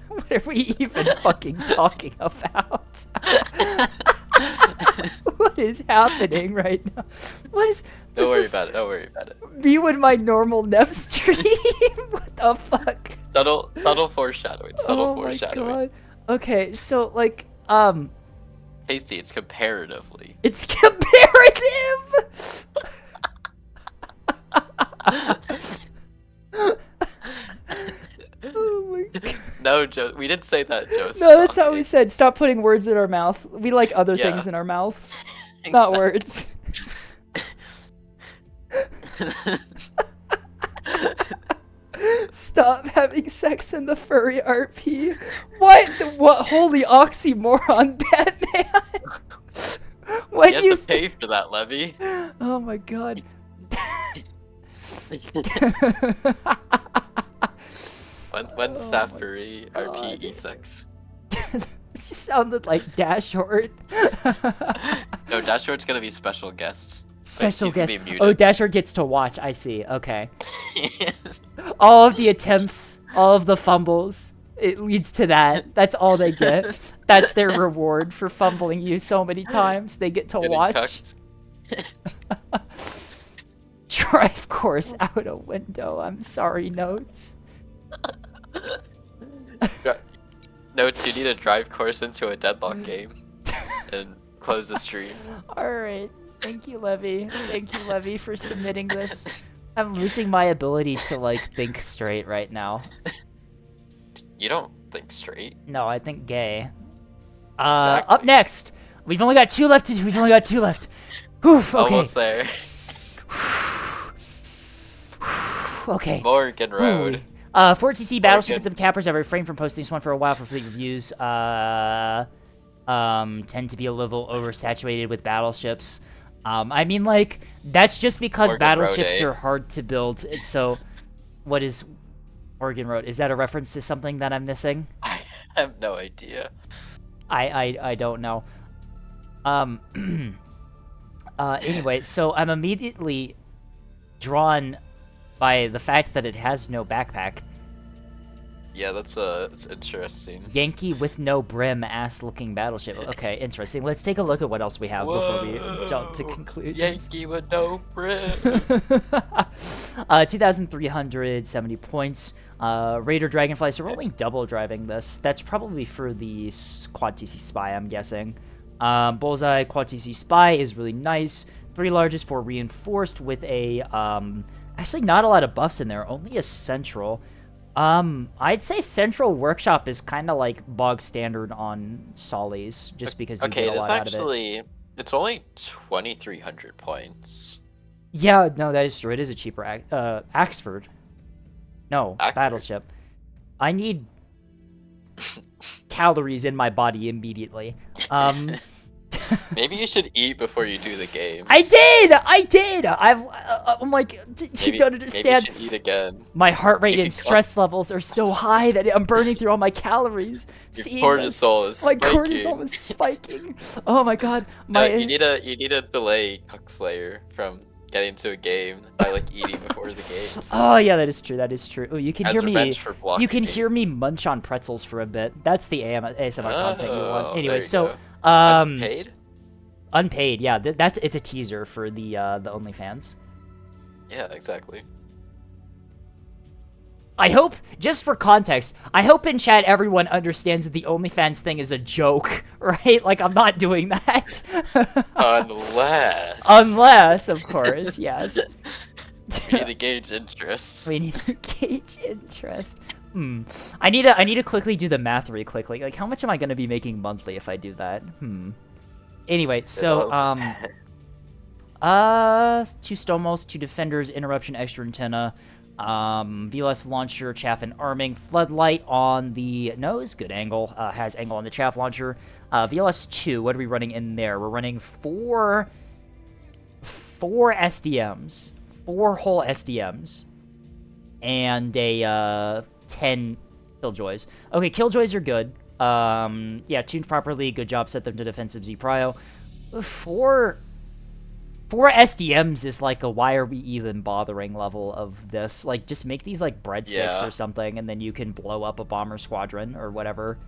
A: What are we even fucking talking about? What is happening right now? What is...
D: Don't worry
A: is
D: about it. Don't worry about it.
A: me with my normal Nev stream? What the fuck?
D: Subtle foreshadowing. Subtle foreshadowing.
A: God. Okay, so like,
D: Tasty, it's comparatively.
A: it's comparative. Oh my god.
D: No, Joe. We didn't say that, Joe.
A: No, that's not what we said. Stop putting words in our mouth. We like other
D: Yeah.
A: things in our mouths, not words. Stop having sex in the furry RP. What? What? Holy oxymoron, Batman. What
D: You
A: do you
D: have to pay for that, Levy.
A: Oh my god.
D: When Safari RP E6.
A: You sounded like Dashort.
D: No, Dashboard's gonna be special guest.
A: Special
D: he's gonna
A: guest.
D: be
A: Oh,
D: muted.
A: Dashort gets to watch. I see. Okay. All of the attempts, all of the fumbles, it leads to that. That's all they get. That's their reward for fumbling you so many times. They get to
D: Getting
A: watch. Drive course out a window. I'm sorry, Notes.
D: Notes, you need a drive course into a deadlock game. And close the stream.
A: Alright. Thank you, Levy. Thank you, Levy, for submitting this. I'm losing my ability to, like, think straight right now.
D: You don't think straight.
A: No, I think gay.
D: Exactly.
A: Up next! We've only got 2 left to do. We've only got 2 left. Whew, okay.
D: Almost there.
A: Okay.
D: Morgan Road.
A: 4TC battleships and cappers have refrained from posting this one for a while for fleet reviews. Tend to be a little oversaturated with battleships. I mean, like, that's just because
D: Morgan
A: battleships
D: Road,
A: are hard to build. It's so, what is Oregon Road? Is that a reference to something that I'm missing?
D: I have no idea.
A: I don't know. Anyway, so I'm immediately drawn by the fact that it has no backpack.
D: Yeah, that's interesting.
A: Yankee with no brim, ass-looking battleship. Okay, interesting. Let's take a look at what else we have before we jump to
D: Whoa,
A: conclusions.
D: Yankee with no brim.
A: 2,370 points. Raider Dragonfly, so we're only double driving this. That's probably for the Quad TC Spy, I'm guessing. Bullseye Quad TC Spy is really nice. 3 largest, 4 reinforced with a, actually not a lot of buffs in there, only a central. I'd say Central Workshop is kind of like bog standard on Solly's, just because you get a lot out of it.
D: It's only 2,300 points.
A: Yeah, no, that is true. It is a cheaper Axford. No,
D: Axford.
A: Battleship. I need calories in my body immediately.
D: Maybe you should eat before you do the games.
A: I did! I'm like, you don't understand.
D: Maybe you should eat again.
A: My heart rate and stress levels are so high that I'm burning through all my calories.
D: Your cortisol is spiking.
A: My cortisol is spiking. Oh my god.
D: You need to delay Huxlayer from getting to a game by like eating before the games.
A: Oh yeah, that is true. That is true. Ooh, you can
D: As
A: hear me.
D: revenge for blocking
A: You can
D: me.
A: hear me munch on pretzels for a bit. That's the ASMR content you want.
D: Oh,
A: Anyway,
D: there you
A: so
D: go.
A: unpaid.
D: Unpaid?
A: Unpaid, yeah. It's a teaser for the OnlyFans.
D: Yeah, exactly.
A: I hope, just for context, I hope in chat everyone understands that the OnlyFans thing is a joke, right? Like, I'm not doing that. Unless, of course, yes.
D: We need to gauge interest.
A: We need to gauge interest. I need to quickly do the math really quickly. Like, how much am I going to be making monthly if I do that? Anyway, so, 2 Stomos, 2 Defenders, Interruption, Extra Antenna, VLS Launcher, Chaff and Arming, Floodlight on the nose, good angle, has angle on the Chaff Launcher, VLS 2, what are we running in there? We're running 4 SDMs, 4 whole SDMs, and a, 10 Killjoys. Okay, Killjoys are good. Yeah, tuned properly, good job, set them to defensive Z-Prio. 4 SDMs is like a why are we even bothering level of this. Like, just make these like breadsticks or something, and then you can blow up a bomber squadron or whatever.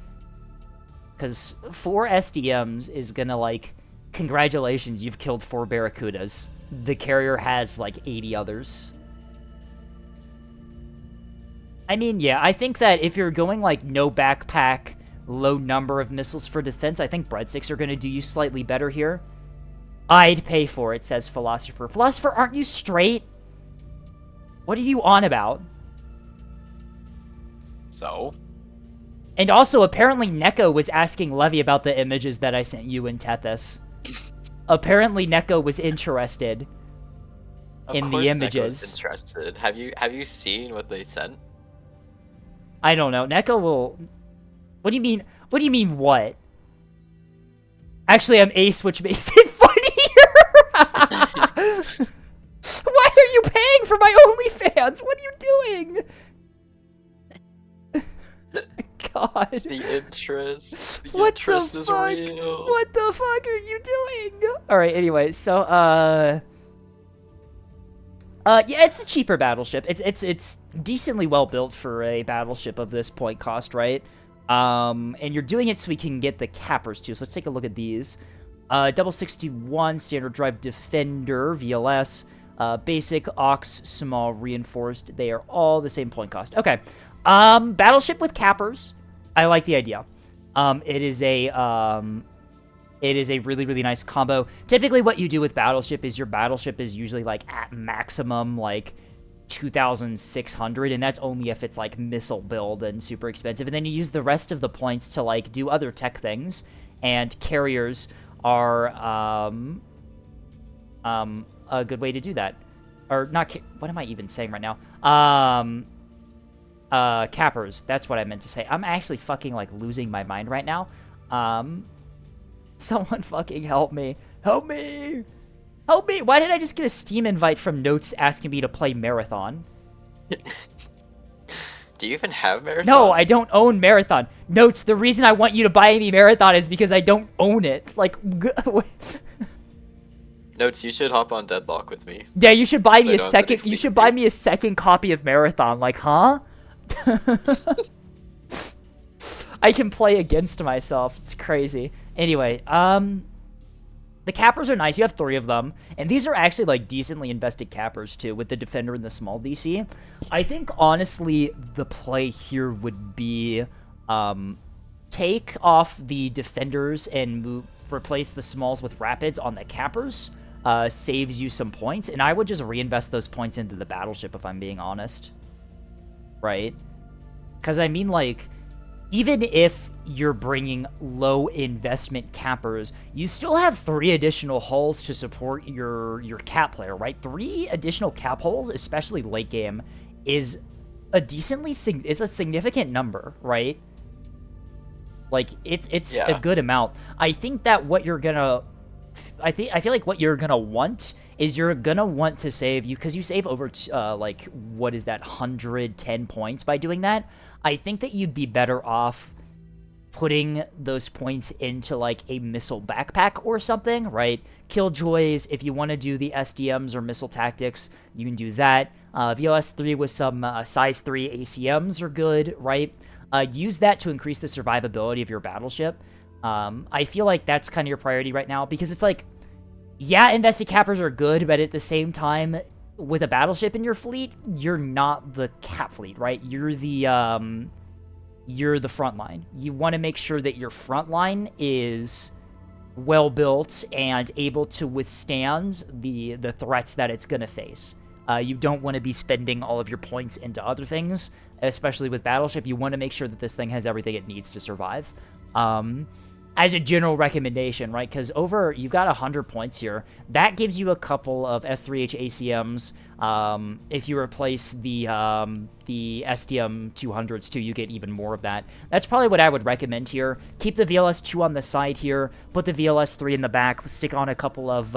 A: Because 4 SDMs is gonna, like, congratulations, you've killed 4 Barracudas. The carrier has, like, 80 others. I mean, yeah, I think that if you're going, like, no backpack, low number of missiles for defense, I think breadsticks are gonna do you slightly better here. I'd pay for it, says Philosopher. Philosopher, aren't you straight? What are you on about?
D: So?
A: And also, apparently Neko was asking Levy about the images that I sent you in Tethys. Apparently Neko was interested in the images.
D: Neko's interested. Have you seen what they sent?
A: I don't know. Neko will... What do you mean? What do you mean, what? Actually, I'm Ace, which makes it funnier! Why are you paying for my OnlyFans? What are you doing? God.
D: The interest. The
A: What
D: interest
A: the
D: is
A: fuck?
D: real.
A: What the fuck are you doing? Alright, anyway, so, yeah, it's a cheaper battleship. It's decently well built for a battleship of this point cost, right? And you're doing it so we can get the cappers too. So let's take a look at these. Double 61, standard drive defender, VLS, basic, aux, small, reinforced. They are all the same point cost. Okay. Battleship with cappers. I like the idea. It is a really, really nice combo. Typically what you do with battleship is your battleship is usually like at maximum like 2,600, and that's only if it's like missile build and super expensive. And then you use the rest of the points to like do other tech things, and carriers are a good way to do that. Or not, what am I even saying right now? Cappers, that's what I meant to say. I'm actually fucking like losing my mind right now. Someone fucking help me. Help me! Help me! Why did I just get a Steam invite from Notes asking me to play Marathon?
D: Do you even have Marathon?
A: No, I don't own Marathon. Notes, the reason I want you to buy me Marathon is because I don't own it. Like,
D: Notes, you should hop on Deadlock with me.
A: yeah, you should buy
D: So
A: me a
D: I don't have to
A: second. You should buy me a second copy of Marathon. Like, huh? I can play against myself. It's crazy. Anyway, the cappers are nice. You have 3 of them. And these are actually, like, decently invested cappers, too, with the defender and the small DC. I think, honestly, the play here would be, take off the defenders and replace the smalls with rapids on the cappers. Saves you some points. And I would just reinvest those points into the battleship, if I'm being honest. Right? Because, I mean, like, even if you're bringing low investment cappers, you still have 3 additional hulls to support your cap player, right? 3 additional cap holes, especially late game, is a significant number, right? Like, it's a good amount. I think that what you're gonna... I feel like what you're gonna want is you're gonna want to save because you save over like, what is that, 110 points by doing that. I think that you'd be better off putting those points into like a missile backpack or something, right? Killjoys, if you want to do the SDMs or missile tactics, you can do that. VLS 3 with some size 3 ACMs are good, right? Use that to increase the survivability of your battleship. I feel like that's kind of your priority right now because it's like, yeah, invested cappers are good, but at the same time, with a battleship in your fleet, you're not the cap fleet, right? You're the front line. You want to make sure that your front line is well built and able to withstand the threats that it's going to face. You don't want to be spending all of your points into other things, especially with battleship. You want to make sure that this thing has everything it needs to survive. As a general recommendation, right? Because you've got 100 points here. That gives you a couple of S3H ACMs. If you replace the SDM 200s too, you get even more of that. That's probably what I would recommend here. Keep the VLS 2 on the side here. Put the VLS 3 in the back. Stick on a couple of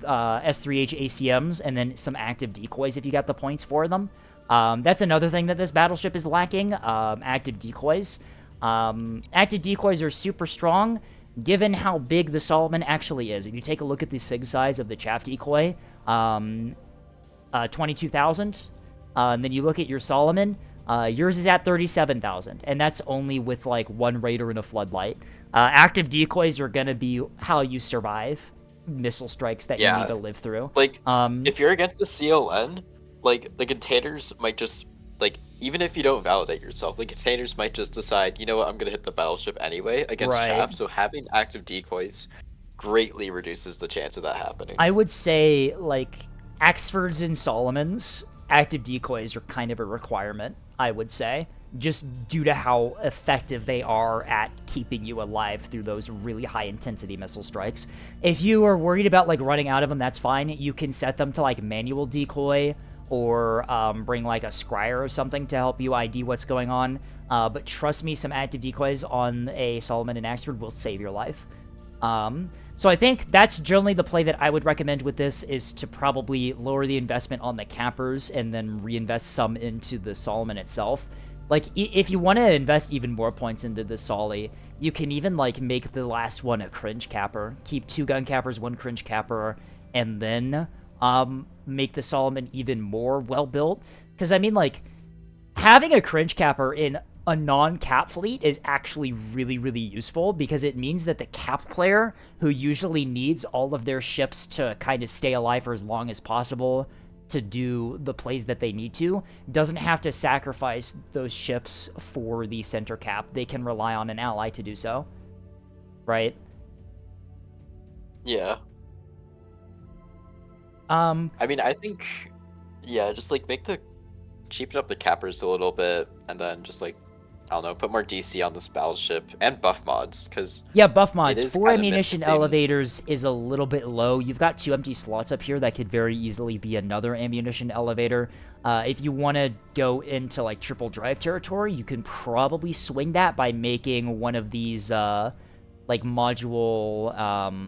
A: S3H ACMs and then some active decoys if you got the points for them. That's another thing that this battleship is lacking, active decoys. Active decoys are super strong, given how big the Solomon actually is. If you take a look at the sig size of the chaff decoy, 22,000, and then you look at your Solomon, yours is at 37,000, and that's only with, like, 1 Raider and a Floodlight. Active decoys are gonna be how you survive missile strikes that you need to live through.
D: Like, if you're against the CLN, like, the containers might just, like, even if you don't validate yourself, the containers might just decide, you know what, I'm going to hit the battleship anyway against chaff, so having active decoys greatly reduces the chance of that happening.
A: I would say, like, Axfords and Solomons, active decoys are kind of a requirement, I would say, just due to how effective they are at keeping you alive through those really high-intensity missile strikes. If you are worried about, like, running out of them, that's fine. You can set them to, like, manual decoy, or bring like a scryer or something to help you ID what's going on. But trust me, some active decoys on a Solomon and Axford will save your life. So I think that's generally the play that I would recommend with this, is to probably lower the investment on the cappers and then reinvest some into the Solomon itself. Like, if you want to invest even more points into the Solly, you can even, like, make the last one a cringe capper. Keep 2 gun cappers, 1 cringe capper, and then make the Solomon even more well-built. Because, I mean, like, having a cringe capper in a non-cap fleet is actually really, really useful, because it means that the cap player, who usually needs all of their ships to kind of stay alive for as long as possible to do the plays that they need to, doesn't have to sacrifice those ships for the center cap. They can rely on an ally to do so. Right?
D: Yeah. I mean, I think, yeah, just, like, cheapen up the cappers a little bit, and then just, like, I don't know, put more DC on this battleship, and buff mods, because...
A: Yeah, buff mods. 4 ammunition elevators is a little bit low. You've got 2 empty slots up here that could very easily be another ammunition elevator. If you want to go into, like, triple drive territory, you can probably swing that by making one of these, like, module,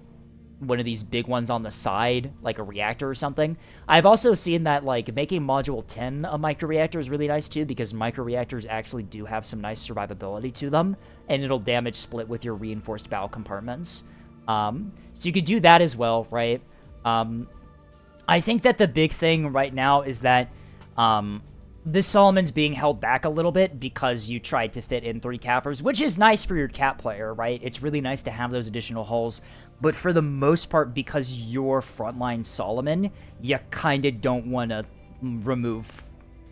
A: one of these big ones on the side, like a reactor or something. I've also seen that, like, making module 10 a microreactor is really nice too, because microreactors actually do have some nice survivability to them, and it'll damage split with your reinforced bow compartments. So you could do that as well, right? I think that the big thing right now is that The Solomon's being held back a little bit because you tried to fit in 3 cappers, which is nice for your cap player, right? It's really nice to have those additional hulls, but for the most part, because you're frontline Solomon, you kind of don't want to remove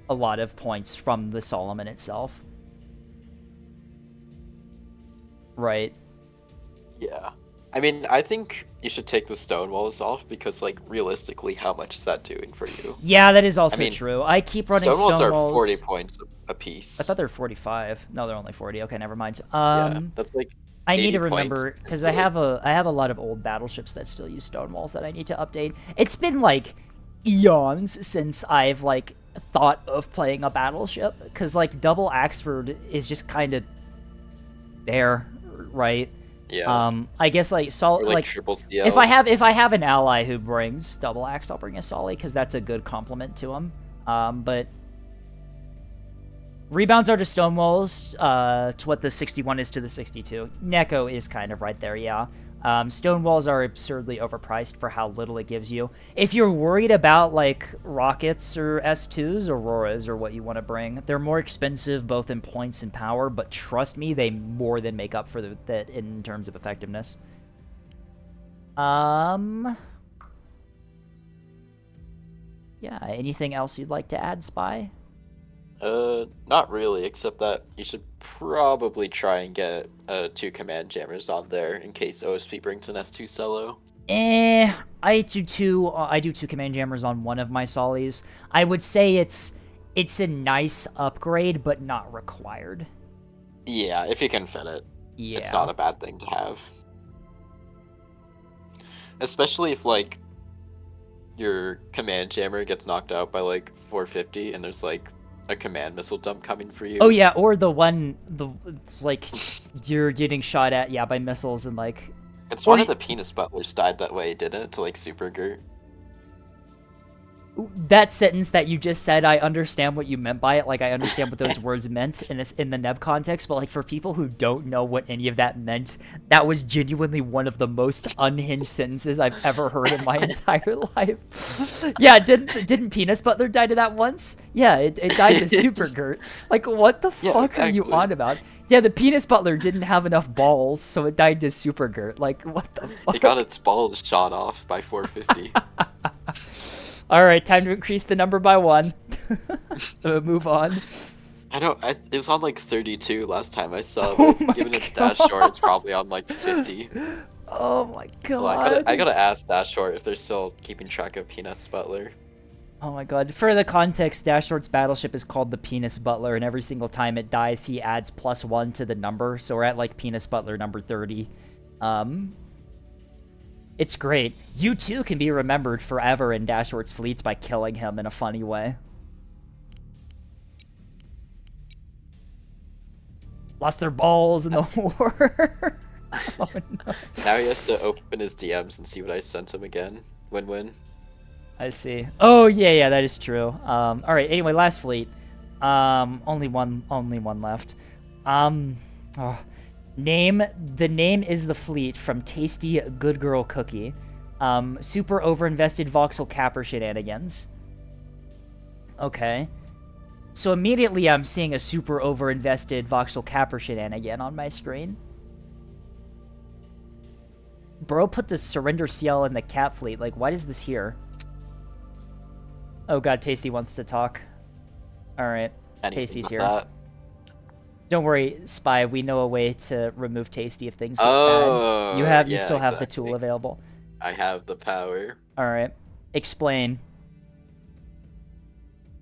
A: a lot of points from the Solomon itself. Right.
D: Yeah. I mean, I think you should take the stone walls off because, like, realistically, how much is that doing for you?
A: Yeah, that is also true. I keep running
D: stone walls.
A: stone
D: Are
A: walls.
D: 40 points a piece.
A: I thought they were 45. No, they're only 40. Okay, never mind.
D: Yeah, that's like
A: I need
D: 80
A: to remember because I have a lot of old battleships that still use stone walls that I need to update. It's been like eons since I've like thought of playing a battleship because like double Axford is just kind of there, right?
D: Yeah.
A: I guess like
D: Or,
A: like
D: triple CL.
A: if I have an ally who brings double axe, I'll bring a Solly because that's a good compliment to him. But rebounds are to stone walls, to what the 61 is to the 62. Neko is kind of right there, yeah. Stone walls are absurdly overpriced for how little it gives you. If you're worried about, like, rockets or S2s, Auroras are what you want to bring. They're more expensive both in points and power, but trust me, they more than make up for that in terms of effectiveness. Yeah, anything else you'd like to add, Spy?
D: Not really, except that you should probably try and get 2 command jammers on there in case OSP brings an S2 solo.
A: I do 2 command jammers on one of my Solis. I would say it's a nice upgrade, but not required.
D: Yeah, if you can fit it.
A: Yeah.
D: It's not a bad thing to have. Especially if, like, your command jammer gets knocked out by, like, 450 and there's, like, a command missile dump coming for you.
A: Oh yeah, or like you're getting shot at by missiles and like.
D: It's one of the penis butlers died that way, didn't it? To like super Gert.
A: That sentence that you just said, I understand what you meant by it. Like, I understand what those words meant in the Neb context, but, like, for people who don't know what any of that meant, that was genuinely one of the most unhinged sentences I've ever heard in my entire life. Yeah, didn't Penis Butler die to that once? Yeah, it died to Super Gert. Like, what the fuck are you on about? Yeah, the Penis Butler didn't have enough balls, so it died to Super Gert. Like, what the fuck?
D: It got its balls shot off by 450.
A: Alright, time to increase the number by 1. Move on.
D: It was on like 32 last time I saw, but given its dash short, it's probably on like 50.
A: Oh my god.
D: Well, I gotta ask Dash Short if they're still keeping track of Penis Butler.
A: Oh my god. For the context, Dash Short's battleship is called the Penis Butler, and every single time it dies, he adds +1 to the number, so we're at like Penis Butler number 30. It's great. You too can be remembered forever in Dash Short's fleets by killing him in a funny way. Lost their balls in the war. Oh, no.
D: Now he has to open his DMs and see what I sent him again. Win-win.
A: I see. Oh yeah, that is true. All right. Anyway, last fleet. Only one left. The name is the fleet from Tasty Good Girl Cookie. Super overinvested voxel capper shenanigans. Okay. So immediately I'm seeing a super overinvested voxel capper shenanigan on my screen. Bro put the surrender CL in the cat fleet. Like, why is this here? Oh god, Tasty wants to talk. Alright. Tasty's here.
D: That?
A: Don't worry, Spy. We know a way to remove Tasty if things get bad. You still have the tool available.
D: I have the power.
A: All right, explain.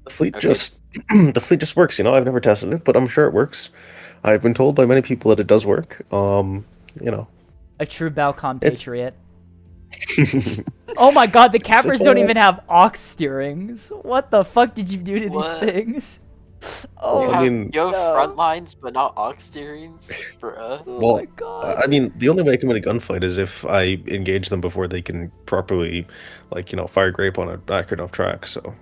L: The fleet the fleet just works. You know, I've never tested it, but I'm sure it works. I've been told by many people that it does work. You know,
A: a true Balcon patriot. Oh my god, the cappers don't even have aux steerings. What the fuck did you do to these things?
D: Oh, you have front lines, but not aux steerings, bruh.
L: Well,
A: oh my god.
L: I mean, the only way I can win a gunfight is if I engage them before they can properly, like, you know, fire grape on an accurate enough track. So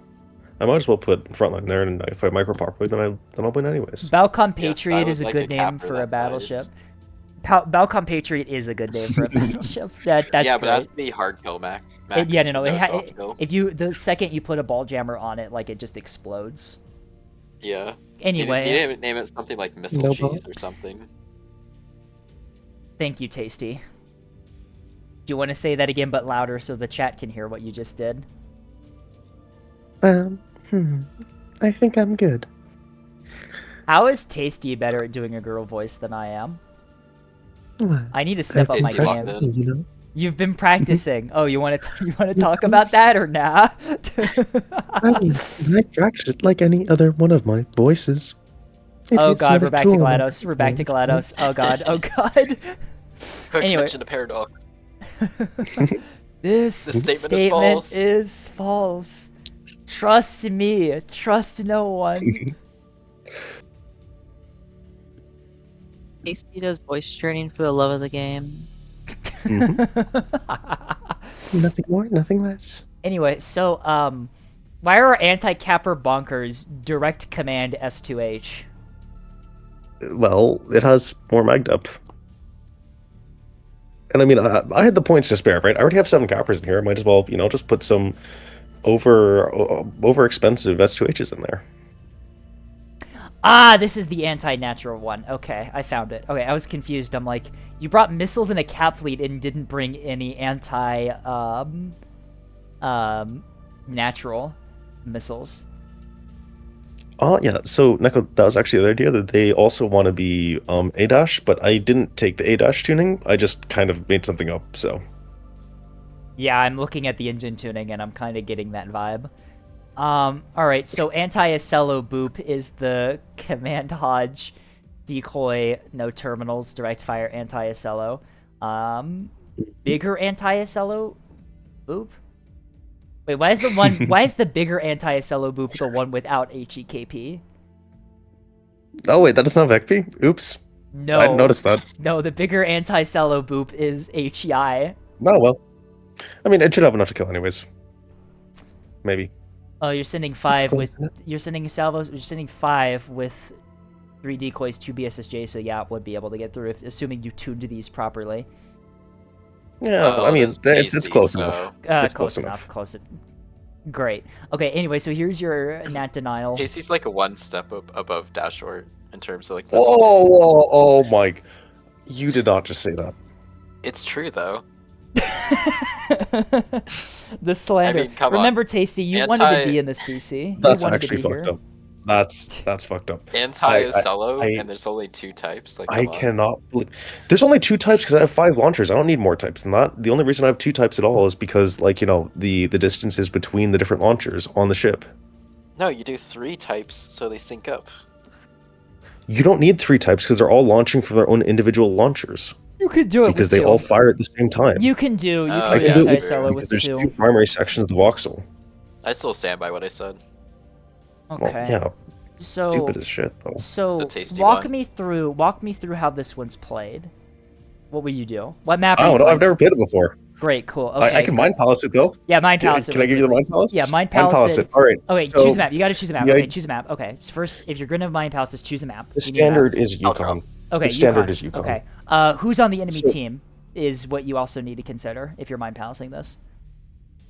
L: I might as well put frontline there, and if I micro properly, then I'll win anyways.
A: Balcon Patriot is a good name for a battleship. Balcon Patriot is a good name for a battleship. That's
D: but
A: great.
D: it has to be hard kill max.
A: No. If you the second you put a ball jammer on it, like it just explodes.
D: Yeah.
A: Anyway,
D: You name it something like missile
L: No
D: cheese or
L: bullets.
D: something.
A: thank you, Tasty. Do you want to say that again but louder so the chat can hear what you just did?
L: I think I'm good.
A: How is Tasty better at doing a girl voice than I am?
L: What?
A: I need to step up my
D: Tasty locked
A: game.
D: in.
L: You know?
A: You've been practicing. Oh, you want to talk about that or nah?
L: I mean, I practice it like any other one of my voices.
A: Oh
L: It's
A: god,
L: another
A: we're back to
L: tool in my
A: GLaDOS. We're back to
L: toolbox, right?
A: GLaDOS. Oh god, oh god.
D: Quick
A: Anyway.
D: mention of paradox.
A: This
D: The statement is
A: statement
D: false.
A: is false. Trust me. Trust no one.
K: Tasty does voice training for the love of the game.
L: Nothing more, nothing less.
A: Anyway, so why are anti-capper bonkers direct command S2H?
L: Well, it has more mag depth. And I mean, I had the points to spare, right? I already have 7 cappers in here. I might as well, just put some over expensive S2Hs in there.
A: Ah, this is the anti-natural one. Okay, I found it. Okay, I was confused. I'm like, you brought missiles in a cap fleet and didn't bring any natural missiles.
L: Oh, yeah. So, Neko, that was actually the other idea, that they also want to be A-dash, but I didn't take the A-dash tuning. I just kind of made something up, so.
A: Yeah, I'm looking at the engine tuning, and I'm kind of getting that vibe. Alright, so anti-Acello boop is the command Hodge decoy, no terminals, direct fire anti-Acello. Bigger anti-Acello boop? Wait, why is the bigger anti-Acello boop the one without HEKP?
L: Oh, wait, that does not have EKP? Oops.
A: No.
L: I didn't notice that.
A: No, the bigger anti-Cello boop is HEI.
L: Oh, well. I mean, it should have enough to kill anyways. Maybe.
A: Oh, you're sending 5
L: close
A: with...
L: enough.
A: You're sending salvos... You're sending 5 with 3 decoys, 2 BSSJ, so yeah, it would be able to get through, assuming you tuned these properly.
L: Yeah, I mean, it's close enough. It's
A: Close enough. Great. Okay, anyway, so here's your Nat Denial.
D: Casey's like 1 step above Dashort in terms of like the
L: Oh, Mike. You did not just say that.
D: It's true though.
A: The slander.
D: I mean, come
A: Remember,
D: on.
A: Tasty, you wanted to be in this VC.
L: That's
A: you wanted
L: actually
A: to be
L: fucked
A: here.
L: up. That's fucked up.
D: Anti-Acello, and there's only 2 types. Like,
L: I
D: come on.
L: cannot believe there's only 2 types because I have 5 launchers. I don't need more types than that. The only reason I have 2 types at all is because, the distances between the different launchers on the ship.
D: No, you do 3 types so they sync up.
L: You don't need 3 types because they're all launching from their own individual launchers.
A: You could do it
L: because
A: with
L: they
A: 2.
L: all fire at the same time.
A: You can do
L: I can do it
A: anti-Acello with
L: there's
A: 2.
L: 2 primary sections of the voxel.
D: I still stand by what I said.
A: Okay.
L: Well, yeah.
A: So
L: Stupid as shit, though.
A: So
D: The tasty
A: walk
D: one.
A: me through how this one's played. What would you do? What map?
L: I
A: are you
L: don't know.
A: playing?
L: I've never played it before.
A: Great, cool. Okay.
L: I can Mind Palace it though.
A: Yeah, Mind Palace it.
L: Can I give you the Mind Palace?
A: Yeah, Mind Palace it.
L: All right.
A: Okay,
L: so
A: choose a map. You got to choose a map.
L: the
A: Okay,
L: i-
A: choose a map. Okay, so first, if you're gonna Mind Palace, just choose a map.
L: The
A: You need a map.
L: standard is Yukon.
A: Okay,
L: The standard
A: Yukon.
L: is Yukon.
A: Okay. Who's on the enemy
L: So-
A: team is what you also need to consider if you're Mind Palacing this.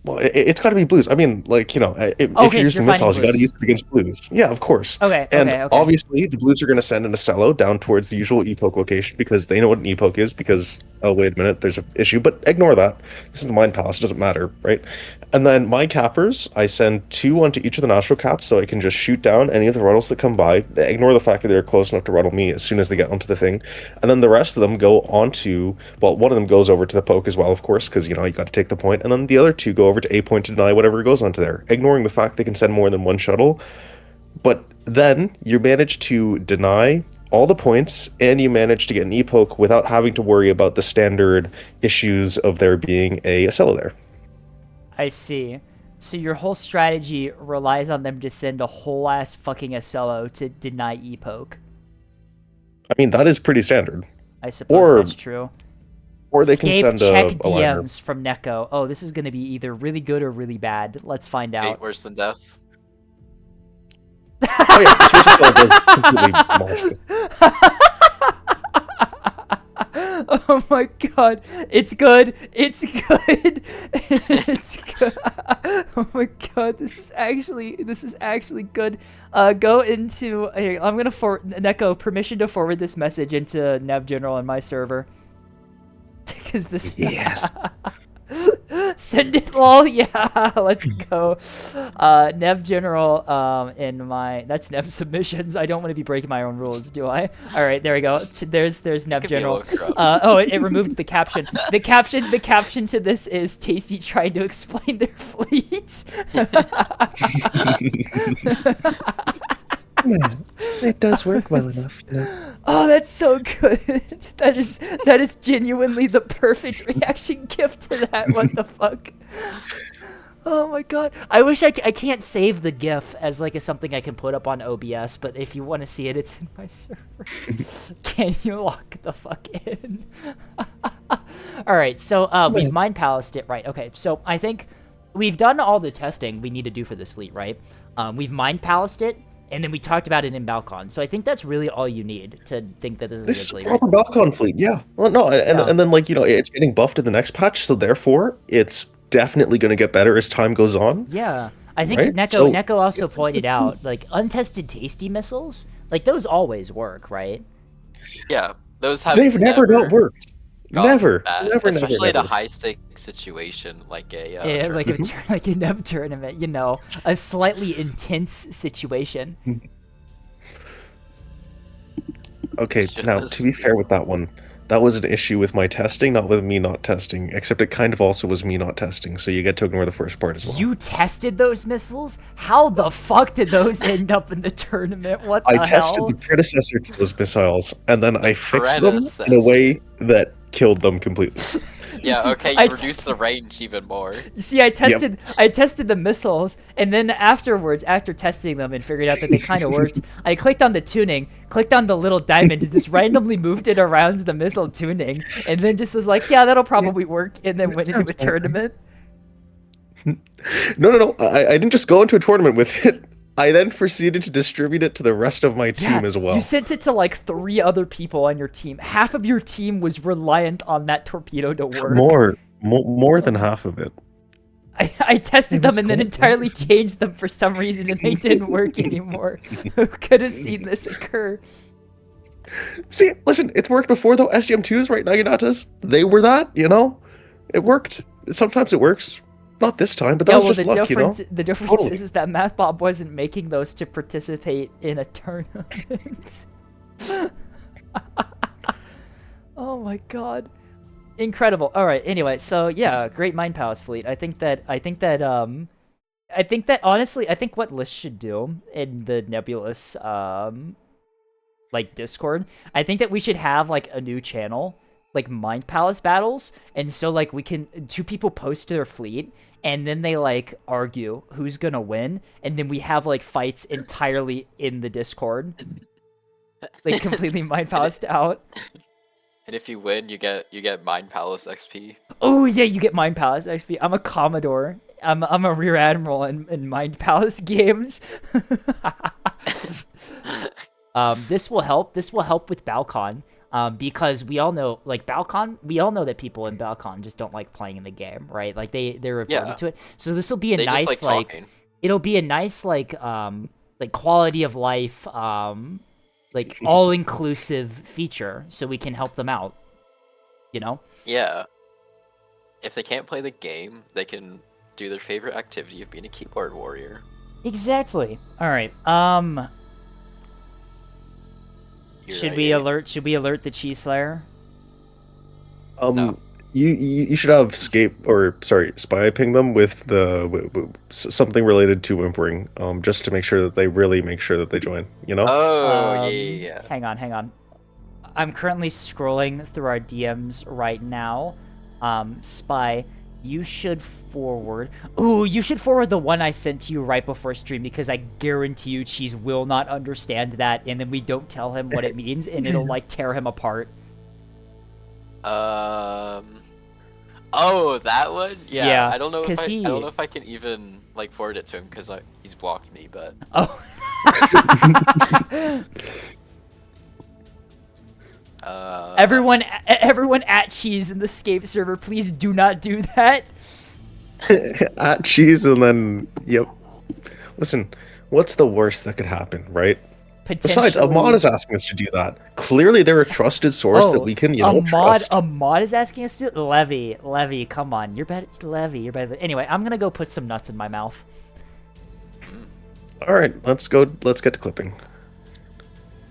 L: Well, it's got to be blues. I mean, if
A: Okay,
L: you're
A: so
L: using
A: you're fighting
L: missiles, you got to
A: blues.
L: use it against blues. Yeah, of course.
A: Okay,
L: And
A: okay, okay.
L: obviously, the blues are going to send an Acello down towards the usual epoch location because they know what an epoch is. Because oh wait a minute, there's an issue. But ignore that. This is the Mind Palace. It doesn't matter, right? And then my cappers, I send 2 onto each of the natural caps, so I can just shoot down any of the ruddles that come by. Ignore the fact that they're close enough to ruddle me as soon as they get onto the thing. And then the rest of them go onto. Well, one of them goes over to the poke as well, of course, because you got to take the point. And then the other 2 go over to A point to deny whatever goes onto there, ignoring the fact they can send more than 1 shuttle. But then you manage to deny all the points, and you manage to get an epoch without having to worry about the standard issues of there being a Acello there.
A: I see. So your whole strategy relies on them to send a whole ass fucking Acello to deny epoch.
L: I mean, that is pretty standard.
A: I suppose
L: Or-
A: that's true.
L: Or they can
A: Scape
L: send
A: check
L: a liner.
A: DMs from Neko. Oh, this is going to be either really good or really bad. Let's find out.
D: 8 worse than death.
L: Oh yeah, Swiss Acello does completely demolish this.
A: Oh my god, it's good. It's good. It's good. Oh my god, this is actually good. Go into here. I'm gonna forward Neko permission to forward this message into Nev General on my server. Because this.
L: Yes.
A: Send it, lol. Yeah, let's go. Nev General, in my that's Nev submissions. I don't want to be breaking my own rules, do I? All right, there we go. There's Nev
D: could be a
A: General.
D: little corrupt.
A: Oh, it removed the caption. The caption to this is Tasty trying to explain their fleet.
L: Man, it does work well enough, you know.
A: Oh, that's so good. That is genuinely the perfect reaction gift to that. What the fuck? Oh my god. I wish I can't save the GIF as like something I can put up on OBS, but if you want to see it, it's in my server. Can you lock the fuck in? All right, so we've Mind Palaced it, right? Okay, so I think we've done all the testing we need to do for this fleet, right? We've Mind Palaced it. And then we talked about it in Balcon. So I think that's really all you need to think that this is a good fleet.
L: This is a proper Balcon fleet, yeah. Well, no, and then, like, you know, it's getting buffed in the next patch, so therefore, it's definitely going to get better as time goes on.
A: Yeah. I think
L: right?
A: Neko also pointed out, like, untested tasty missiles, like, those always work, right?
D: Yeah, those have
L: They've never not worked. Never,
D: especially in a
L: never.
D: high stake situation like a
A: yeah, like a Nev tournament, you know, a slightly intense situation.
L: Okay, now to be fair with that one, that was an issue with my testing, not with me not testing. Except it kind of also was me not testing, so you get to ignore the first part as well.
A: You tested those missiles? How the fuck did those end up in the tournament? What the hell?
L: I tested the predecessor to those missiles, and then I fixed them in a way that killed them completely.
D: Yeah, okay, you reduced the range even more.
A: You see, I tested the missiles, and then afterwards, after testing them and figured out that they kind of worked, I clicked on the tuning, clicked on the little diamond, and just randomly moved it around the missile tuning, and then just was like, yeah, that'll probably work, and then went into a tournament.
L: No. I didn't just go into a tournament with it. I then proceeded to distribute it to the rest of my team as well.
A: You sent it to like 3 other people on your team. Half of your team was reliant on that torpedo to work.
L: More than half of it.
A: I tested them and then entirely changed them for some reason, and they didn't work anymore. Who could have seen this occur?
L: See, listen, it's worked before though. SGM2s, right, Naginatas, they were that, you know? It worked. Sometimes it works. Not this time, but that was just luck, you know?
A: The difference is that MathBob wasn't making those to participate in a tournament. Oh my god. Incredible. All right, anyway, so yeah, great Mind Palace fleet. I think that honestly, I think what List should do in the Nebulous like Discord, I think that we should have like a new channel, like Mind Palace battles, and so like we can 2 people post to their fleet, and then they like argue who's gonna win, and then we have like fights entirely in the Discord, like completely Mind Palaced out.
D: And if you win, you get Mind Palace XP.
A: Oh yeah, you get Mind Palace XP. I'm a Commodore. I'm a Rear Admiral in Mind Palace games. This will help. This will help with Balcon. Because we all know, like, Balcon, we all know that people in Balcon just don't like playing in the game, right? Like, they're reverting to it. So this will be a nice, like, it'll be a nice, like quality of life, like, all-inclusive feature, so we can help them out, you know?
D: Yeah. If they can't play the game, they can do their favorite activity of being a keyboard warrior.
A: Exactly. All right, Should we alert the Cheese Slayer?
D: No.
L: You should have spy ping them with something related to whimpering, just to make sure that they really make sure that they join, you know?
D: Oh, yeah.
A: Hang on. I'm currently scrolling through our DMs right now. Spy, you should forward the one I sent to you right before stream, because I guarantee you Cheese will not understand that, and then we don't tell him what it means, and it'll like tear him apart.
D: Oh, that one?
A: Yeah,
D: I don't know if I can even like forward it to him because he's blocked me, but
A: Everyone at cheese in the Scape server, please do not do that.
L: At cheese and then yep. Listen, what's the worst that could happen, right? Besides, a mod
A: Potentially.
L: is asking us to do that. Clearly, they're a trusted source that
A: Oh,
L: we can, trust.
A: a mod is asking us to. Levy, come on, you're better. Levy, you're better. Anyway, I'm gonna go put some nuts in my mouth.
L: All right, let's go. Let's get to clipping.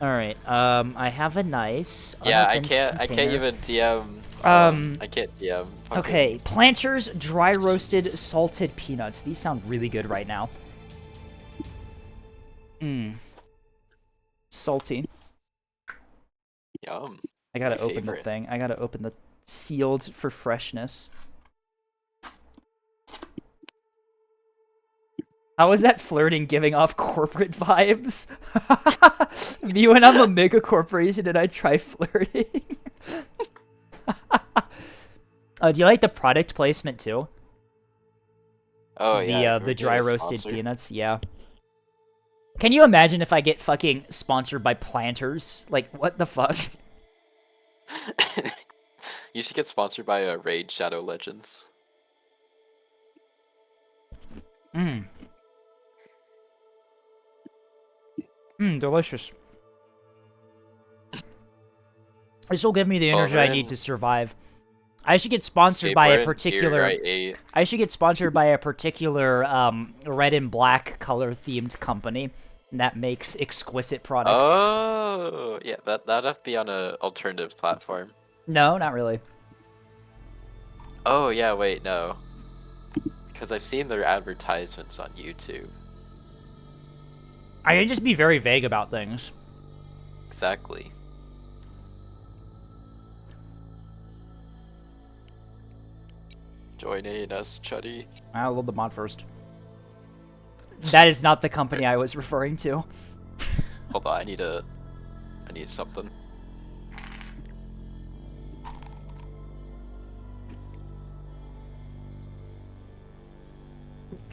A: All right. I have a nice.
D: Yeah, I
A: unopened
D: can't
A: container.
D: even DM. I can't DM. Fucking...
A: Okay, Planters dry roasted salted peanuts. These sound really good right now. Mmm. Salty.
D: Yum.
A: I gotta
D: My
A: open
D: favorite.
A: the thing. I gotta open the sealed for freshness. How is that flirting giving off corporate vibes? Me when I'm a mega corporation and I try flirting. Do you like the product placement too?
D: Oh yeah.
A: The dry roasted peanuts, yeah. Can you imagine if I get fucking sponsored by Planters? Like, what the fuck?
D: You should get sponsored by Raid Shadow Legends.
A: Mmm. Mmm, delicious. This will give me the energy I need to survive. I should get sponsored by a particular. I should get sponsored by a particular red and black color themed company that makes exquisite products.
D: Oh yeah, that'd have to be on a alternative platform.
A: No, not really.
D: Oh yeah, wait, no. Because I've seen their advertisements on YouTube.
A: I can just be very vague about things.
D: Exactly. Join us, Chuddy.
A: I'll load the mod first. That is not the company I was referring to.
D: Hold on, I need something.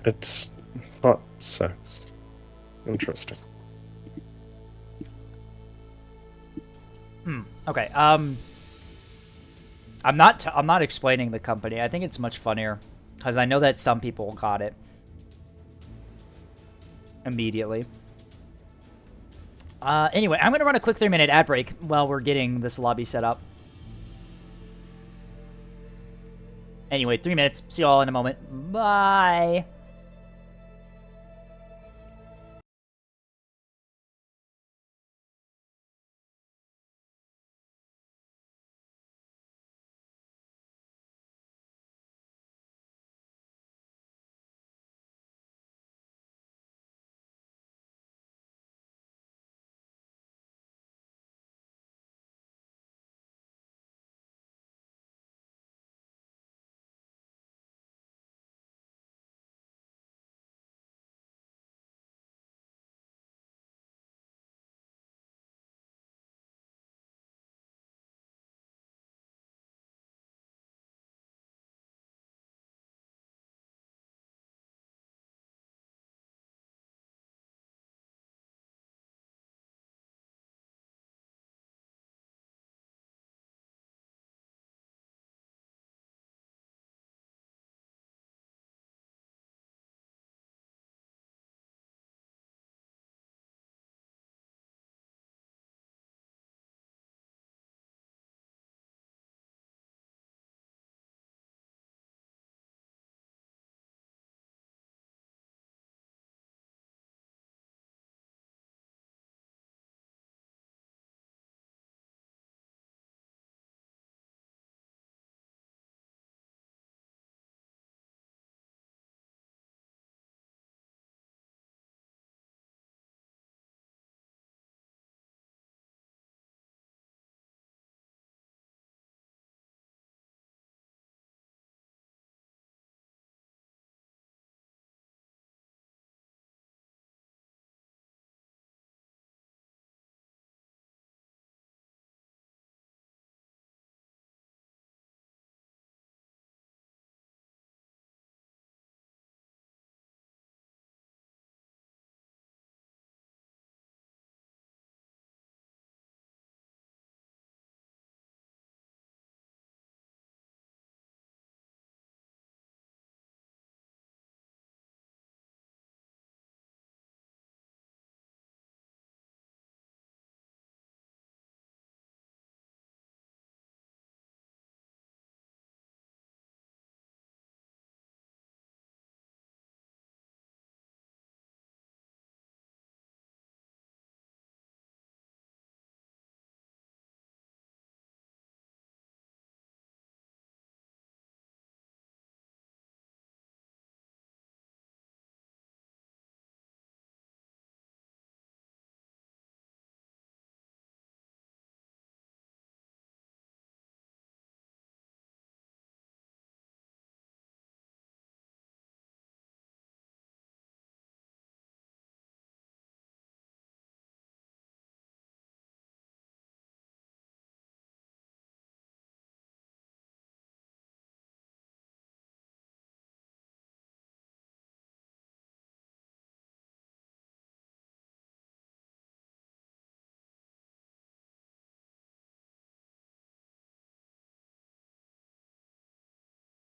L: It's hot sex. Interesting.
A: Okay. I'm not explaining the company. I think it's much funnier because I know that some people got it immediately. Anyway, I'm gonna run a quick 3-minute ad break while we're getting this lobby set up. Anyway, 3 minutes. See you all in a moment. Bye.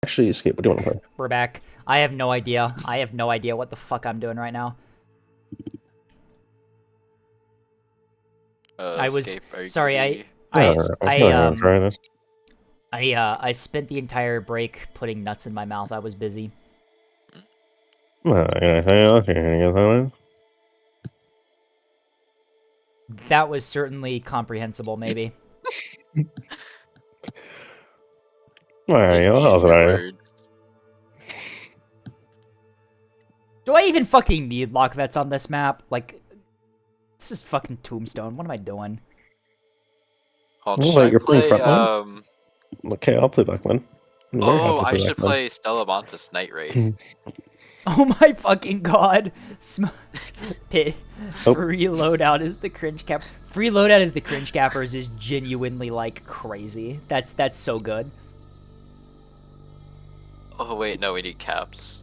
L: Actually, Escape, what do you want to play?
A: We're back. I have no idea. I have no idea what the fuck I'm doing right now. I was
D: Escape, are you
A: sorry.
D: gonna
L: Try this.
A: I spent the entire break putting nuts in my mouth. I was busy. That was certainly comprehensible, maybe.
D: Just use your words.
A: Do I even fucking need lock vets on this map? Like, this is fucking Tombstone. What am I doing?
D: Hold,
L: Well,
D: should I
L: you're playing
D: play,
L: Frontline? Okay, I'll play Backman. I'm very happy
D: Oh,
L: to
D: I
L: play
D: should
L: Backman.
D: play Stellamontis Night Raid.
A: Oh my fucking god. Free loadout is the cringe cap. Free loadout is the cringe cappers is genuinely like crazy. That's so good.
D: Oh wait, no, we need caps.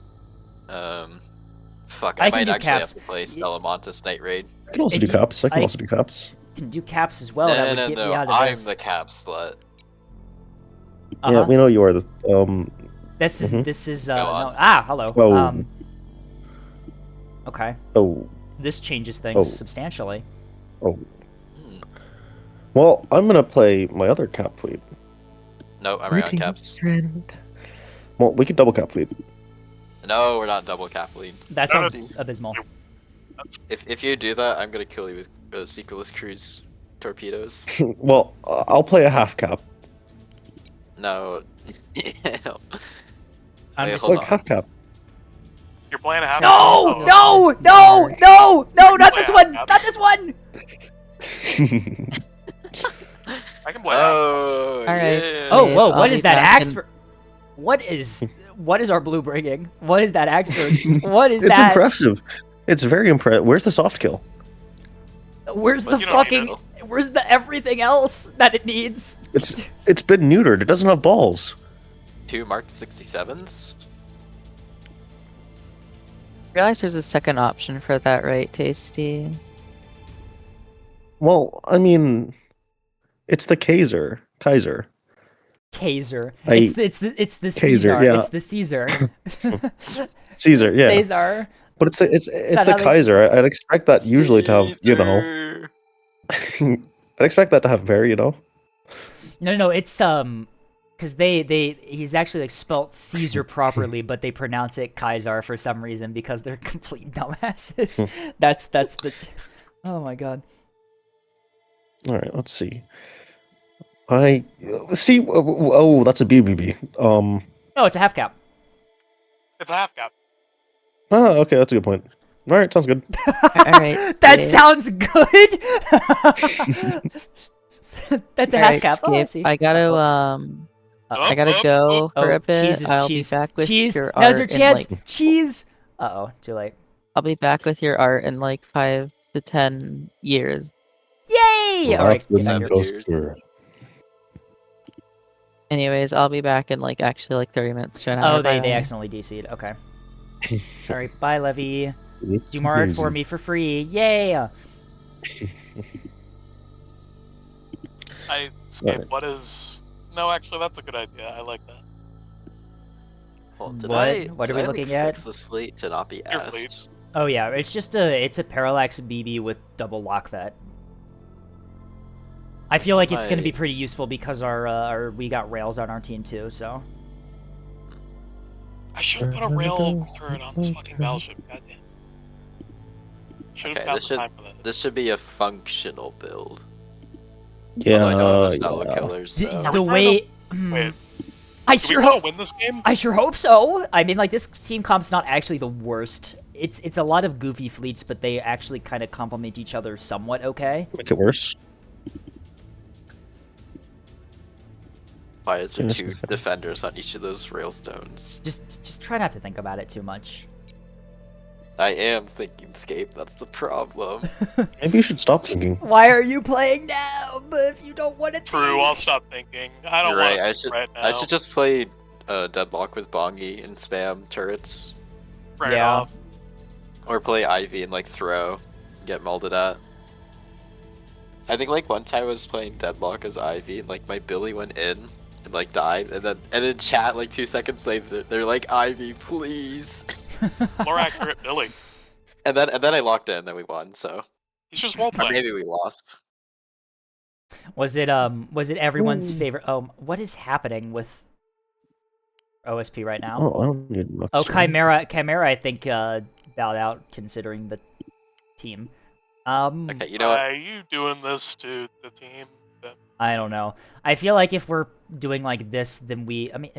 D: Fuck,
A: I
D: I
A: can
D: might
A: do
D: actually
A: caps.
D: have to play Stellamontis Night Raid.
L: I can also do caps. I can also do caps.
A: Can do caps as well. That would get me out of
D: I'm
A: this.
D: the cap slut.
L: Yeah, we know you are the
A: This is
D: Go
A: no,
D: on.
A: hello.
L: Oh.
A: Okay.
L: Oh.
A: This changes things substantially.
L: Oh. Well, I'm gonna play my other cap fleet.
D: No, I'm right on caps.
L: Well, we can double cap fleet.
D: No, we're not double cap lead.
A: That sounds abysmal.
D: If you do that, I'm gonna kill you with Sequeless Cruise torpedoes.
L: Well, I'll play a half cap.
D: No. No.
A: I'm
D: Wait,
A: just
D: hold
L: Like
D: on.
L: half cap.
M: You're playing a half.
A: No! No! Not this one! Not this one!
M: I can play.
D: Oh,
K: All right.
D: yeah.
A: Oh, whoa!
K: I'll
A: What
K: be
A: is that
K: back
A: axe
K: in-
A: for? What is our blue bringing? What is that axe for? What is
L: It's
A: that?
L: impressive. It's very impressive. Where's the soft kill?
A: Where's the
D: You don't
A: fucking?
D: know.
A: Where's the everything else that it needs?
L: It's been neutered. It doesn't have balls.
D: 2 marked 67s?
K: Realize there's a second option for that, right, Tasty?
L: Well, I mean, it's the Kaiser.
A: Kaiser. It's the
L: Kaiser,
A: Caesar.
L: yeah.
A: It's the Caesar.
L: Caesar, yeah.
A: Caesar.
L: But it's
A: not
L: the
A: how they-
L: Kaiser. I'd expect that usually to have, you know. I'd expect that to have very, you know.
A: No, it's because he's actually like spelt Caesar properly, but they pronounce it Kaiser for some reason because they're complete dumbasses. that's the. Oh my god.
L: All right, let's see. I see. Oh, that's a BBB.
A: Oh, it's a half cap.
M: It's a half cap.
L: Oh, okay, that's a good point. All right, sounds good.
K: All right.
A: That
K: Scape.
A: sounds good. That's a
K: All
A: half
K: right,
A: cap. Oh, I
K: Scape,
A: see.
K: I gotta go for a bit.
A: Jesus,
K: I'll
A: cheese.
K: be back with
A: Cheese.
K: your
A: Now's
K: art
A: your
K: in,
A: chance.
K: like,
A: Cheese. Uh-oh, too late.
K: I'll be back with your art in like 5 to 10 years.
A: Yay! All right, get back here.
K: Anyways, I'll be back in like actually like 30 minutes to an hour.
A: Oh, they
K: Bye.
A: accidentally DC'd. Okay. All right, bye, Levy. Do more art for me for free. Yay!
M: Escape. What is? No, actually, that's a good idea. I like that.
D: Well,
A: What are
D: did
A: we
D: I,
A: looking
D: like,
A: at?
D: Fix this fleet to not be
M: Your
D: asked.
M: fleet.
A: Oh yeah, it's a parallax BB with double lock vet. I feel like it's gonna be pretty useful because our we got rails on our team too. So
M: I should have put a rail turret on this fucking battleship. Goddamn. Should have
D: Okay,
M: found
D: this
M: the
D: should
M: time for that.
D: this should be a functional build.
L: Yeah,
D: Although I don't have a solo killers. So.
A: the way.
M: Wait.
A: I
M: Do we
A: sure
M: want
A: hope.
M: to win this game?
A: I sure hope so. I mean, like this team comp's not actually the worst. It's a lot of goofy fleets, but they actually kind of complement each other somewhat okay.
L: Make it worse.
D: Why is there
L: Yes,
D: 2
L: okay.
D: defenders on each of those railstones?
A: Just try not to think about it too much.
D: I am thinking Scape, that's the problem.
L: Maybe you should stop thinking.
A: Why are you playing now? But if you don't want to
M: True, I'll stop thinking. I don't
D: You're
M: want
D: right,
M: to
D: I should just play Deadlock with Bongi and spam turrets.
M: right
A: Yeah.
M: off.
D: Or play Ivy and like throw, get molded at. I think like one time I was playing Deadlock as Ivy and like my Billy went in and like died, and then in chat like 2 seconds later they're like, Ivy, please.
M: More accurate, Billy.
D: And then I locked in, then we won. So
M: He's just role
D: or
M: playing.
D: maybe we lost.
A: Was it everyone's favorite? Oh, what is happening with OSP right now?
L: Oh, I don't need much.
A: Oh, Chimera, I think bowed out considering the team.
D: Okay, you know what?
M: Are you doing this to the team?
A: I don't know. I feel like if we're doing like this, then I mean,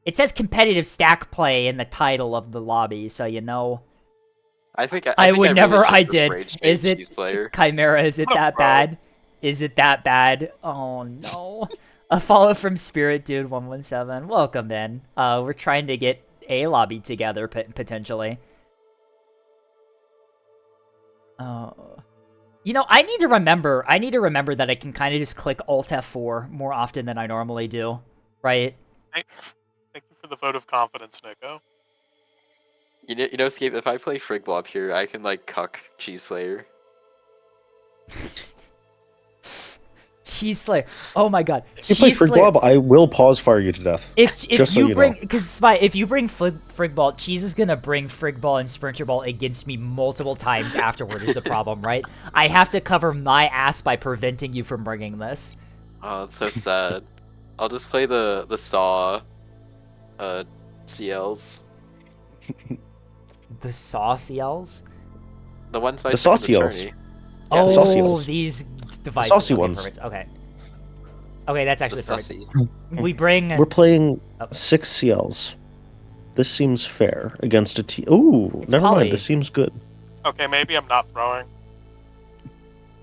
A: it says competitive stack play in the title of the lobby, so you know.
D: I think
A: I
D: think
A: would
D: really
A: never.
D: should
A: I
D: just
A: did.
D: rage bait
A: Is it
D: Cheese Slayer.
A: Chimera? Is it that bad? Is it that bad? Oh no! A follow from Spirit Dude 117. Welcome in. We're trying to get a lobby together potentially. You know, I need to remember that I can kind of just click Alt F4 more often than I normally do, right?
M: Thank you for the vote of confidence, Nico.
D: You know, Scape, if I play Frig Blob here, I can like cuck Cheese Slayer.
A: Cheese Slayer. Oh my god.
L: If you play Frigblob, I will pause fire you to death.
A: If
L: just
A: you
L: so
A: bring,
L: know.
A: because Spy, if you bring Frigball, Cheese is gonna bring Frigball and Sprinter Ball against me multiple times afterward. Is the problem, right? I have to cover my ass by preventing you from bringing this.
D: Oh, it's so sad. I'll just play the Saw, CLs.
A: The Saw CLs.
D: The ones
L: The Saw CLs.
A: Oh,
L: the saucy
A: these devices.
L: saucy
A: okay,
L: ones.
A: Perfect. Okay. Okay, that's actually perfect.
D: Sussy.
A: We bring.
L: We're playing 6 CLs. This seems fair against a team. Ooh, never
A: poly.
L: mind. This seems good.
M: Okay, maybe I'm not throwing.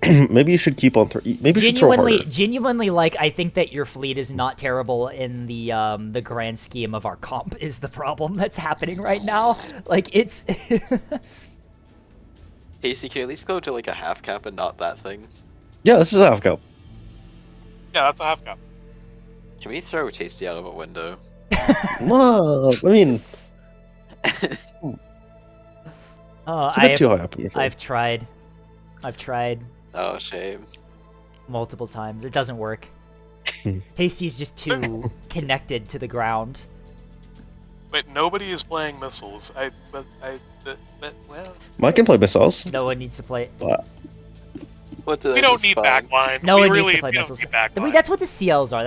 L: Maybe you should keep on throwing. Maybe you should throw harder.
A: Genuinely, like I think that your fleet is not terrible in the grand scheme of our comp. Is the problem that's happening right now? Like it's.
D: Casey, can you at least go to like a half cap and not that thing?
L: Yeah, this is a half cup.
M: Yeah, that's a half cup.
D: Can we throw Tasty out of a window?
L: No, I mean, it's a bit too high up.
A: I've tried.
D: Oh, shame.
A: Multiple times. It doesn't work. Tasty's just too connected to the ground.
M: Wait, nobody is playing missiles. Well.
L: Mike can play missiles.
A: No one needs to play.
D: What did
M: We don't need backline.
A: No
M: we
A: one
M: really,
A: needs to play
M: we
A: missiles.
M: Don't need backline.
A: That's what the CLs are.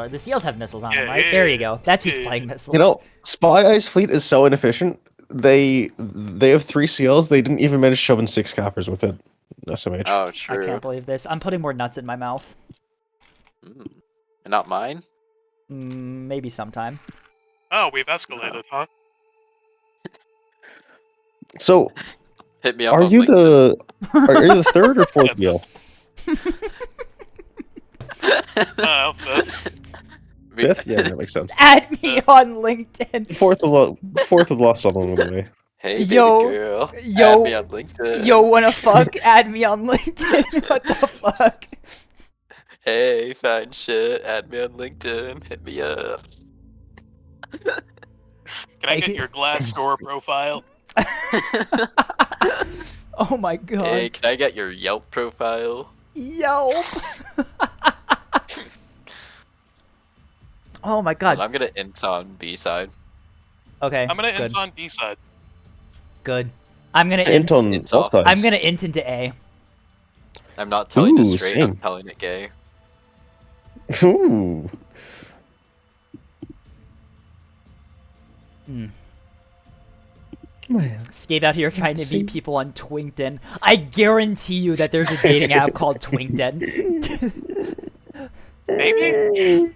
A: The CLs have missiles on them, right? There you go. That's who's playing missiles.
L: You know, Spy Eye's fleet is so inefficient. They have 3 CLs. They didn't even manage to shove in 6 cappers with it. SMH.
D: Oh, true.
A: I can't believe this. I'm putting more nuts in my mouth.
D: Not mine?
A: Maybe sometime.
M: Oh, we've escalated, huh?
L: So,
D: hit me up.
L: Are you the 3rd or 4th wheel?
M: Fifth.
L: 5th? Yeah, that makes sense.
A: Add me on LinkedIn.
L: 4th is lost along the way.
D: Hey, baby
A: yo,
D: girl. Add me on LinkedIn.
A: Yo, wanna fuck? Add me on LinkedIn. What the fuck?
D: Hey, fine shit. Add me on LinkedIn. Hit me up.
M: Can I get your Glassdoor profile?
A: Oh my god.
D: Hey, can I get your Yelp profile?
A: Yelp. Oh my god.
D: Well, I'm gonna int on B side.
A: Okay.
M: I'm gonna
A: good.
M: int on D side.
A: Good. I'm gonna
L: int on all sides.
A: I'm gonna int into A.
D: I'm not telling it
L: Ooh,
D: straight.
L: same.
D: I'm telling it gay.
L: Ooh.
A: Scape out here trying to meet people on Twinkton. I guarantee you that there's a dating app called Twinkton.
M: Maybe.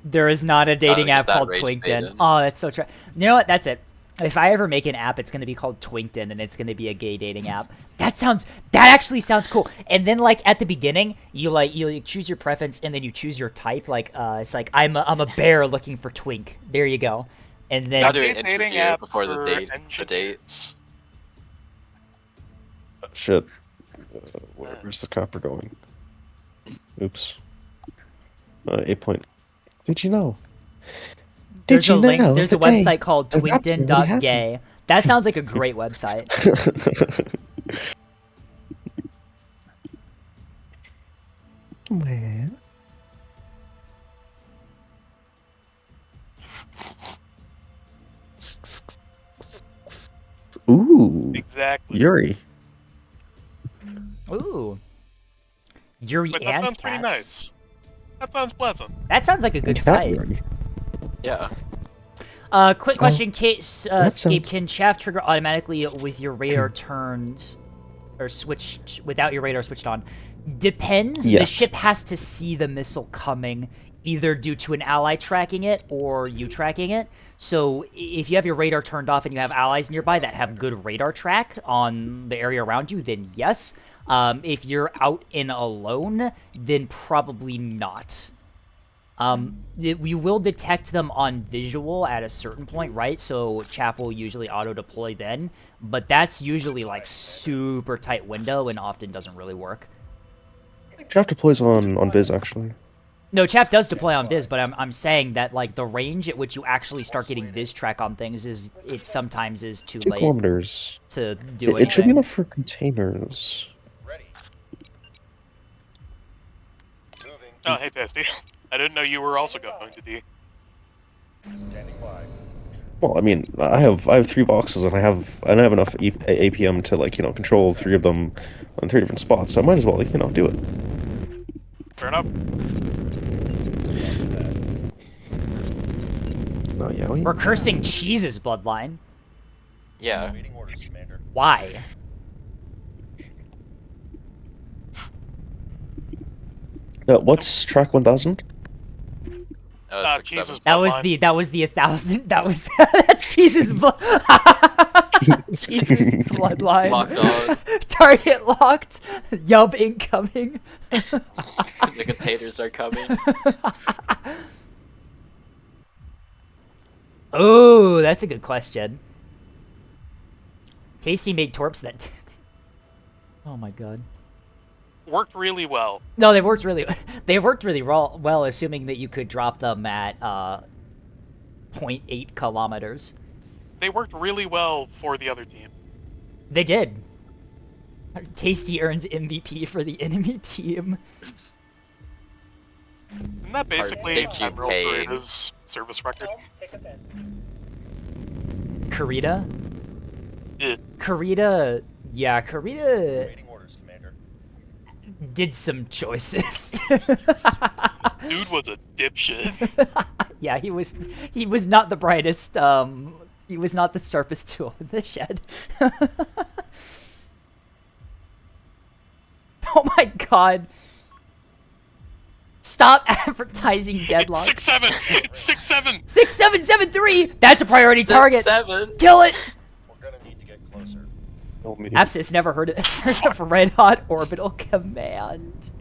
A: There is not a dating app called Twinkton. Oh, that's so true. You know what? That's it. If I ever make an app, it's gonna be called Twinkton, and it's gonna be a gay dating app. That actually sounds cool. And then, like at the beginning, you choose your preference, and then you choose your type. Like, it's like I'm a bear looking for twink. There you go. And then
D: I'll do an interview before the date. The date.
L: Shit. Where's the copper going? Oops. 8 point. Did you know?
A: There's a link.
L: know
A: There's a
L: that, hey,
A: website called
L: that's absolutely
A: Twinkton.gay. That sounds like a great website.
L: Well. Ooh.
M: Exactly.
L: Yuri.
A: Ooh. Yuri
M: But that
A: and
M: sounds pretty
A: cats.
M: nice. That sounds pleasant.
A: That sounds like a good
L: Cat
A: sight.
L: Yuri.
D: Yeah.
A: Quick question, Kate.
L: that
A: Scape,
L: sounds-
A: can chaff trigger automatically with your radar turned or switched without your radar switched on? Depends. The
L: Yes.
A: ship has to see the missile coming, either due to an ally tracking it or you tracking it. So if you have your radar turned off and you have allies nearby that have good radar track on the area around you, then yes. If you're out in alone, then probably not. We will detect them on visual at a certain point, right? So chaff will usually auto-deploy then, but that's usually like super tight window and often doesn't really work.
L: Chaff deploys on Viz actually.
A: No, chaff does deploy on Viz, but I'm saying that like the range at which you actually start getting Viz track on things is it sometimes is too
L: 2
A: late
L: kilometers.
A: to do
L: It should be
A: anything.
L: enough for containers.
M: Oh, hey, Testy. I didn't know you were also going to D.
F: Standing by.
L: Well, I mean, I have 3 boxes and I have enough APM to like control 3 of them on 3 different spots. So I might as well do it.
M: Fair enough.
L: Oh yeah.
A: We're cursing Cheese's bloodline.
D: Yeah.
F: Waiting orders, Commander.
A: Why?
L: What's track 1000?
M: Jesus.
A: That was the 1,000. That was that's Jesus' Jesus' bloodline.
D: Locked on.
A: Target locked. Yub incoming.
D: The containers are coming.
A: Oh, that's a good question. Tasty made torps that. Oh my god.
M: Worked really well.
A: No, they worked really well, assuming that you could drop them at 0.8 kilometers.
M: They worked really well for the other team.
A: They did. Tasty earns MVP for the enemy team.
M: Isn't that basically
D: Thank you,
M: Admiral
D: Kane.
M: Kurita's service record?
F: Take us in.
A: Kurita?
M: Yeah.
A: Kurita... Yeah, Kurita
F: Waiting orders, Commander.
A: did some choices.
M: Dude was a dipshit.
A: Yeah, he was not the brightest, he was not the sharpest tool in the shed. Oh my god. Stop advertising deadlock.
M: It's 6-7! It's 6-7!
A: 6773! That's a priority target!
D: 7.
A: Kill it!
F: We're gonna need to get closer.
A: Abscess never heard of Red Hot Orbital Command.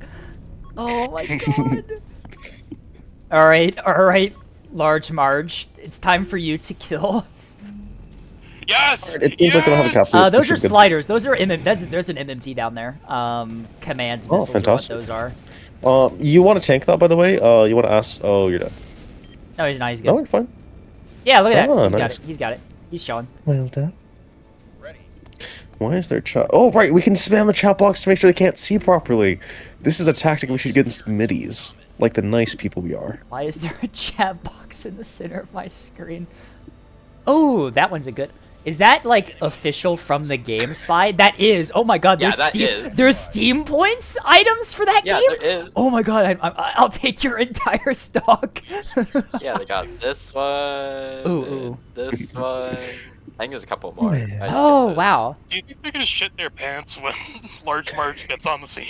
A: Oh my god. Alright, Large Marge. It's time for you to kill.
M: Yes!
L: It seems like they don't have a capsule.
A: Those are sliders. Those are there's an MMT down there. Command missiles are what
L: fantastic.
A: those are.
L: You want to tank that, by the way? You want to ask? Oh, you're dead.
A: No, he's not. He's good.
L: No, you're fine.
A: Yeah, look at that.
L: Oh,
A: He's got
L: nice.
A: it. He's got it. He's chilling.
L: Well done.
F: Ready.
L: Why is there chat? Oh, right. We can spam the chat box to make sure they can't see properly. This is a tactic we should get in middies, like the nice people we are.
A: Why is there a chat box in the center of my screen? Oh, that one's a good. Is that like official from the game, Spy? That is. Oh my god,
D: Yeah,
A: there's
D: that
A: Steam.
D: is.
A: There's Steam points items for that
D: Yeah,
A: game.
D: there is.
A: Oh my god, I'll take your entire stock.
D: Yeah, they got this one.
A: Ooh.
D: This one. I think there's a couple more. I didn't get
A: Oh
D: those.
A: wow.
M: Do you think they're gonna shit their pants when Large Marge gets on the scene?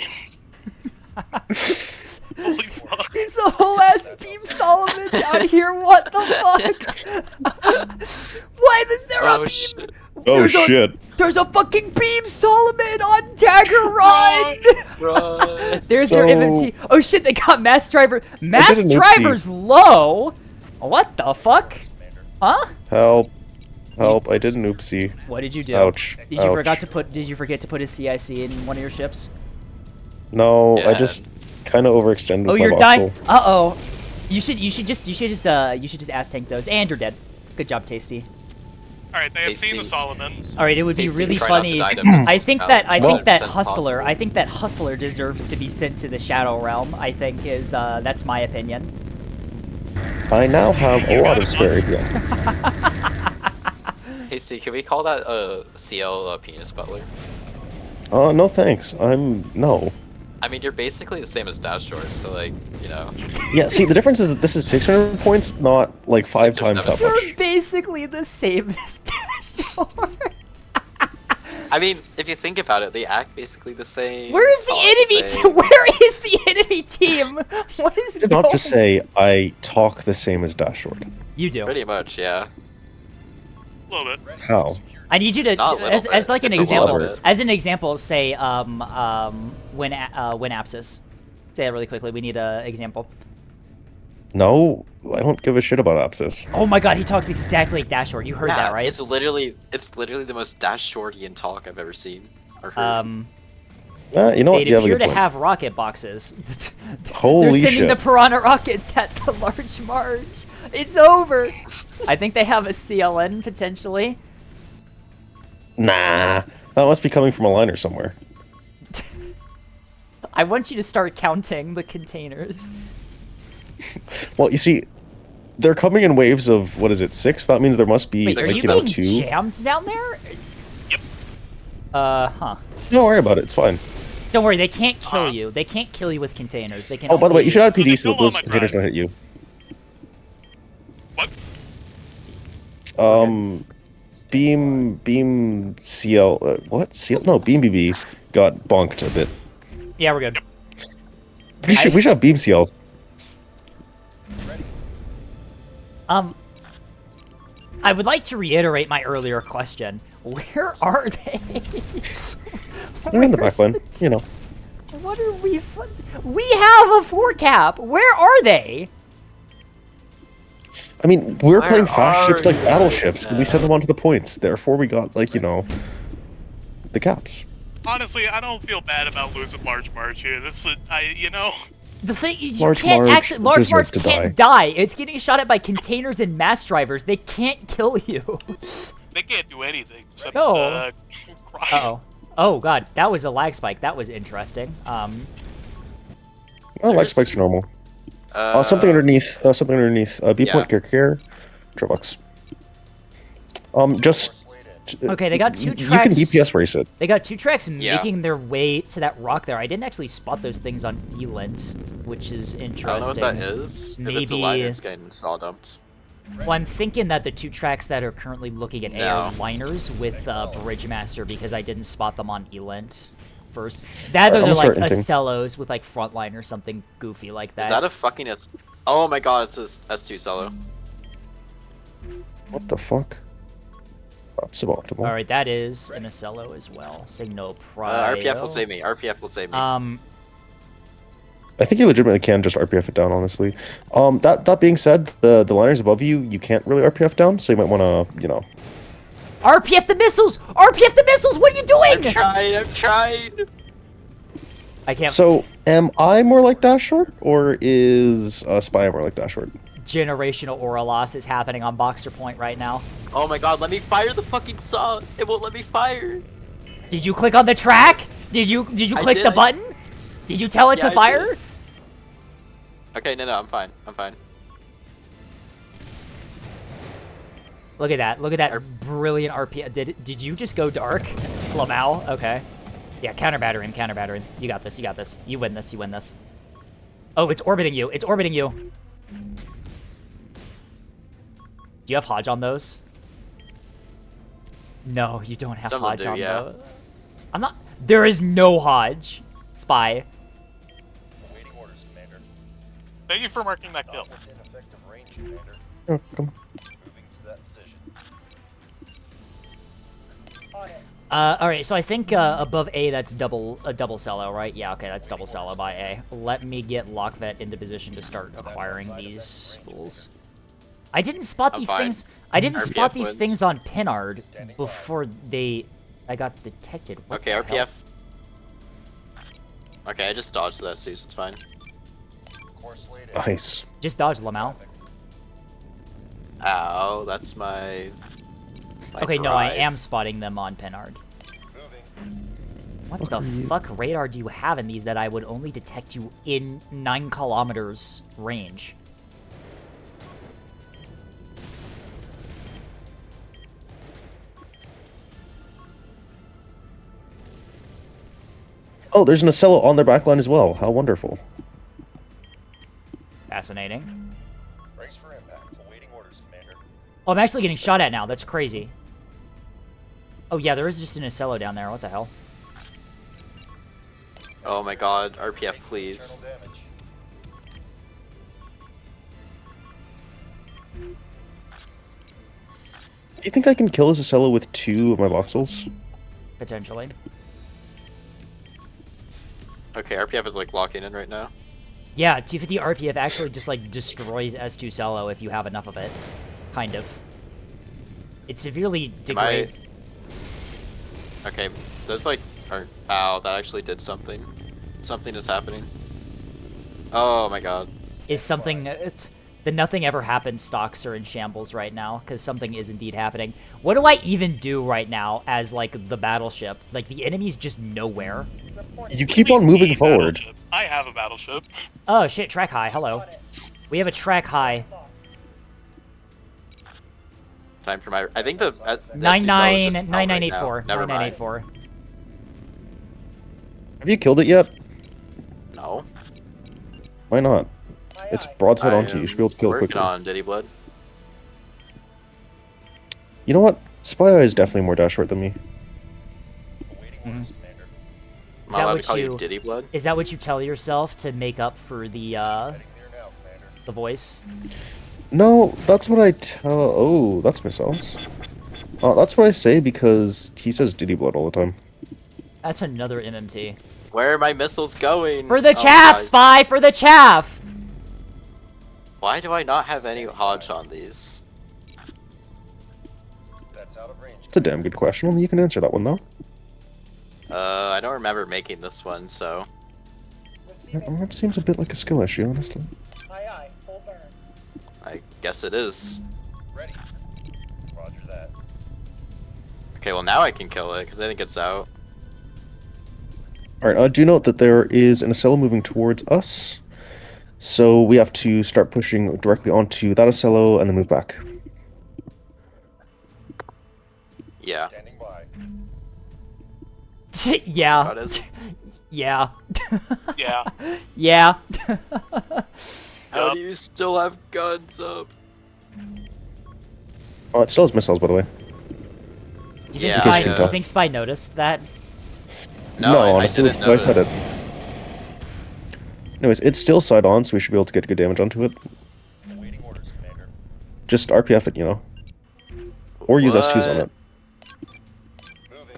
M: Holy fuck.
A: There's a whole ass Beam Solomon down here. What the fuck? Why is there a
D: Oh
A: beam?
D: shit.
L: Oh
A: There's a-
L: shit!
A: There's a fucking Beam Solomon on Dagger Run.
D: Run.
A: There's their
L: So-
A: MMT. Oh shit, they got mass driver. Mass
L: did an oopsie.
A: driver's low. What the fuck? Huh?
L: Help! Help! I did an oopsie.
A: What did you do?
L: Ouch!
A: Did you
L: Ouch.
A: Did you forget to put a CIC in one of your ships?
L: No, I
D: Yeah.
L: just kind of overextended.
A: Oh,
L: my
A: you're dying.
L: voxel.
A: You should just ass tank those. And you're dead. Good job, Tasty.
M: Alright, they have seen the
D: Casey-
M: Solomon.
A: All right, it would be
D: Casey,
A: really
D: try not to
A: funny.
D: die to Mrs.
A: I think
D: Allen.
A: that
D: Well,
A: Hustler.
D: possible.
A: I think that Hustler deserves to be sent to the Shadow Realm. I think is that's my opinion.
L: I now have a lot of spare APM.
D: Casey, can we call that a CL penis butler?
L: No thanks. No.
D: I mean, you're basically the same as Dash Short, so like, you know.
L: Yeah, see, the difference is that this is 600 points, not like 5
D: 6 or
L: times
D: 7.
L: that much.
A: You're basically the same as Dashort.
D: I mean, if you think about it, they act basically the same.
A: Where is the
D: talk
A: enemy?
D: same.
A: Where is the enemy team? What is
L: I did
A: going?
L: not just say I talk the same as Dash Short.
A: You do.
D: Pretty much, yeah.
M: A little bit.
L: How?
A: I need you to,
D: Not a little
A: as like an
D: bit. It's a little
A: example,
D: bit.
A: as an example, say when Apsis. Say that really quickly. We need a example.
L: No, I don't give a shit about Apsis.
A: Oh my god, he talks exactly like Dashort. You heard
D: Yeah,
A: that, right?
D: It's literally the most Dash Shortian talk I've ever seen or heard.
L: You know what?
A: They'd
L: You have a
A: appear
L: good
A: to
L: point.
A: have rocket boxes.
L: Holy
A: They're sending
L: shit.
A: the Piranha rockets at the Large March. It's over. I think they have a CLN potentially.
L: Nah, that must be coming from a liner somewhere.
A: I want you to start counting the containers.
L: Well, you see, they're coming in waves of, what is it, 6? That means there must be,
A: Wait, are
L: like,
A: you
L: you know,
A: being
L: 2.
A: jammed down there?
M: Yep.
A: Huh.
L: Don't worry about it, it's fine.
A: Don't worry, they can't kill you. They can't kill you with containers. They can.
L: Oh, by the way,
A: only-
L: you should add PD
M: they
L: so that
M: still
L: those
M: on my
L: containers
M: track.
L: don't hit you.
M: What?
L: Beam CL, what? CL? No, Beam BB got bonked a bit.
A: Yeah, we're good.
L: We should have Beam CLs.
A: I would like to reiterate my earlier question. Where are they?
L: They're in the
A: Where's
L: back line, you know.
A: What are we? We have a 4-cap. Where are they?
L: I mean, we're
D: Where
L: playing fast
D: are
L: ships like
D: you
L: battleships, and we
D: now?
L: sent them onto the points. Therefore, we got, like, you know, the caps.
M: Honestly, I don't feel bad about losing Large March here. This is, you know.
A: The thing you
L: Large
A: can't
L: March
A: actually. Large
L: deserves
A: March
L: to
A: can't die. It's getting shot at by containers and mass drivers. They can't kill you.
M: They can't do anything except
A: No.
M: cry.
A: Uh-oh. Oh god, that was a lag spike. That was interesting.
L: Oh, lag
D: There's-
L: spikes are normal. Something underneath. B
D: yeah.
L: point care. Dropbox. Just.
A: Okay, they got 2
L: You can
A: tracks.
L: DPS race it.
A: They got 2 tracks
D: Yeah.
A: making their way to that rock there. I didn't actually spot those things on Elent, which is
D: I don't know
A: interesting.
D: what that is. If it's a
A: Maybe-
D: liner, it's getting saw dumped.
A: Well, I'm thinking that the 2 tracks that are currently looking at A are liners with Bridgemaster because I didn't spot them on Elent first. That or
L: I'm
A: they're like
L: starting to think.
A: Acellos with like frontline or something goofy like that.
D: Is that a fucking Oh my god, it's a S2 solo.
L: What the fuck? That's suboptimal.
A: All right, that is an Acello as well. Signo Prio.
D: RPF will save me. RPF will save me.
L: I think you legitimately can just RPF it down, honestly. That being said, the liners above you can't really RPF down, so you might want to, you know.
A: RPF the missiles! RPF the missiles! What are you doing?
D: I'm trying.
A: I can't.
L: So, am I more like Dash Short, or is Spy more like Dash Short?
A: Generational aura loss is happening on Boxer Point right now.
D: Oh my god, let me fire the fucking saw. It won't let me fire.
A: Did you click on the track? Did you click the
D: did.
A: button? Did you tell it
D: Yeah,
A: to
D: I
A: fire?
D: did. Okay, no, I'm fine. I'm fine.
A: Look at that. Look at that brilliant RP. Did you just go dark? Lamau? Okay. Yeah, counter batter him, counter batter him. You got this, you got this. You win this, you win this. Oh, it's orbiting you. It's orbiting you. Do you have Hodge on those? No, you don't have
D: Some of them
A: Hodge
D: do,
A: on
D: yeah.
A: those. I'm not. There is no Hodge. Spy.
F: Awaiting orders, Commander.
M: Thank you for marking that kill.
F: Within effective range, Commander.
L: Oh, come on.
F: Moving to that position.
A: All right, so I think above A, that's a double cello, right? Yeah, okay, that's double cello by A. Let me get Lockvet into position to start acquiring these fools. I didn't spot
D: I'm
A: these
D: fine.
A: things. I didn't
D: RPF
A: spot these
D: wins.
A: things on Pinard before I got detected. What
D: Okay,
A: the hell?
D: RPF. Okay, I just dodged that, so it's fine.
F: Course laid in.
L: Nice.
A: Just dodge Lamau.
D: Ow, that's my My
A: Okay, no, I
D: drive.
A: am spotting them on Penard. What the fuck radar do you have in these that I would only detect you in 9 kilometers range?
L: Oh, there's an Ocello on their backline as well. How wonderful.
A: Fascinating.
F: Brace for impact. Awaiting orders, Commander.
A: Oh, I'm actually getting shot at now. That's crazy. Oh yeah, there is just an Ocello down there. What the hell?
D: Oh my god, RPF, please.
F: Internal damage.
L: Do you think I can kill this Ocello with 2 of my voxels?
A: Potentially.
D: Okay, RPF is like locking in right now.
A: Yeah, 250 RPF actually just like destroys S2 Cello if you have enough of it. Kind of. It severely degrades.
D: Okay, those like are. Ow, that actually did something. Something is happening. Oh my god.
A: Is something... the nothing ever happens stocks are in shambles right now, because something is indeed happening. What do I even do right now as, like, the battleship? Like, the enemy's just nowhere.
L: You keep on moving forward.
M: Battleship. I have a battleship.
A: Oh, shit, track high, hello. We have a track high.
D: Time for my. I think the.
A: 9984.
D: Never mind.
A: 9984.
L: Have you killed it yet?
D: No.
L: Why not? It's broadside
D: I
L: onto you. You should be able to kill it
D: working
L: quickly.
D: on Diddy Blood.
L: You know what? Spy Eye is definitely more dash short than me.
D: Am
A: Is
D: I
A: that
D: allowed to
A: what
D: call you
A: you...
D: Diddy Blood?
A: Is that what you tell yourself to make up for the voice?
L: No, that's what I tell. Oh, that's missiles. That's what I say because he says Diddy Blood all the time.
A: That's another MMT.
D: Where are my missiles going?
A: For the
D: Oh,
A: chaff,
D: God.
A: Spy! For the chaff!
D: Why do I not have any Hodge on these?
F: That's out of range.
L: It's a damn good question. Only you can answer that one though.
D: I don't remember making this one, so.
L: That seems a bit like a skill issue, honestly.
F: Aye, aye. Full burn.
D: I guess it is.
F: Ready. Roger that.
D: Okay, well now I can kill it because I think it's out.
L: Alright, do note that there is an Ocello moving towards us. So we have to start pushing directly onto that Ocello and then move back.
D: Yeah.
F: Standing by.
A: Yeah.
D: How does-
A: Yeah.
M: Yeah.
A: Yeah.
D: How do you still have guns up?
L: Oh, it still has missiles, by the way.
A: Do you
D: Yeah,
A: think Spy,
L: yeah.
A: do you think Spy noticed that?
D: No, I
L: honestly,
D: didn't
L: that's why I said
D: notice.
L: it. Anyways, it's still side on, so we should be able to get good damage onto it.
F: Awaiting orders, Commander.
L: Just RPF it, you know. Or use S2s on it.
F: Moving.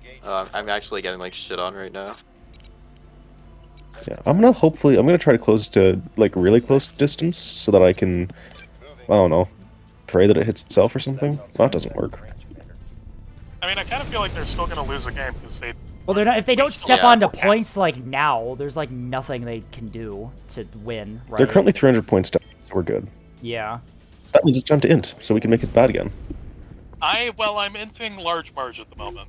F: Engage.
D: I'm actually getting like shit on right now.
L: Yeah, I'm gonna try to close to, like, really close distance so that I can, I don't know, pray that it hits itself or something. That doesn't work.
M: I mean, I kind of feel like they're still gonna lose the game because they.
A: Well, they're not. If they don't step
D: Yeah.
A: onto points like now, there's like nothing they can do to win, right?
L: They're currently 300 points down, so we're good.
A: Yeah.
L: That means it's time to int, so we can make it bad again.
M: I'm inting large Marge at the moment.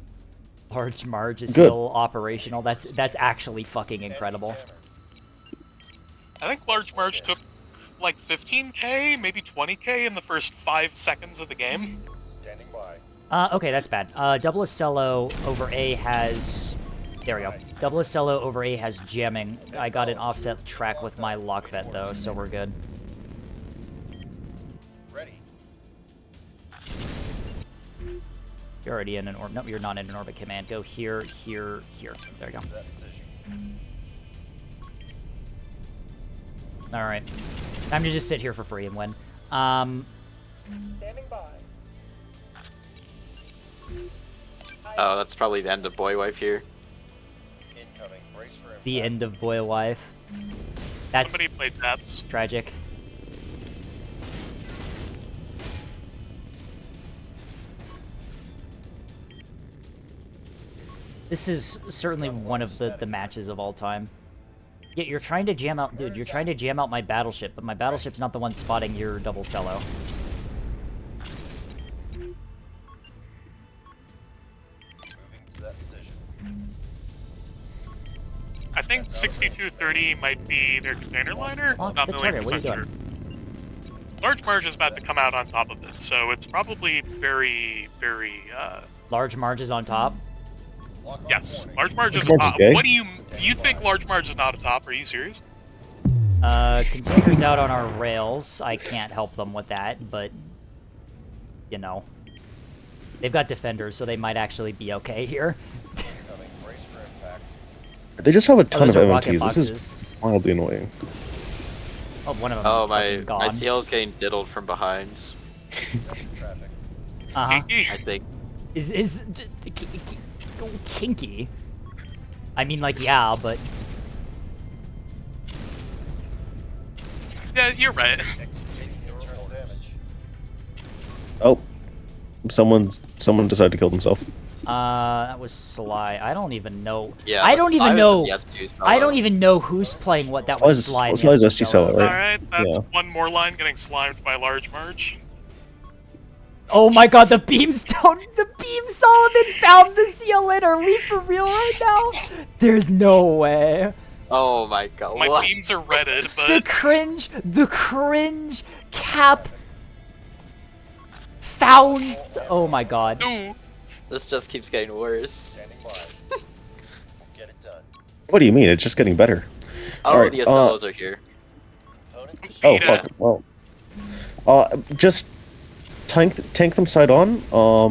A: Large Marge is
L: Good.
A: still operational. That's actually fucking incredible.
M: I think large Marge took like 15k, maybe 20k in the first 5 seconds of the game.
F: Standing by.
A: Okay, that's bad. Double Ocello over A has... There we go. Double Ocello over A has jamming. I got an offset track with my lock vet, though, so we're good.
F: Ready.
A: You're already in an orbit. No, you're not in an orbit command. Go here, here, here. There you go.
F: That decision.
A: Alright. Time to just sit here for free and win.
F: Standing by.
D: Oh, that's probably the end of Boy Wife here.
F: Incoming. Brace for impact.
A: The end of Boy Wife. That's
M: Somebody played Tats.
A: tragic. This is certainly one of the matches of all time. Yeah, you're trying to jam out... Dude, you're trying to jam out my battleship, but my battleship's not the one spotting your double cello.
M: think 6230 might be their container liner.
A: Lock
M: Not
A: the
M: million
A: target. What are you
M: percent sure.
A: doing?
M: Large Marge is about to come out on top of it, so it's probably very, very.
A: Large Marge is on top.
M: Yes, Large Marge is.
L: Large is gay?
M: What do you think? Large Marge is not atop? Are you serious?
A: Container's out on our rails. I can't help them with that, but you know, they've got defenders, so they might actually be okay here.
L: They just have a ton
A: those
L: of
A: are rocket
L: MMTs. This is
A: boxes.
L: wildly annoying.
A: Oh, one of them's
D: Oh,
A: fucking
D: my
A: gone.
D: CL is getting diddled from behind.
A: Uh-huh.
D: I think.
A: Is kinky? I mean, like, yeah, but
M: Yeah, you're right.
L: Oh, someone decided to kill themselves.
A: that was Sly. I don't even know.
D: Yeah,
A: I don't
D: Sly
A: even
D: was
A: know.
D: in the S2 solo.
A: I don't even know who's playing what. That was Sly.
L: Sly's SG solo, right?
M: Alright, that's
L: Yeah.
M: one more line getting slimed by Large Marge.
A: Oh my god, the beamstone! The beam Solomon found the seal. Are we for real right now? There's no way.
D: Oh my god.
M: My
D: what?
M: beams are redded, but
A: The cringe cap found. Oh my god.
M: ooh,
D: This just keeps getting worse.
L: What do you mean? It's just getting better.
D: Oh,
L: Alright,
D: the SLOs are here.
L: Oh
M: Beta.
L: fuck. Well, just tank them side on.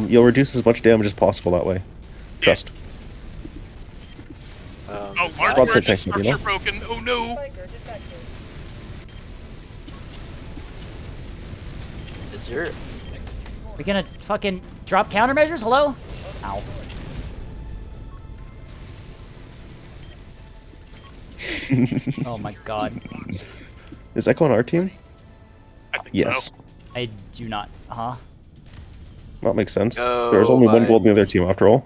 L: You'll reduce as much damage as possible that way. Trust.
M: Oh,
D: This
M: Large
L: Broadside
M: Marge's
L: tank, you know?
M: structure broken. Oh no.
D: Is your
A: We gonna fucking drop countermeasures? Hello? Ow. Oh my god.
L: Is Echo on our team?
M: I think
L: Yes.
M: so.
A: I do not. Huh?
L: That makes sense.
D: Oh,
L: There's only one
D: my.
L: gold in the other team after all.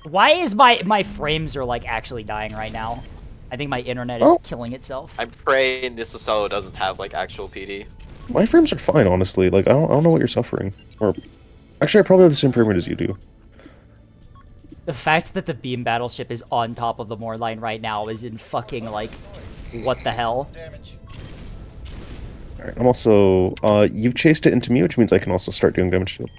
A: Why is my frames are like actually dying right now? I think my internet is
L: Oh.
A: killing itself.
D: I'm praying this solo doesn't have like actual PD.
L: My frames are fine, honestly. Like I don't know what you're suffering. Or actually, I probably have the same frame rate as you do.
A: The fact that the beam battleship is on top of the Moor line right now is in fucking like, what the hell?
L: All right. I'm also. You've chased it into me, which means I can also start doing damage to it.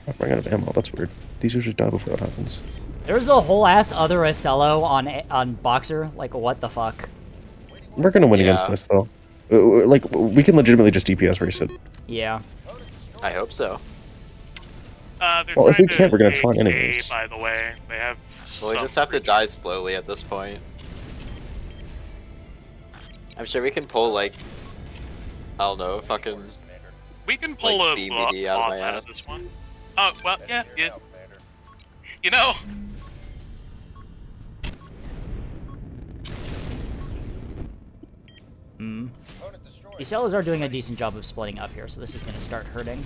L: I'm running out of ammo. That's weird. These usually die before that happens.
A: There's a whole ass other SLO on Boxer. Like, what the fuck?
L: We're gonna win against
D: Yeah.
L: this though. Like we can legitimately just DPS race it.
A: Yeah.
D: I hope so.
M: They're
L: Well, if
M: trying
L: we can't,
M: to
L: we're gonna try
M: engage
L: anyways.
M: A, by the way, they have.
D: Well, we
M: some
D: just have to
M: creatures.
D: die slowly at this point. I'm sure we can pull like, I don't know, fucking.
M: We can pull
D: like,
M: a
D: BBD out of
M: boss
D: my
M: out
D: ass.
M: of this one. Oh well, yeah. You know,
A: Hmm. The SLOs are doing a decent job of splitting up here, so this is gonna start hurting.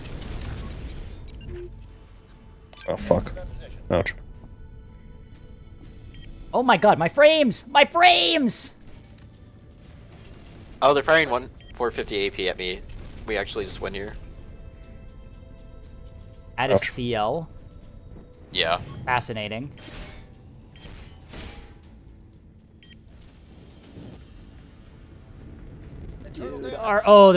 L: Oh fuck. Ouch.
A: Oh my god, my frames! My frames!
D: Oh, they're firing 450 AP at me. We actually just win here.
A: At a
L: Ouch.
A: CL.
D: Yeah.
A: Fascinating. Dude, the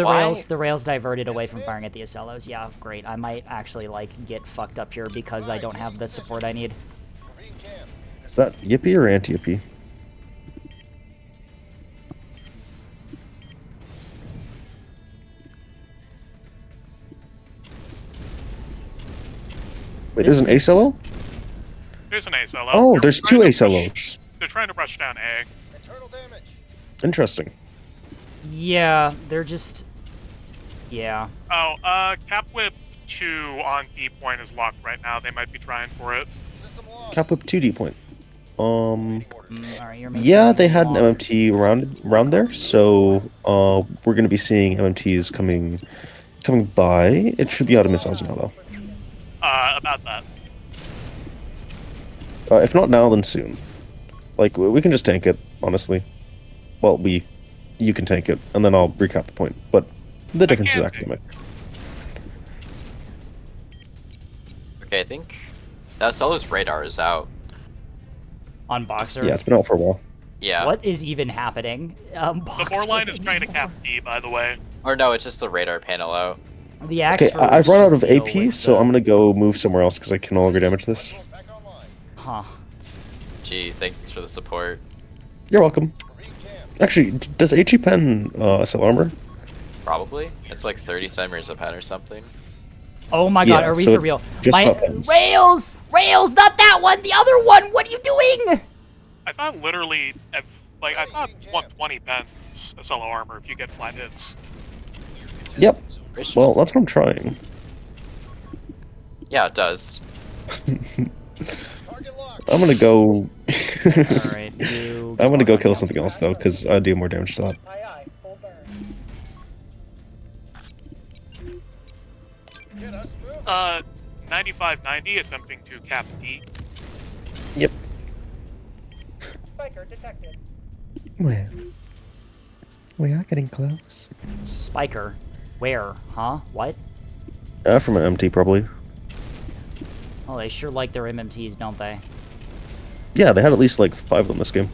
D: Why?
A: rails diverted away from firing at the SLOs. Yeah, great. I might actually like get fucked up here because I don't have the support I need.
L: Is that Yippee or anti-Yippee? Wait, there's an
A: This is-
L: ASLO?
M: there's an ASLO.
L: Oh,
M: They're
L: there's
M: trying
L: two
M: to rush-
L: ASLOs.
M: They're trying to rush down A.
L: Interesting.
A: Yeah, they're just... Yeah.
M: Oh, Cap Whip 2 on D point is locked right now. They might be trying for it.
L: Cap Whip 2D point.
A: Alright, you're
L: Yeah,
A: making
L: they had an
A: long.
L: MMT around there, so we're gonna be seeing MMTs coming by. It should be out of missiles now though.
M: About that.
L: If not now, then soon. Like we can just tank it, honestly. Well, you can tank it, and then I'll recap the point. But the difference is
M: can't
L: academic.
D: Okay, I think that Stella's radar is out.
A: On Boxer?
L: Yeah, it's been out for a while.
D: Yeah.
A: What is even happening?
M: The
A: Boxer.
M: board line is trying to cap D, by the way.
D: Or no, it's just the radar panel out.
A: The axe
L: Okay,
A: for
L: I've run out of
A: deal
L: AP,
A: with
L: so
A: the-
L: I'm gonna go move somewhere else because I can no longer damage this.
A: Huh.
D: Gee, thanks for the support.
L: You're welcome. Actually, does HE Pen sell armor?
D: Probably. It's like 30 centimeters a pen or something.
A: Oh my god,
L: Yeah,
A: are we
L: so
A: for real?
L: just
A: My
L: not pens.
A: Rails! Rails, not that one! The other one! What are you doing?
M: I thought literally, I thought 120 pens a solo armor if you get flat hits.
L: Yep. Well, that's what I'm trying.
D: Yeah, it does.
L: I'm gonna go.
A: Alright, you.
L: I'm gonna go kill something else though, because I do more damage to that.
F: Aye, aye. Full burn.
M: 9590 attempting to cap D.
L: Yep.
F: Spiker detected.
L: Well, we are getting close.
A: Spiker. Where? Huh? What?
L: From an MT probably.
A: Oh, they sure like their MMTs, don't they?
L: Yeah, they had at least like 5 of them this game.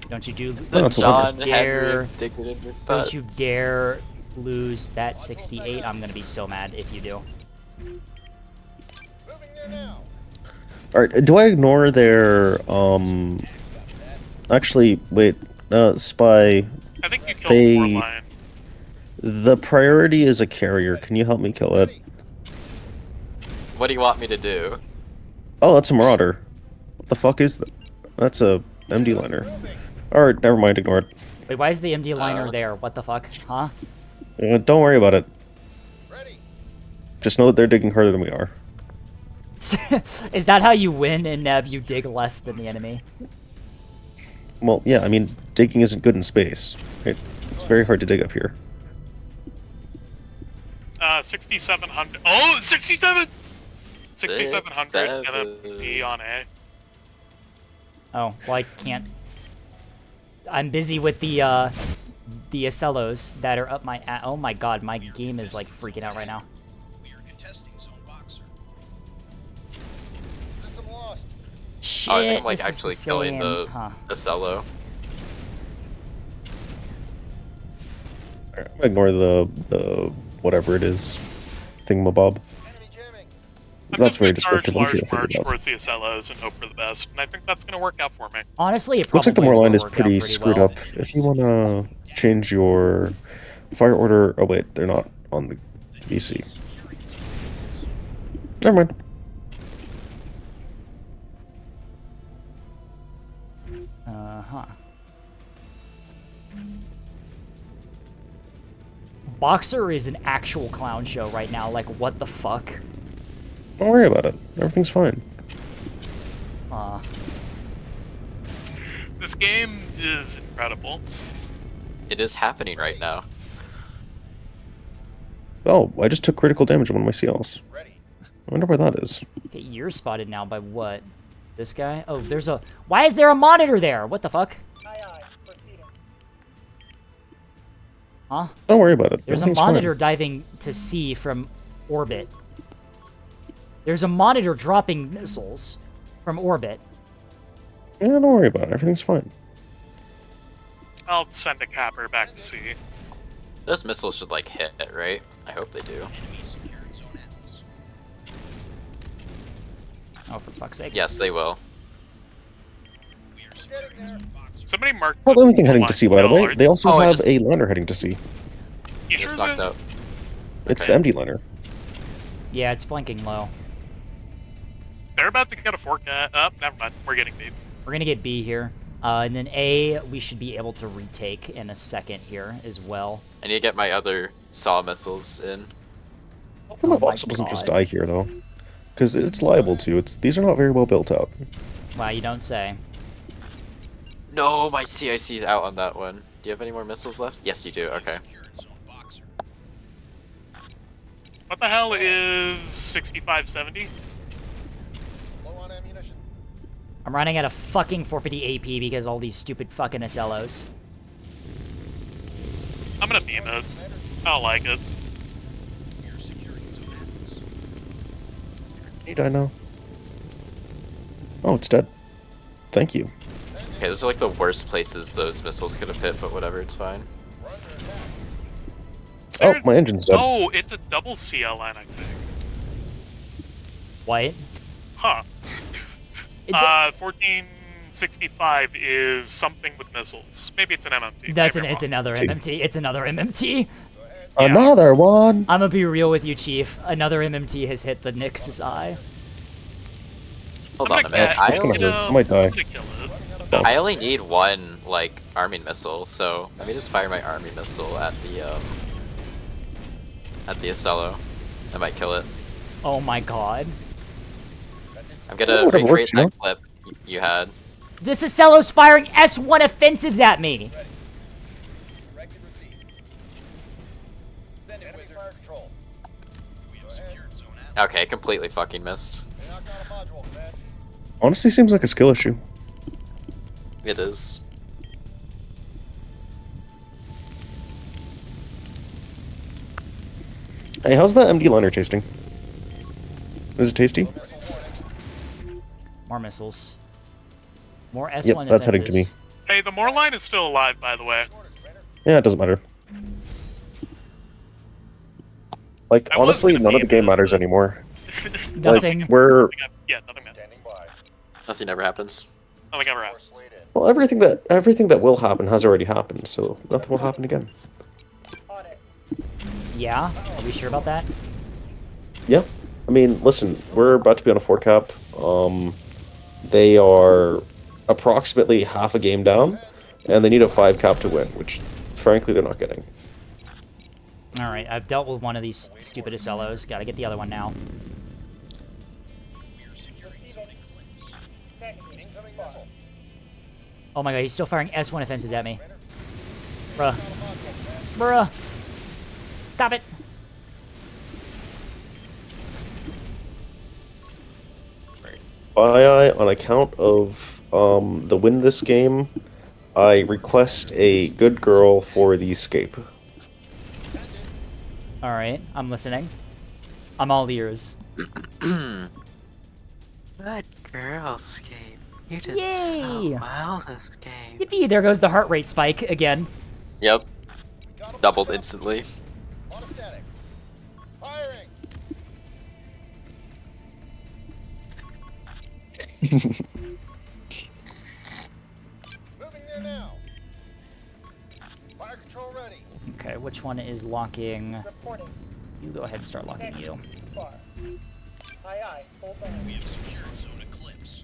A: Don't you do?
L: No, it's a
D: John
L: wonder.
A: Dare-
D: Henry dig it in your butt.
A: Don't you dare lose that 68. I'm gonna be so mad if you do.
F: Moving there now.
L: Alright, do I ignore their actually wait, spy.
M: I think you killed the board
L: They
M: line.
L: the priority is a carrier. Can you help me kill it?
D: What do you want me to do?
L: Oh, that's a marauder. What the fuck is that? That's a MD liner. Alright, never mind, ignore it.
A: Wait, why is the MD liner there? What the fuck? Huh?
L: Don't worry about it. Just know that they're digging harder than we are.
A: Is that how you win in Neb? You dig less than the enemy?
L: Well, yeah, I mean, digging isn't good in space. Right? It's very hard to dig up here.
M: 6700. Oh, 67! 6700
D: 67.
M: MMT on A.
A: Oh, well I can't. I'm busy with the Acellos that are up my. Oh my god, my game is like freaking out right now.
G: We are contesting zone Boxer.
F: System lost.
A: Shit,
D: Oh, I think I'm like
A: this is
D: actually
A: the
D: killing
A: same.
D: the
A: Huh.
D: Cello.
L: Alright, I'm gonna ignore the whatever it is thingamabob.
F: Enemy jamming.
M: I'm
L: That's
M: just
L: very
M: gonna charge
L: descriptive. I'm
M: large
L: sure you'll figure
M: march
L: it out.
M: towards the Acellos and hope for the best, and I think that's gonna work out for me.
A: Honestly, it probably
L: Looks like the more
A: will
L: line is
A: work out
L: pretty screwed
A: well.
L: up. If you wanna change your fire order, oh wait, they're not on the VC. Never mind.
A: Huh. Boxer is an actual clown show right now. Like, what the fuck?
L: Don't worry about it. Everything's fine.
M: This game is incredible.
D: It is happening right now.
L: Oh, I just took critical damage on one of my CLs. I wonder where that is.
A: Okay, you're spotted now by what? This guy? Oh, there's a. Why is there a monitor there? What the fuck?
F: Aye, aye. Proceeding.
A: Huh?
L: Don't worry about it.
A: There's a
L: Everything's
A: monitor
L: fine.
A: diving to sea from orbit. There's a monitor dropping missiles from orbit.
L: Yeah, don't worry about it. Everything's fine.
M: I'll send a capper back to sea.
D: Those missiles should like hit, right? I hope they do.
G: Enemy secured zone Atlas.
A: Oh, for fuck's sake.
D: Yes, they will.
G: We are securing zone Boxer.
M: Somebody marked.
L: Well, the only thing heading to sea, by the way,
M: alert.
L: they also
D: Oh, I
L: have
D: just-
L: a liner heading to sea.
M: You
D: Just
M: sure
D: knocked
M: that?
D: out.
L: It's
D: Okay.
L: the MD liner.
A: Yeah, it's flanking low.
M: They're about to get a forecast. Oh, never mind. We're getting beat.
A: We're gonna get B here. And then A, we should be able to retake in a second here as well.
D: I need to get my other saw missiles in.
L: Hopefully
A: Oh
L: my
A: my
L: voxel doesn't just
A: God.
L: die here, though. Because it's liable to. These are not very well built out.
A: Wow, you don't say.
D: No, my CIC is out on that one. Do you have any more missiles left? Yes, you do. Okay.
G: Secured zone Boxer.
M: What the hell is 6570?
F: Low on ammunition.
A: I'm running out of fucking 450 AP because all these stupid fucking SLOs.
M: I'm gonna beam it. I don't like it.
G: We are securing
L: Need I know? Oh, it's dead. Thank you.
D: Okay, those are like the worst places those missiles could have hit, but whatever, it's fine.
L: Oh, my engine's dead.
M: Oh, it's a double CL line, I think.
A: White.
M: Huh. 1465 is something with missiles. Maybe it's an MMT.
A: It's another MMT. It's another MMT.
L: Another one.
A: I'm gonna be real with you, Chief. Another MMT has hit the Nyx's eye.
D: Hold on a minute.
L: That's gonna hurt. I might die.
D: I only need one, like, army missile, so let me just fire my army missile at the Ocello. I might kill it.
A: Oh my god.
D: I'm gonna recreate that clip you had.
A: This Ocello's firing S1 offensives at me.
D: Okay, completely fucking missed.
L: Honestly, seems like a skill issue.
D: It is.
L: Hey, how's that MD liner tasting? Is it tasty?
A: More missiles. More S1
L: Yep, that's heading to me.
M: Hey, the Moore line is still alive, by the way.
L: Yeah, it doesn't matter. Like, honestly, none of the game matters anymore.
A: Nothing.
L: Like, we're...
M: Yeah, nothing matters.
D: Nothing ever happens.
M: Nothing ever happens.
L: Well, everything that will happen has already happened, so nothing will happen again.
A: Yeah? Are we sure about that?
L: Yeah. I mean, listen, we're about to be on a 4 cap. They are approximately half a game down, and they need a 5 cap to win, which, frankly, they're not getting.
A: Alright, I've dealt with one of these stupid Ocellos. Gotta get the other one now. Oh my god, he's still firing S1 offensives at me. Bruh. Bruh. Stop it.
L: On account of the win this game, I request a good girl for the Scape.
A: Alright, I'm listening. I'm all ears.
J: Good girl, Scape. You did so
A: Yay!
J: well this game.
A: Yippee, there goes the heart rate spike again.
D: Yep. Doubled instantly.
A: Okay, which one is locking? You go ahead and start locking you.
G: Aye, we have secured zone eclipse.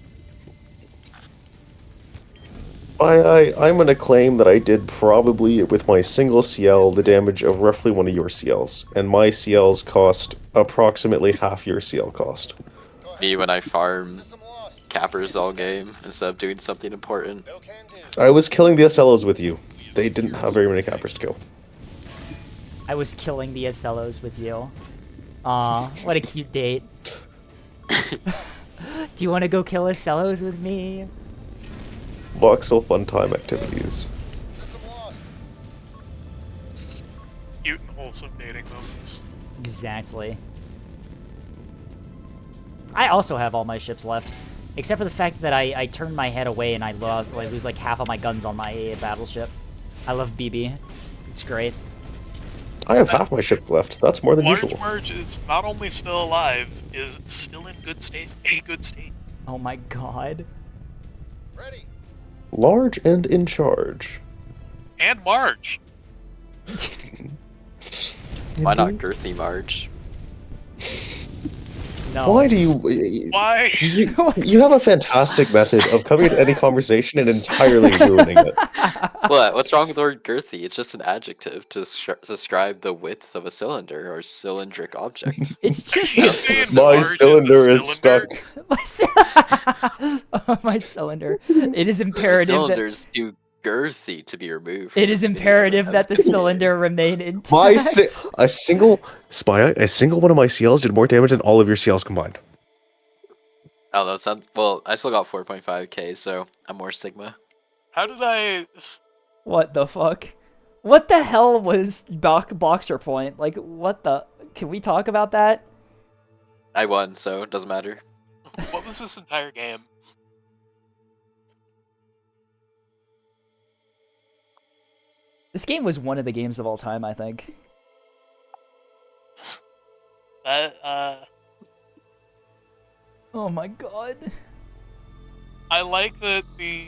L: I'm gonna claim that I did probably, with my single CL, the damage of roughly one of your CLs, and my CLs cost approximately half your CL cost.
D: Me when I farm cappers all game instead of doing something important.
L: I was killing the SLOs with you. They didn't have very many cappers to kill.
A: I was killing the Ocellos with you. Aw, what a cute date. Do you want to go kill Ocellos with me?
L: Voxel fun time activities.
M: Cute and wholesome dating moments.
A: Exactly. I also have all my ships left, except for the fact that I turned my head away and I lose like half of my guns on my battleship. I love BB. It's great.
L: I have half my ship left. That's more than usual.
M: Large Merge is not only still alive, is still in good state. A good state.
A: Oh my god.
L: Large and in charge.
M: And Marge.
D: Why not girthy Marge?
A: No.
L: Why do you...
M: Why?
L: You have a fantastic method of coming to any conversation and entirely ruining it.
D: What? What's wrong with the word girthy? It's just an adjective to describe the width of a cylinder or cylindric object.
A: It's just...
L: My cylinder is stuck.
A: My cylinder. It is imperative
D: Cylinders too girthy to be removed.
A: It is imperative that the cylinder remain intact.
L: A single one of my CLs did more damage than all of your CLs combined.
D: I don't know. Well, I still got 4.5k, so I'm more Sigma.
M: How did I...
A: What the fuck? What the hell was Boxer Point? Like, what the... Can we talk about that?
D: I won, so it doesn't matter.
M: What was this entire game?
A: This game was one of the games of all time, I think. Oh my god.
M: I like that the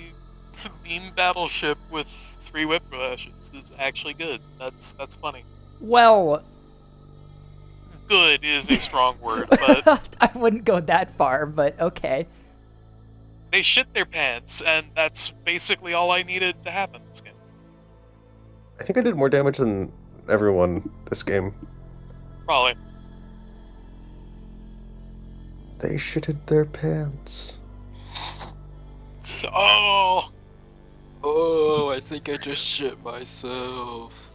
M: beam battleship with 3 whip versions is actually good. That's funny.
A: Well,
M: Good is a strong word, but
A: I wouldn't go that far, but okay.
M: they shit their pants, and that's basically all I needed to happen this game.
L: I think I did more damage than everyone this game.
M: Probably.
L: They shitted their pants.
M: Oh!
D: Oh, I think I just shit myself.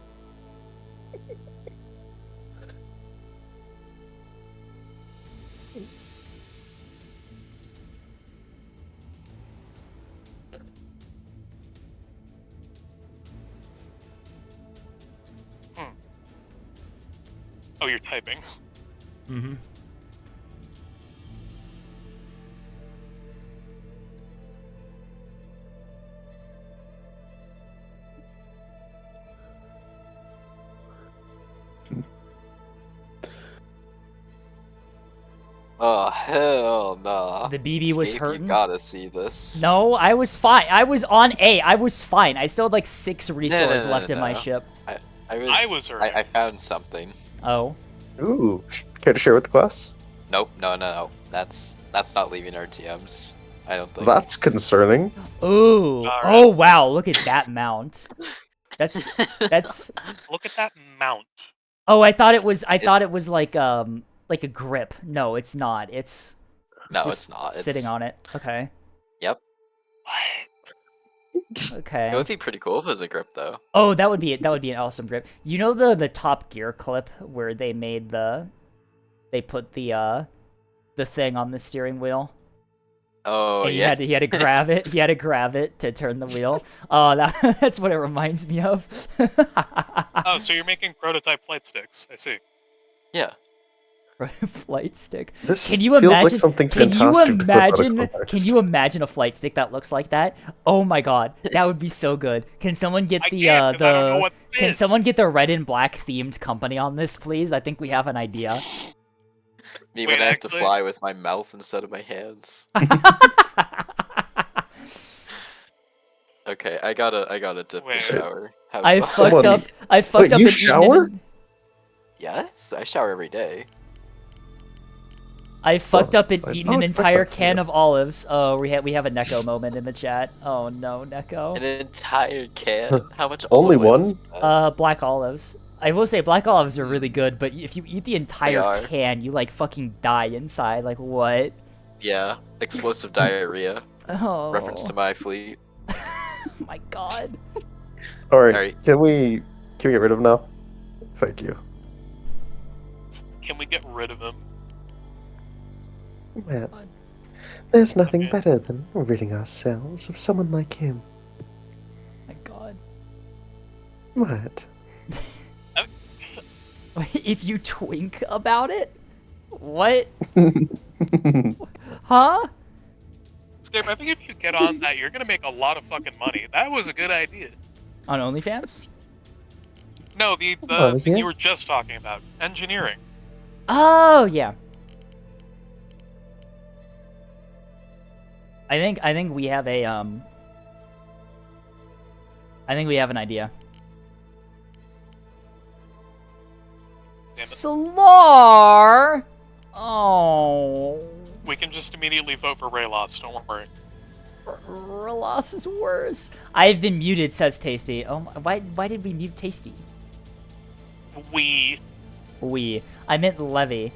M: Oh, you're typing.
A: Mm-hmm.
D: Oh, hell nah.
A: The BB was
D: Scape,
A: hurting?
D: You gotta see this.
A: No, I was fine. I was on A. I was fine. I still had like 6 resources
D: no,
A: left in my
D: no.
A: ship.
M: I was hurting.
D: I found something.
A: Oh.
L: Ooh, care to share with the class?
D: Nope, no. That's not leaving our TMs. I don't think.
L: That's concerning.
A: Ooh.
M: All right.
A: Oh wow, look at that mount. That's
M: Look at that mount.
A: Oh, I thought it was like a grip. No, it's not. It's
D: No,
A: just
D: it's not.
A: sitting
D: It's...
A: on it. Okay.
D: Yep.
A: Okay.
D: It would be pretty cool if it was a grip, though.
A: Oh, that would be an awesome grip. You know the Top Gear clip where they put the thing on the steering wheel?
D: Oh,
A: and
D: yeah.
A: He had to grab it. He had to grab it to turn the wheel. Oh, that's what it reminds me of.
M: Oh, so you're making prototype flight sticks. I see.
D: Yeah.
A: Flight stick.
L: This
A: Can you
L: feels
A: imagine?
L: like something
A: Can you
L: fantastic to put out of
A: imagine?
L: context.
A: Can you imagine a flight stick that looks like that? Oh my god, that would be so good. Can someone get the
M: I don't know what this
A: Can
M: is.
A: someone get the red and black themed company on this, please? I think we have an idea.
D: Me
M: Wait,
D: when I have to
M: actually-
D: fly with my mouth instead of my hands. Okay, I gotta dip
M: Wait.
D: the shower. Have
A: I
D: fun.
A: fucked up. I fucked
L: Wait,
A: up.
L: you
A: and eaten
L: shower?
D: Yes, I shower every day.
A: I fucked up and
L: I
A: eaten
L: don't
A: an
L: expect
A: entire
L: that from
A: can
L: you.
A: of olives. Oh, we have a Neko moment in the chat. Oh no, Neko.
D: An entire can? How much
L: Only
D: olive oil
L: one?
D: is that?
A: Black olives. I will say black olives are really good, but if you eat the entire
D: are.
A: can, you like fucking die inside. Like what?
D: Yeah, explosive diarrhea.
A: Oh.
D: Reference to my fleet.
A: My god.
L: All right,
D: Alright.
L: can we get rid of him now? Thank you.
M: Can we get rid of him?
L: Well, there's nothing
M: Okay.
L: better than ridding ourselves of someone like him.
A: My god.
L: What?
A: If you twink about it? What? Huh?
M: Scape, I think if you get on that, you're gonna make a lot of fucking money. That was a good idea.
A: On OnlyFans?
M: No, the
L: Oh,
M: thing you were
L: yes.
M: just talking about. Engineering.
A: Oh yeah. I think we have a I think we have an idea.
M: Damn it.
A: Slar! Oh.
M: We can just immediately vote for Raylos, don't worry.
A: Relos is worse. I've been muted, says Tasty. Oh, why did we mute Tasty?
M: We.
A: I meant Levy.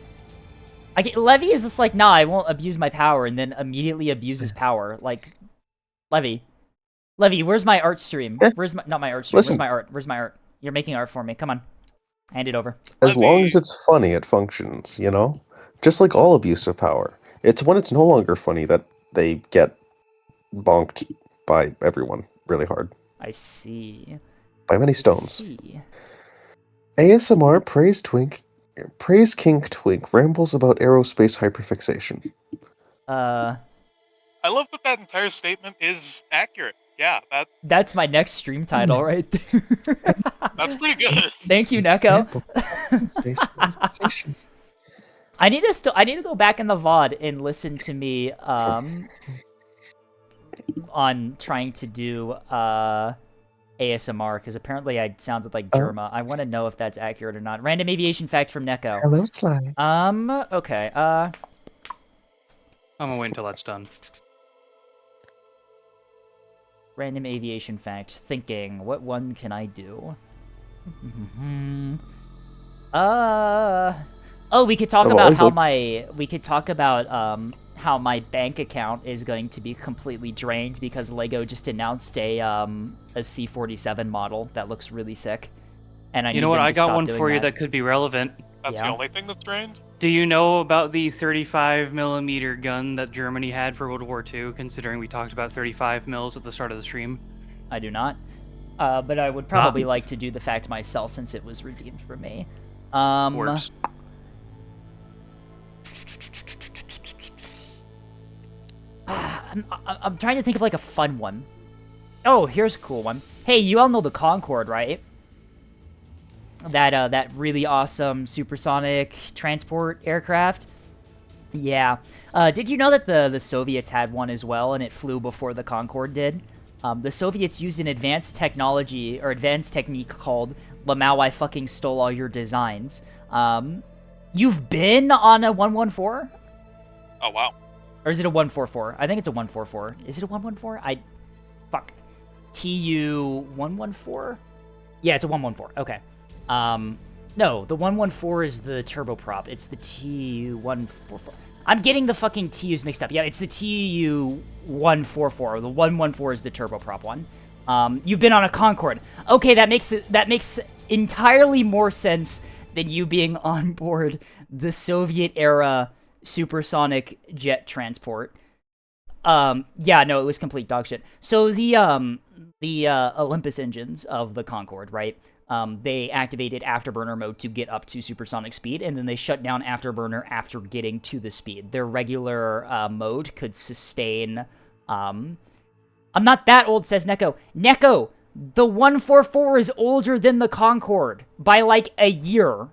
A: Levy is just like, nah, I won't abuse my power, and then immediately abuses power. Like, Levy, where's my art stream? Where's my, not my art stream,
L: Listen.
A: Where's my art? You're making art for me. Come on. Hand it over.
L: As long
M: Levy.
L: as it's funny, it functions, you know? Just like all abuse of power. It's when it's no longer funny that they get bonked by everyone really hard.
A: I see.
L: By many
A: I
L: stones.
A: see.
L: ASMR praise Twink Praise King Twink rambles about aerospace hyperfixation.
M: I love that entire statement is accurate. Yeah,
A: That's my next stream title right there.
M: that's pretty good.
A: Thank you, Neko.
L: Space hyperfixation.
A: I need to go back in the VOD and listen to me on trying to do ASMR, because apparently I sounded like Germa. I want to know if that's accurate or not. Random aviation fact from Neko.
L: Hello, Sly.
A: Okay.
C: I'm gonna wait until that's done.
A: Random aviation fact. Thinking, what one can I do? Oh, we could talk about how how my bank account is going to be completely drained because Lego just announced a C-47 model that looks really sick. And
C: You know what? I got one for you that could be relevant.
M: That's the only thing that's drained?
C: Do you know about the 35mm gun that Germany had for World War II, considering we talked about 35 mils at the start of the stream?
A: I do not. But I would probably like to do the fact myself since it was redeemed for me.
C: Works.
A: I'm trying to think of like a fun one. Oh, here's a cool one. Hey, you all know the Concorde, right? That really awesome supersonic transport aircraft. Yeah. Did you know that the Soviets had one as well, and it flew before the Concorde did? The Soviets used an advanced technology or advanced technique called "Lamau, I fucking stole all your designs." You've been on a 114?
M: Oh wow.
A: Or is it a 144? I think it's a 144. Is it a 114? Fuck. TU 114? Yeah, it's a 114. Okay. No, the 114 is the turboprop. It's the TU 144. I'm getting the fucking TUs mixed up. Yeah, it's the TU 144. The 114 is the turboprop one. You've been on a Concorde. Okay, that makes entirely more sense than you being on board the Soviet era supersonic jet transport. Yeah, no, it was complete dog shit. So the Olympus engines of the Concorde, right? They activated afterburner mode to get up to supersonic speed, and then they shut down afterburner after getting to the speed. Their regular mode could sustain. I'm not that old, says Neko. Neko, the 144 is older than the Concorde by like a year.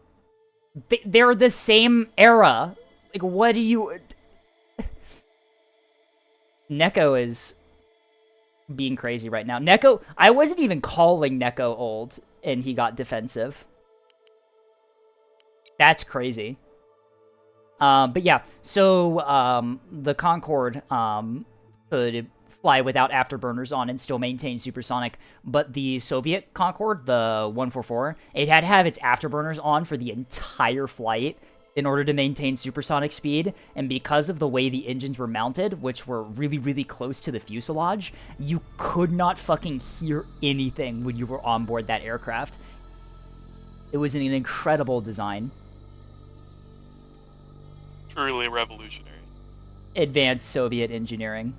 A: They're the same era. Like, what do you... Neko is being crazy right now. Neko, I wasn't even calling Neko old, and he got defensive. That's crazy. But yeah, so the Concorde could fly without afterburners on and still maintain supersonic, but the Soviet Concorde, the 144, it had to have its afterburners on for the entire flight in order to maintain supersonic speed, and because of the way the engines were mounted, which were really, really close to the fuselage, you could not fucking hear anything when you were on board that aircraft. It was an incredible design.
M: Truly revolutionary.
A: Advanced Soviet engineering.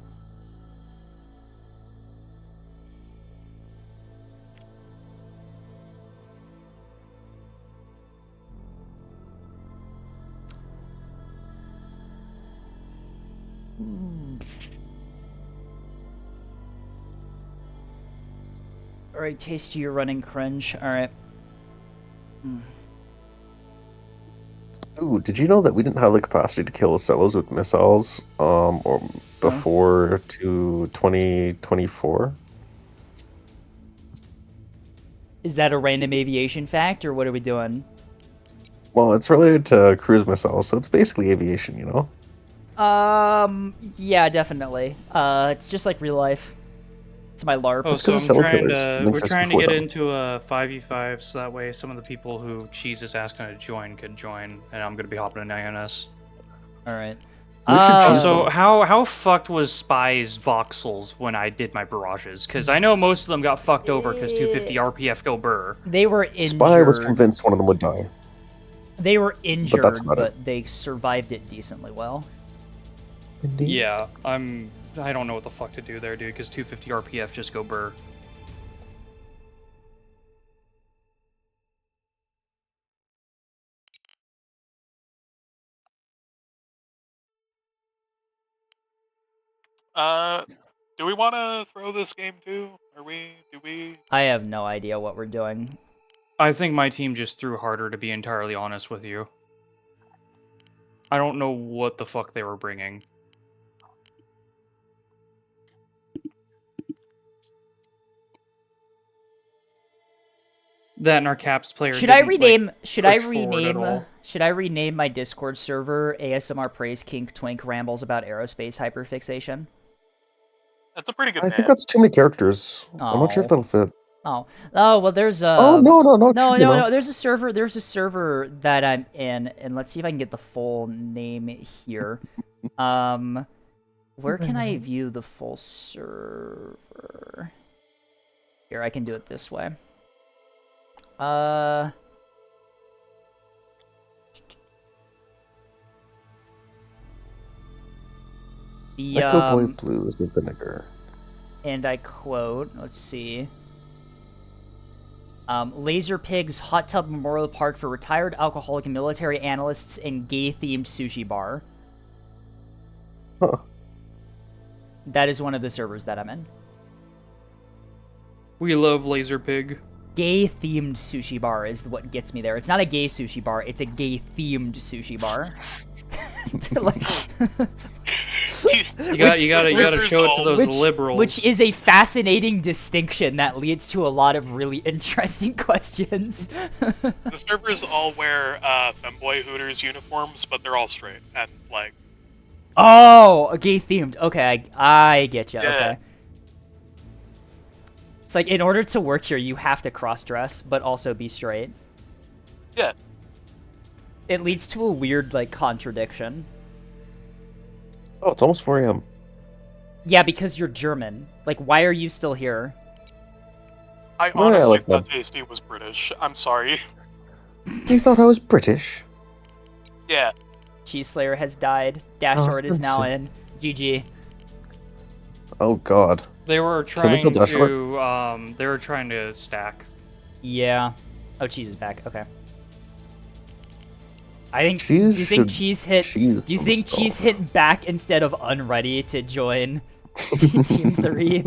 A: Alright, Tasty, you're running cringe. Alright.
L: Ooh, did you know that we didn't have the capacity to kill Ocellos with missiles or before to 2024?
A: Is that a random aviation fact, or what are we doing?
L: Well, it's related to cruise missiles, so it's basically aviation, you know?
A: Yeah, definitely. It's just like real life. It's my LARP.
C: Oh, so we're trying to get into a 5v5, so that way some of the people who Cheese is asking to join could join, and I'm gonna be hopping in INS.
A: Alright.
C: So how fucked was Spy's voxels when I did my barrages? Because I know most of them got fucked over because 250 RPF go burr.
A: They were injured.
L: Spy was convinced one of them would die.
A: They were injured,
L: but
A: they survived it decently well.
L: Indeed.
C: Yeah, I don't know what the fuck to do there, dude, because 250 RPF just go burr.
M: Do we want to throw this game too? Do we?
A: I have no idea what we're doing.
C: I think my team just threw harder, to be entirely honest with you. I don't know what the fuck they were bringing. That and our Caps player
A: Should I
C: didn't,
A: rename?
C: like,
A: Should I
C: push forward at
A: rename?
C: all.
A: Should I rename my Discord server ASMR Praise Kink Twink Rambles about aerospace hyperfixation?
M: That's a pretty good
L: I
M: name.
L: think that's too many characters. I'm not sure if
A: Oh.
L: that'll fit.
A: Oh, well, there's a.
L: Oh no, it should be
A: no.
L: enough.
A: There's a server that I'm in, and let's see if I can get the full name here. Where can I view the full server? Here, I can do it this way.
L: Echo Boy Blue is the vinegar.
A: And I quote, let's see. Laser Pig's Hot Tub Memorial Park for retired alcoholic and military analysts and gay-themed sushi bar.
L: Huh.
A: That is one of the servers that I'm in.
C: We love Laser Pig.
A: Gay-themed sushi bar is what gets me there. It's not a gay sushi bar, it's a gay-themed sushi bar.
C: You gotta show it to those liberals.
A: Which is a fascinating distinction that leads to a lot of really interesting questions.
M: The servers all wear femboy Hooters uniforms, but they're all straight and like.
A: Oh, gay-themed. Okay, I get you.
M: Yeah.
A: Okay. It's like, in order to work here, you have to cross-dress, but also be straight.
M: Yeah.
A: It leads to a weird, like, contradiction.
L: Oh, it's almost 4 a.m.
A: Yeah, because you're German. Like, why are you still here?
M: I
L: Well, yeah,
M: honestly
L: like
M: thought
L: that.
M: Tasty was British. I'm sorry.
L: You thought I was British?
M: Yeah.
A: Cheese Slayer has died. Dash
L: Oh,
A: Short is now in.
L: offensive.
A: GG.
L: Oh God.
C: They were
L: Can we
C: trying
L: kill Dashwood?
C: to, they were trying to stack.
A: Yeah. Oh, Cheese is back. Okay. I think.
L: Cheese
A: do you think
L: should-
A: Cheese hit?
L: Cheese
A: Do you think
L: almost
A: Cheese
L: off.
A: hit back instead of unready to join Team 3?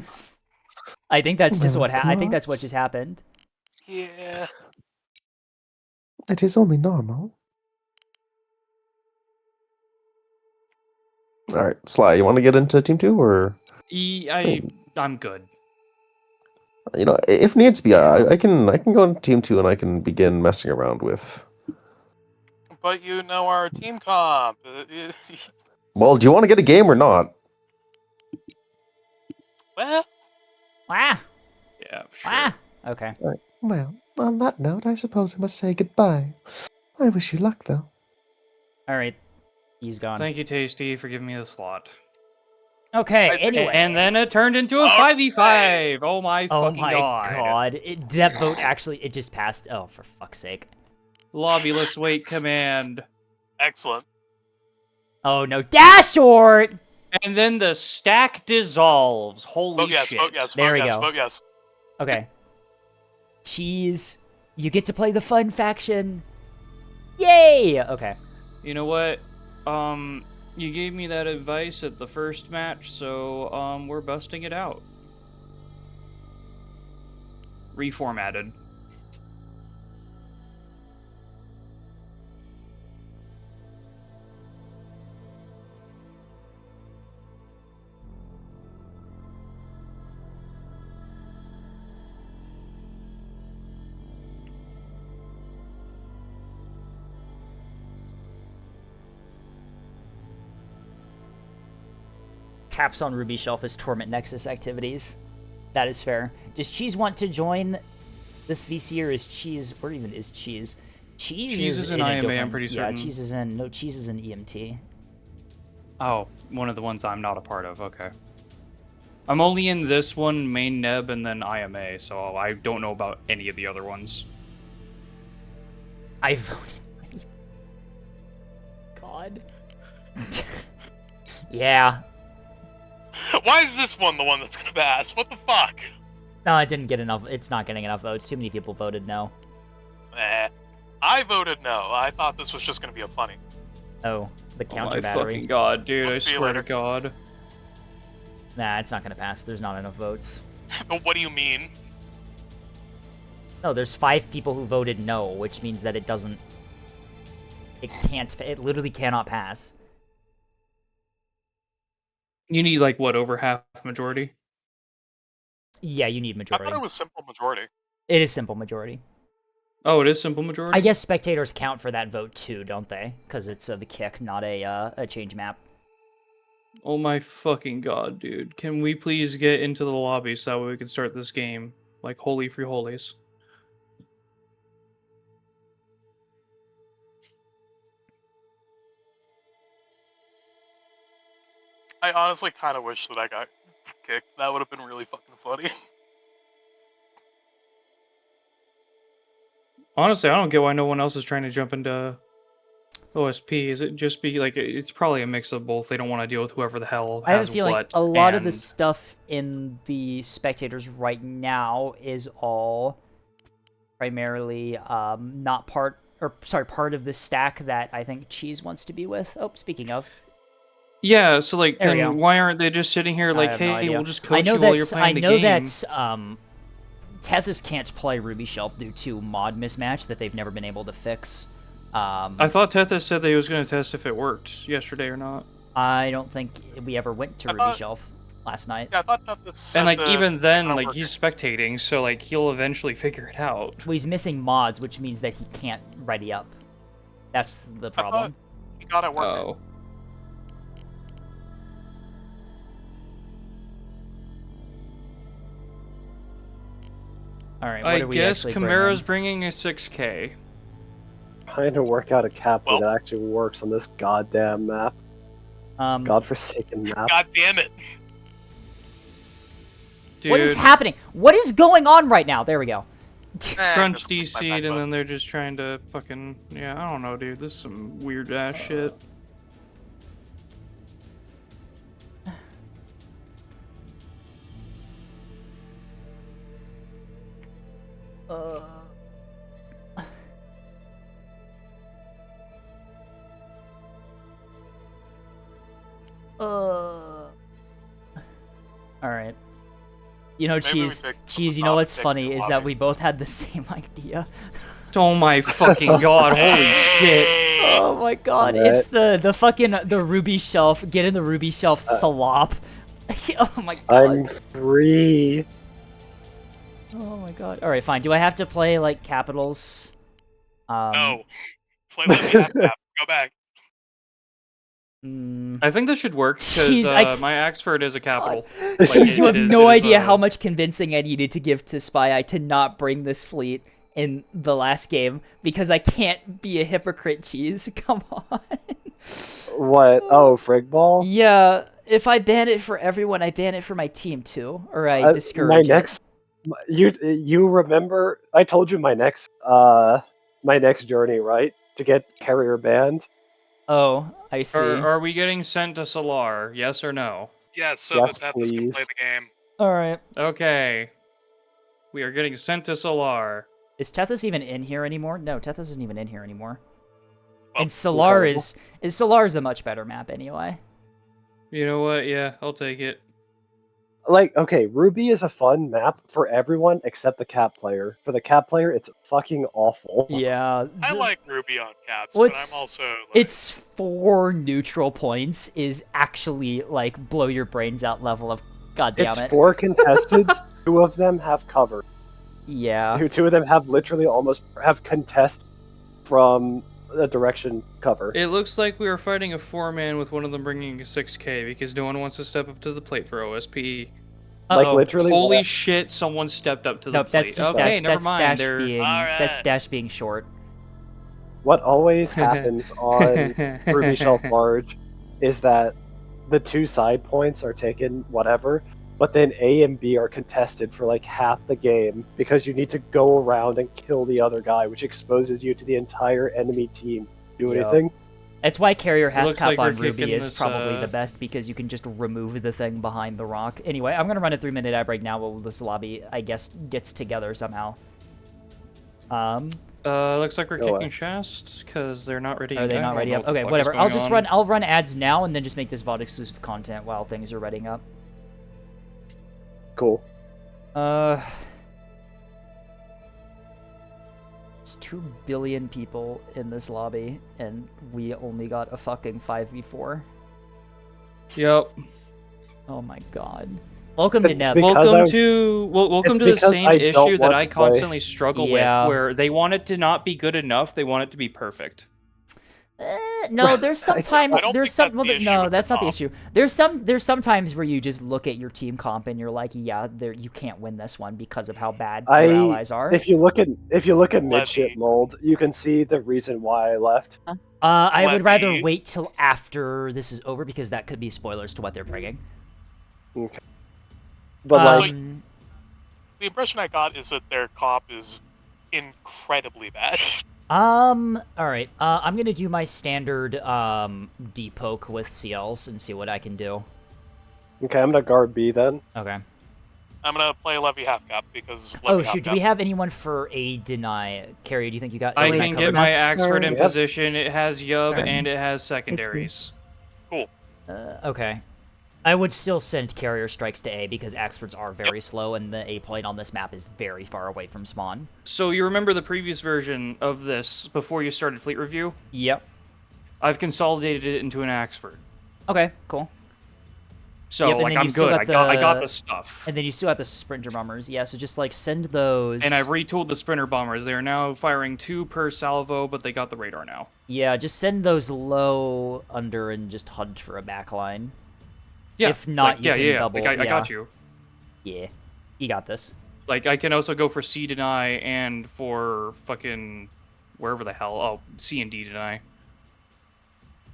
A: I think that's just what. I think that's what just happened.
M: Yeah.
L: It is only normal. All right, Sly, you want to get into Team 2, or
C: I'm good.
L: you know, if needs be, I can go into Team 2 and I can begin messing around with.
M: But you know our team comp.
L: Well, do you want to get a game or not?
M: Well.
A: Ah.
C: Yeah. Sure.
A: Ah. Okay.
L: Well, on that note, I suppose I must say goodbye. I wish you luck, though.
A: All right. He's gone.
C: Thank you, Tasty, for giving me the slot.
A: Okay. Anyway.
C: And then it turned into a 5v5. Oh my
A: Oh
C: fucking
A: my god. That vote actually, it just passed. Oh, for fuck's sake.
C: Lobbyless wait command.
M: Excellent.
A: Oh no, Dash Short!
C: And then the stack dissolves. Holy
M: Vote yes,
C: shit.
M: vote yes,
A: There
M: vote
A: we
M: yes,
A: go.
M: vote yes.
A: Okay. Cheese, you get to play the fun faction. Yay! Okay.
C: You know what? You gave me that advice at the first match, so we're busting it out. Reformatted.
A: Caps on Ruby Shelf is Torment Nexus activities. That is fair. Does Cheese want to join this VC, or is Cheese... Where even is Cheese? Cheese
C: is in
A: a
C: IMA, I'm
A: different-
C: pretty certain.
A: Yeah, Cheese is in... No, Cheese is in EMT.
C: Oh, one of the ones I'm not a part of, okay. I'm only in this one, main neb, and then IMA, so I don't know about any of the other ones.
A: I voted... God. Yeah.
M: Why is this one the one that's gonna pass? What the fuck?
A: No, it didn't get enough. It's not getting enough votes. Too many people voted no.
M: I voted no. I thought this was just gonna be a funny.
A: Oh, the
C: Oh
A: counter
C: my
A: battery.
C: fucking god, dude, I
M: See you
C: swear to
M: later.
C: god.
A: Nah, it's not gonna pass. There's not enough votes.
M: But what do you mean?
A: No, there's 5 people who voted no, which means that it doesn't... It can't... It literally cannot pass.
C: You need, like, what, over half majority?
A: Yeah, you need
M: I
A: majority.
M: thought it was simple majority.
A: It is simple majority.
C: Oh, it is simple majority?
A: I guess spectators count for that vote too, don't they? Because it's the kick, not a change map.
C: Oh my fucking god, dude. Can we please get into the lobby so that way we can start this game? Like, holy free holies.
M: I honestly kind of wish that I got kicked. That would have been really fucking funny.
C: Honestly, I don't get why no one else is trying to jump into OSP. Is it just be like it's probably a mix of both? They don't want to deal with whoever the hell
A: I have
C: has
A: a feeling
C: what.
A: a lot of the
C: and-
A: stuff in the spectators right now is all primarily not part of the stack that I think Cheese wants to be with. Oh, speaking of.
C: Yeah, so like,
A: There we
C: then
A: go.
C: why aren't they just sitting here like,
A: I have no
C: hey,
A: idea.
C: we'll just coach you while you're playing the game?
A: Tethys can't play Ruby Shelf due to mod mismatch that they've never been able to fix.
C: I thought Tethys said that he was going to test if it worked yesterday or not.
A: I don't think we ever went to Ruby Shelf last night.
M: Yeah, I thought Tethys said
C: And like
M: that
C: even then,
M: not
C: like
M: working.
C: he's spectating, so like he'll eventually figure it out.
A: Well, he's missing mods, which means that he can't ready up. That's the problem.
M: He got it working.
C: Oh.
A: All right, what
C: I
A: are we
C: guess
A: actually
C: Chimera's
A: bringing?
C: bringing a 6K.
N: Trying to work out a capture that actually works on this goddamn map. Godforsaken map.
M: God damn it.
C: Dude.
A: What is happening? What is going on right now? There we go.
C: Crunch DC'd and then they're just trying to fucking... Yeah, I don't know, dude. This is some weird ass shit.
A: All right. You know,
M: Maybe we
A: Cheese.
M: take
A: Cheese. You
M: the
A: know
M: top
A: what's
M: pick
A: funny
M: in the
A: is that
M: lobby.
A: we both had the same idea.
C: Oh my fucking god! Holy shit!
A: Oh my god!
N: Alright.
A: It's the fucking the Ruby Shelf. Get in the Ruby Shelf slop. Oh my god.
N: I'm free.
A: Oh my god. All right, fine. Do I have to play like capitals?
M: No. Play like you have to have. Go back.
C: I think this should work
A: Jeez,
C: because my Axford is a capital.
A: Jeez, you have
C: it
A: no
C: is,
A: idea how much convincing I needed to give to Spy Eye to not bring this fleet in the last game because I can't be a hypocrite. Cheese, come on.
N: What? Oh, frig ball?
A: Yeah, if I ban it for everyone, I ban it for my team too, or I discourage
N: my
A: it.
N: next, you remember? I told you my next journey, right? To get carrier banned.
A: Oh, I see.
C: Are we getting sent to Solar? Yes or no?
M: Yes, so
N: Yes,
M: that Tethys can play
N: please.
M: the game.
A: All right.
C: Okay. We are getting sent to Solar.
A: Is Tethys even in here anymore? No, Tethys isn't even in here anymore.
M: Oh,
A: And Solar
N: incredible.
A: is Solar's a much better map anyway.
C: You know what? Yeah, I'll take it.
N: Like, okay, Ruby is a fun map for everyone except the cap player. For the cap player, it's fucking awful.
A: Yeah.
M: I like Ruby on caps,
A: Well,
M: but I'm also like,
A: It's 4 neutral points is actually like blow your brains out level of goddamn
N: It's
A: it.
N: 4 contested. 2 of them have cover.
A: Yeah.
N: 2 of them have literally almost have contest from the direction cover.
C: It looks like we are fighting a 4-man with one of them bringing a 6K because no one wants to step up to the plate for OSP.
N: Like literally.
C: Holy shit! Someone stepped up to the
A: Nope,
C: plate.
A: that's just
C: Okay,
A: Dash.
C: never
A: That's
C: mind.
A: Dash
C: They're
A: being that's Dash being short.
N: What always happens on Ruby Shelf Large is that the 2 side points are taken, whatever, but then A and B are contested for like half the game because you need to go around and kill the other guy, which exposes you to the entire enemy team. Do
A: Yep.
N: anything?
A: That's why carrier half
C: looks
A: cap
C: like we're
A: on Ruby
C: kicking
A: is
C: this,
A: probably the best because you can just remove the thing behind the rock. Anyway, I'm gonna run a 3-minute ad break now while this lobby, I guess, gets together somehow.
C: Looks like we're
N: No
C: kicking
N: way.
C: Shast because they're not ready.
A: Are they
C: I
A: not
C: don't
A: ready
C: know
A: up?
C: what the
A: Okay,
C: fuck
A: whatever.
C: is
A: I'll
C: going
A: just
C: on.
A: run. I'll run ads now and then just make this VOD exclusive content while things are readying up.
N: Cool.
A: It's 2 billion people in this lobby, and we only got a fucking 5v4.
C: Yep.
A: Oh my god. Welcome to Neb.
C: Welcome to the same issue that I constantly struggle with,
A: Yeah.
C: where they want it to not be good enough, they want it to be perfect.
A: No, there's sometimes
M: don't
A: there's
M: think
A: some
M: that's the issue
A: no,
M: with
A: that's
M: the
A: not the
M: comp.
A: issue. There's sometimes where you just look at your team comp and you're like, yeah, you can't win this one because of how bad your allies are.
N: If you look at midship mold, you can see the reason why I left.
A: I would rather wait till after this is over because that could be spoilers to what they're bringing.
N: Okay. But like,
M: the impression I got is that their cop is incredibly bad.
A: Alright, I'm gonna do my standard, deep poke with CLs and see what I can do.
N: okay, I'm gonna guard B then.
A: Okay.
M: I'm gonna play Levy half cap because Levy
A: Oh
M: half
A: shoot, do
M: cap-
A: we have anyone for a deny? Carrie, do you think you got
C: I
A: deny
C: can
A: covered?
C: get my Axford in
N: Yep.
C: position. It has Yub
K: Sure.
C: and it has secondaries.
M: Cool.
A: Okay. I would still send carrier strikes to A because Axfords are very slow and the A point on this map is very far away from spawn.
C: So you remember the previous version of this before you started fleet review?
A: Yep.
C: I've consolidated it into an Axford.
A: Okay, cool.
C: So
A: Yep, and
C: like
A: then you
C: I'm
A: still
C: good.
A: got
C: I got
A: the-
C: the stuff.
A: And then you still have the Sprinter Bombers. Yeah, so just like send those.
C: And I retooled the Sprinter Bombers. They are now firing 2 per salvo, but they got the radar now.
A: Yeah, just send those low under and just hunt for a backline.
C: Yeah.
A: If not, you can double.
C: Like, I got you.
A: Yeah, you got this.
C: Like I can also go for C deny and for fucking wherever the hell. Oh, C and D deny.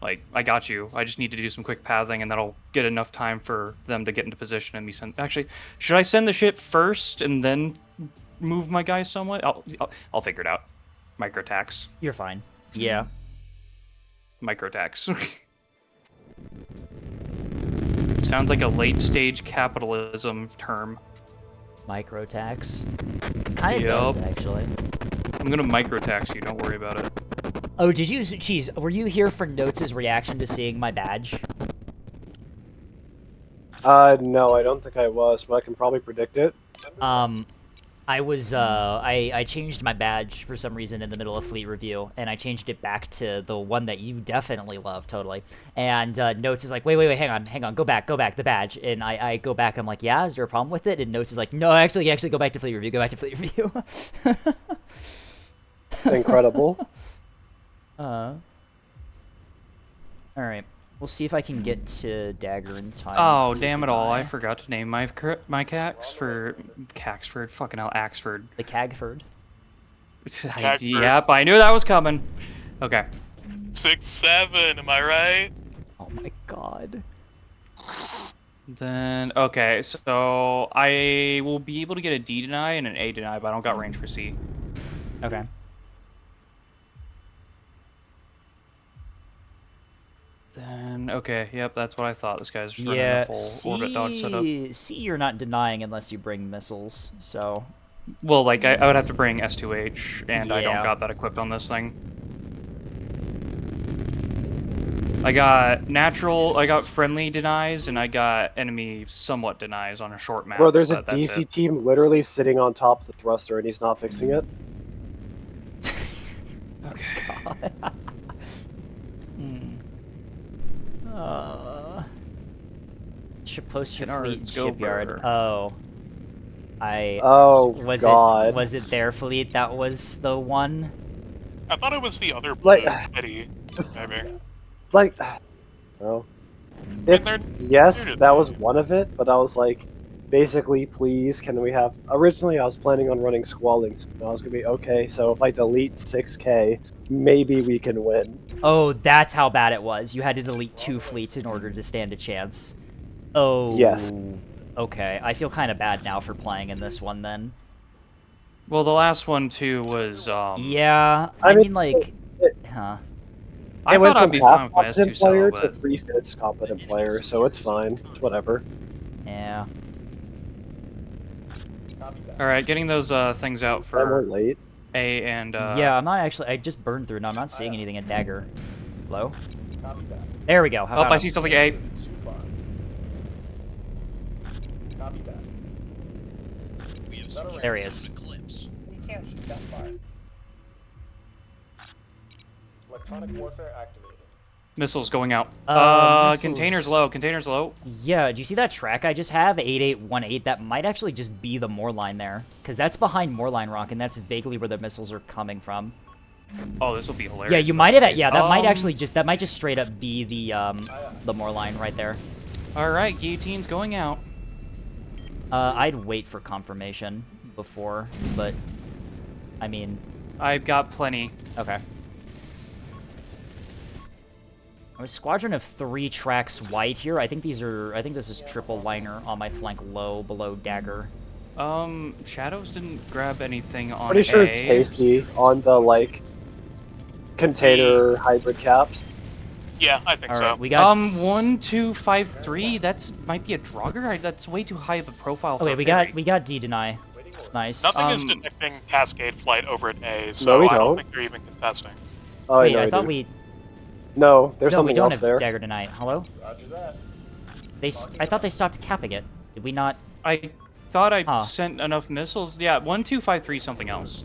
C: Like I got you. I just need to do some quick pathing, and that'll get enough time for them to get into position and me send. Actually, should I send the ship first and then move my guys somewhat? I'll figure it out. Micro tax.
A: You're fine. Yeah.
C: Micro tax. Sounds like a late stage capitalism term.
A: Micro tax. Kind of does, actually.
C: I'm gonna micro tax you, don't worry about it.
A: Oh, did you, Cheese, were you here for Notes' reaction to seeing my badge?
N: No, I don't think I was, but I can probably predict it.
A: I was, I changed my badge for some reason in the middle of Fleet Review, and I changed it back to the one that you definitely love, totally. And, Notes is like, wait, hang on, go back, the badge. And I go back, I'm like, yeah, is there a problem with it? And Notes is like, no, actually go back to Fleet Review,
N: Incredible.
A: Alright. We'll see if I can get to Dagger in time.
C: Oh,
A: to
C: damn it all.
A: deny.
C: I forgot to name my Caxford. Fucking hell, Axford.
A: The Cagford.
C: Yep, I knew that was coming. Okay.
M: 6-7, am I right?
A: Oh my god.
C: Then, okay, so I will be able to get a D deny and an A deny, but I don't got range for C.
A: Okay.
C: Then, okay, yep, that's what I thought. This guy's running
A: Yeah,
C: a full orbit dog setup.
A: C you're not denying unless you bring missiles, so...
C: Well, like, I would have to bring S2H, and I don't
A: Yeah.
C: got that equipped on this thing. I got friendly denies, and I got enemy somewhat denies on a short map.
N: Bro, there's a
C: but that's
N: DC
C: it.
N: team literally sitting on top of the thruster and he's not fixing it.
C: Okay.
A: Post your
C: Canards,
A: fleet
C: go
A: shipyard.
C: burr.
A: Oh. Was it their fleet that was the one?
M: I thought it was the other
N: Like-
M: Eddie, maybe.
N: Like, no. It's,
M: they're-
N: yes,
M: they're-
N: that was one of it, but I was like, basically, please, can we have... Originally, I was planning on running Squalling, so I was gonna be, okay, so if I delete 6k, maybe we can win.
A: Oh, that's how bad it was. You had to delete 2 fleets in order to stand a chance. Oh.
N: Yes.
A: Okay, I feel kind of bad now for playing in this one then.
C: Well, the last one, too, was,
A: Yeah, I mean, like... Huh.
C: I
N: It went
C: thought I'd
N: from
C: be
N: half
C: fine with my
N: competent
C: S2
N: player
C: cell,
N: to
C: but...
N: 3/5 competent player, so it's fine. It's whatever.
A: Yeah.
C: Alright, getting those, things out
N: And
C: for
N: we're late.
C: A and,
A: Yeah, I'm not actually... I just burned through and I'm not seeing anything in Dagger. Hello? There we go. How
C: Oh,
A: about
C: I
A: him?
C: see something A.
F: It's too far. Copy that.
G: secure
A: There he
G: zone
A: is.
G: Eclipse.
F: We can't shoot that far. Electronic warfare activated.
C: Missiles going out.
A: Missiles-
C: Containers low. Containers low.
A: Yeah, do you see that track I just have? 8818. That might actually just be the Moorline there. Because that's behind Moorline Rock, and that's vaguely where the missiles are coming from.
C: Oh, this will be hilarious.
A: Yeah, you
C: if
A: might
C: that's
A: have.
C: the
A: Yeah,
C: case.
A: that might actually that might just straight up be the Moorline right there.
C: All right, guillotine's going out.
A: I'd wait for confirmation before, but I mean,
C: I've got plenty.
A: okay. A squadron of 3 tracks wide here. I think this is triple liner on my flank low below dagger.
C: Shadows didn't grab anything on
N: Pretty sure
C: A.
N: it's tasty on the like container hybrid caps.
M: Yeah, I think
A: All
M: so.
A: right, we got
C: 1253. That's might be a Draugr. That's way too high of a profile.
A: Okay,
C: for
A: we got D deny. Nice.
M: Nothing is detecting Cascade flight over at A, so
N: we
M: I don't
N: don't.
M: think they're even contesting.
N: Oh,
A: Wait,
N: no,
A: I
N: we
A: thought
N: do.
A: we.
N: No, there's
A: No,
N: something
A: we don't
N: else
A: have
N: there.
A: dagger tonight. Hello?
F: Roger that.
A: I thought they stopped capping it. Did we not?
C: I thought I sent enough missiles. Yeah, 1253 something else.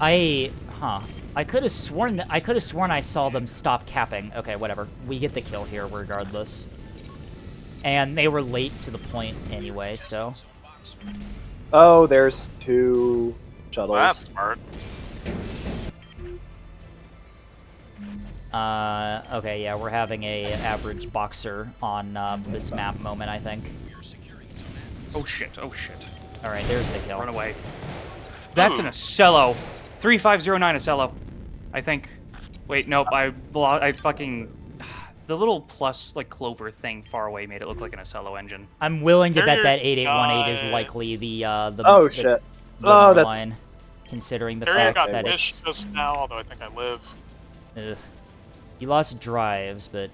A: I could have sworn I saw them stop capping. Okay, whatever. We get the kill here regardless. And they were late to the point anyway, so.
N: Oh, there's 2 shuttles.
M: That's smart.
A: Okay, yeah, we're having a average boxer on this map moment, I think.
C: Oh shit, oh shit.
A: Alright, there's the kill.
C: Run away. That's an Ocello. 3509 Ocello. I think. Wait, nope, I fucking... The little plus, like, clover thing far away made it look like an Ocello engine.
A: I'm willing to bet that 8818 is likely the
N: Oh, shit.
A: the
N: that's...
A: line, considering the
M: Carrier
A: fact
M: got
A: that
M: fish
A: it's...
M: just now, although I think I live.
A: Ugh. You lost drives, but...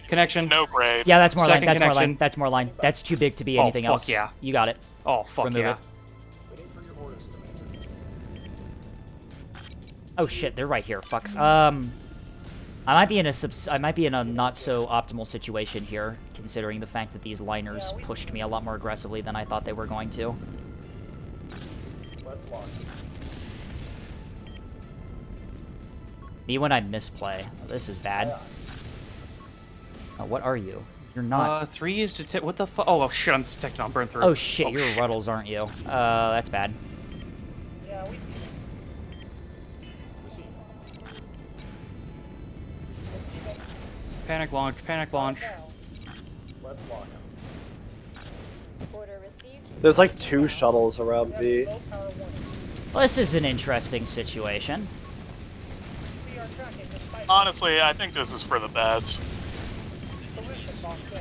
C: Connection.
M: No grade.
A: Yeah, that's more line.
C: Second
A: That's more
C: connection.
A: line. That's more line. That's too big to be
C: Oh,
A: anything
C: fuck
A: else.
C: yeah.
A: You got it.
C: Oh, fuck
A: Remove
C: yeah.
A: it.
F: Waiting for your orders, Commander.
A: Oh shit, they're right here. Fuck. I might be in a not so optimal situation here, considering the fact that these liners pushed me a lot more aggressively than I thought they were going to.
F: Let's lock.
A: Me when I misplay. Oh, this is bad. Oh, what are you? You're not.
C: 3 is detect. What the fuck? Oh, shit, I'm detecting on burn through.
A: Oh shit,
C: Oh,
A: you're
C: shit.
A: Ruddles, aren't you? That's bad.
F: Yeah, we see. Receive. Receiving.
C: Panic launch, panic launch.
F: Let's lock him.
E: Order received.
N: There's like 2 shuttles around B.
F: Low power warning.
A: Well, this is an interesting situation.
F: We are tracking despite
M: Honestly, I think this is for the best.
F: solution locked in.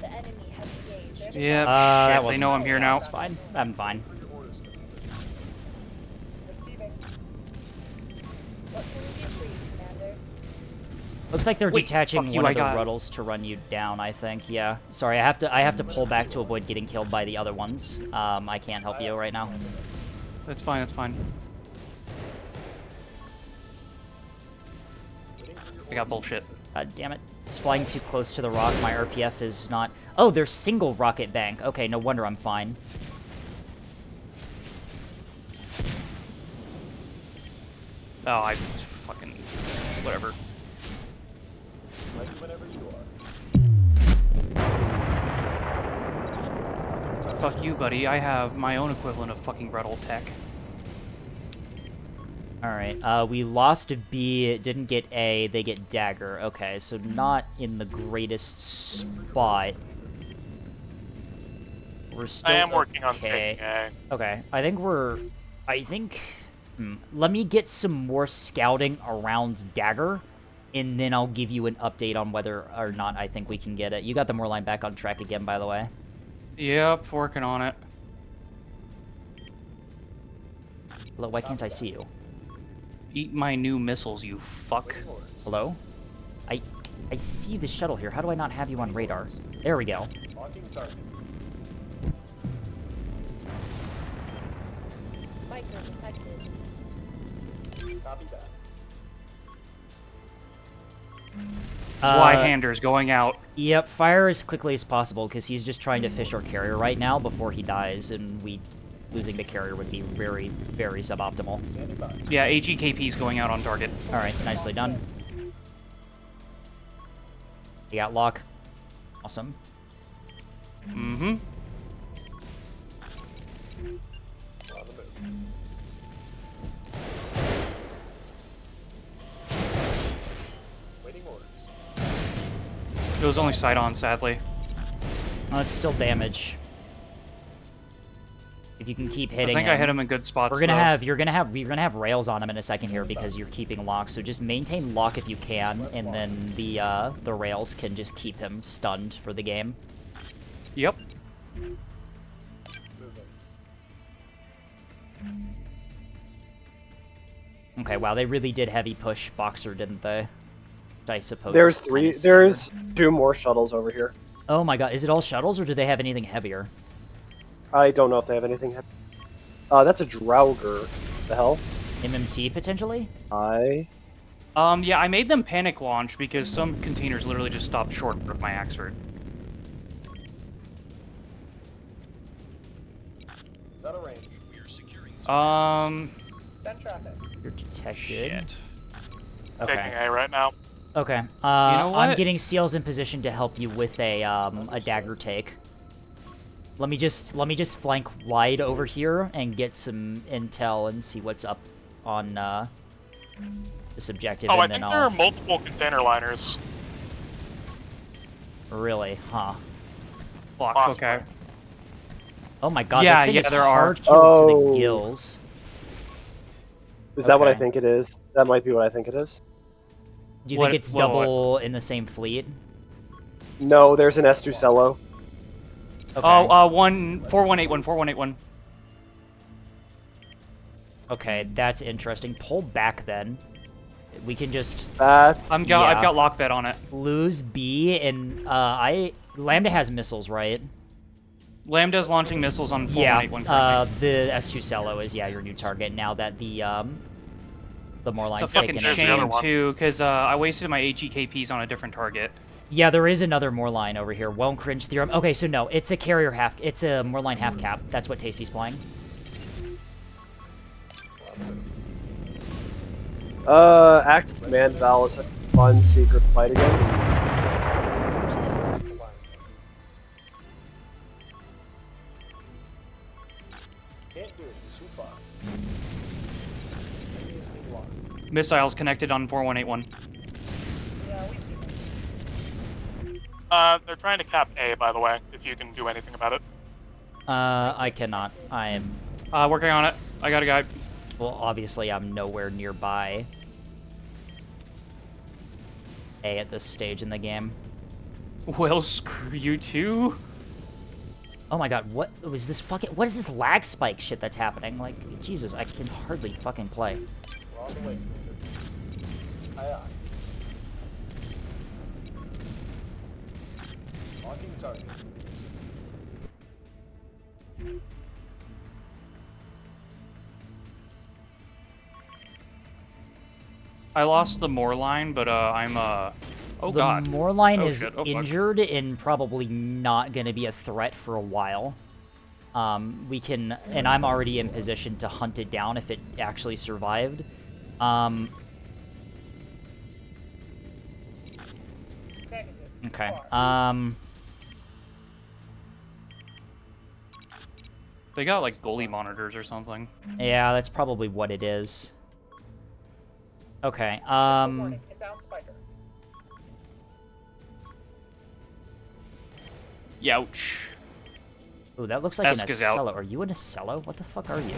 E: The enemy has engaged.
C: Yeah,
A: That
C: shit, they
A: wasn't-
C: know I'm here now.
A: That's fine. I'm fine.
F: For your orders, Commander. Receiving.
E: What can we do for you, Commander?
A: Looks like they're
C: Wait,
A: detaching
C: fuck you,
A: one
C: I
A: of the
C: got-
A: Ruddles to run you down, I think. Yeah. Sorry, I have to pull back to avoid getting killed by the other ones. I can't help you right now.
C: That's fine, that's fine. I got bullshit.
A: God damn it. It's flying too close to the rock. My RPF is not... Oh, there's single rocket bank. Okay, no wonder I'm fine.
C: Oh, I fucking... Whatever.
F: Ready whenever you are.
C: Fuck you, buddy. I have my own equivalent of fucking Ruddle tech.
A: Alright, we lost B, didn't get A, they get dagger. Okay, so not in the greatest spot. We're still
M: I am working on
A: okay.
M: taking A.
A: Okay, let me get some more scouting around dagger, and then I'll give you an update on whether or not I think we can get it. You got the Moorline back on track again, by the way.
C: Yep, working on it.
A: Hello, why can't I see you?
C: Eat my new missiles, you fuck.
A: Hello? I see the shuttle here. How do I not have you on radar? There we go.
F: Locking target.
E: Spiker detected.
F: Copy that.
C: Zweihander's going out.
A: Yep, fire as quickly as possible, because he's just trying to fish our carrier right now before he dies, and losing the carrier would be very, very suboptimal.
C: Yeah, HEKP's going out on target.
A: Alright, nicely done. You got lock. Awesome.
C: Mm-hmm.
F: Waiting orders.
C: It was only sight on, sadly.
A: Oh, it's still damage. If you can keep hitting
C: I think
A: him.
C: I hit him in good spots.
A: We're gonna have you're gonna have rails on him in a second here because you're keeping lock. So just maintain lock if you can, and then the rails can just keep him stunned for the game.
C: Yep.
A: Okay, wow, they really did heavy push Boxer, didn't they? I suppose.
N: There's
A: is kinda
N: three.
A: standard.
N: There's 2 more shuttles over here.
A: Oh my god, is it all shuttles or do they have anything heavier?
N: I don't know if they have anything heavy. That's a Draugr. The hell?
A: MMT potentially?
C: Yeah, I made them panic launch because some containers literally just stopped short of my Axford.
F: Is that a range?
G: We are securing
F: Send traffic.
A: You're detected.
C: Shit.
A: Okay.
M: Taking A right now.
A: Okay.
C: You know
A: I'm
C: what?
A: getting seals in position to help you with a dagger take. Let me just flank wide over here and get some intel and see what's up on this objective.
M: Oh,
A: and
M: I
A: then
M: think there are multiple container liners.
A: Really, huh?
C: Block.
M: Possibly.
C: Okay.
A: Oh my god,
C: Yeah,
A: this thing
C: yeah,
A: is
C: there are.
A: hard killed to
N: Oh.
A: the gills.
N: Is that what I
A: Okay.
N: think it is? That might be what I think it is.
A: Do you
C: What-
A: think it's
C: what-
A: double in the same fleet?
N: No, there's an S2
A: Okay.
C: Oh, 4181.
A: Okay, that's interesting. Pull back then. We can just
N: That's
C: I've
A: Yeah.
C: got lock fed on it.
A: lose B and Lambda has missiles, right?
C: Lambda's launching missiles on
A: Yeah.
C: 4181 currently.
A: The S2 Cello is your new target now that the more
C: It's a
A: lines
C: fucking
A: taken.
M: There's the other
C: shame
M: one.
C: too, because I wasted my HEKPs on a different target.
A: Yeah, there is another Moorline over here. Won't cringe theorem. Okay, so no, it's a carrier half. It's a Moorline half cap. That's what Tasty's playing.
N: Act Command Val is a fun secret to fight against.
F: Can't do it. It's too far. Maybe it's being locked.
C: Missiles connected on 4181.
F: Yeah, we see.
M: They're trying to cap A, by the way, if you can do anything about it.
A: I cannot. I am.
C: Working on it. I got a guy.
A: Well, obviously, I'm nowhere nearby A at this stage in the game.
C: Well, screw you too.
A: Oh my god, what was this fucking... What is this lag spike shit that's happening? Like, Jesus, I can hardly fucking play.
F: We're on the way, Commander. Aye, aye. Locking target.
C: I lost the Moor line, but I'm oh
A: the
C: god.
A: Moorline
C: Oh,
A: is
C: shit. Oh, fuck.
A: injured and probably not going to be a threat for a while. We can... And I'm already in position to hunt it down if it actually survived. Okay.
C: They got like goalie monitors or something.
A: Yeah, that's probably what it is. Okay,
F: Warning, inbound spiker.
C: Youch.
A: Ooh, that looks like an
C: Esk is out.
A: Acello. Are you an Acello? What the fuck are you?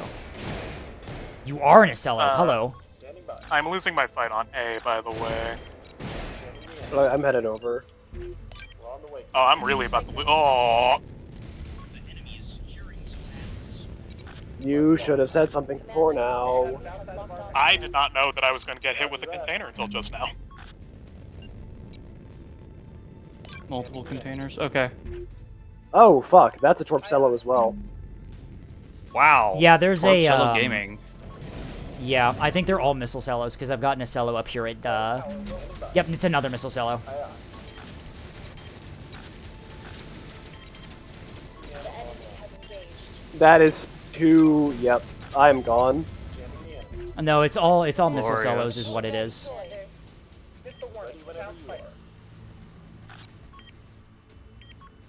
A: You are an Acello. Hello.
F: Standing by.
M: I'm losing my fight on A, by the way.
N: I'm headed over.
F: We're on the way.
M: Oh, I'm really about to lose. Oh,
G: The enemy is securing zone Atlas.
N: You should have said something before now.
M: I did not know that I was going to get hit with a container until just now.
C: Multiple containers. Okay.
N: Oh, fuck. That's a Torpcello as well.
C: Wow.
A: Yeah, there's a,
C: Cello Gaming.
A: Yeah, I think they're all missile cellos, because I've gotten a cello up here at, Yep, it's another missile cello.
N: That is two. Yep, I'm gone.
A: No, it's all missile
C: Glorious.
A: cellos is what it is.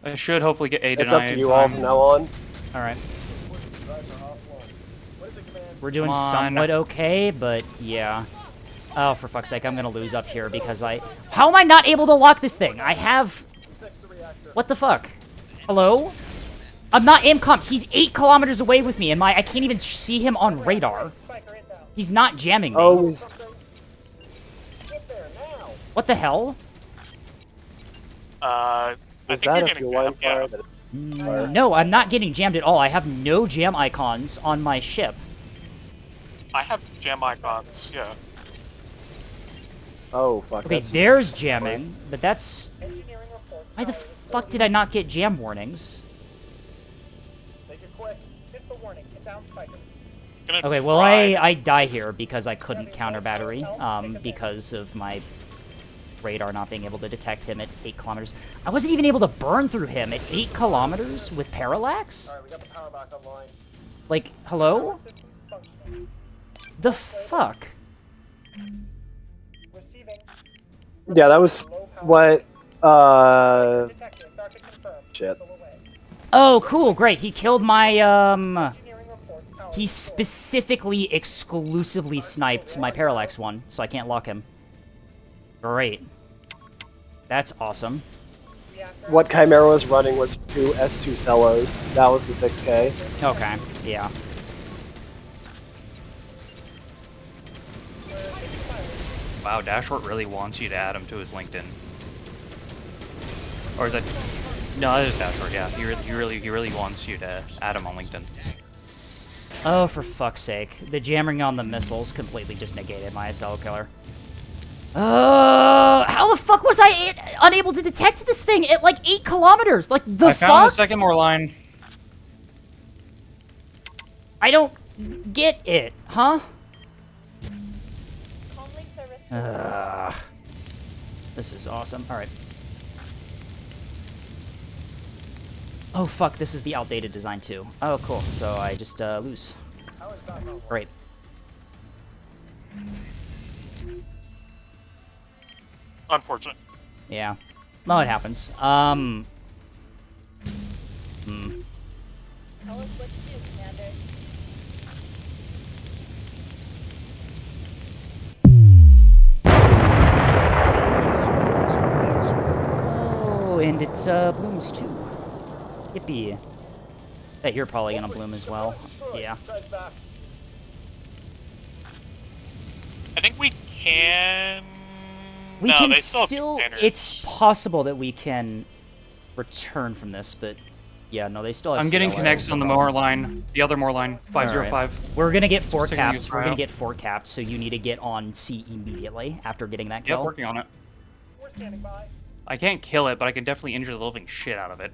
C: I should hopefully get 8
N: It's
C: and
N: up
C: 9
N: to you all
C: time.
N: from now on.
A: Alright.
F: What is it, Command?
A: We're doing
C: Come on.
A: somewhat okay, but yeah. Oh, for fuck's sake, I'm gonna lose up here because How am I not able to lock this thing? I have... What the fuck? Hello? I'm not AIM-comped. He's 8 kilometers away with me, and I can't even see him on radar. He's not jamming me.
N: Oh, he's...
A: What the hell?
M: I
N: Was
M: think
N: that
M: you're
N: a
M: getting
N: fuel line
M: jammed,
N: fire?
M: yeah.
A: No, I'm not getting jammed at all. I have no jam icons on my ship.
M: I have jam icons, yeah.
N: Oh, fuck.
A: Okay,
N: that's-
A: there's jamming, but that's... Why the fuck did I not get jam warnings?
F: Make it quick. Missile warning. Inbound Spiker.
M: Gonna
A: Okay, well,
M: try-
A: I die here because I couldn't counter battery, because of my radar not being able to detect him at 8 kilometers. I wasn't even able to burn through him at 8 kilometers with parallax?
F: Alright, we got the power back online.
A: Like, hello?
F: Systems functioning.
A: The fuck?
F: Receiving.
N: Yeah, that was what.
F: Detected. Target confirmed.
N: Shit.
F: Missile away.
A: Oh, cool, great. He killed my,
F: Engineering reports power
A: He specifically, exclusively sniped my parallax one, so I can't lock him. Great. That's awesome.
N: What Chimera was running was 2 S2 cellos. That was the 6K.
A: Okay, yeah.
C: Wow, Dashort really wants you to add him to his LinkedIn. Or is that... No, that is Dashort, yeah. He really wants you to add him on LinkedIn.
A: Oh, for fuck's sake. The jamming on the missiles completely just negated my SL killer. How the fuck was I unable to detect this thing at like 8 kilometers? Like, the
C: I found the
A: fuck?
C: second more line.
A: I don't get it, huh?
E: Comlinks are restored.
A: This is awesome. Alright. Oh, fuck, this is the outdated design, too. Oh, cool. So I just, lose. Great.
M: Unfortunate.
A: Yeah. Well, it happens. Hmm.
E: Tell us what to do, Commander.
A: Oh, and it, blooms, too. Yippee. Bet you're probably gonna bloom as well. Yeah.
M: I think we can...
A: We
M: no,
A: can
M: they still have
A: still...
M: containers.
A: It's possible that we can return from this, but... Yeah, no, they still have...
C: I'm getting
A: CLA.
C: connects on the Moore line. The other Moore line, 505.
A: Alright. We're gonna get 4
C: Still gonna use
A: capped. We're gonna
C: cryo.
A: get 4 capped, so you need to get on C immediately after getting that kill.
C: Yep, working on it.
F: We're standing by.
C: I can't kill it, but I can definitely injure the living shit out of it.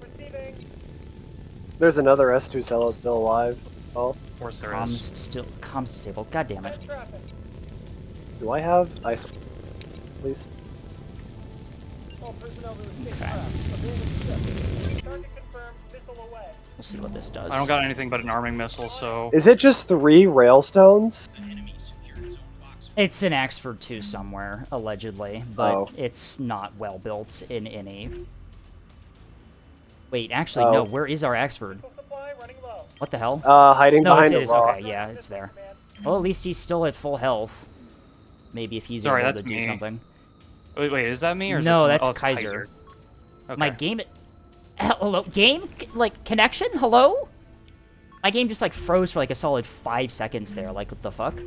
F: Receiving.
N: There's another S2 cello still alive. Oh,
C: Of course there
A: Comms
C: is.
A: still... Comms disabled. God damn it.
F: Send traffic.
N: do I have ISO? Please.
F: All personnel to escape
A: Okay.
F: craft. Abandon ship. Target confirmed. Missile away.
A: We'll see what this does.
C: I don't got anything but an arming missile, so...
N: Is it just 3 railstones?
A: It's an Axford 2 somewhere, allegedly, but
N: Oh.
A: it's not well built in any... Wait, actually, no.
N: Oh.
A: Where is our Axford?
F: Missile supply running low.
A: What the hell?
N: Hiding
A: No,
N: behind
A: it
N: a
A: is.
N: rock.
A: Okay, yeah, it's there. Well, at least he's still at full health. Maybe if he's
C: Sorry,
A: able
C: that's
A: to do
C: me.
A: something.
C: Wait, is that me or is
A: No,
C: that
A: that's
C: someone... Oh, it's
A: Kaiser.
C: Okay.
A: My game... Hello? Game? Like, connection? Hello? My game just, like, froze for, like, a solid 5 seconds there. Like, what the fuck?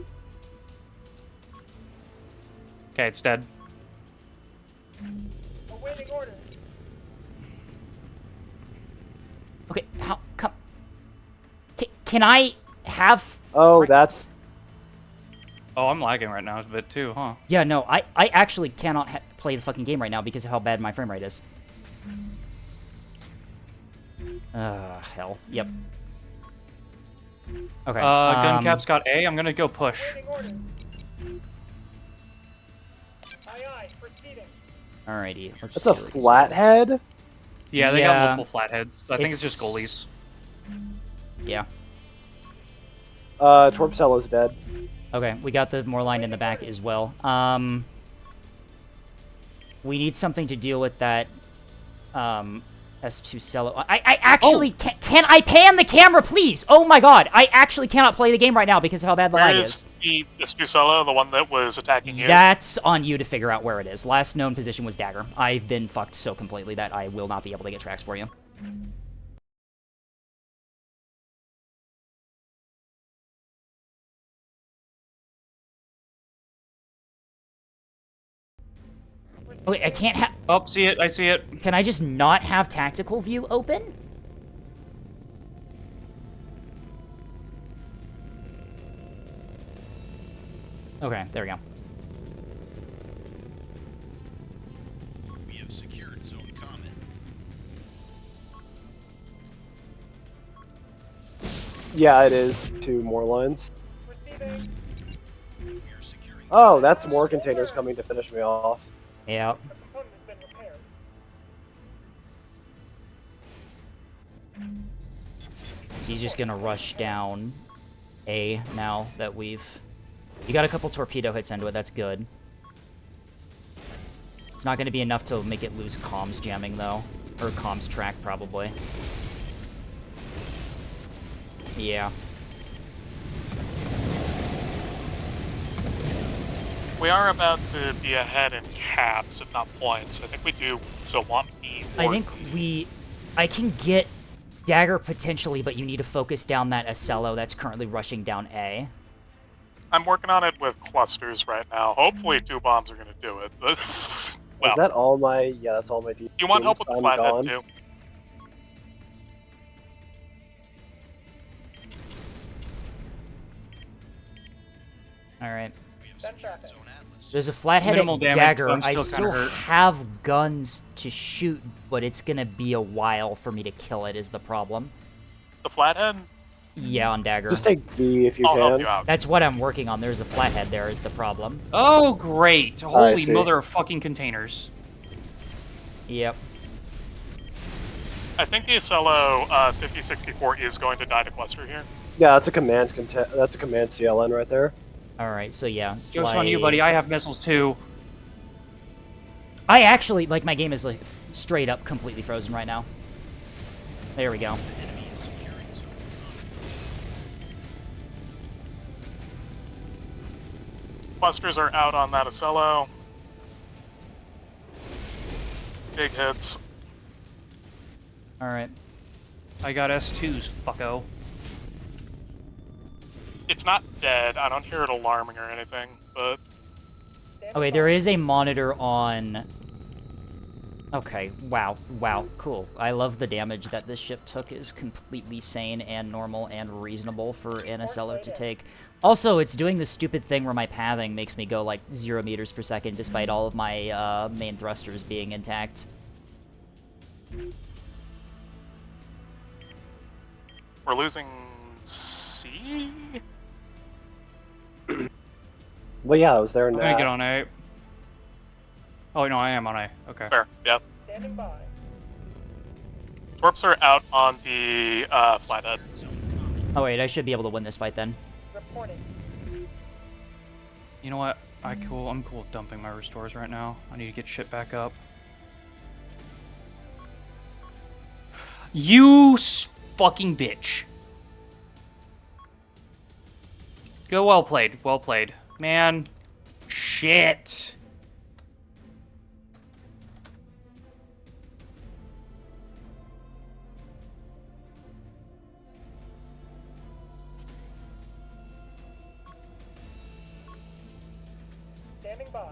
C: Okay, it's dead.
F: Awaiting orders.
A: Okay, how... Come... Can I have...
N: Oh,
A: fr-
N: that's...
C: Oh, I'm lagging right now a bit too, huh?
A: Yeah, no, I actually cannot play the fucking game right now because of how bad my frame rate is. Hell. Yep. Okay.
C: Gun cap's got A. I'm gonna go push.
F: Waiting orders. Aye, aye. Proceeding.
A: Alrighty. Let's
N: That's
A: see
N: a
A: what he's
N: flathead?
C: Yeah, they got multiple flatheads. I think it's just
A: It's-
C: goalies.
A: Yeah.
N: Torpcella's dead.
A: Okay, we got the Moorline in the back as well. We need something to deal with that S2 Cello. I actually can I pan the camera, please? Oh my god, I actually cannot play the game right now because of how bad the
M: Where
A: lag
M: is the Escusella, the one that was attacking you?
A: That's on you to figure out where it is. Last known position was Dagger. I've been fucked so completely that I will not be able to get tracks for you. Okay, I can't have...
C: Oh, see it. I see it.
A: Can I just not have tactical view open? Okay, there we go.
G: We have secured zone common.
N: Yeah, it is. 2 more lines.
F: Receiving.
N: Oh, that's more containers coming to finish me off.
A: Yeah.
F: A component has been repaired.
A: So he's just gonna rush down A now that we've... You got a couple torpedo hits into it, that's good. It's not gonna be enough to make it lose comms jamming, though. Or comms track, probably. Yeah.
M: We are about to be ahead in caps, if not points. I think we do still want B.
A: I think we... I can get Dagger potentially, but you need to focus down that Acello that's currently rushing down A.
M: I'm working on it with clusters right now. Hopefully 2 bombs are going to do it. But well,
N: Is that all my... Yeah, that's all my...
M: you want help with the
N: I'm
M: flathead
N: gone.
M: too?
A: Alright.
F: Send traffic.
A: There's a flathead
C: Minimal
A: at
C: damage,
A: Dagger.
C: but I'm
A: I
C: still
A: still
C: kinda hurt.
A: have guns to shoot, but it's gonna be a while for me to kill it is the problem.
M: The flathead?
A: Yeah, on Dagger.
N: Just take D if you
M: I'll
N: can.
M: help you out.
A: That's what I'm working on. There's a flathead there is the problem.
C: Oh, great. Holy
N: see.
C: mother of fucking containers.
A: Yep.
M: I think the Acello 5064 is going to die to cluster here.
N: Yeah, that's a command that's a command CLN right there.
A: Alright, so yeah.
C: Jokes on you, buddy. I have missiles too.
A: I actually, like, my game is, like, straight up completely frozen right now. There we go.
G: Enemy is securing zone common.
M: Clusters are out on that Acello. Big hits.
A: Alright.
C: I got S2s, fucko.
M: It's not dead. I don't hear it alarming or anything, but
A: Okay, there is a monitor on... Okay, wow, cool. I love the damage that this ship took is completely sane and normal and reasonable for an Acello to take. Also, it's doing this stupid thing where my pathing makes me go like 0 meters per second despite all of my main thrusters being intact.
M: we're losing C?
N: Well, yeah, I was there
C: I'm
N: now.
C: gonna get on A. Oh, no, I am on A. Okay.
M: Fair, yeah.
F: Standing by.
M: Torps are out on the flathead.
A: Oh wait, I should be able to win this fight then.
F: Reporting.
C: You know what? I'm cool with dumping my restores right now. I need to get shit back up. You fucking bitch. Go, well played. Well played. Man. Shit.
F: Standing by.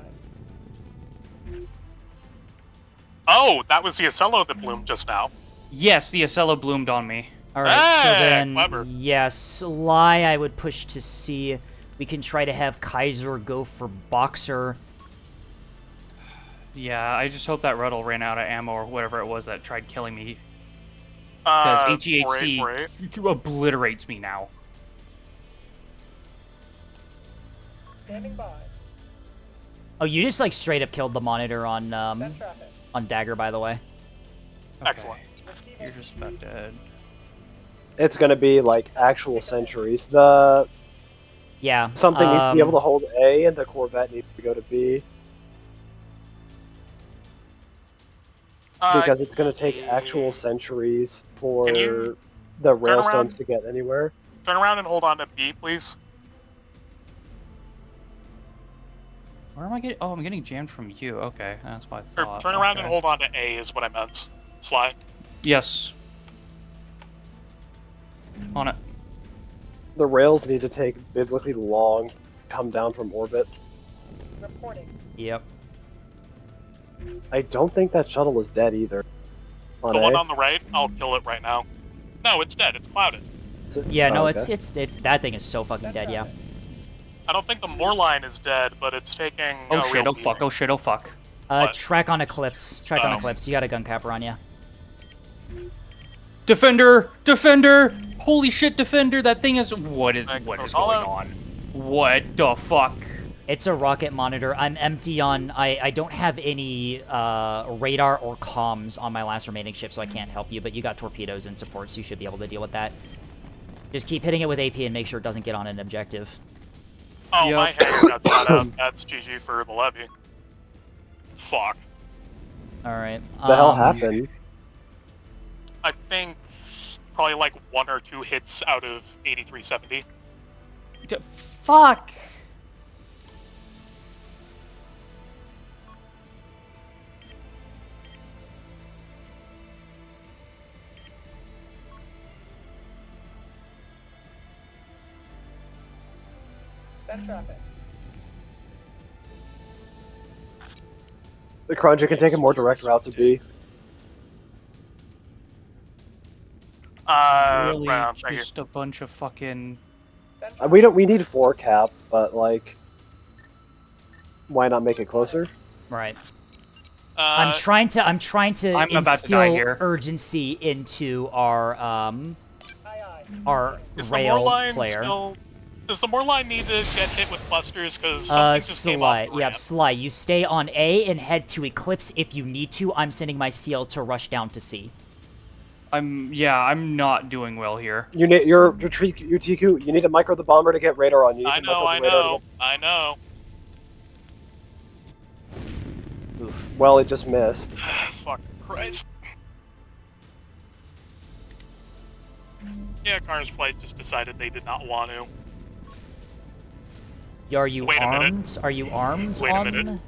M: Oh, that was the Acello that bloomed just now.
C: Yes, the Acello bloomed on me.
A: Alright, so
M: Hey,
A: then,
M: clever.
A: yes, Sly I would push to C. We can try to have Kaiser go for Boxer.
C: Yeah, I just hope that Ruddle ran out of ammo or whatever it was that tried killing me. Because HEHC
M: Great.
C: obliterates me now.
F: Standing by.
A: Oh, you just like straight up killed the monitor on
F: Send traffic.
A: on Dagger, by the way.
M: Excellent.
C: You're just about dead.
N: It's gonna be like actual sentries. The
A: Yeah.
N: something needs to be able to hold A, and the Corvette needs to go to B. Because it's gonna take actual sentries for
M: Can you
N: the
M: turn around?
N: railstones to get anywhere.
M: Turn around and hold on to B, please.
C: Where am I getting? Oh, I'm getting jammed from you. Okay, that's what I
M: Or
C: thought.
M: turn around and
C: Okay.
M: hold on to A is what I meant. Sly.
C: Yes. On it.
N: The rails need to take biblically long, come down from orbit.
F: Reporting.
A: Yep.
N: I don't think that shuttle is dead either. On
M: The
N: A.
M: one on the right, I'll kill it right now. No, it's dead. It's clouded.
A: Yeah, no,
N: Oh,
A: it's
N: okay.
A: that thing is so fucking dead. Yeah.
M: I don't think the Moorline is dead, but it's taking.
C: Oh
M: a
C: shit!
M: real
C: Oh fuck! Oh shit! Oh fuck!
M: What?
A: Track on Eclipse. Track on
M: Oh.
A: Eclipse. You got a gun capper on you.
C: Defender! Defender! Holy shit! Defender! That thing is. What is going
M: Hello?
C: on? What the fuck?
A: It's a rocket monitor. I'm empty on. I don't have any radar or comms on my last remaining ship, so I can't help you. But you got torpedoes and supports. So you should be able to deal with that. Just keep hitting it with AP and make sure it doesn't get on an objective.
M: Oh,
C: Yep.
M: my head got shot out. That's GG for the levy. Fuck.
A: All right.
N: The hell happened?
M: I think probably like 1 or 2 hits out of 8370.
C: Fuck!
F: Send traffic.
N: The Cruncher can take a more direct route to B.
C: Really,
M: right here.
C: just a bunch of fucking.
N: We need 4 cap, but like, why not make it closer?
A: Right. I'm trying to
C: I'm about to die
A: instill
C: here.
A: urgency into our
M: Is the
A: rail
M: Moorline
A: player.
M: still? Does the Moorline need to get hit with clusters? Because something just came off
A: Sly.
M: the
A: Yeah,
M: ramp.
A: Sly. You stay on A and head to Eclipse if you need to. I'm sending my CL to rush down to C.
C: I'm not doing well here.
N: You need your retreat, UTQ. You need to micro the bomber to get radar on you.
M: I know.
A: Oof.
N: Well, it just missed.
M: Fuck Christ. Yeah, Karn's flight just decided they did not want to.
A: Are you
M: Wait a minute.
A: armed? Are you armed
M: Wait a
A: on
M: minute.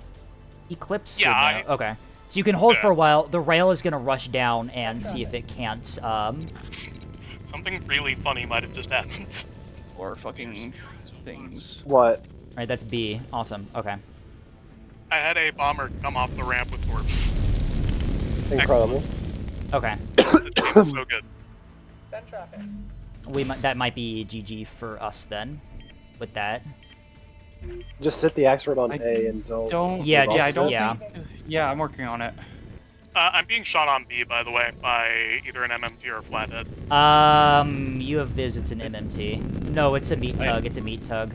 A: Eclipse?
M: Yeah,
A: or no? Okay. So you can hold for a while. The rail is gonna rush down and see if it can't.
M: Something really funny might have just happened.
C: Or fucking things.
N: What?
A: All right, that's B. Awesome. Okay.
M: I had a bomber come off the ramp with corpse.
N: Incredible.
A: Okay.
M: This game is so good.
F: Send traffic.
A: That might be GG for us then, with that.
N: Just sit the Axford on A and don't.
A: Yeah,
N: move
A: I
N: off
A: don't.
N: it.
A: Yeah.
C: Yeah, I'm working on it.
M: I'm being shot on B, by the way, by either an MMT or a flathead.
A: You have Viz. It's an MMT. No, it's a meat tug. It's a meat tug.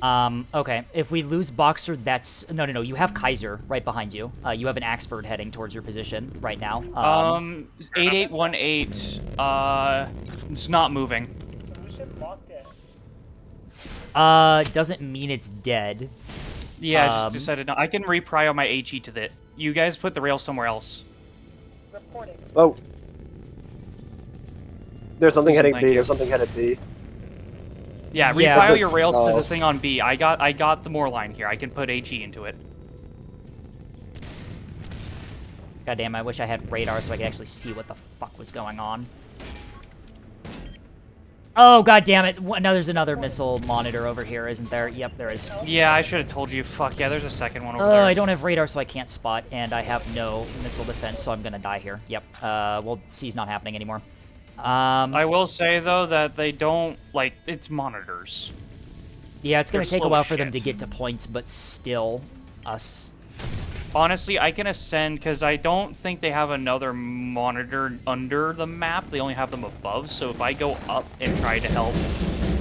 A: Okay. If we lose Boxer, that's no. You have Kaiser right behind you. You have an Axford heading towards your position right now.
C: 8818. It's not moving.
F: Solution locked in.
A: Doesn't mean it's dead.
C: Yeah, I just decided not. I can reprio my HE to the. You guys put the rail somewhere else.
F: Reporting.
N: Oh. There's something
C: Listen,
N: heading
C: thank
N: B.
C: you.
N: There's something headed B.
C: Yeah,
A: Yeah,
C: reprio
A: but-
C: your rails to
N: Oh.
C: the thing on B. I got the more line here. I can put HE into it.
A: Goddamn, I wish I had radar so I could actually see what the fuck was going on. Oh, goddamn it. No, there's another missile monitor over here, isn't there? Yep, there is.
C: Yeah, I should have told you. Fuck yeah, there's a second one over
A: Oh,
C: there.
A: I don't have radar, so I can't spot, and I have no missile defense, so I'm gonna die here. Yep. Well, C's not happening anymore.
C: I will say though that they don't like it's monitors.
A: Yeah, it's gonna
C: They're
A: take a
C: slow
A: while
C: as
A: for them to
C: shit.
A: get to points, but still, us.
C: Honestly, I can ascend because I don't think they have another monitor under the map. They only have them above. So if I go up and try to help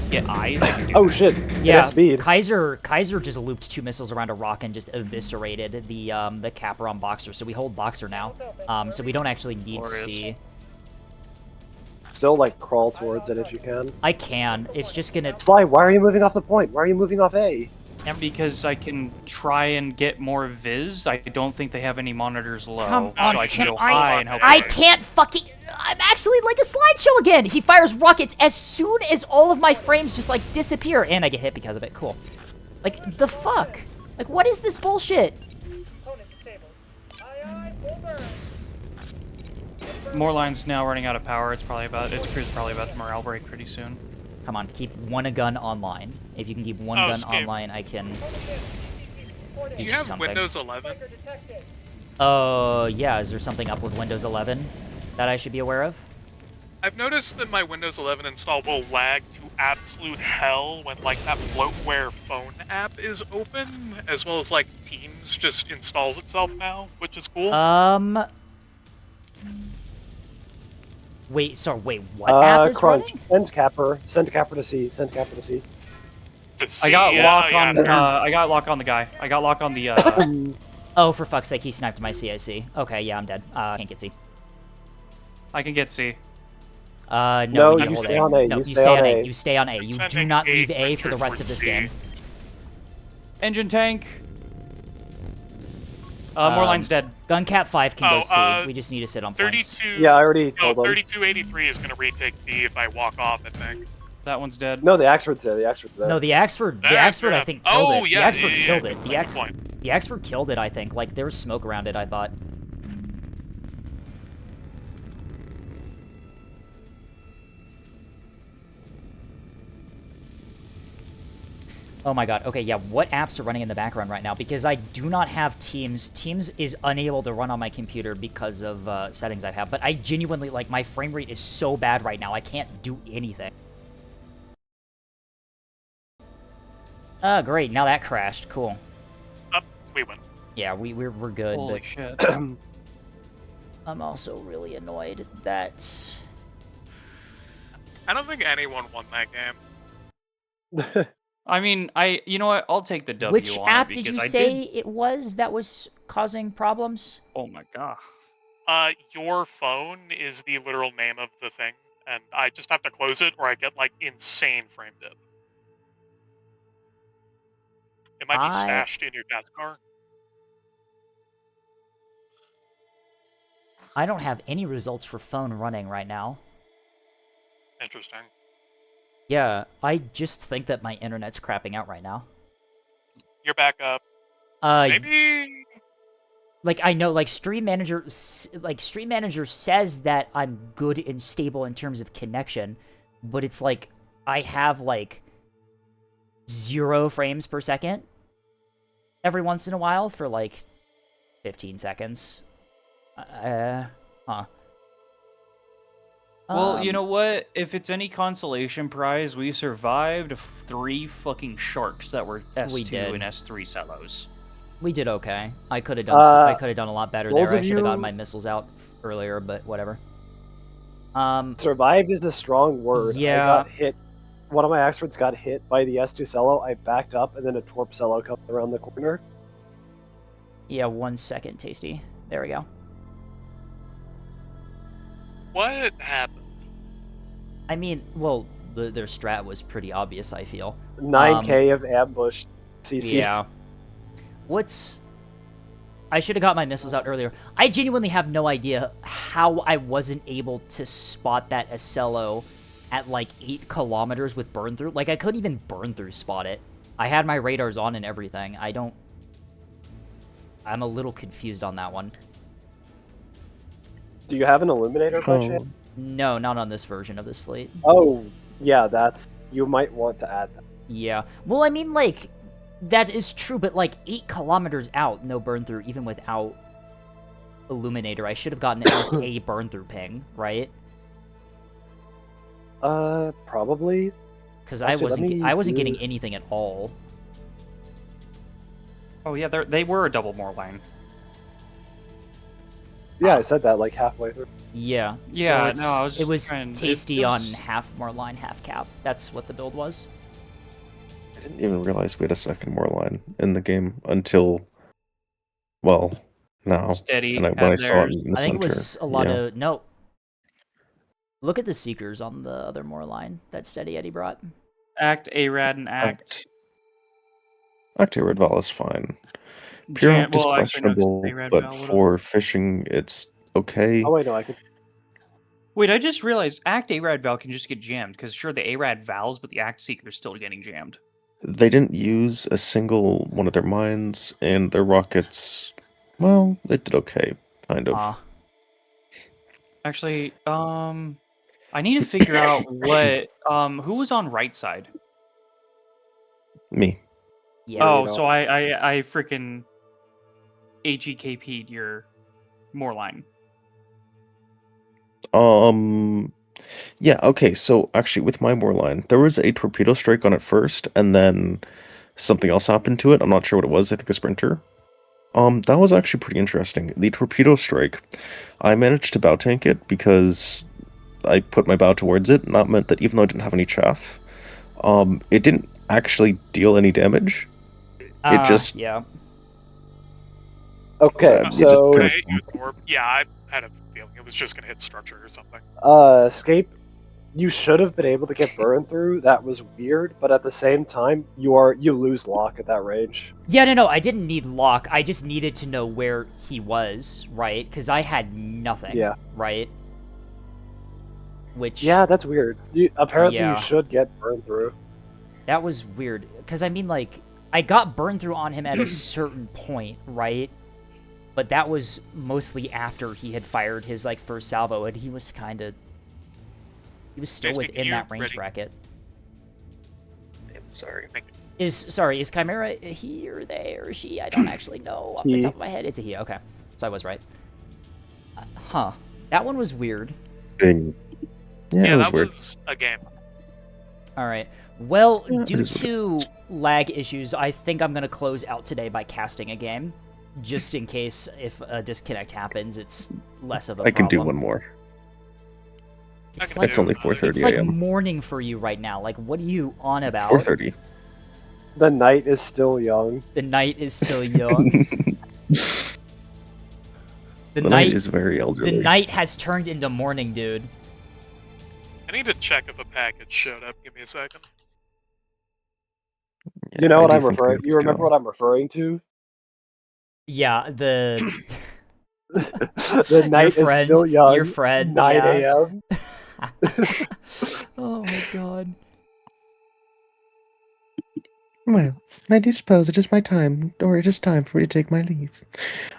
C: get eyes, I can do
N: Oh
C: that.
N: shit!
A: Yeah,
N: speed.
A: Kaiser just looped 2 missiles around a rock and just eviscerated the capper on Boxer. So we hold Boxer now. So we don't actually need
C: Glorious.
A: C.
N: Still, like, crawl towards it if you can.
A: I can. It's just gonna.
N: Sly, why are you moving off the point? Why are you moving off A?
C: Because I can try and get more viz. I don't think they have any monitors low,
A: Come
C: so
A: on,
C: I can
A: can
C: go high and help.
A: I
C: right.
A: can't fucking. I'm actually like a slideshow again. He fires rockets as soon as all of my frames just like disappear, and I get hit because of it. Cool. Like the fuck? Like what is this bullshit?
C: More lines now running out of power. It's crew's probably about to morale break pretty soon.
A: Come on, keep one gun online. If you can keep one gun online, I can
M: Do you have
A: something.
M: Windows 11?
A: Yeah, is there something up with Windows 11 that I should be aware of?
M: I've noticed that my Windows 11 install will lag to absolute hell when, like, that bloatware phone app is open, as well as, like, Teams just installs itself now, which is cool.
A: Wait, what app is
N: Crunch.
A: running?
N: Send Capper to C. Send Capper to C.
C: I got lock on. I got lock on the guy. I got lock on the.
A: Oh, for fuck's sake, he sniped my CIC. Okay, yeah, I'm dead. Can't get C.
C: I can get C.
N: No,
A: we gotta
N: you
A: hold
N: stay
A: A.
N: on A.
A: No,
N: You
A: you
N: stay
A: stay
N: on
A: on
N: A.
A: A. You stay on A. You do not leave A for the rest of this game.
C: Engine tank. More lines dead.
A: Gun Cat 5 can go C. We just need to sit on points.
M: 32.
N: Yeah, I already told them.
M: 3283 is going to retake B if I walk off, I think.
C: That one's dead.
N: No, the Axford's there. The Axford's there.
A: No, the Axford I think killed it.
M: Yeah,
A: the Axford killed it.
M: Good point.
A: The Axford killed it, I think. Like, there was smoke around it, I thought. Oh my god. Okay, yeah, what apps are running in the background right now? Because I do not have Teams. Teams is unable to run on my computer because of settings I have. But I genuinely, like, my frame rate is so bad right now, I can't do anything. Great, now that crashed. Cool.
M: We win.
A: Yeah, we're good.
C: Holy
A: but
C: shit.
A: I'm also really annoyed that...
M: I don't think anyone won that game.
C: I mean, you know what? I'll take the W.
A: Which
C: on
A: app
C: it
A: did
C: because
A: you say it was that was causing problems?
C: Oh my god.
M: Your phone is the literal name of the thing, and I just have to close it or I get, like, insane frame dip. It might be stashed in your desk car.
A: I don't have any results for phone running right now.
M: Interesting.
A: Yeah, I just think that my internet's crapping out right now.
M: You're back up.
A: Maybe... Like, I know, like, Stream Manager says that I'm good and stable in terms of connection, but it's like, I have, like, 0 frames per second every once in a while for, like, 15 seconds.
C: Well, you know what? If it's any consolation prize, we survived 3 fucking sharks that were S2 and S3 cellos.
A: We did okay. I could have done a lot better there. I should have gotten my missiles out earlier, but whatever.
N: Survived is a strong word.
A: Yeah.
N: I got hit. One of my Axfords got hit by the S2 cello. I backed up, and then a Torp cello comes around the corner.
A: Yeah, 1 second, Tasty. There we go.
M: What happened?
A: I mean, well, their strat was pretty obvious, I feel.
N: 9K of ambush CC.
A: Yeah. I should have got my missiles out earlier. I genuinely have no idea how I wasn't able to spot that Acello at like 8 kilometers with burn through. Like, I couldn't even burn through spot it. I had my radars on and everything. I'm a little confused on that one.
N: Do you have an illuminator by chance?
A: No, not on this version of this fleet.
N: Oh, yeah, you might want to add that.
A: Yeah. Well, I mean, like, that is true, but like 8 kilometers out, no burn through, even without illuminator. I should have gotten at least a burn through ping, right?
N: Probably.
A: Because I wasn't getting anything at all.
C: Oh yeah, they were a double more line.
N: Yeah, I said that like halfway through.
A: Yeah.
C: Yeah,
A: Well,
C: no, I was
A: it
C: just
A: was
C: trying.
A: tasty
C: it
A: on
C: was-
A: half more line, half cap. That's what the build was.
L: I didn't even realize we had a second more line in the game until, well, now.
C: Steady
L: And when
C: had
L: I saw it
C: theirs.
L: in the
A: I think it
L: center,
A: was a lot
L: yeah.
A: of no. Look at the Seekers on the other more line that Steady Eddie brought.
C: Act, ARAD, and Act.
L: Act Red Val is fine. Pure Act is
C: Well, actually, no, 'cause
L: questionable,
C: ARAD
L: but
C: Val would've-
L: for fishing, it's okay.
N: Oh wait, no, I could.
C: Wait, I just realized Act ARAD Val can just get jammed, because sure, the ARAD Vals, but the Act Seeker's still getting jammed.
L: They didn't use a single one of their mines, and their rockets, well, they did okay, kind of.
C: Actually, I need to figure out what, who was on right side?
L: Me.
A: Yeah.
C: Oh, so I freaking HEKP'd your more line.
L: Yeah, okay, so actually with my more line, there was a torpedo strike on it first, and then something else happened to it. I'm not sure what it was, I think a sprinter. That was actually pretty interesting. The torpedo strike, I managed to bow tank it because I put my bow towards it, and that meant that even though I didn't have any chaff, it didn't actually deal any damage. It just...
A: Yeah.
N: Okay,
L: it just
N: so
L: kinda-
M: Yeah, I had a feeling it was just gonna hit structure or something.
N: Scape, you should have been able to get burned through. That was weird, but at the same time, you lose lock at that range.
A: Yeah, no, I didn't need lock. I just needed to know where he was, right? Because I had nothing.
N: Yeah.
A: Right. Which.
N: Yeah, that's weird. Apparently,
A: Yeah.
N: you should get burned through.
A: That was weird. Because I mean, like, I got burned through on him at a certain point, right? But that was mostly after he had fired his like first salvo, and he was still
M: Hey,
A: within
M: you
A: that range
M: ready?
A: bracket.
L: Sorry.
A: Is Chimera he or they or she? I don't actually know off the
N: He.
A: top of my head. It's a he. Okay, so I was right. Huh. That one was weird.
L: Thing. Yeah, it was
M: that
L: weird.
M: was a game.
A: All right. Well,
L: Yeah, it
A: due
L: is what it
A: to lag issues, I think I'm gonna close out today by casting a game, just in case if a disconnect happens, it's less of a
L: I can do
A: problem.
L: one more.
A: It's
M: can
A: like
L: It's only 4:30
A: it's like
L: a.m.
A: morning for you right now. Like, what are you on about?
L: 4:30.
N: The night is still young.
A: The night is still young.
L: The night is very elderly.
A: The night has turned into morning, dude.
M: I need to check if a package showed up. Give me a second.
N: You know
L: I
N: what
L: do
N: I'm
L: think we
N: referring?
L: have
N: You
L: to
N: remember
L: go.
N: what I'm referring to?
A: Yeah, the
N: The night
A: your friend,
N: is still young.
A: Your friend,
N: 9
A: yeah.
N: a.m.
A: Oh my god.
L: Well, I do suppose it is my time, or it is time for me to take my leave.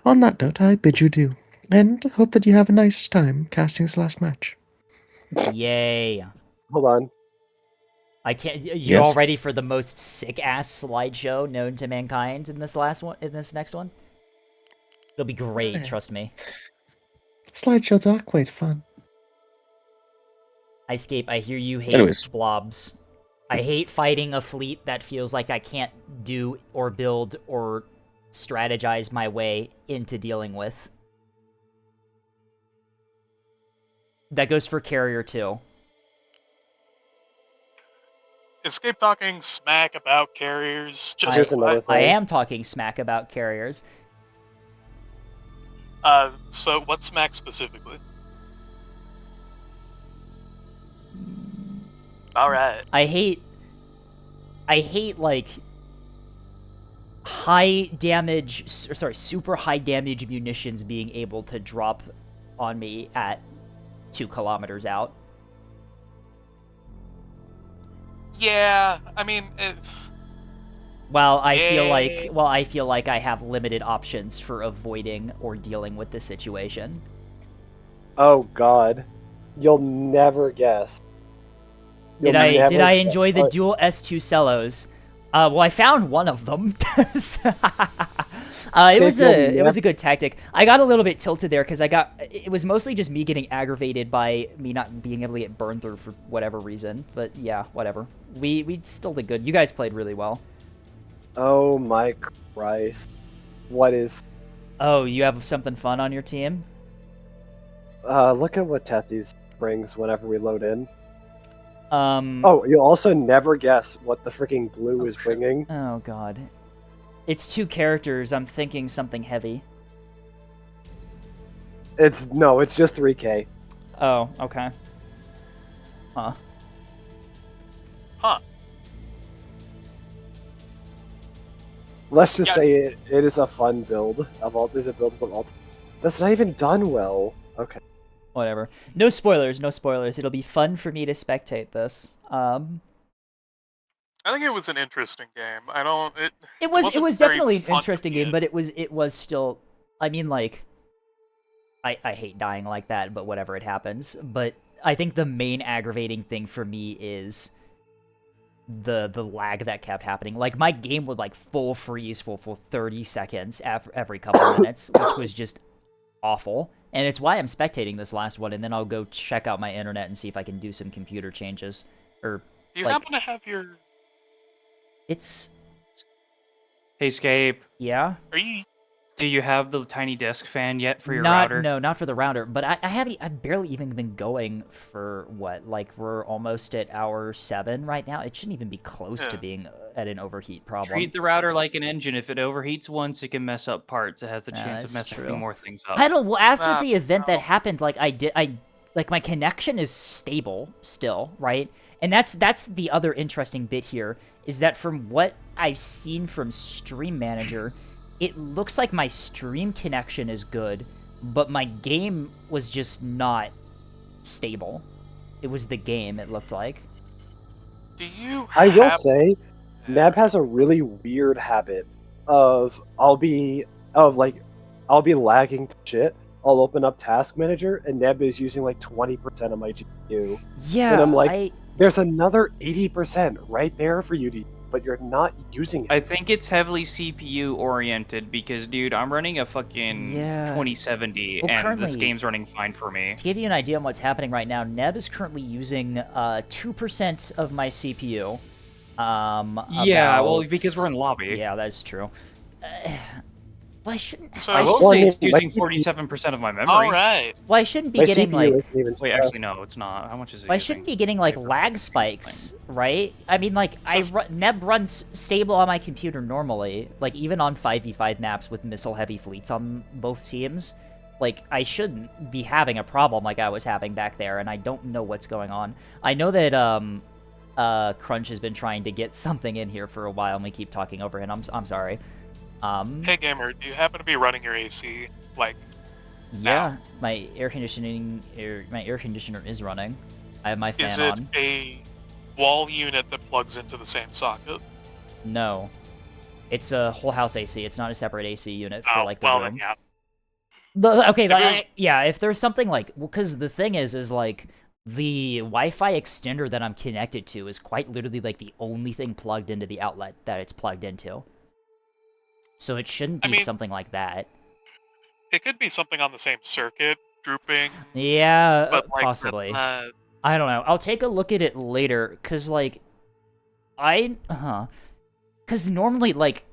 L: On that note, I bid you adieu, and hope that you have a nice time casting this last match.
A: Yay.
N: Hold on.
A: I can't. You
L: Yes?
A: all ready for the most sick ass slideshow known to mankind in this last one? In this next one, it'll be great.
L: Yeah.
A: Trust me.
L: Slideshows are quite fun.
A: Escape. I hear you hate
L: Anyways.
A: blobs. I hate fighting a fleet that feels like I can't do or build or strategize my way into dealing with. That goes for carrier too.
M: Escape talking smack about carriers. Just
N: Here's another
A: I
N: thing.
A: am talking smack about carriers.
M: So what smack specifically? All right.
A: I hate like super high damage munitions being able to drop on me at 2 kilometers out.
M: Yeah, I mean,
A: While I feel like I have limited options for avoiding or dealing with the situation.
N: Oh God, you'll never guess.
A: Did
N: You'll
A: I
N: never
A: enjoy the
N: guess.
A: dual S2 cellos? Well, I found one of them. It was a good tactic. I got a little bit tilted there because it was mostly just me getting aggravated by me not being able to get burned through for whatever reason. But yeah, whatever. We still did good. You guys played really well.
N: Oh my Christ! What is?
A: Oh, you have something fun on your team?
N: Look at what Tethys brings whenever we load in.
A: Oh,
N: you'll also never guess what the freaking blue is bringing.
A: Oh god. It's 2 characters. I'm thinking something heavy.
N: It's just 3K.
A: Oh, okay. Huh.
M: Huh.
N: Let's just say it is a fun build. Is a build of all. That's not even done well. Okay.
A: Whatever. No spoilers, no spoilers. It'll be fun for me to spectate this.
M: I think it was an interesting game.
A: It was definitely an interesting game, but it was still, I mean, like, I hate dying like that, but whatever, it happens. But I think the main aggravating thing for me is the lag that kept happening. Like, my game would, like, full freeze for 30 seconds every couple of minutes, which was just awful. And it's why I'm spectating this last one, and then I'll go check out my internet and see if I can do some computer changes. Or,
M: do you happen to have your...
A: It's...
C: Hey, Scape.
A: Yeah?
C: Do you have the tiny disk fan yet for your router?
A: No, not for the router. But I've barely even been going for, what, like, we're almost at hour 7 right now? It shouldn't even be close to being at an overheat problem.
C: Treat the router like an engine. If it overheats once, it can mess up parts. It has the chance of messing more things up.
A: I don't. Well, after the event that happened, like like my connection is stable still, right? And that's the other interesting bit here is that from what I've seen from Stream Manager, it looks like my stream connection is good, but my game was just not stable. It was the game. It looked like.
N: I will say, Neb has a really weird habit of I'll be lagging to shit. I'll open up Task Manager and Neb is using like 20% of my GPU.
A: Yeah,
N: and I'm like, there's another 80% right there for you to use, but you're not using it.
C: I think it's heavily CPU oriented because, dude, I'm running a fucking 2070 and this game's running fine for me.
A: To give you an idea on what's happening right now, Neb is currently using 2% of my CPU.
C: Yeah, well, because we're in lobby.
A: Yeah, that's true. Well, I shouldn't.
C: So I will say it's using 47% of my memory.
M: All right.
A: Well, I shouldn't be getting like.
C: Wait, actually, no, it's not. How much is it?
A: Well, I shouldn't be getting like lag spikes, right? I mean, like Neb runs stable on my computer normally, like even on 5v5 maps with missile-heavy fleets on both teams. Like, I shouldn't be having a problem like I was having back there, and I don't know what's going on. I know that Crunch has been trying to get something in here for a while, and we keep talking over him. I'm sorry.
M: Hey gamer, do you happen to be running your AC like?
A: Yeah, my air conditioner is running. I have my fan on.
M: Is it a wall unit that plugs into the same socket?
A: No, it's a whole house AC. It's not a separate AC unit for like the room.
M: Then yeah.
A: Yeah, if there's something like, well, because the thing is like the Wi-Fi extender that I'm connected to is quite literally like the only thing plugged into the outlet that it's plugged into. So it shouldn't be something like that.
M: It could be something on the same circuit, grouping.
A: Yeah,
M: but like,
A: possibly. I don't know. I'll take a look at it later, because, like, because normally, like,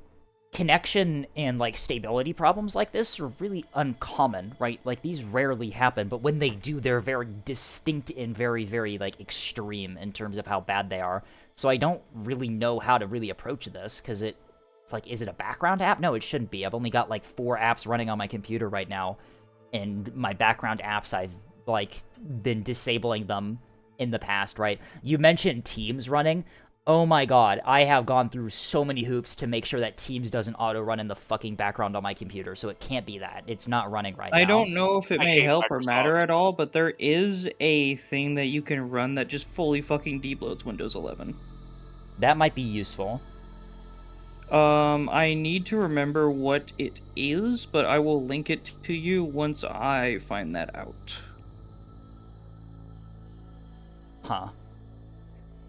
A: connection and, like, stability problems like this are really uncommon, right? Like, these rarely happen, but when they do, they're very distinct and very, very, like, extreme in terms of how bad they are. So I don't really know how to really approach this, because it's like, is it a background app? No, it shouldn't be. I've only got, like, 4 apps running on my computer right now, and my background apps, I've, like, been disabling them in the past, right? You mentioned Teams running. Oh my god, I have gone through so many hoops to make sure that Teams doesn't auto-run in the fucking background on my computer, so it can't be that. It's not running right now.
C: I don't know if it may help or matter at all, but there is a thing that you can run that just fully fucking debloats Windows 11.
A: That might be useful.
C: I need to remember what it is, but I will link it to you once I find that out.
A: Huh.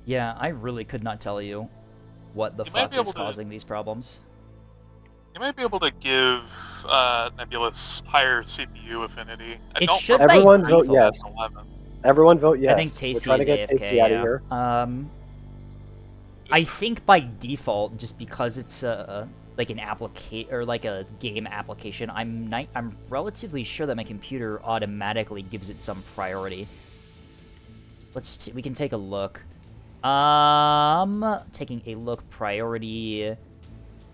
A: Yeah, I really could not tell you what the fuck is causing these problems.
M: You might be able to give Nebulous higher CPU affinity.
N: Everyone vote yes.
M: 11.
N: Everyone vote yes.
A: I think Tasty
N: We're trying
A: is
N: to get
A: AFK,
N: Tasty out of here.
A: I think by default, just because it's like an or like a game application, I'm relatively sure that my computer automatically gives it some priority. We can take a look. Taking a look, priority.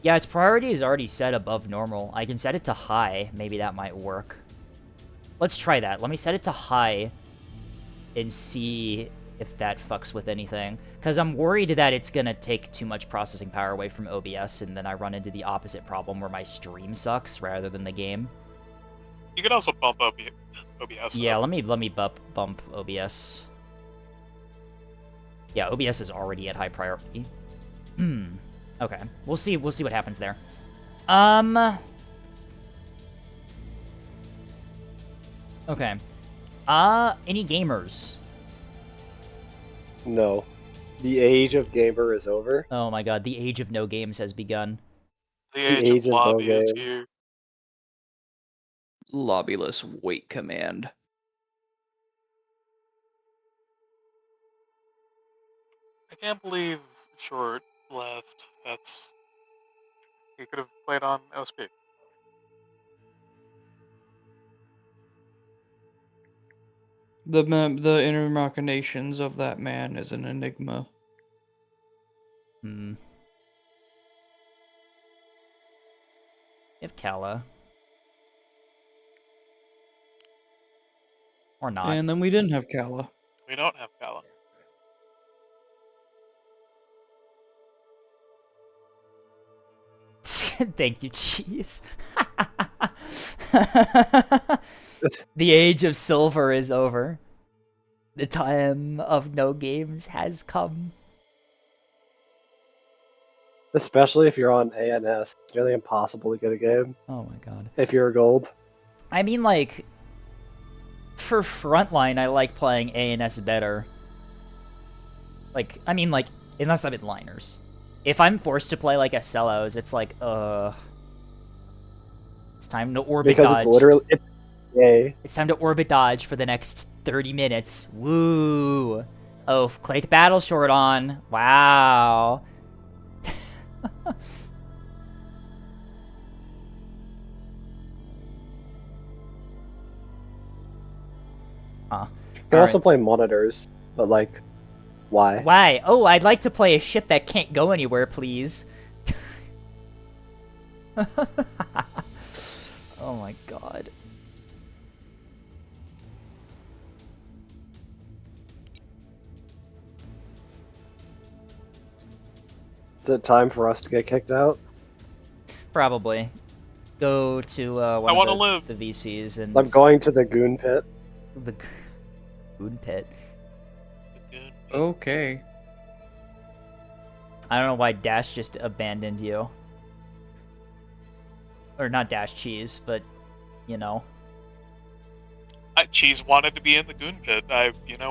A: Yeah, its priority is already set above normal. I can set it to high. Maybe that might work. Let's try that. Let me set it to high and see if that fucks with anything. Because I'm worried that it's going to take too much processing power away from OBS, and then I run into the opposite problem where my stream sucks rather than the game.
M: You can also bump OBS.
A: Yeah, let me bump OBS. Yeah, OBS is already at high priority. Okay. We'll see what happens there. Okay. Any gamers?
N: No. The age of gamer is over.
A: Oh my god, the age of no games has begun.
M: The age of lobby is here.
C: Lobbyless wait command.
M: I can't believe Short left. He could have played on OSP.
C: The inner machinations of that man is an enigma.
A: If Kala. Or not.
C: And then we didn't have Kala.
M: We don't have Kala.
A: Thank you, Cheese. The age of silver is over. The time of no games has come.
N: Especially if you're on ANS. It's nearly impossible to get a game.
A: Oh my god.
N: If you're gold.
A: I mean, like, for Frontline, I like playing ANS better. Like, I mean, like, unless I'm in liners. If I'm forced to play, like, SLOs, it's like, it's time to orbit dodge.
N: Because it's literally...
A: It's time to orbit dodge for the next 30 minutes. Woo! Oh, click battle short on. Wow.
N: You can also play monitors, but like, why?
A: Why? Oh, I'd like to play a ship that can't go anywhere, please. Oh my god.
N: Is it time for us to get kicked out?
A: Probably. Go to one of the VCs and...
N: I'm going to the goon pit.
A: The goon pit.
C: Okay.
A: I don't know why Dash just abandoned you. Or not Dash, Cheese, but, you know.
M: Cheese wanted to be in the goon pit.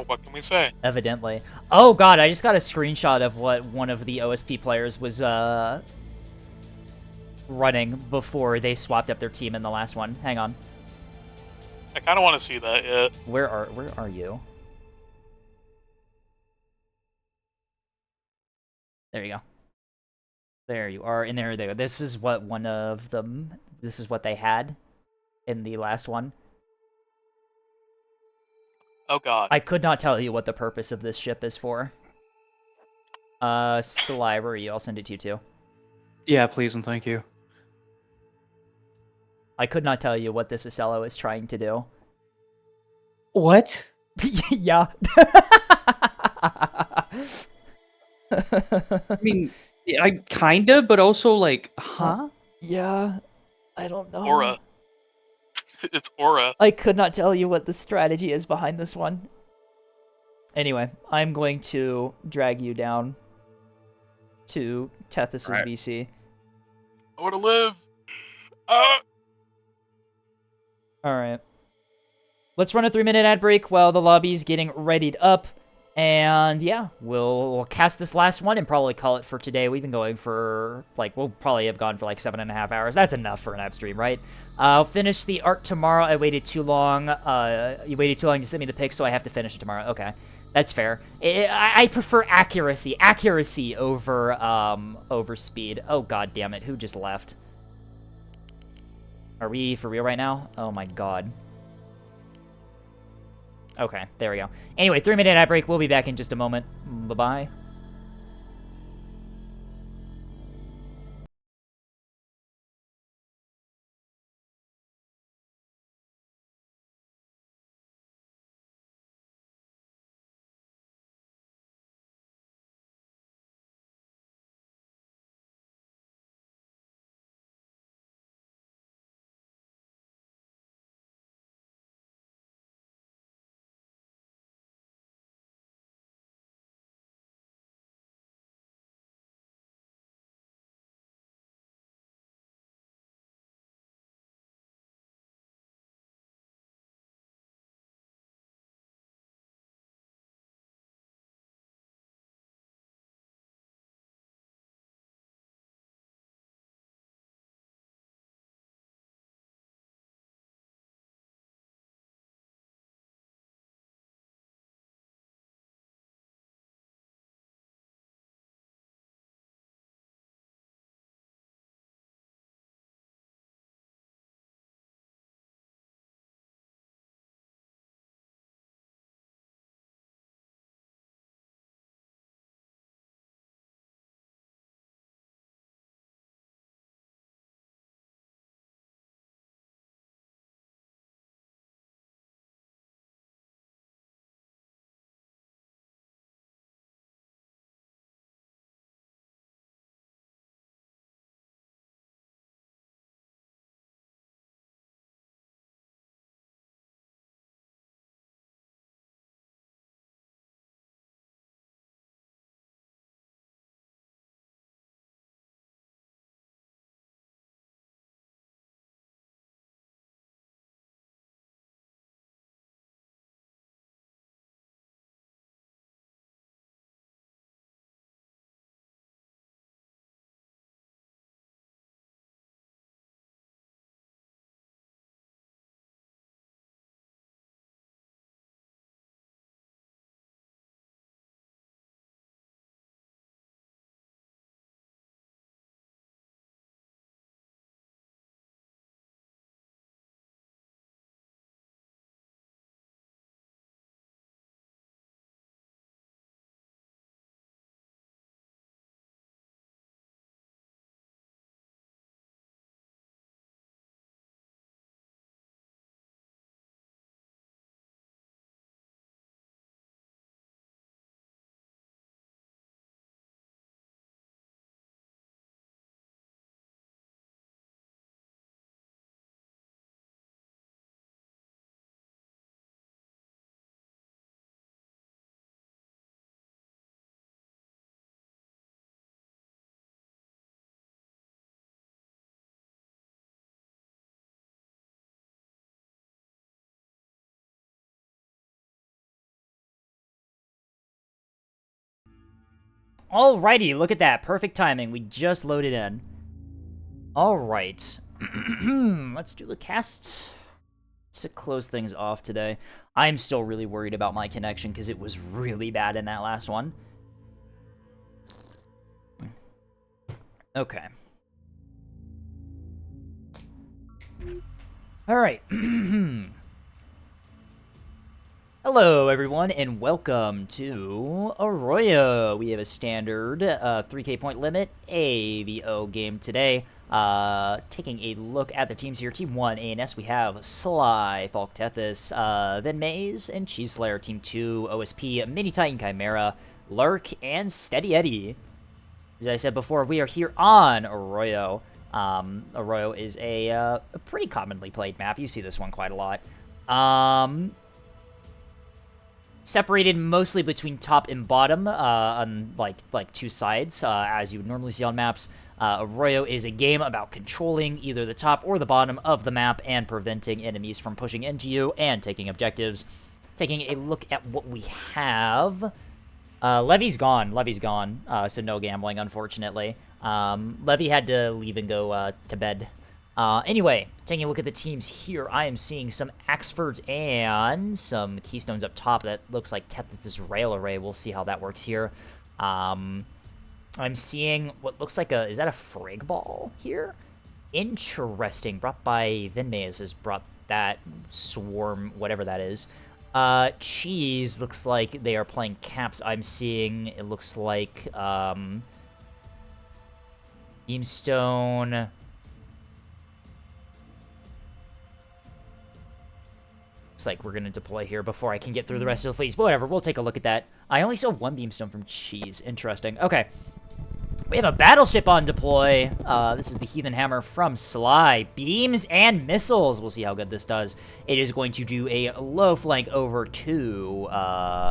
M: What can we say?
A: Evidently. Oh god, I just got a screenshot of what one of the OSP players was running before they swapped up their team in the last one. Hang on.
M: I kind of want to see that, yeah.
A: Where are you? There you go. There you are. And there they go. This is what this is what they had in the last one.
M: Oh god.
A: I could not tell you what the purpose of this ship is for. Saliva, I'll send it to you too.
C: Yeah, please and thank you.
A: I could not tell you what this Acello is trying to do.
C: What?
A: Yeah.
C: I mean, I kinda, but also like, huh?
A: Yeah. I don't know.
M: Aura. It's Aura.
A: I could not tell you what the strategy is behind this one. Anyway, I'm going to drag you down to Tethys' VC.
M: I want to live.
A: Alright. Let's run a 3-minute ad break while the lobby's getting readied up. And yeah, we'll cast this last one and probably call it for today. We've been going for, like, we'll probably have gone for like 7.5 hours. That's enough for an app stream, right? I'll finish the art tomorrow. I waited too long. You waited too long to send me the pic, so I have to finish it tomorrow. Okay. That's fair. I prefer accuracy. Accuracy over speed. Oh, god damn it. Who just left? Are we for real right now? Oh my god. Okay, there we go. Anyway, 3-minute ad break. We'll be back in just a moment. Bye-bye. Alrighty, look at that. Perfect timing. We just loaded in. Alright. Let's do the cast to close things off today. I'm still really worried about my connection because it was really bad in that last one. Okay. Alright. Hello, everyone, and welcome to Arroyo. We have a standard 3K point limit AVO game today. Taking a look at the teams here. Team 1, ANS, we have Sly, Falk Tethys, then Maze, and Cheese Slayer. Team 2, OSP, Mini Titan Chimera, Lurk, and Steady Eddie. As I said before, we are here on Arroyo. Arroyo is a pretty commonly played map. You see this one quite a lot. Separated mostly between top and bottom on like two sides, as you would normally see on maps. Arroyo is a game about controlling either the top or the bottom of the map and preventing enemies from pushing into you and taking objectives. Taking a look at what we have. Levy's gone. So no gambling, unfortunately. Levy had to leave and go to bed. Anyway, taking a look at the teams here, I am seeing some Axfords and some Keystones up top. That looks like Tethys' rail array. We'll see how that works here. I'm seeing what looks like is that a Frig ball here? Interesting. Brought by Vinmaze has brought that swarm, whatever that is. Cheese looks like they are playing caps. I'm seeing, it looks like, Beamstone. Looks like we're going to deploy here before I can get through the rest of the fleets. But whatever, we'll take a look at that. I only saw one Beamstone from Cheese. Interesting. Okay. We have a battleship on deploy. This is the Heathen Hammer from Sly. Beams and missiles. We'll see how good this does. It is going to do a low flank over to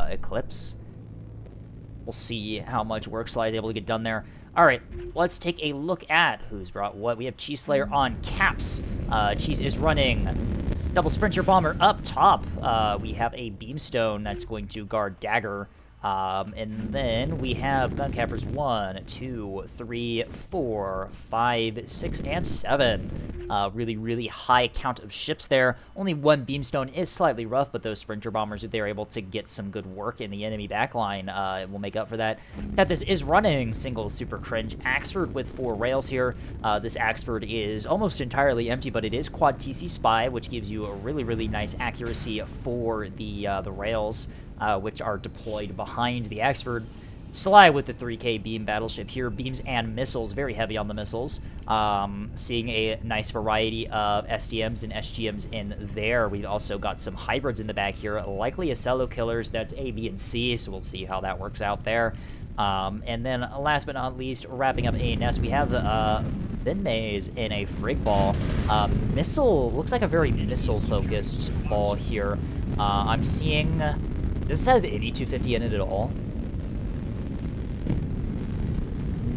A: Eclipse. We'll see how much work Sly is able to get done there. All right, let's take a look at who's brought what. We have Cheese Slayer on caps. Cheese is running double Sprinter Bomber up top. We have a Beamstone that's going to guard Dagger. And then we have gun cappers 1, 2, 3, 4, 5, 6, and 7. Really, really high count of ships there. Only one Beamstone is slightly rough, but those Sprinter Bombers, if they're able to get some good work in the enemy backline, it will make up for that. Tethys is running single Super Cringe Axford with 4 rails here. This Axford is almost entirely empty, but it is Quad TC Spy, which gives you a really, really nice accuracy for the rails. Which are deployed behind the Axford. Sly with the 3K beam battleship here. Beams and missiles, very heavy on the missiles. Seeing a nice variety of SDMs and SGMs in there. We've also got some hybrids in the back here. Likely a Cello Killers, that's A, B, and C, so we'll see how that works out there. And then last but not least, wrapping up A&S, we have Vinmaze in a Frig ball. Missile, looks like a very missile-focused ball here. I'm seeing... Does this have any 250 in it at all?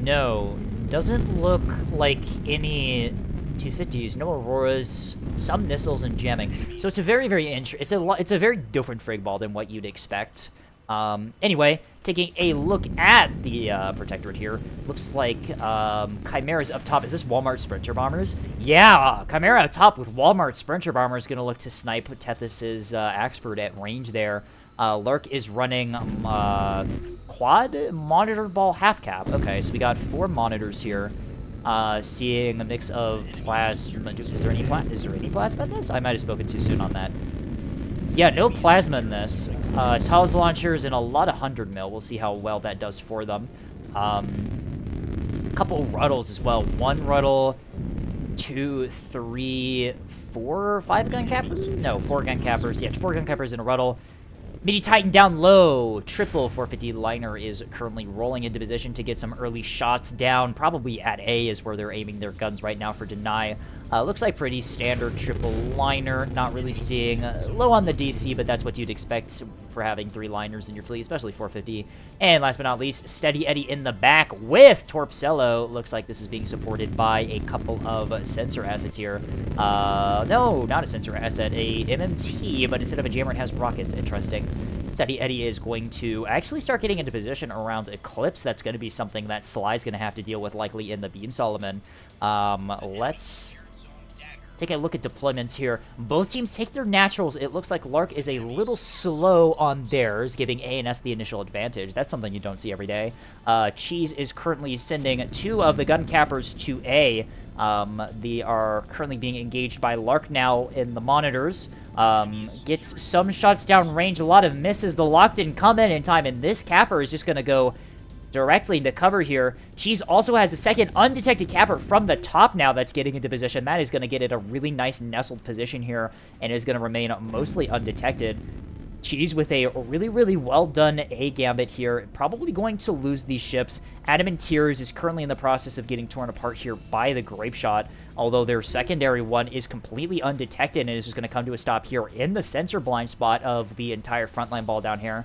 A: No. Doesn't look like any 250s. No Auroras. Some missiles and jamming. So it's a very, very it's a very different Frig ball than what you'd expect. Anyway, taking a look at the Protectorate here. Looks like Chimera's up top. Is this Walmart Sprinter Bombers? Yeah, Chimera up top with Walmart Sprinter Bombers. Going to look to snipe Tethys' Axford at range there. Lark is running quad monitor ball half cap. Okay, so we got 4 monitors here. Seeing a mix of plasma. Is there any plasma in this? I might have spoken too soon on that. Yeah, no plasma in this. Taos launchers and a lot of 100 mil. We'll see how well that does for them. A couple Ruddles as well. 1 Ruddle, 2, 3, 4, 5 gun cappers? No, 4 gun cappers. Yeah, 4 gun cappers and a Ruddle. Midi Titan down low. Triple 450 liner is currently rolling into position to get some early shots down. Probably at A is where they're aiming their guns right now for deny. Looks like pretty standard triple liner. Not really seeing low on the DC, but that's what you'd expect for having 3 liners in your fleet, especially 450. And last but not least, Steady Eddie in the back with Torpcello. Looks like this is being supported by a couple of sensor assets here. No, not a sensor asset, a MMT, but instead of a jammer, it has rockets. Interesting. Steady Eddie is going to actually start getting into position around Eclipse. That's going to be something that Sly's going to have to deal with likely in the Beam Solomon. Let's take a look at deployments here. Both teams take their naturals. It looks like Lark is a little slow on theirs, giving A&S the initial advantage. That's something you don't see every day. Cheese is currently sending 2 of the gun cappers to A. They are currently being engaged by Lark now in the monitors. Gets some shots down range, a lot of misses. The lock didn't come in time, and this capper is just going to go directly into cover here. Cheese also has a second undetected capper from the top now that's getting into position. That is going to get it a really nice nestled position here and is going to remain mostly undetected. Cheese with a really, really well done A gambit here. Probably going to lose these ships. Adamant Tears is currently in the process of getting torn apart here by the Grape Shot, although their secondary one is completely undetected and is just going to come to a stop here in the sensor blind spot of the entire frontline ball down here.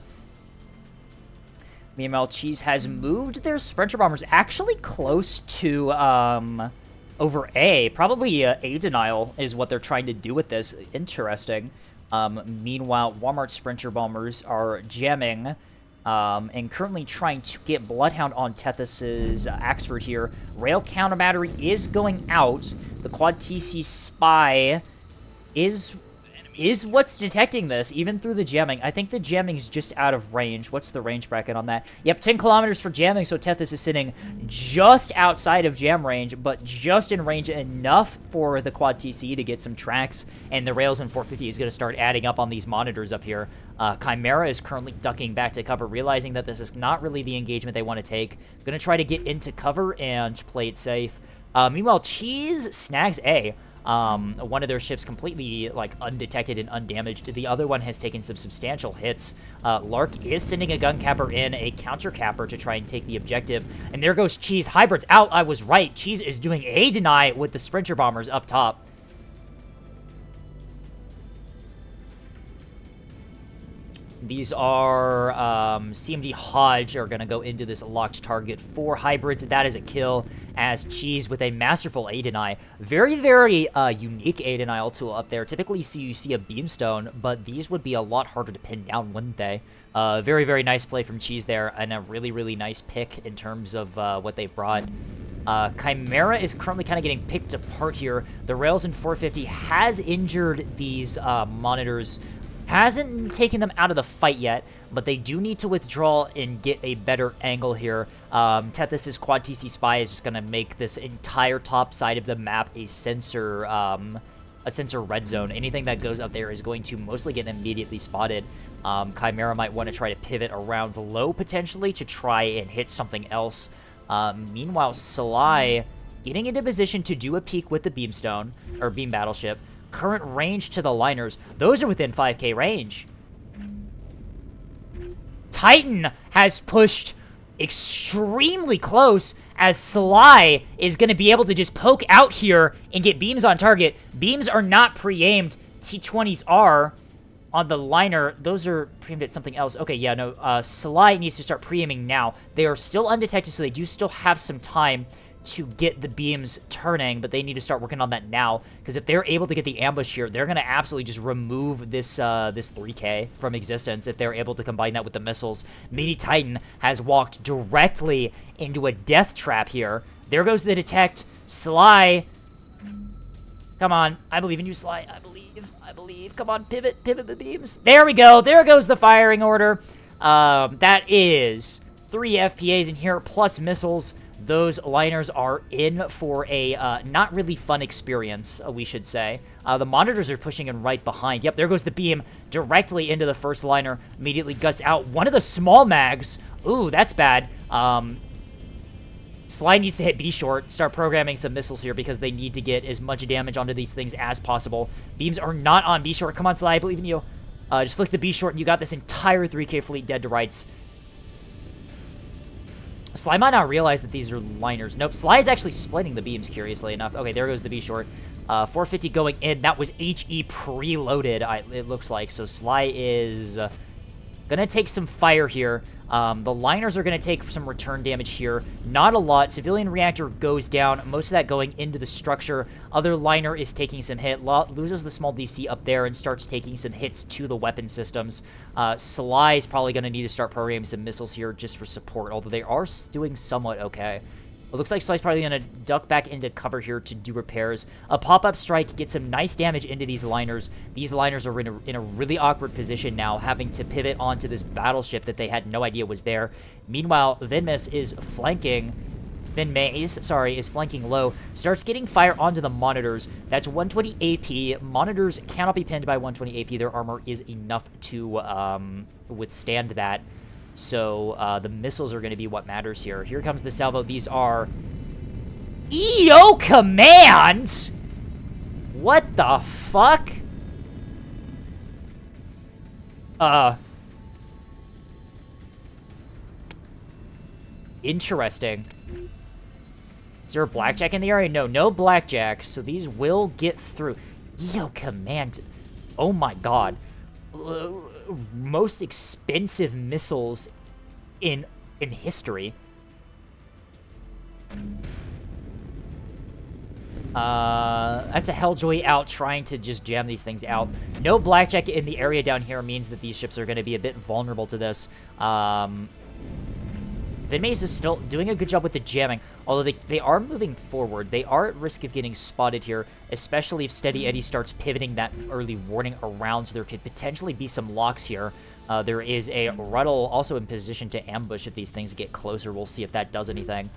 A: Meanwhile, Cheese has moved their Sprinter Bombers actually close to over A. Probably A denial is what they're trying to do with this. Interesting. Meanwhile, Walmart Sprinter Bombers are jamming and currently trying to get Bloodhound on Tethys's Axford here. Rail counter battery is going out. The Quad TC Spy is what's detecting this, even through the jamming. I think the jamming's just out of range. What's the range bracket on that? Yep, 10 kilometers for jamming, so Tethys is sitting just outside of jam range, but just in range enough for the Quad TC to get some tracks, and the rails in 450 is going to start adding up on these monitors up here. Chimera is currently ducking back to cover, realizing that this is not really the engagement they want to take. Going to try to get into cover and play it safe. Meanwhile, Cheese snags A. One of their ships completely, like, undetected and undamaged. The other one has taken some substantial hits. Lark is sending a gun capper in, a counter capper to try and take the objective. And there goes Cheese. Hybrid's out. I was right. Cheese is doing a deny with the Sprinter Bombers up top. These are CMD Hodge are going to go into this locked target for hybrids. That is a kill as Cheese with a masterful A deny. Very, very unique A denial tool up there. Typically you see a Beamstone, but these would be a lot harder to pin down, wouldn't they? Very, very nice play from Cheese there, and a really, really nice pick in terms of what they brought. Chimera is currently kind of getting picked apart here. The rails in 450 has injured these monitors. Hasn't taken them out of the fight yet, but they do need to withdraw and get a better angle here. Tethys's Quad TC Spy is just going to make this entire top side of the map a sensor red zone. Anything that goes up there is going to mostly get immediately spotted. Chimera might want to try to pivot around low, potentially, to try and hit something else. Meanwhile, Salai getting into position to do a peek with the Beamstone, or Beam Battleship. Current range to the liners. Those are within 5k range. Titan has pushed extremely close as Sly is going to be able to just poke out here and get beams on target. Beams are not pre-aimed. T-20s are on the liner. Those are pre-aimed at something else. Okay, yeah, no. Sly needs to start pre-aiming now. They are still undetected, so they do still have some time to get the beams turning, but they need to start working on that now, because if they're able to get the ambush here, they're going to absolutely just remove this this 3K from existence if they're able to combine that with the missiles. Mini Titan has walked directly into a death trap here. There goes the detect. Sly. Come on. I believe in you, Sly. I believe. Come on, pivot the beams. There we go. There goes the firing order. That is 3 FPAs in here, plus missiles. Those liners are in for a not really fun experience, we should say. The monitors are pushing in right behind. Yep, there goes the beam directly into the first liner. Immediately guts out one of the small mags. Ooh, that's bad. Sly needs to hit B short, start programming some missiles here because they need to get as much damage onto these things as possible. Beams are not on B short. Come on, Sly, I believe in you. Just flick the B short and you got this entire 3K fleet dead to rights. Sly might not realize that these are liners. Nope, Sly is actually splitting the beams, curiously enough. Okay, there goes the B short. 450 going in. That was HE preloaded, it looks like. So Sly is gonna take some fire here. The liners are gonna take some return damage here. Not a lot. Civilian reactor goes down. Most of that going into the structure. Other liner is taking some hit. Loses the small DC up there and starts taking some hits to the weapon systems. Sly is probably gonna need to start programming some missiles here just for support, although they are doing somewhat okay. It looks like Sly's probably going to duck back into cover here to do repairs. A pop-up strike gets some nice damage into these liners. These liners are in a really awkward position now, having to pivot onto this battleship that they had no idea was there. Meanwhile, Vinmace is flanking low, starts getting fire onto the monitors. That's 120 AP. Monitors cannot be pinned by 120 AP. Their armor is enough to withstand that. So the missiles are going to be what matters here. Here comes the salvo. These are EO Command! What the fuck? Interesting. Is there a blackjack in the area? No, no blackjack. So these will get through. EO Command. Oh my god. Most expensive missiles in history. That's a Helljoy out trying to just jam these things out. No Blackjack in the area down here means that these ships are going to be a bit vulnerable to this. Vinmaze is still doing a good job with the jamming, although they are moving forward. They are at risk of getting spotted here, especially if Steady Eddie starts pivoting that early warning around, so there could potentially be some locks here. There is a Ruddle also in position to ambush if these things get closer. We'll see if that does anything.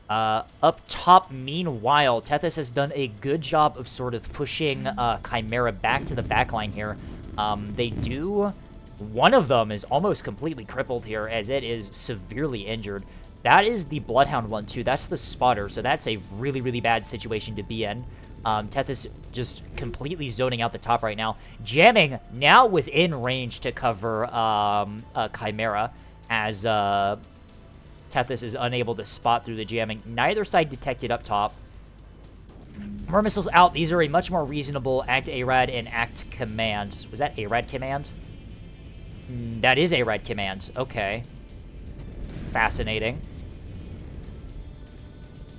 A: Up top, meanwhile, Tethys has done a good job of sort of pushing Chimera back to the backline here. One of them is almost completely crippled here, as it is severely injured. That is the Bloodhound one, too. That's the spotter, so that's a really, really bad situation to be in. Tethys just completely zoning out the top right now. Jamming now within range to cover Chimera, as Tethys is unable to spot through the jamming. Neither side detected up top. More missiles out. These are a much more reasonable Act ARAD and Act Command. Was that ARAD Command? That is ARAD Command. Okay. Fascinating.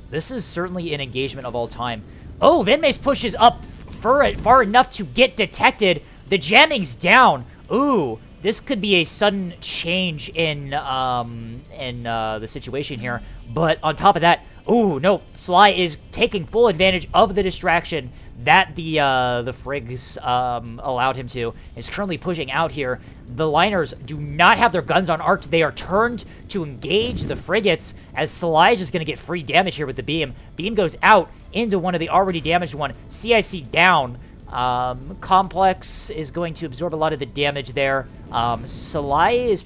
A: This is certainly an engagement of all time. Oh, Vinmaze pushes up far enough to get detected. The jamming's down. Ooh, this could be a sudden change in the situation here. But on top of that, ooh, no, Sly is taking full advantage of the distraction that the frigs allowed him to. Is currently pushing out here. The liners do not have their guns on arcs. They are turned to engage the frigates, as Sly is just going to get free damage here with the beam. Beam goes out into one of the already damaged one. CIC down. Complex is going to absorb a lot of the damage there. Sly is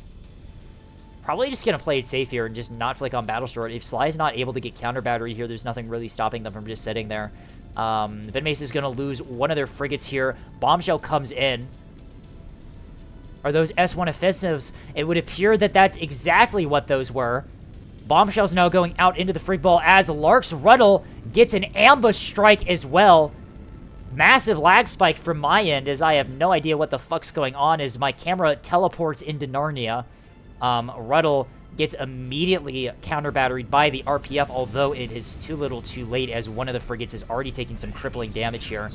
A: probably just going to play it safe here and just not flick on Battle Sword. If Sly is not able to get counter battery here, there's nothing really stopping them from just sitting there. Vinmace is going to lose one of their frigates here. Bombshell comes in. Are those S1 offensives? It would appear that that's exactly what those were. Bombshell's now going out into the frig ball as Lark's Ruddle gets an ambush strike as well. Massive lag spike from my end, as I have no idea what the fuck's going on as my camera teleports into Narnia. Ruddle gets immediately counter-batteried by the RPF, although it is too little too late, as one of the frigates is already taking some crippling damage here.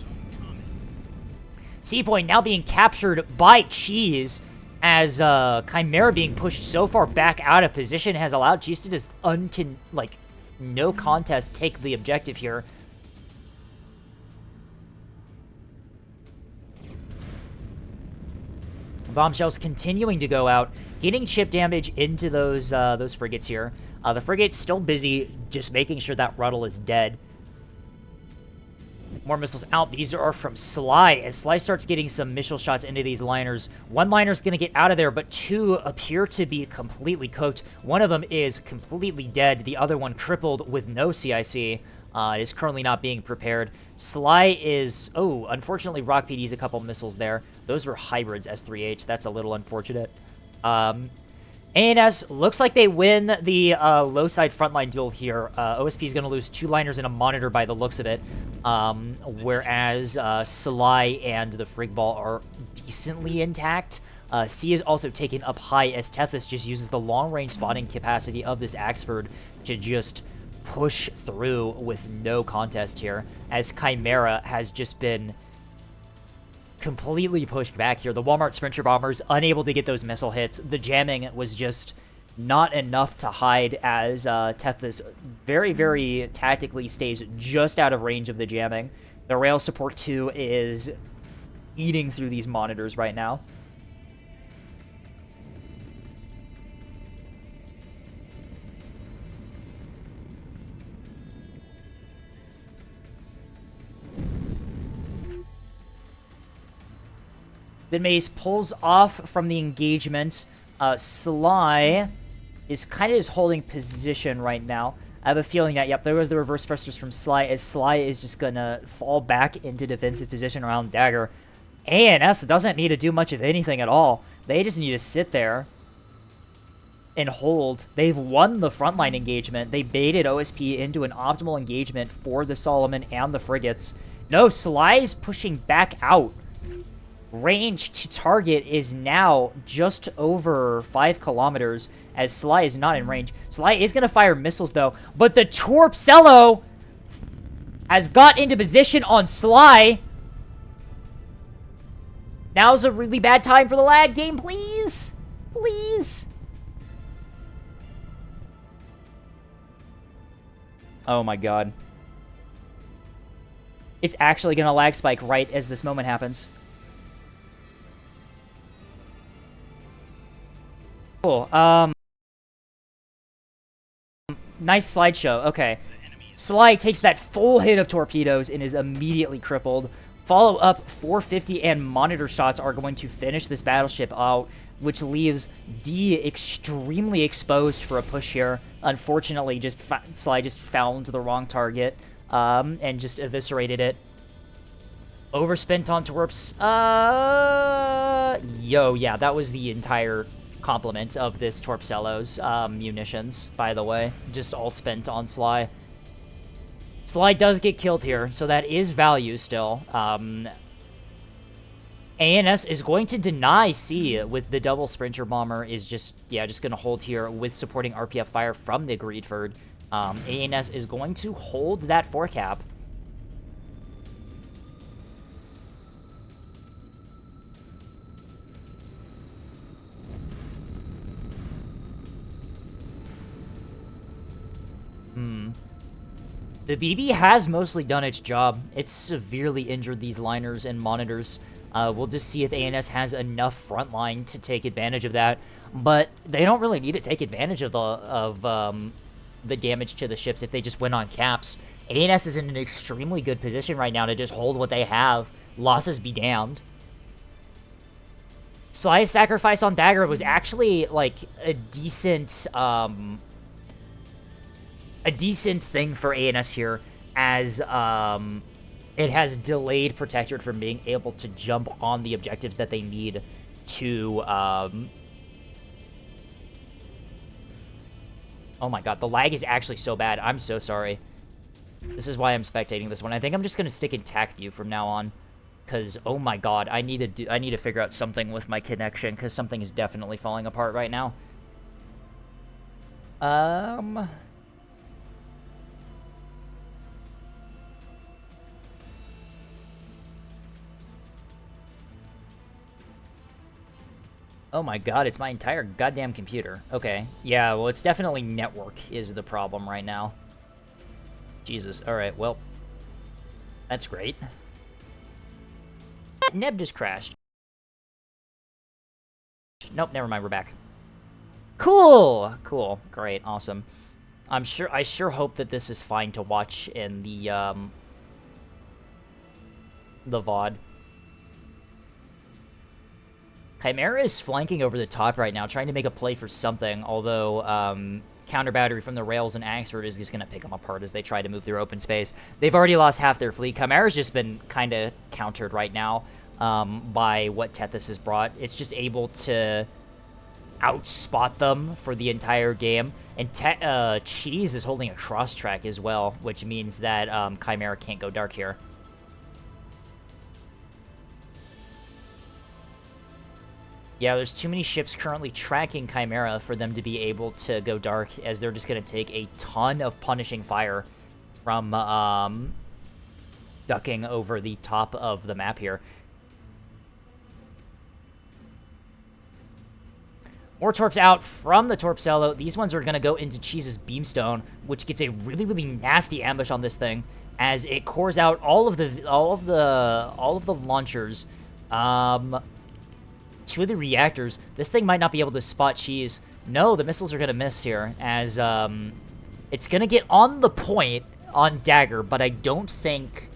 A: C-Point now being captured by Cheese, as Chimera being pushed so far back out of position has allowed Cheese to just no contest take the objective here. Bombshells continuing to go out, getting chip damage into those frigates here. The frigate's still busy just making sure that Ruddle is dead. More missiles out. These are from Sly, as Sly starts getting some missile shots into these liners. One liner's going to get out of there, but two appear to be completely cooked. One of them is completely dead. The other one crippled with no CIC. Is currently not being prepared. Sly is... Oh, unfortunately, Rock PD's a couple missiles there. Those were hybrids, S3H. That's a little unfortunate. ANS looks like they win the low side frontline duel here. OSP is going to lose two liners and a monitor by the looks of it. Whereas Sly and the frig ball are decently intact. C is also taken up high, as Tethys just uses the long-range spotting capacity of this Axford to just push through with no contest here, as Chimera has just been completely pushed back here. The Walmart Sprinter Bombers unable to get those missile hits. The jamming was just not enough to hide, as Tethys very, very tactically stays just out of range of the jamming. The rail support 2 is eating through these monitors right now. Vinmaze pulls off from the engagement. Sly is kind of just holding position right now. I have a feeling that, yep, there was the reverse thrusters from Sly, as Sly is just going to fall back into defensive position around Dagger. ANS doesn't need to do much of anything at all. They just need to sit there and hold. They've won the frontline engagement. They baited OSP into an optimal engagement for the Solomon and the frigates. No, Sly is pushing back out. Range to target is now just over 5 kilometers, as Sly is not in range. Sly is going to fire missiles, though, but the Torpcello has got into position on Sly. Now's a really bad time for the lag game, please. Please. Oh my god. It's actually gonna lag spike right as this moment happens. Cool. Nice slideshow. Okay. Sly takes that full hit of torpedoes and is immediately crippled. Follow up 450 and monitor shots are going to finish this battleship out, which leaves D extremely exposed for a push here. Unfortunately, Sly just fell into the wrong target and just eviscerated it. Overspent on torps. Yeah, that was the entire complement of this Torpcello's munitions, by the way. Just all spent on Sly. Sly does get killed here, so that is value still. ANS is going to deny C with the double Sprinter Bomber is just going to hold here with supporting RPF fire from the Greedford. ANS is going to hold that 4-cap. The BB has mostly done its job. It's severely injured these liners and monitors. We'll just see if ANS has enough frontline to take advantage of that. But they don't really need to take advantage of the damage to the ships if they just win on caps. ANS is in an extremely good position right now to just hold what they have. Losses be damned. Sly's sacrifice on Dagger was actually, like, a decent thing for ANS here, as it has delayed Protectorate from being able to jump on the objectives that they need to oh my god, the lag is actually so bad. I'm so sorry. This is why I'm spectating this one. I think I'm just gonna stick in TAC view from now on, because oh my god, I need to figure out something with my connection, because something is definitely falling apart right now. Oh my god, it's my entire goddamn computer. Okay. Yeah, well, it's definitely network is the problem right now. Jesus. Alright, well. That's great. Neb just crashed. Nope, never mind, we're back. Cool! Cool. Great, awesome. I sure hope that this is fine to watch in the VOD. Chimera is flanking over the top right now, trying to make a play for something, although counter battery from the rails and Axford is just going to pick them apart as they try to move through open space. They've already lost half their fleet. Chimera's just been kind of countered right now by what Tethys has brought. It's just able to outspot them for the entire game. And Cheese is holding a cross track as well, which means that Chimera can't go dark here. Yeah, there's too many ships currently tracking Chimera for them to be able to go dark, as they're just going to take a ton of punishing fire from ducking over the top of the map here. More torps out from the Torpcello. These ones are going to go into Cheese's Beamstone, which gets a really, really nasty ambush on this thing, as it cores out all of the launchers. Two of the reactors. This thing might not be able to spot Cheese. No, the missiles are going to miss here, as it's going to get on the point on Dagger, but I don't think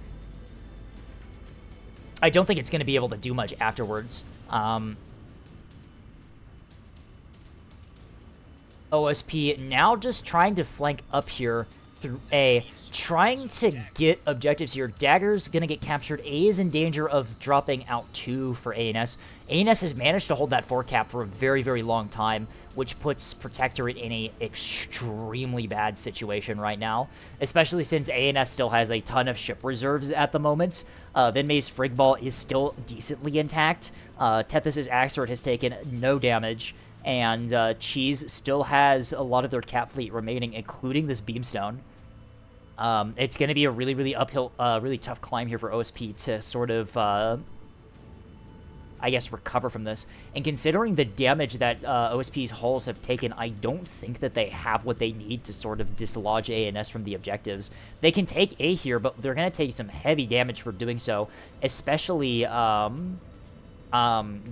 A: it's going to be able to do much afterwards. OSP now just trying to flank up here through A, trying to get objectives here. Dagger's gonna get captured. A is in danger of dropping out 2 for ANS. ANS has managed to hold that 4-cap for a very, very long time, which puts Protectorate in a extremely bad situation right now, especially since ANS still has a ton of ship reserves at the moment. Vinmay's Frigball is still decently intact. Tethys' Axford has taken no damage, and Cheese still has a lot of their cap fleet remaining, including this Beamstone. It's going to be a really, really uphill, really tough climb here for OSP to sort of, I guess, recover from this. And considering the damage that OSP's hulls have taken, I don't think that they have what they need to sort of dislodge ANS from the objectives. They can take A here, but they're going to take some heavy damage for doing so, especially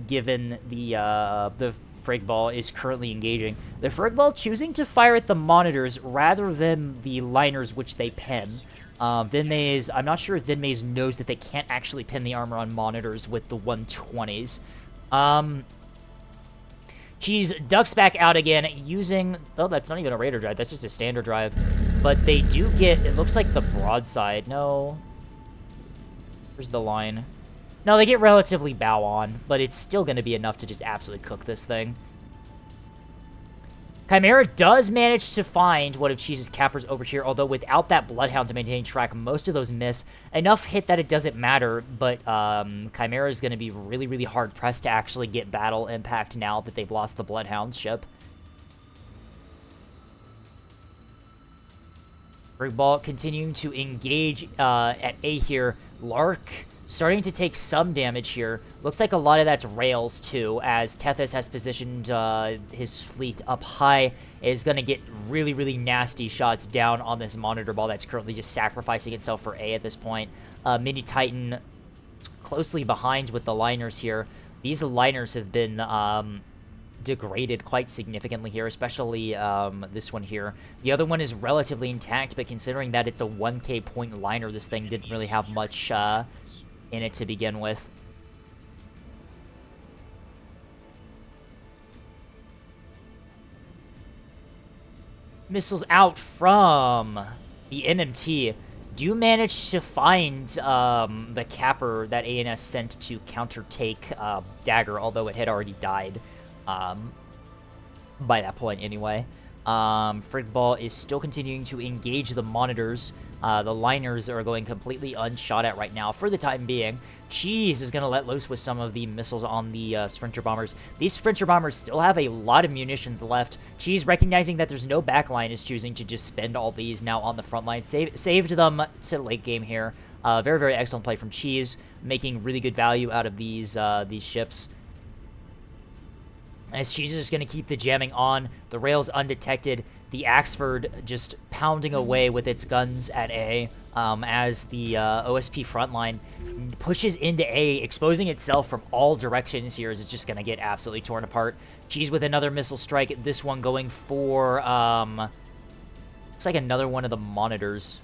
A: given the Frag Ball is currently engaging. The Frag Ball choosing to fire at the monitors rather than the liners which they pin. Vinmaze, I'm not sure if Vinmaze knows that they can't actually pin the armor on monitors with the 120s. Cheese ducks back out again using... Oh, that's not even a Raider drive. That's just a standard drive. But they do get... It looks like the broadside. No. Where's the line? No, they get relatively bow on, but it's still going to be enough to just absolutely cook this thing. Chimera does manage to find one of Cheese's cappers over here, although without that Bloodhound to maintain track, most of those miss. Enough hit that it doesn't matter, but Chimera is going to be really, really hard-pressed to actually get battle impact now that they've lost the Bloodhound ship. Ball continuing to engage at A here. Lark starting to take some damage here. Looks like a lot of that's rails, too, as Tethys has positioned his fleet up high. Is going to get really, really nasty shots down on this Monitor Ball that's currently just sacrificing itself for A at this point. Mini Titan closely behind with the liners here. These liners have been degraded quite significantly here, especially this one here. The other one is relatively intact, but considering that it's a 1k point liner, this thing didn't really have much in it to begin with. Missiles out from the MMT. Do manage to find the capper that ANS sent to counter-take Dagger, although it had already died by that point anyway. Frig Ball is still continuing to engage the monitors. The liners are going completely unshot at right now for the time being. Cheese is going to let loose with some of the missiles on the Sprinter Bombers. These Sprinter Bombers still have a lot of munitions left. Cheese, recognizing that there's no backline, is choosing to just spend all these now on the front line. Saved them to late game here. Very, very excellent play from Cheese, making really good value out of these ships. As Cheese is going to keep the jamming on, the rails undetected, the Axford just pounding away with its guns at A, as the OSP frontline pushes into A, exposing itself from all directions here as it's just going to get absolutely torn apart. Cheese with another missile strike, this one going for, looks like another one of the monitors.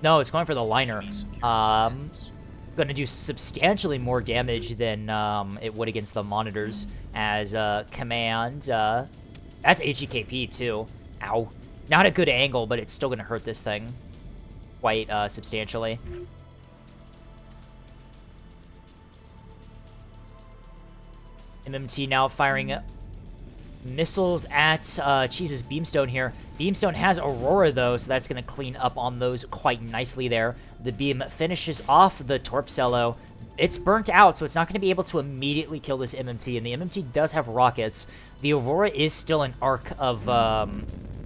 A: No, it's going for the liner. Going to do substantially more damage than it would against the monitors as command. That's HEKP too. Ow. Not a good angle, but it's still going to hurt this thing quite substantially. MMT now firing missiles at Cheese's Beamstone here. Beamstone has Aurora, though, so that's going to clean up on those quite nicely there. The beam finishes off the Torpcello. It's burnt out, so it's not going to be able to immediately kill this MMT, and the MMT does have rockets. The Aurora is still an arc of...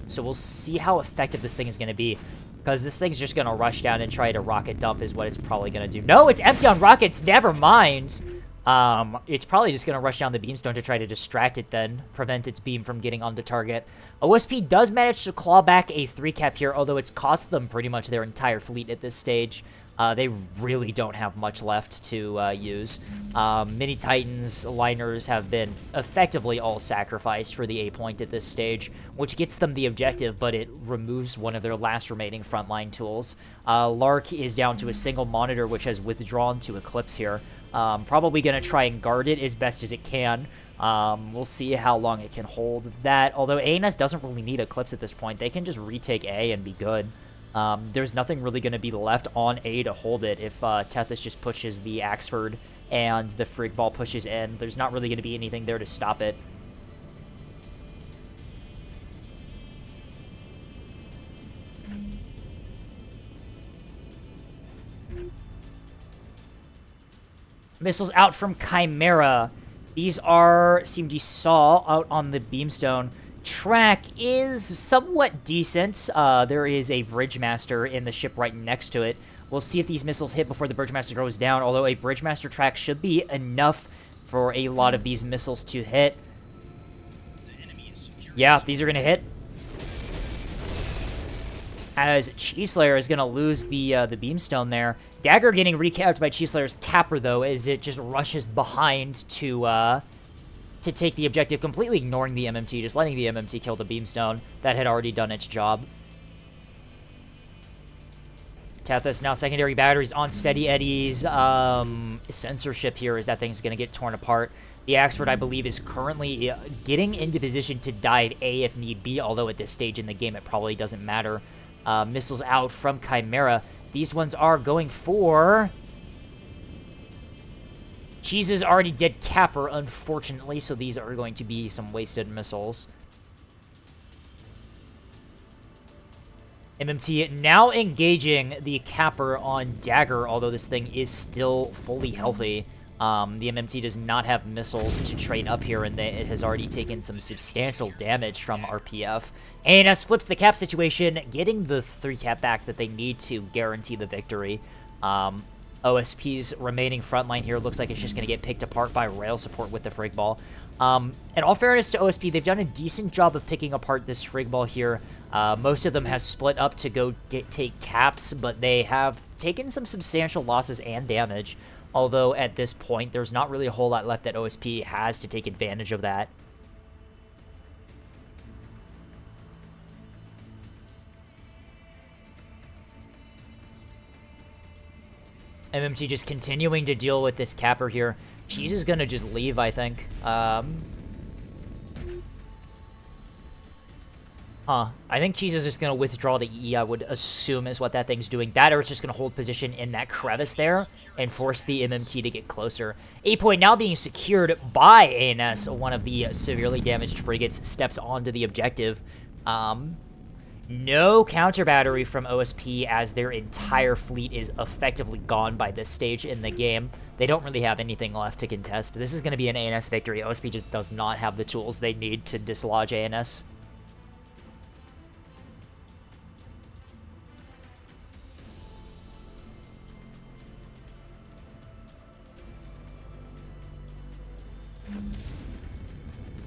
A: so we'll see how effective this thing is going to be, because this thing's just going to rush down and try to rocket dump is what it's probably going to do. No, it's empty on rockets! Never mind! It's probably just going to rush down the Beamstone to try to distract it then, prevent its beam from getting onto target. OSP does manage to claw back a 3-cap here, although it's cost them pretty much their entire fleet at this stage. They really don't have much left to use. Mini Titans liners have been effectively all sacrificed for the A point at this stage, which gets them the objective, but it removes one of their last remaining frontline tools. Lark is down to a single monitor, which has withdrawn to Eclipse here. Probably going to try and guard it as best as it can. We'll see how long it can hold that, although ANS doesn't really need Eclipse at this point. They can just retake A and be good. There's nothing really going to be left on A to hold it if Tethys just pushes the Axford and the Frig Ball pushes in. There's not really going to be anything there to stop it. Missiles out from Chimera. These are, seem to saw out on the Beamstone. track is somewhat decent. There is a Bridgemaster in the ship right next to it. We'll see if these missiles hit before the Bridgemaster goes down, although a Bridgemaster track should be enough for a lot of these missiles to hit. Yeah, these are going to hit. As Cheeslayer is going to lose the Beamstone there. Dagger getting recapped by Cheeslayer's Capper, though, as it just rushes behind to take the objective, completely ignoring the MMT, just letting the MMT kill the Beamstone. That had already done its job. Tethys now secondary batteries on Steady Eddie's censorship here as that thing's going to get torn apart. The Axford, I believe, is currently getting into position to dive A if need be, although at this stage in the game it probably doesn't matter. Missiles out from Chimera. These ones are going for... Cheese's already dead Capper, unfortunately, so these are going to be some wasted missiles. MMT now engaging the Capper on Dagger, although this thing is still fully healthy. The MMT does not have missiles to trade up here, and it has already taken some substantial damage from RPF. ANS flips the cap situation, getting the 3 cap back that they need to guarantee the victory. OSP's remaining front line here looks like it's just going to get picked apart by rail support with the Frigg Ball. In all fairness to OSP, they've done a decent job of picking apart this Frigg Ball here. Most of them have split up to go take caps, but they have taken some substantial losses and damage. Although at this point, there's not really a whole lot left that OSP has to take advantage of that. MMT just continuing to deal with this Capper here. Cheese is going to just leave, I think. I think Cheese is just going to withdraw to E, I would assume is what that thing's doing. That, or it's just going to hold position in that crevice there and force the MMT to get closer. A point now being secured by ANS. One of the severely damaged frigates steps onto the objective. No counter battery from OSP as their entire fleet is effectively gone by this stage in the game. They don't really have anything left to contest. This is going to be an ANS victory. OSP just does not have the tools they need to dislodge ANS.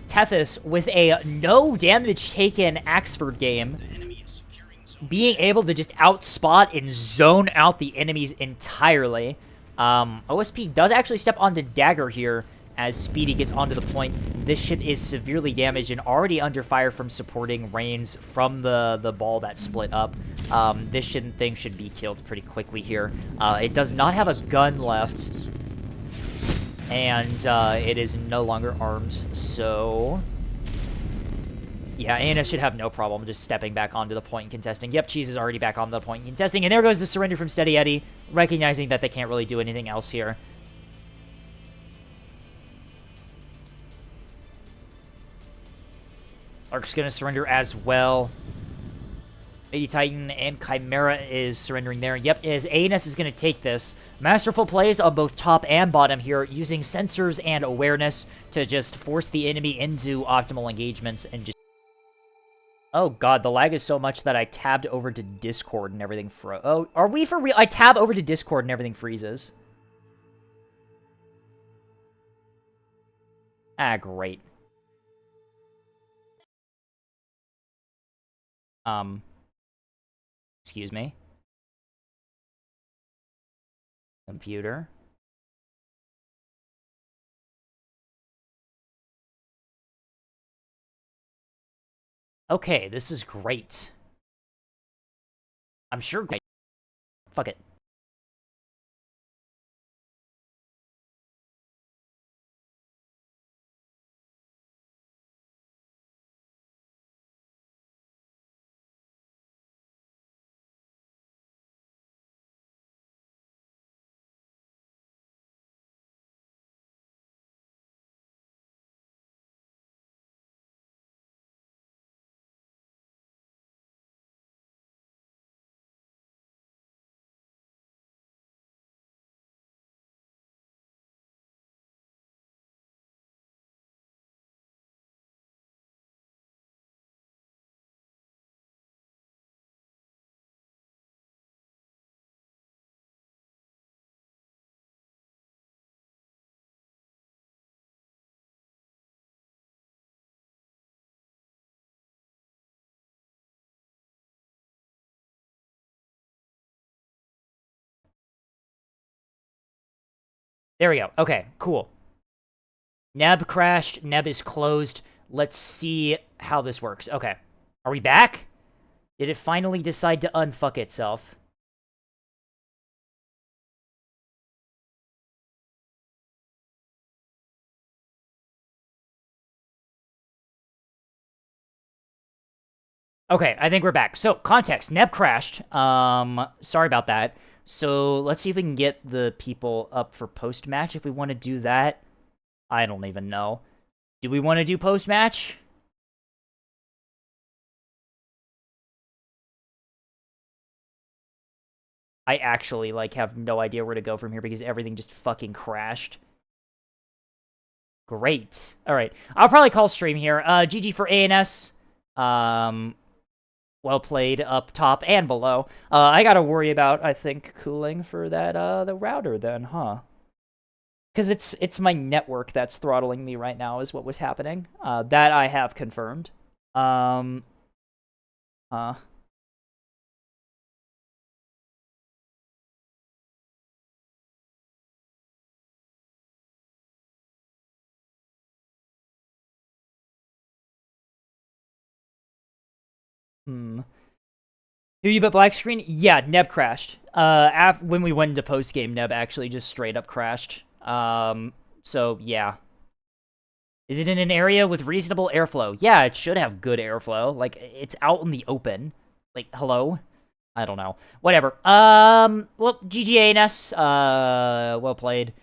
A: Tethys with a no damage taken Axford game, being able to just outspot and zone out the enemies entirely. OSP does actually step onto Dagger here as Speedy gets onto the point. This ship is severely damaged and already under fire from supporting rains from the ball that split up. This thing should be killed pretty quickly here. It does not have a gun left. And it is no longer armed, so... Yeah, ANS should have no problem just stepping back onto the point and contesting. Yep, Cheese is already back on the point and contesting, and there goes the surrender from Steady Eddie, recognizing that they can't really do anything else here. Ark's gonna surrender as well. Lady Titan and Chimera is surrendering there. Yep, as ANS is going to take this. Masterful plays on both top and bottom here, using sensors and awareness to just force the enemy into optimal engagements and just... Oh god, the lag is so much that I tabbed over to Discord and everything Oh, are we for real? I tab over to Discord and everything freezes. Ah, great. Excuse me. Computer. Okay, this is great. I'm sure great. Fuck it. There we go. Okay, cool. Neb crashed. Neb is closed. Let's see how this works. Okay. Are we back? Did it finally decide to unfuck itself? Okay, I think we're back. So, context. Neb crashed. Sorry about that. So, let's see if we can get the people up for post-match if we want to do that. I don't even know. Do we want to do post-match? I actually, like, have no idea where to go from here because everything just fucking crashed. Great. Alright. I'll probably call stream here. GG for ANS. Well played up top and below. I gotta worry about, I think, cooling for that, the router then, huh? Because it's my network that's throttling me right now is what was happening. That I have confirmed. Who you bet black screen? Yeah, Neb crashed. When we went into post game, Neb actually just straight up crashed. So yeah. Is it in an area with reasonable airflow? Yeah, it should have good airflow. Like, it's out in the open. Like, hello? I don't know. Whatever. Well, GGANS, well played.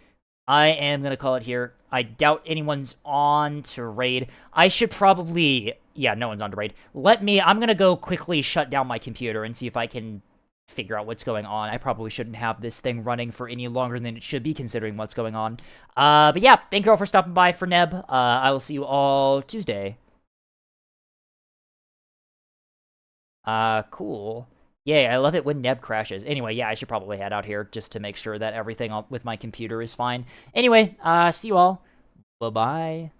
A: I am gonna call it here. I doubt anyone's on to raid. I should probably... Yeah, no one's on to raid. I'm gonna go quickly shut down my computer and see if I can figure out what's going on. I probably shouldn't have this thing running for any longer than it should be, considering what's going on. But yeah, thank you all for stopping by for Neb. I will see you all Tuesday. Cool. Yay, I love it when Neb crashes. Anyway, yeah, I should probably head out here just to make sure that everything with my computer is fine. Anyway, see you all. Bye-bye.